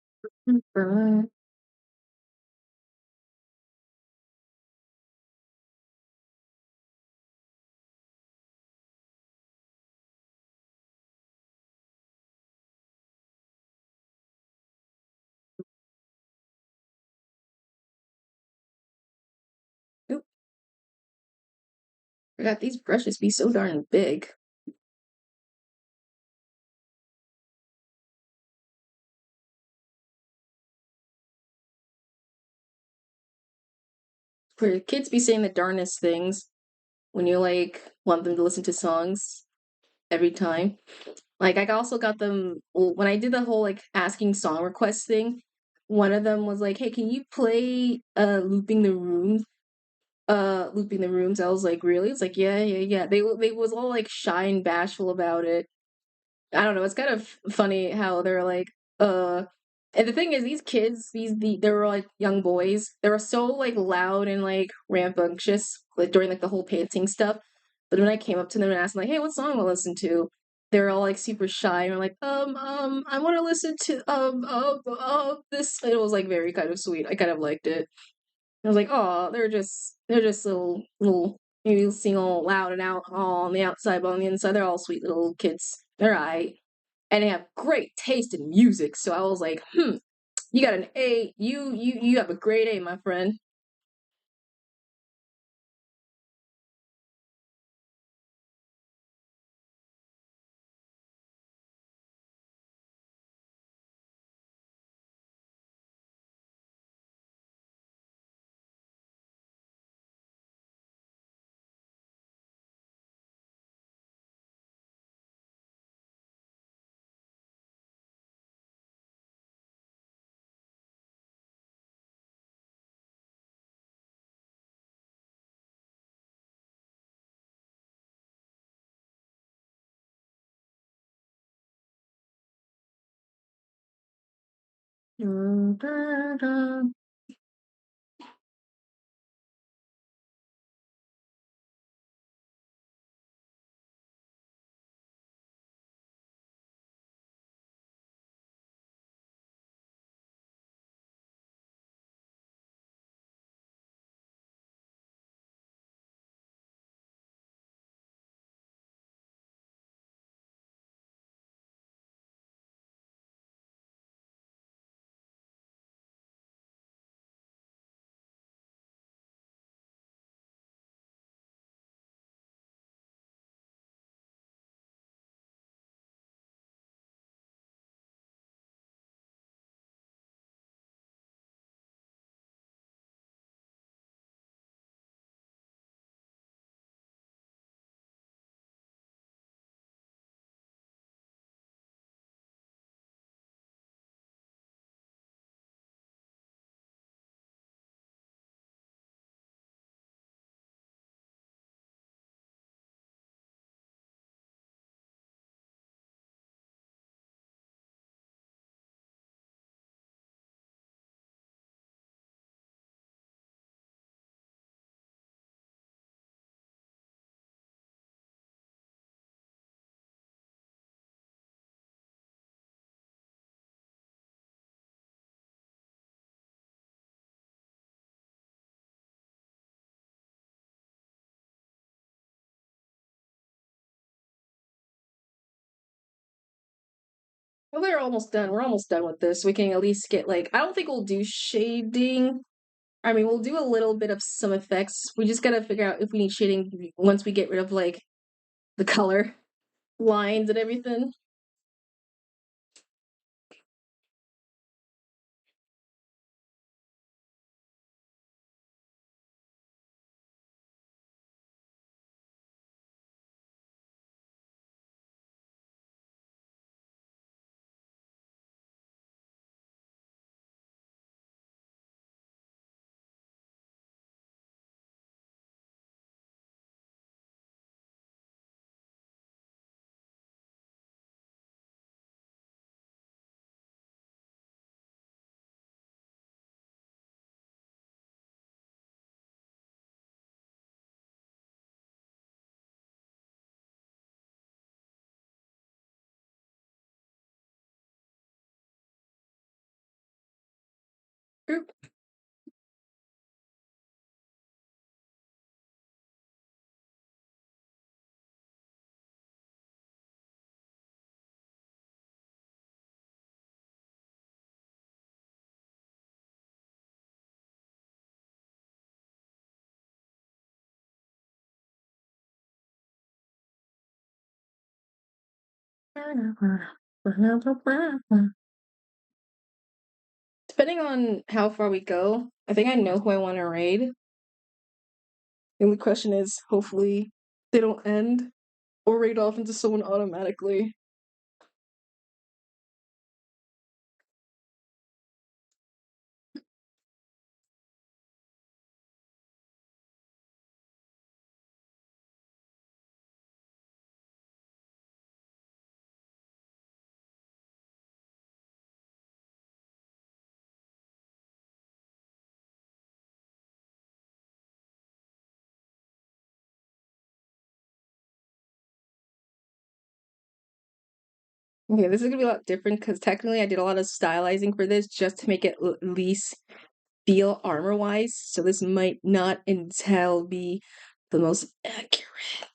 Oop, forgot these brushes be so darn big. For kids be saying the darnest things when you like want them to listen to songs every time. Like I also got them when I did the whole like asking song request thing. one of them was like, "Hey, can you play Looping the Rooms?" Looping the Rooms. I was like, "Really?" It's like, "Yeah, yeah, yeah." They was all like shy and bashful about it. I don't know. It's kind of funny how they're like, uh. And the thing is, these kids, they were like young boys. They were so like loud and like rambunctious, like during like the whole painting stuff. But when I came up to them and asked them, like, "Hey, what song will I listen to?" They were all like super shy and were like, I want to listen to this." It was like very kind of sweet. I kind of liked it. I was like, "Oh, they're just little maybe sing all loud and out all on the outside, but on the inside, they're all sweet little kids. They're alright." And they have great taste in music. So I was like, you got an A. You have a great A, my friend. Well, they're almost done. We're almost done with this. We can at least get like, I don't think we'll do shading. I mean, we'll do a little bit of some effects. We just gotta figure out if we need shading once we get rid of like the color lines and everything. Oop. Depending on how far we go, I think I know who I want to raid. The only question is, hopefully, they don't end or raid off into someone automatically. Okay, this is gonna be a lot different because technically I did a lot of stylizing for this just to make it at least feel armor-wise. So this might not entail be the most accurate.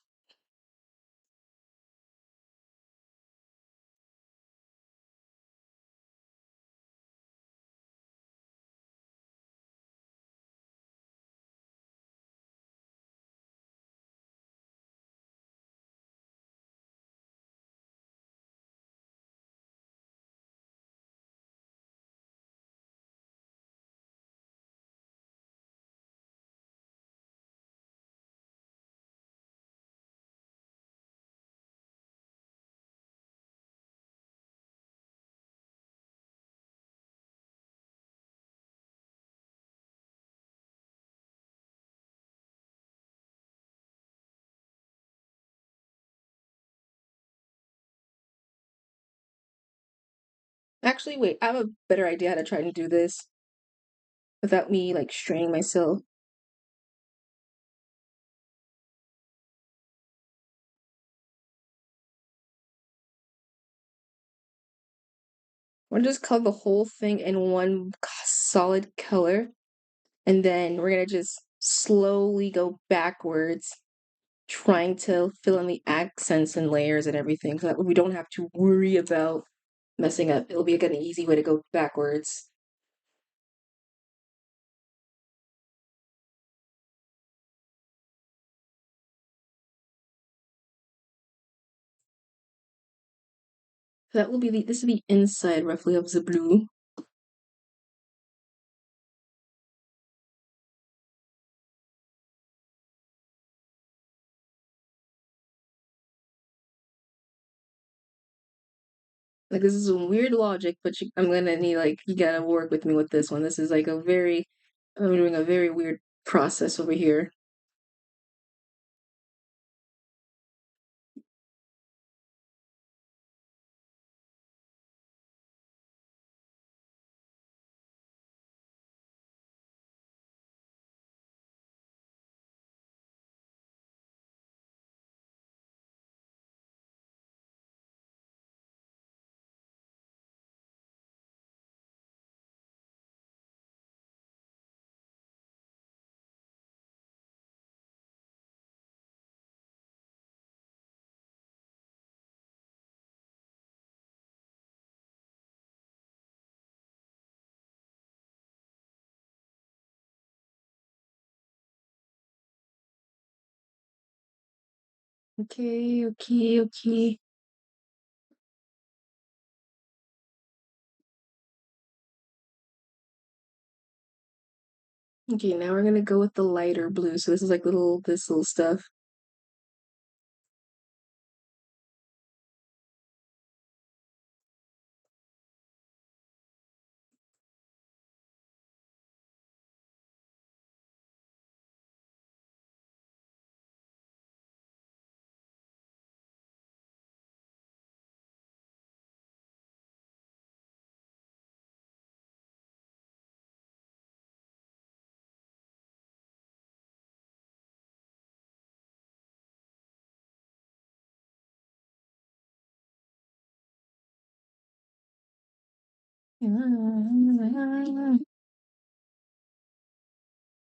Actually, wait, I have a better idea how to try and do this without me like straining myself. We're gonna just color the whole thing in one solid color, and then we're gonna just slowly go backwards, trying to fill in the accents and layers and everything, so that we don't have to worry about messing up. It'll be like an easy way to go backwards. So that will be this is the inside roughly of the blue. Like this is some weird logic, but I'm gonna need like you gotta work with me with this one. This is like a very I'm doing a very weird process over here. Okay, okay, okay. Okay, now we're gonna go with the lighter blue. So this is like this little stuff.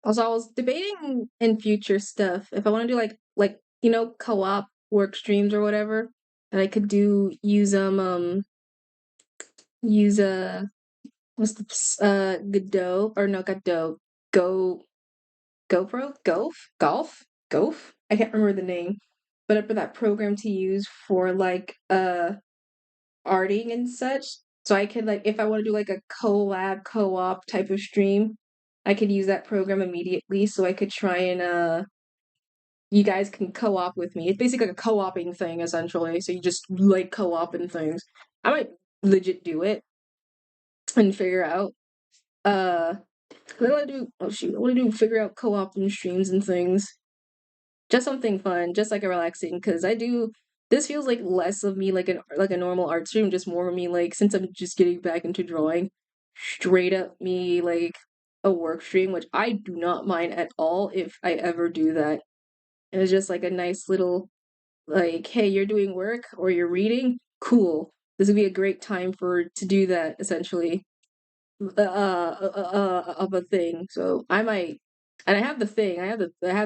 Also, I was debating in future stuff if I want to do like co-op work streams or whatever that I could do use what's the Godot or no Godot Go GoPro Golf I can't remember the name, but for that program to use for like arting and such. So I could like if I want to do like a collab co-op type of stream, I could use that program immediately so I could try and you guys can co-op with me. It's basically like a co-oping thing essentially. So you just like co-oping things. I might legit do it and figure out what do I do? Oh shoot, what do I do? Figure out co-oping streams and things. Just something fun, just like a relaxing because I do this feels like less of me like a normal art stream, just more of me like since I'm just getting back into drawing, straight up me like a work stream, which I do not mind at all if I ever do that. And it's just like a nice little like, hey, you're doing work or you're reading, cool. this would be a great time to do that, essentially, of a thing. So I might, and I have the thing. I have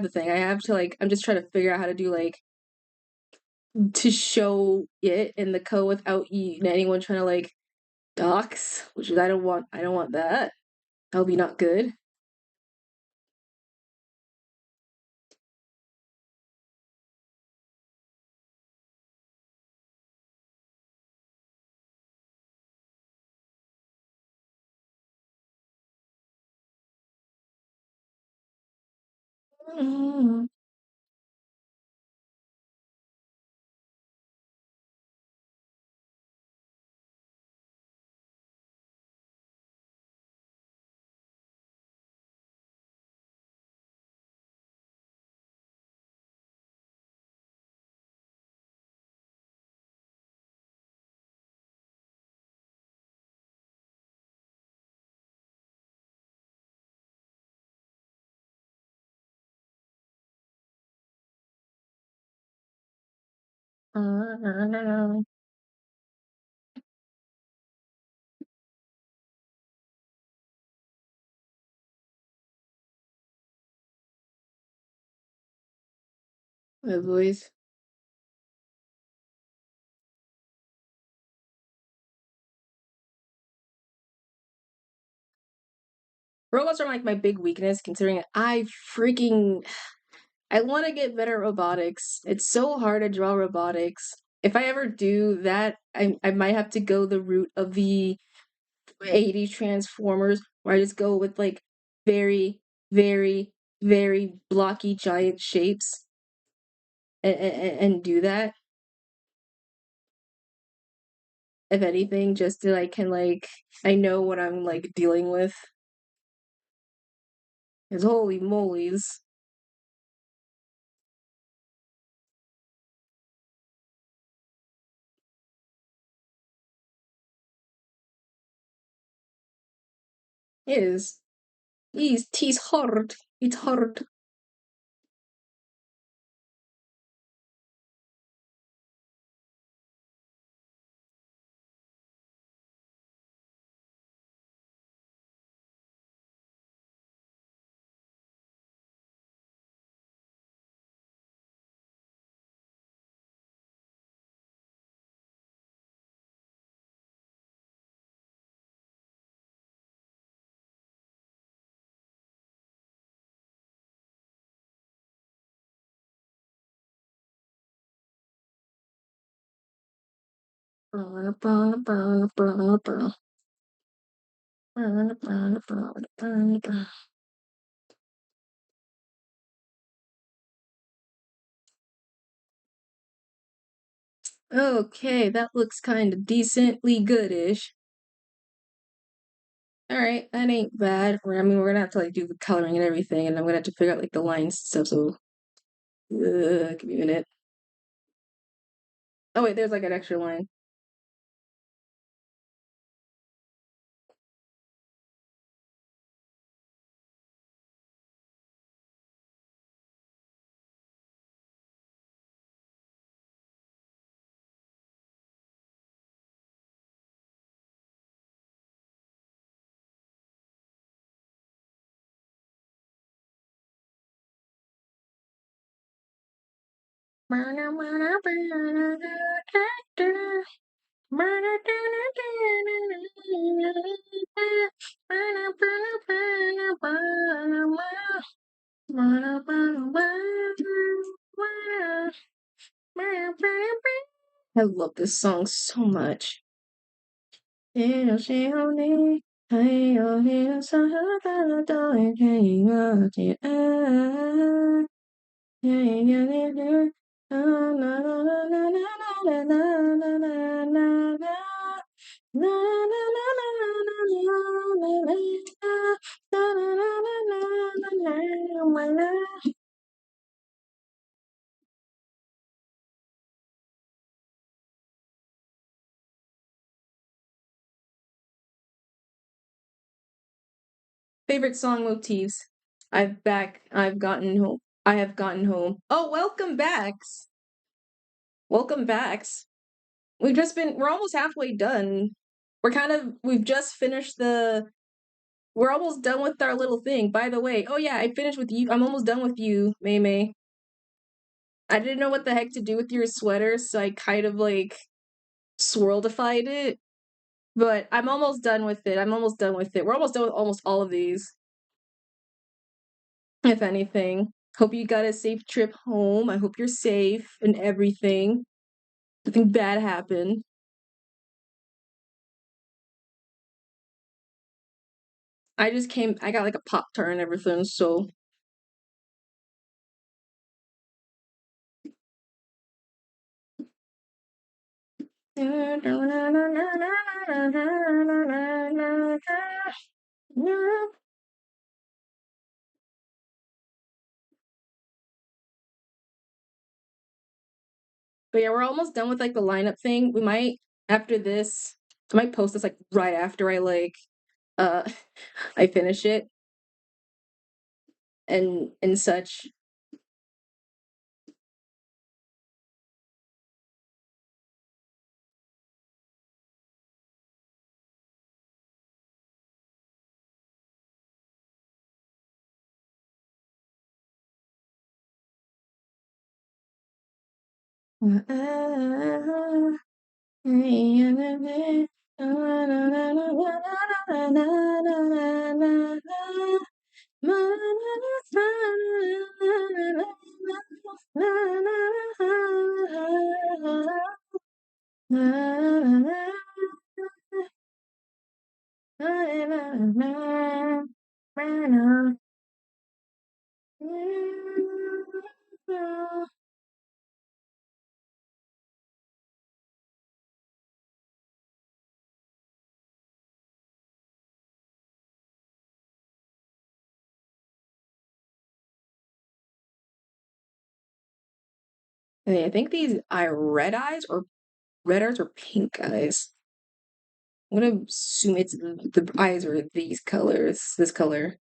the thing. I have to like. I'm just trying to figure out how to do like to show it in the code without anyone trying to like docs, which is I don't want. I don't want that. That'll be not good. Mm, My voice. Robots are like my big weakness, considering I want to get better at robotics. It's so hard to draw robotics. If I ever do that, I might have to go the route of the 80s Transformers, where I just go with like very, very, very blocky giant shapes and do that. If anything, just to like can like I know what I'm like dealing with. Cause holy molies, it is. He's hard. It's hard. Okay, that looks kind of decently goodish. All right, that ain't bad. I mean, we're gonna have to like do the coloring and everything, and I'm gonna have to figure out like the lines and stuff. So, give me a minute. Oh wait, there's like an extra line. I love this song so much. Favorite song motifs. I've gotten home. I have gotten home. Oh, welcome backs. Welcome backs. we're almost halfway done. We've just finished we're almost done with our little thing. By the way, oh yeah, I finished with you. I'm almost done with you, May May. I didn't know what the heck to do with your sweater, so I kind of like swirlified it. But I'm almost done with it. I'm almost done with it. We're almost done with almost all of these, if anything. Hope you got a safe trip home. I hope you're safe and everything. Nothing bad happened. I got like a Pop-Tart and everything, so. But yeah, we're almost done with like the lineup thing. We might after this, I might post this like right after I uh I finish it and such. I think these are red eyes or pink eyes. I'm gonna assume it's the eyes are these colors, this color.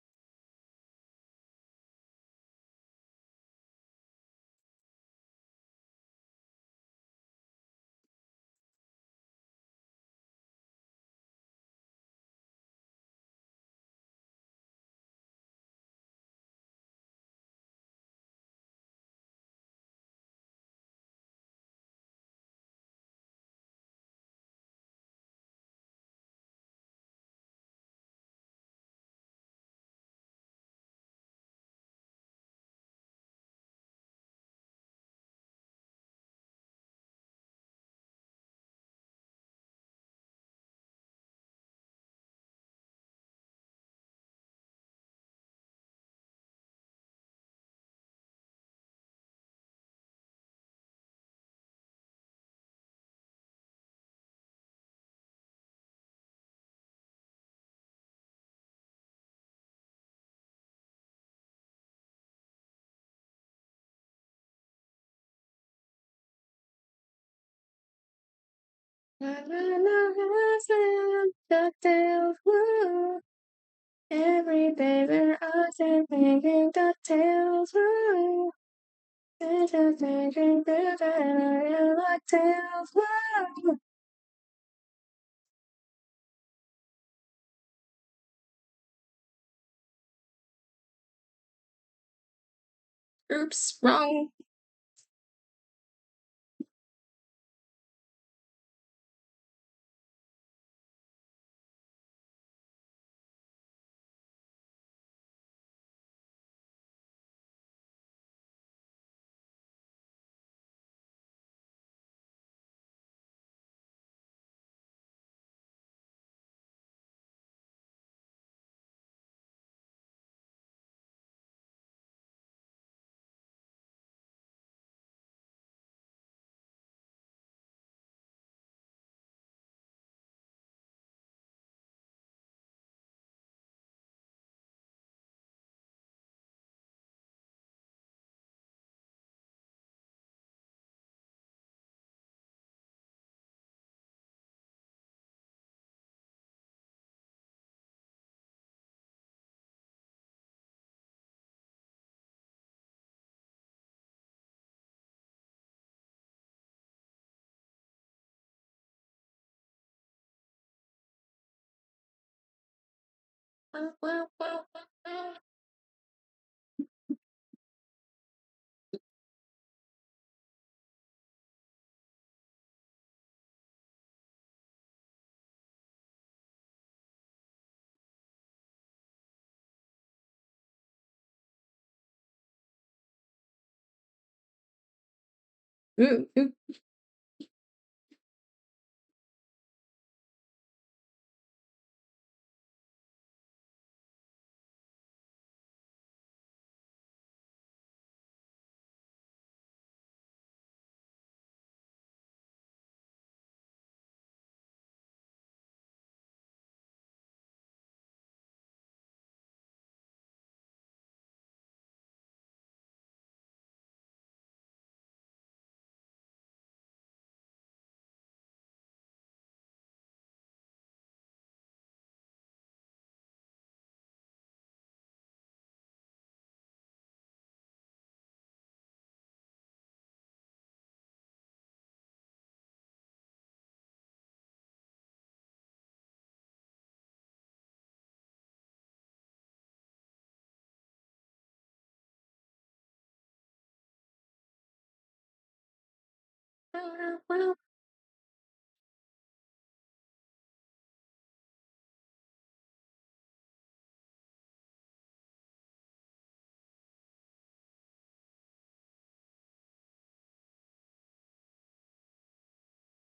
DuckTales, woo. Every day there are making DuckTales, woo. It's just making DuckTales, woo. Oops, wrong. Ooh, ooh.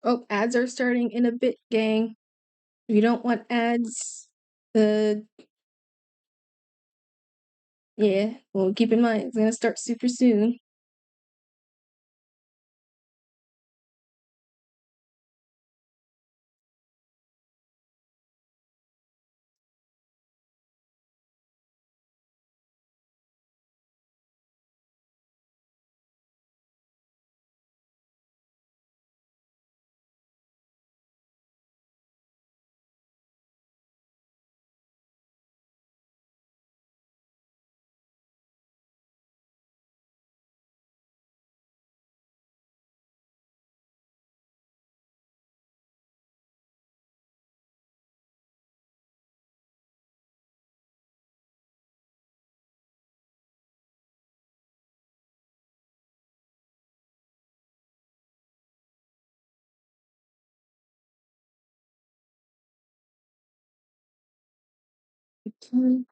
Oh, ads are starting in a bit, gang. If you don't want ads, uh, yeah, well, keep in mind, it's gonna start super soon. Mm.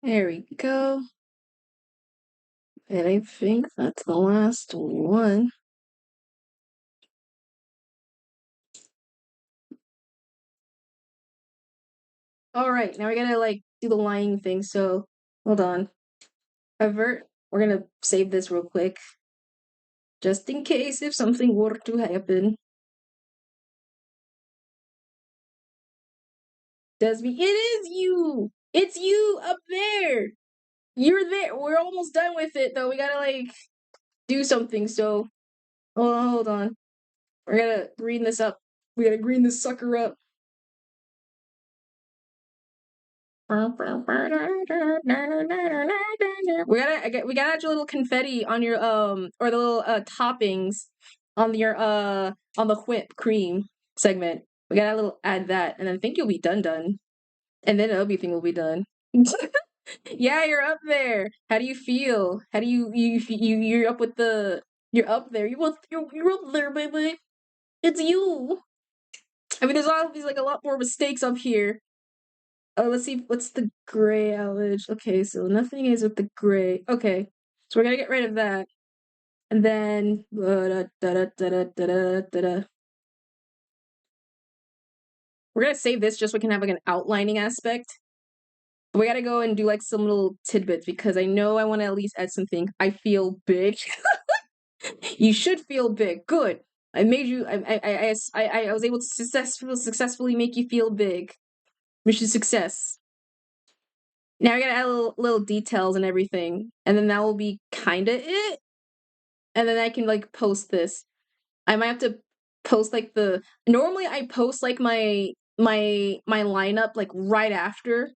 There we go. And I think that's the last one. All right, now we're gonna like do the lying thing. So hold on. Avert. We're gonna save this real quick, just in case if something were to happen. Desby, it is you. It's you up there. You're there. We're almost done with it though. We gotta like do something. So hold on. We're gonna green this up. We gotta green this sucker up. We gotta add your little confetti on your or the little toppings on the whipped cream segment. We gotta add that, and I think you'll be done. And then everything will be done. Yeah, you're up there. How do you feel? How do you're up with the you're up there. You're up there, baby. It's you. I mean, there's obviously like a lot more mistakes up here. Let's see. What's the gray outage? Okay, so nothing is with the gray. Okay, so we're gonna get rid of that. And then we're gonna save this just so we can have like an outlining aspect. But we gotta go and do like some little tidbits because I know I want to at least add something. I feel big. You should feel big. Good. I made you. I was able to successfully make you feel big. Mission success. Now I gotta add little details and everything, and then that will be kind of it. And then I can like post this. I might have to post like the. Normally I post like my lineup like right after,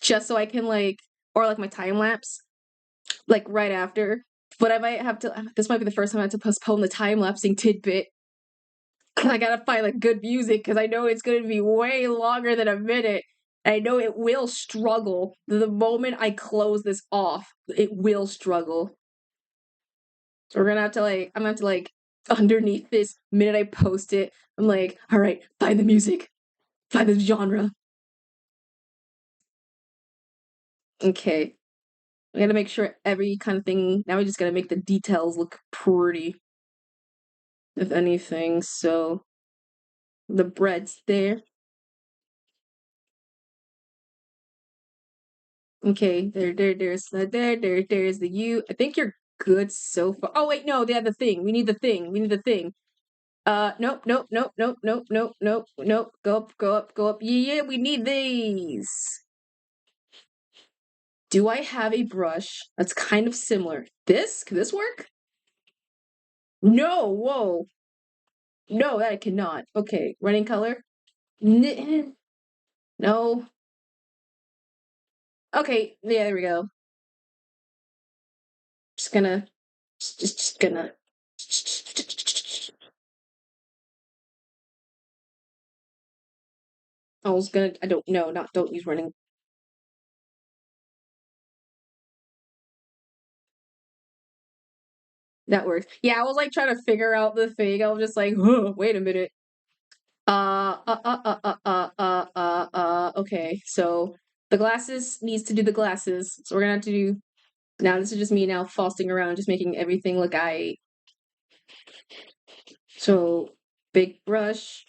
just so I can like, or like my time lapse like right after. But I might have to. This might be the first time I have to postpone the time lapsing tidbit. I gotta find like good music because I know it's gonna be way longer than a minute. I know it will struggle. The moment I close this off, it will struggle. So we're gonna have to like, I'm gonna have to like, underneath this minute I post it, I'm like, all right, find the music, find the genre. Okay, I gotta make sure every kind of thing. Now we just gotta make the details look pretty, if anything. So the bread's there. Okay, there's the U. I think you're good so far. Oh wait, no, they have the thing. We need the thing. We need the thing. Nope, nope, nope, nope, nope, nope, nope, nope. Go up, go up, go up. Yeah, we need these. Do I have a brush that's kind of similar? This? Could this work? No, whoa. No, that I cannot. Okay, running color. No. Okay, yeah, there we go. Just gonna, just gonna. I was gonna. I don't know. Not don't use running. That works. Yeah, I was like trying to figure out the thing. I was just like, wait a minute. Okay, so the glasses needs to do the glasses. So we're gonna have to do. Now this is just me now fossing around, just making everything look So big brush,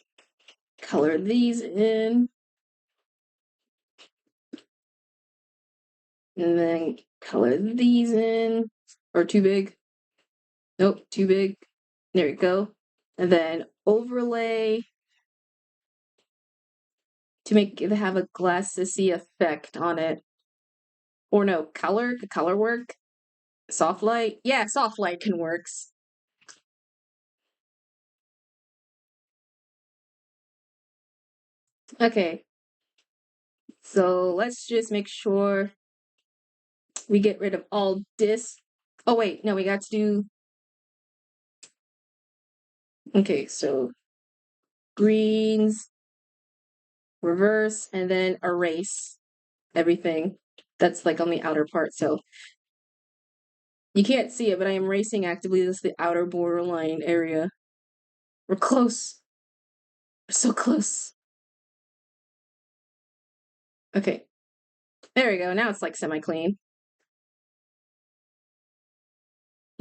color these in, and then color these in. Or too big. Nope, too big. There we go. And then overlay to make it have a glassy effect on it. Or no, color? Could color work? Soft light? Yeah, soft light can works. Okay. So let's just make sure we get rid of all this. Oh wait, no, we got to do. Okay, so greens, reverse, and then erase everything that's like on the outer part. So you can't see it, but I am erasing actively. This is the outer borderline area. We're close. We're so close. Okay. There we go. Now it's like semi-clean.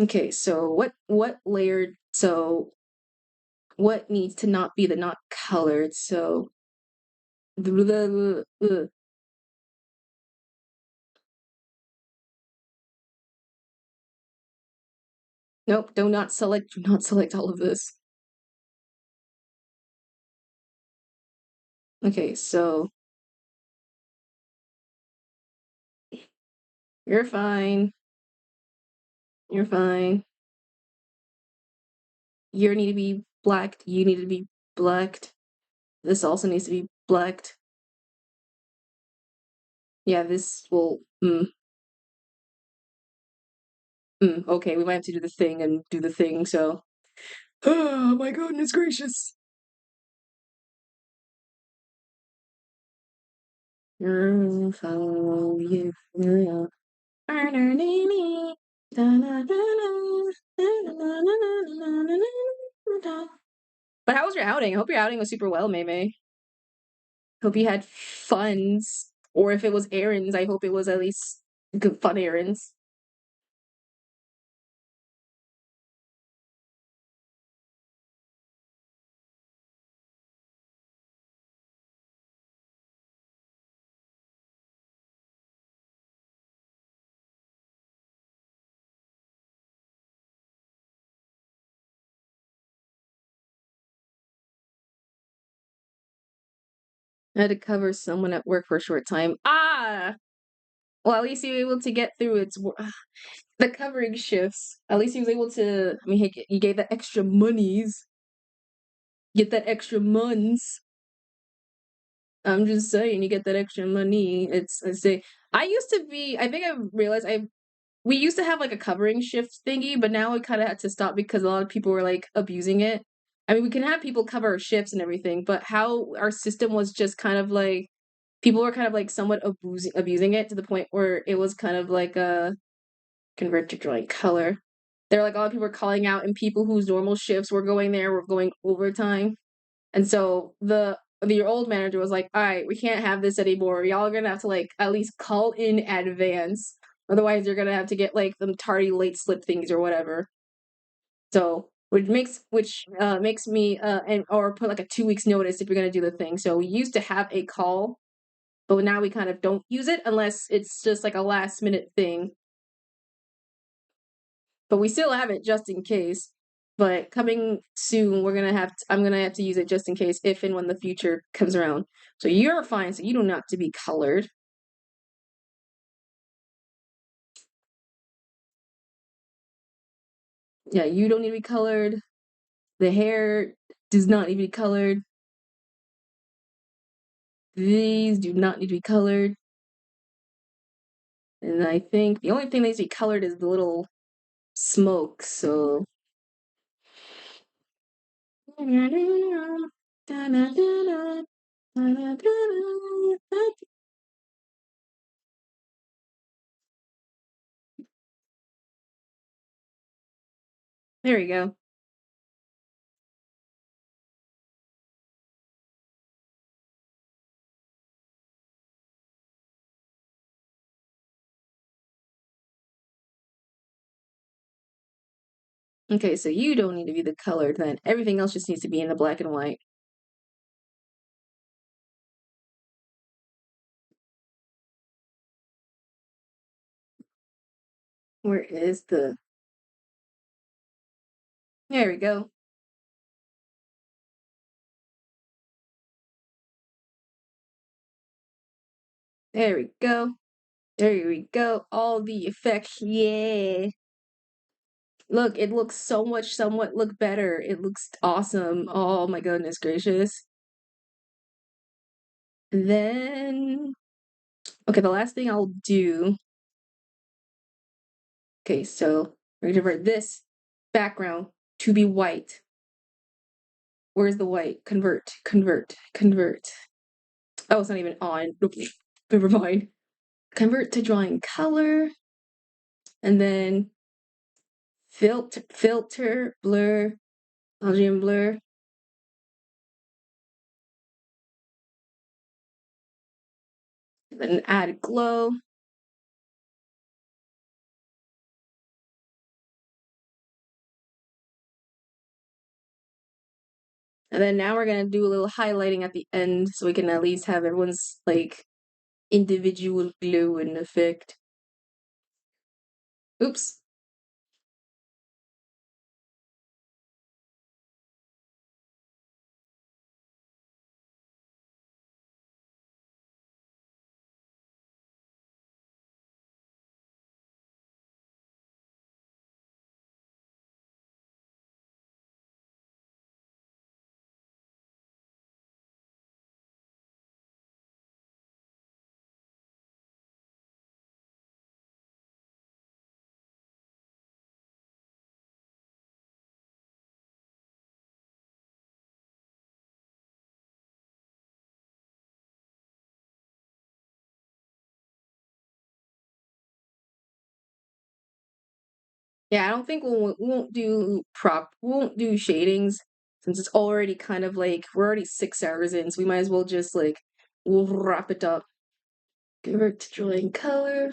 Okay, so what layered, so what needs to not be the not colored? So nope, do not select all of this. Okay, so you're fine. You're fine. You need to be blacked. You need to be blacked. This also needs to be blacked. Yeah, this will. Okay, we might have to do the thing and do the thing. So, oh my goodness gracious! Follow you. But how was your outing? I hope your outing was super well, Maymay. Hope you had funs. Or if it was errands, I hope it was at least good fun errands. I had to cover someone at work for a short time. Ah! Well, at least you were able to get through the covering shifts. At least he was able to. I mean, he gave that extra monies. Get that extra months. I'm just saying, you get that extra money. I say, I used to be. I think I realized we used to have like a covering shift thingy, but now we kind of had to stop because a lot of people were like abusing it. I mean, we can have people cover our shifts and everything, but how our system was just kind of like people were kind of like somewhat abusing it to the point where it was kind of like a convert to drawing color. There were like a lot of people were calling out, and people whose normal shifts were going there were going overtime. And so the old manager was like, "All right, we can't have this anymore. Y'all are gonna have to like at least call in advance. Otherwise, you're gonna have to get like them tardy late slip things or whatever." So which makes me and or put like a 2 weeks notice if you're gonna do the thing. So we used to have a call, but now we kind of don't use it unless it's just like a last minute thing. But we still have it just in case. But coming soon, I'm gonna have to use it just in case if and when the future comes around. So you're fine, so you don't have to be colored. Yeah, you don't need to be colored. The hair does not need to be colored. These do not need to be colored. And I think the only thing that needs to be colored is the little smoke, so there we go. Okay, so you don't need to be the colored then. Everything else just needs to be in the black and white. Where is the There we go. There we go. There we go. All the effects. Yeah. Look, it looks so much somewhat look better. It looks awesome. Oh my goodness gracious. Then okay, the last thing I'll do. Okay, so we're gonna convert this background to be white. Where's the white? Convert, convert, convert. Oh, it's not even on. Oops. Never mind. Convert to drawing color, and then filter, blur, Gaussian blur, then add glow. And then now we're gonna do a little highlighting at the end so we can at least have everyone's like individual glow and effect. Oops. Yeah, I don't think we won't do shadings since it's already kind of like we're already 6 hours in, so we might as well just like we'll wrap it up. Convert to drawing color.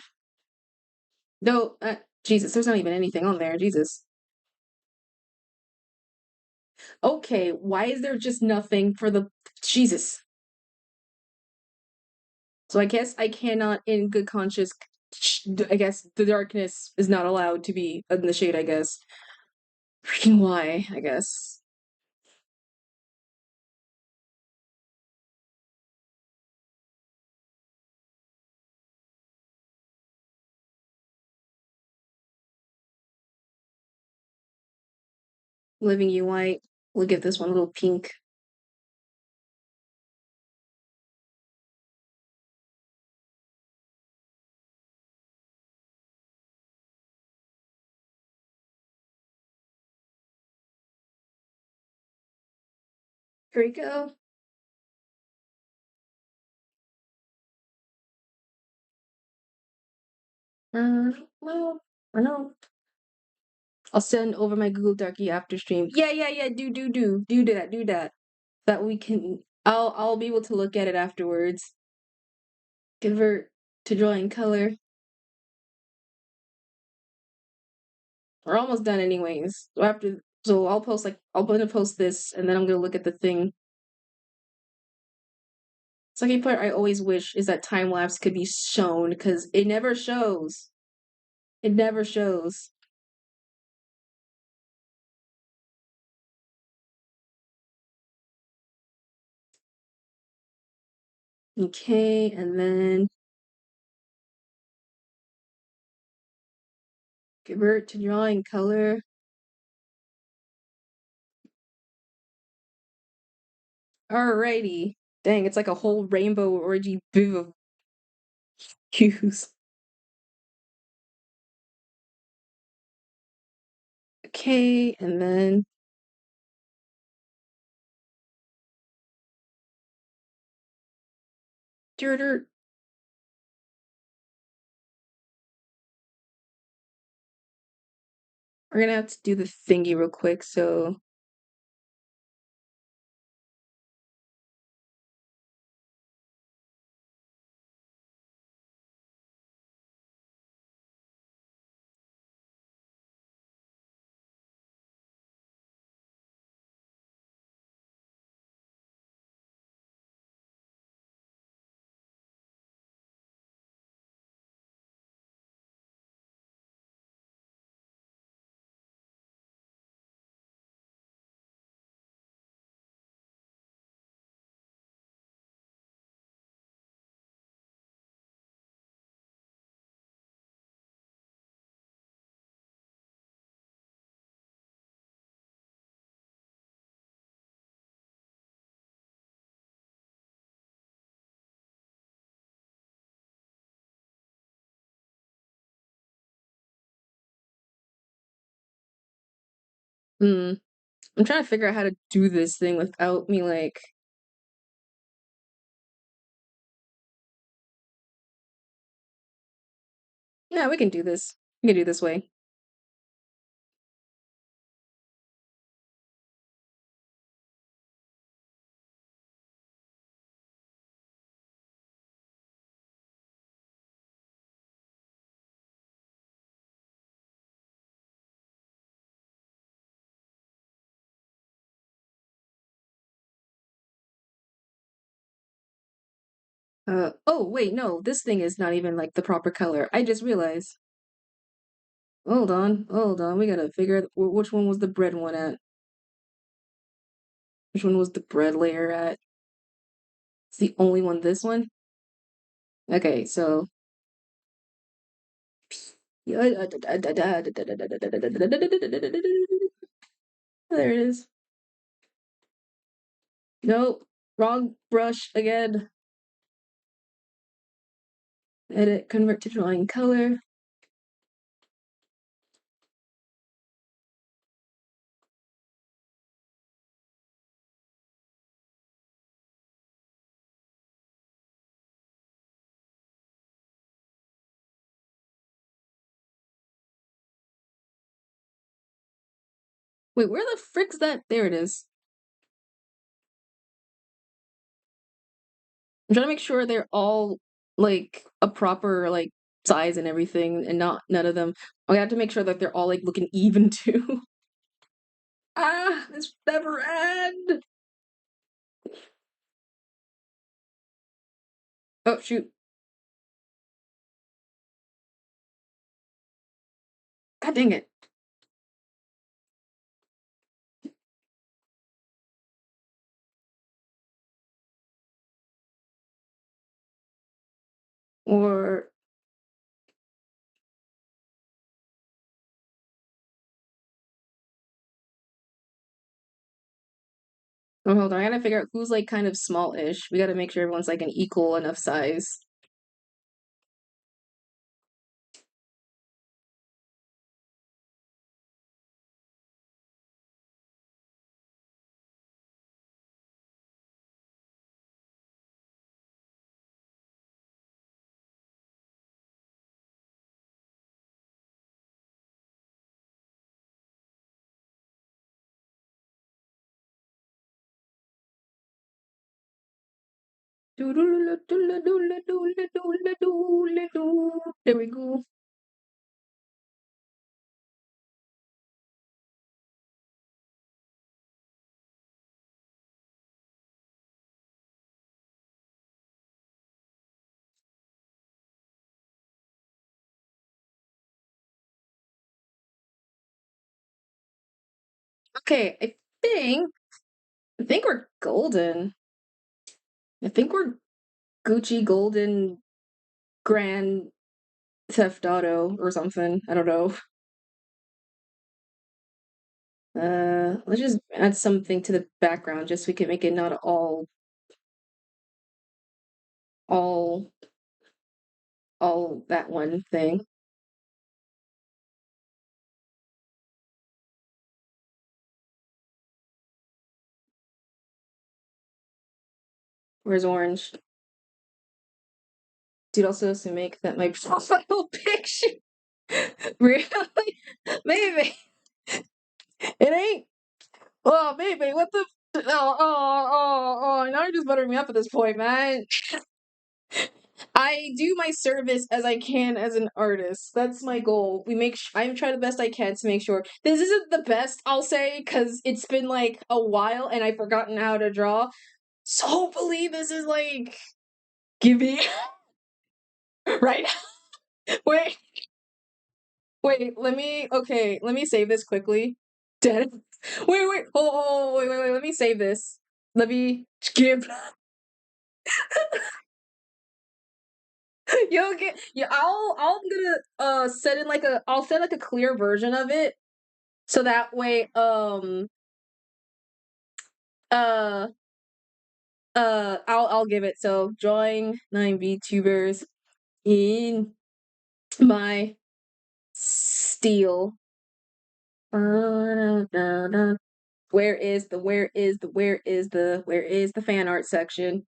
No, Jesus, there's not even anything on there. Jesus. Okay, why is there just nothing for the Jesus? So I guess I cannot, in good conscience, I guess the darkness is not allowed to be in the shade, I guess. Freaking why, I guess. Living You White. We'll give this one a little pink. Here we go. Well, I know. I'll send over my Google Darkie after stream. Yeah. Do that. That we can. I'll be able to look at it afterwards. Convert to drawing color. We're almost done anyways. So I'll post I'm gonna post this and then I'm gonna look at the thing. Second part I always wish is that time lapse could be shown because it never shows. It never shows. Okay, and then convert to drawing color. Alrighty. Dang, it's like a whole rainbow orgy boo of hues. Okay, and then we're gonna have to do the thingy real quick, so hmm. I'm trying to figure out how to do this thing without me like yeah, we can do this. We can do this way. Oh wait, no, this thing is not even like the proper color. I just realized. Hold on. We gotta figure out which one was the bread one at. Which one was the bread layer at? It's the only one, this one? Okay, so there it is. Nope. Wrong brush again. Edit, convert to drawing color. Wait, where the frick's that? There it is. I'm trying to make sure they're all like a proper like size and everything, and not none of them. I have to make sure that they're all like looking even too. Ah, this never end. Oh shoot! God dang it! Or Oh, hold on. I gotta figure out who's like kind of small-ish. We gotta make sure everyone's like an equal enough size. There we go. Okay, I think we're golden. I think we're Gucci Golden Grand Theft Auto or something. I don't know. Let's just add something to the background just so we can make it not all all that one thing. Where's orange? Dude also has to make that my profile picture. Really? Maybe. It ain't. Oh, maybe. What the? Oh, now you're just buttering me up at this point, man. I do my service as I can as an artist. That's my goal. I try the best I can to make sure. This isn't the best, I'll say, because it's been like a while and I've forgotten how to draw. So hopefully this is like, give me right. Wait, let me save this quickly. Dead. Wait, let me save this. Let me give. You'll get. Yeah, I'm gonna set in like I'll set like a clear version of it, so that way uh I'll give it. So drawing 9 VTubers in my steel. Where is the fan art section?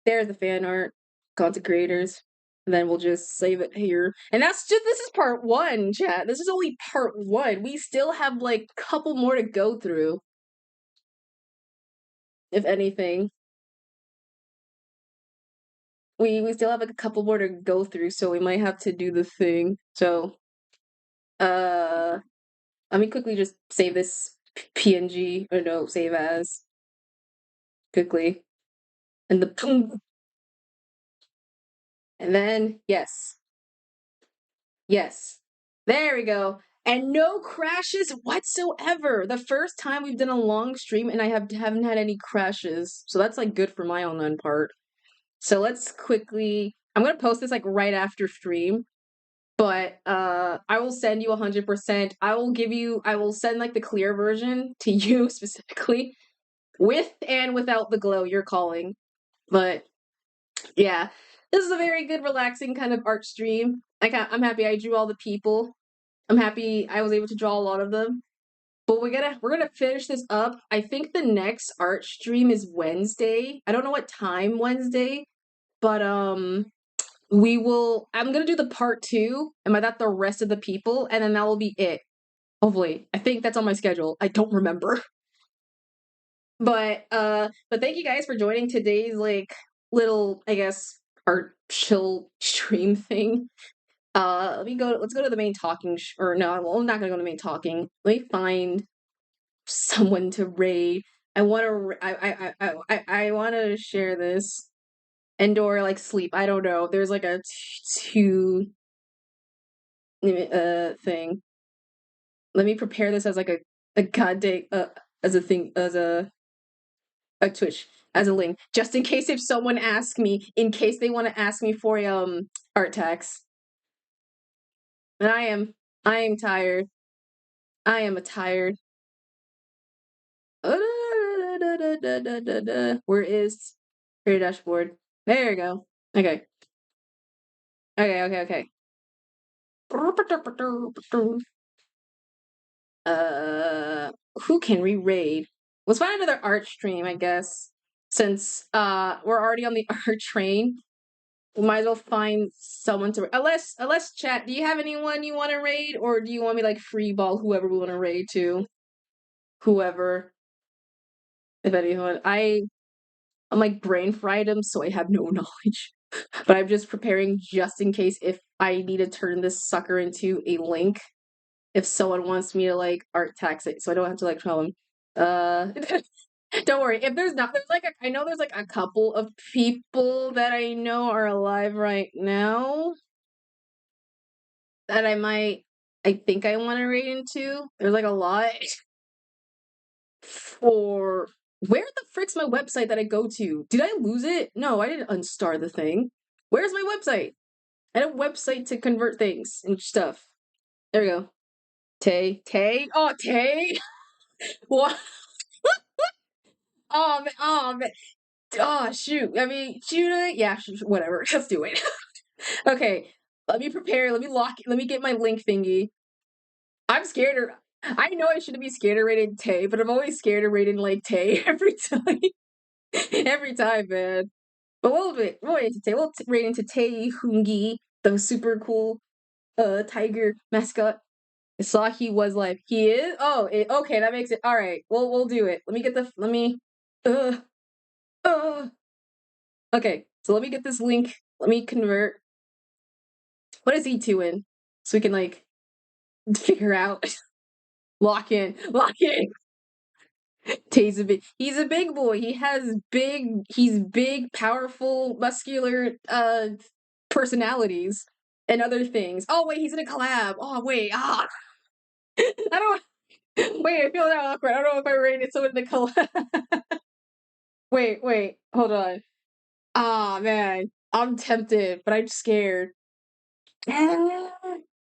There's the fan art, content creators. And then we'll just save it here. And this is part one, chat. This is only part one. We still have like a couple more to go through, if anything. We still have like a couple more to go through, so we might have to do the thing. So uh let me quickly just save this PNG or no, save as quickly. And the and then yes. Yes. There we go. And no crashes whatsoever. The first time we've done a long stream and haven't had any crashes. So that's like good for my own part. So let's quickly I'm gonna post this like right after stream, but I will send you 100%. I will send like the clear version to you specifically with and without the glow you're calling. But yeah, this is a very good relaxing kind of art stream. I'm happy I drew all the people. I'm happy I was able to draw a lot of them. But we're gonna finish this up. I think the next art stream is Wednesday. I don't know what time Wednesday, but I'm gonna do the part two, and by that the rest of the people, and then that will be it. Hopefully. I think that's on my schedule. I don't remember. But thank you guys for joining today's like little, I guess, art chill stream thing. Let's go to the main talking or no, I'm not gonna go to the main talking. Let me find someone to raid. I want to I want to share this and/or like sleep. I don't know. There's like a two thing. Let me prepare this as like a goddamn as a thing as a Twitch as a link just in case if someone asks me in case they want to ask me for art tax. And I am tired. I am a tired. Where is your dashboard? There you go. Okay. Okay. Who can we raid? Let's find another art stream, I guess. Since we're already on the art train, we might as well find someone to unless chat, do you have anyone you want to raid, or do you want me like free ball whoever we want to raid to? Whoever. If anyone. I'm like brain fried him, so I have no knowledge. But I'm just preparing just in case if I need to turn this sucker into a link. If someone wants me to like art tax it, so I don't have to like tell them. Don't worry. If there's not, I know there's like a couple of people that I know are alive right now that I think I want to raid into. There's like a lot. For where the frick's my website that I go to? Did I lose it? No, I didn't unstar the thing. Where's my website? I had a website to convert things and stuff. There we go. Tay. Oh, Tay. What? Man. Oh, shoot. I mean, shoot it. Yeah, whatever. Let's do it. Okay. Let me prepare. Let me lock. Let me get my link thingy. I'm scared. I know I shouldn't be scared of rating Tay, but I'm always scared of rating like Tay every time. Every time, man. But we'll raid into Tay Hungi, the super cool tiger mascot. I saw he was live. He is? Okay, that makes it alright. We'll do it. Uh uh okay, so let me get this link. Let me convert. What is E2 in? So we can like figure out. Lock in. He's a big boy. He's big, powerful, muscular personalities and other things. Oh wait, he's in a collab. Oh wait, I don't wait, I feel that awkward. I don't know if I rated someone in the collab. Wait, hold on. Ah man. I'm tempted, but I'm scared.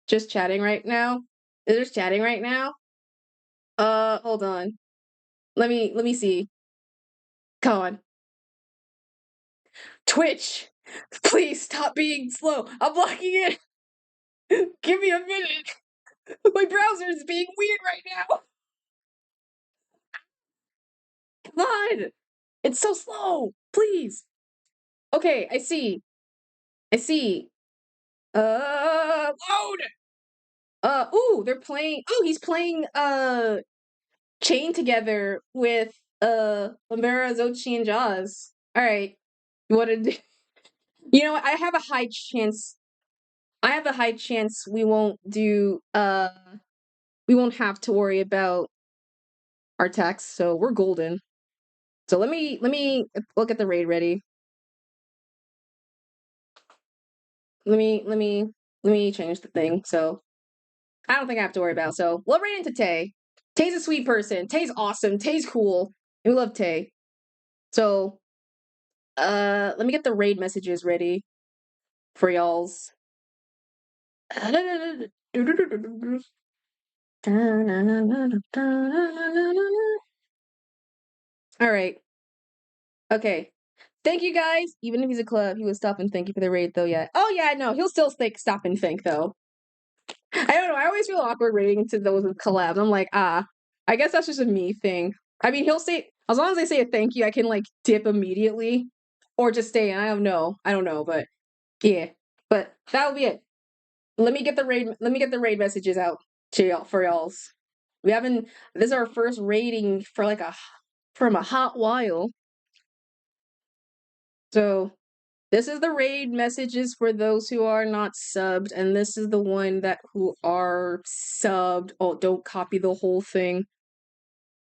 Just chatting right now. Is there chatting right now? Hold on. Let me see. Come on. Twitch, please stop being slow. I'm blocking it. Give me a minute. My browser is being weird right now. Come on. It's so slow. Please. Okay, I see. Load. They're playing. Oh, he's playing Chain together with Amara, Zochi, and Jaws. All right. You want to do? You know what? I have a high chance. We won't do we won't have to worry about our tax, so we're golden. So let me look at the raid ready. Let me change the thing. So I don't think I have to worry about. So we'll raid into Tay. Tay's a sweet person. Tay's awesome. Tay's cool. We love Tay. So let me get the raid messages ready for y'all's. All right. Okay. Thank you guys. Even if he's a club, he would stop and thank you for the raid, though. Yeah. Oh yeah, no, he'll still stop and thank though. I don't know. I always feel awkward rating to those with collabs. I'm like, I guess that's just a me thing. I mean, he'll say as long as they say a thank you, I can like dip immediately, or just stay. I don't know. But yeah. But that'll be it. Let me get the raid messages out to y'all for y'all's. We haven't. This is our first rating for like from a hot while. So this is the raid messages for those who are not subbed, and this is the one that who are subbed. Oh, don't copy the whole thing.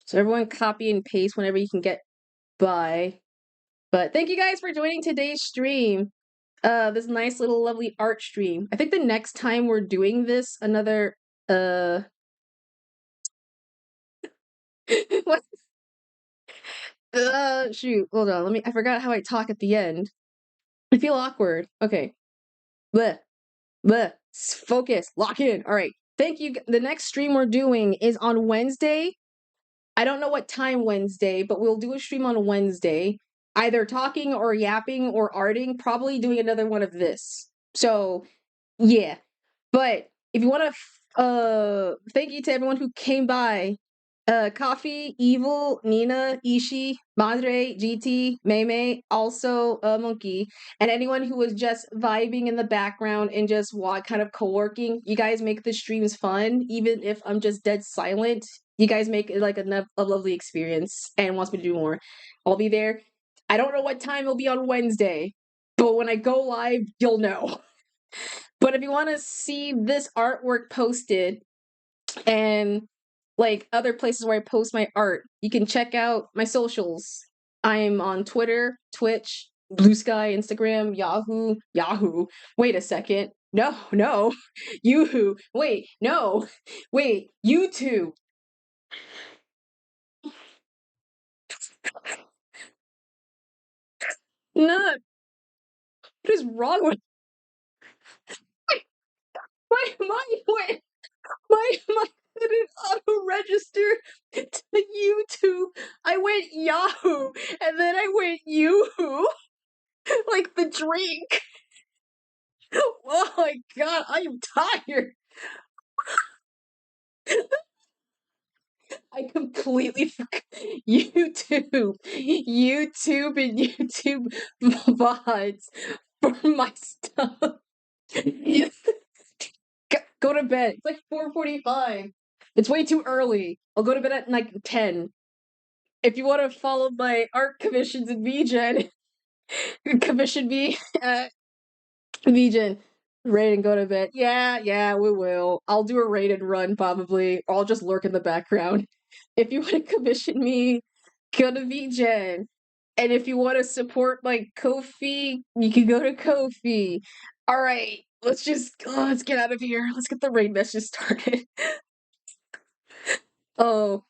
So everyone copy and paste whenever you can get by. But thank you guys for joining today's stream. This nice little lovely art stream. I think the next time we're doing this, another what shoot, hold on, I forgot how I talk at the end. I feel awkward. Okay. Bleh. Bleh. Focus. Lock in. All right. Thank you. The next stream we're doing is on Wednesday. I don't know what time Wednesday, but we'll do a stream on Wednesday, either talking or yapping or arting, probably doing another one of this. So, yeah. But if you want to, thank you to everyone who came by. Coffee, Evil, Nina, Ishi, Madre, GT, Mei, also Monkey, and anyone who was just vibing in the background and just kind of co-working. You guys make the streams fun, even if I'm just dead silent. You guys make it like a lovely experience and wants me to do more. I'll be there. I don't know what time it'll be on Wednesday, but when I go live, you'll know. But if you want to see this artwork posted and like other places where I post my art, you can check out my socials. I'm on Twitter, Twitch, Blue Sky, Instagram, Yahoo. Wait a second. No. Yoo-hoo. Wait, no. Wait, YouTube. Not. What is wrong with wait, my didn't auto register to YouTube. I went Yahoo and then I went Yoo-hoo. Like the drink. Oh my god, I am tired. I completely forgot YouTube and YouTube VODs for my stuff. Go to bed. It's like 4:45. It's way too early. I'll go to bed at like 10. If you want to follow my art commissions in VGen, commission me at VGen. Raid and go to bed. Yeah, we will. I'll do a raid and run probably. Or I'll just lurk in the background. If you want to commission me, go to VGen. And if you want to support my Ko-fi, you can go to Ko-fi. Alright, let's get out of here. Let's get the raid message started. Oh,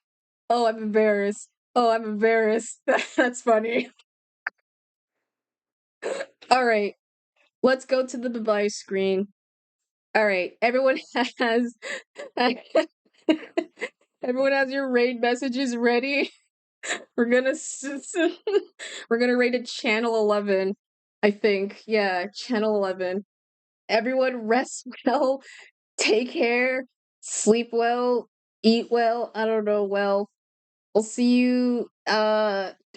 I'm embarrassed. I'm embarrassed. That's funny. Alright, let's go to the device screen. Alright, everyone has everyone has your raid messages ready. We're gonna raid a channel 11, I think. Yeah, channel 11. Everyone rest well, take care, sleep well, eat well. I don't know. Well, I'll see you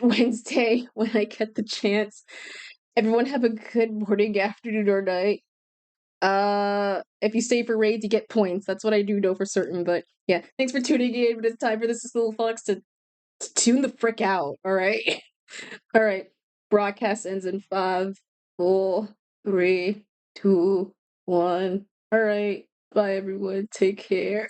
Wednesday when I get the chance. Everyone have a good morning, afternoon, or night. If you stay for raids, you get points. That's what I do know for certain. But yeah, thanks for tuning in. But it's time for this little fox to tune the frick out. All right, all right. Broadcast ends in 5, 4, 3, 2, 1. All right. Bye, everyone. Take care.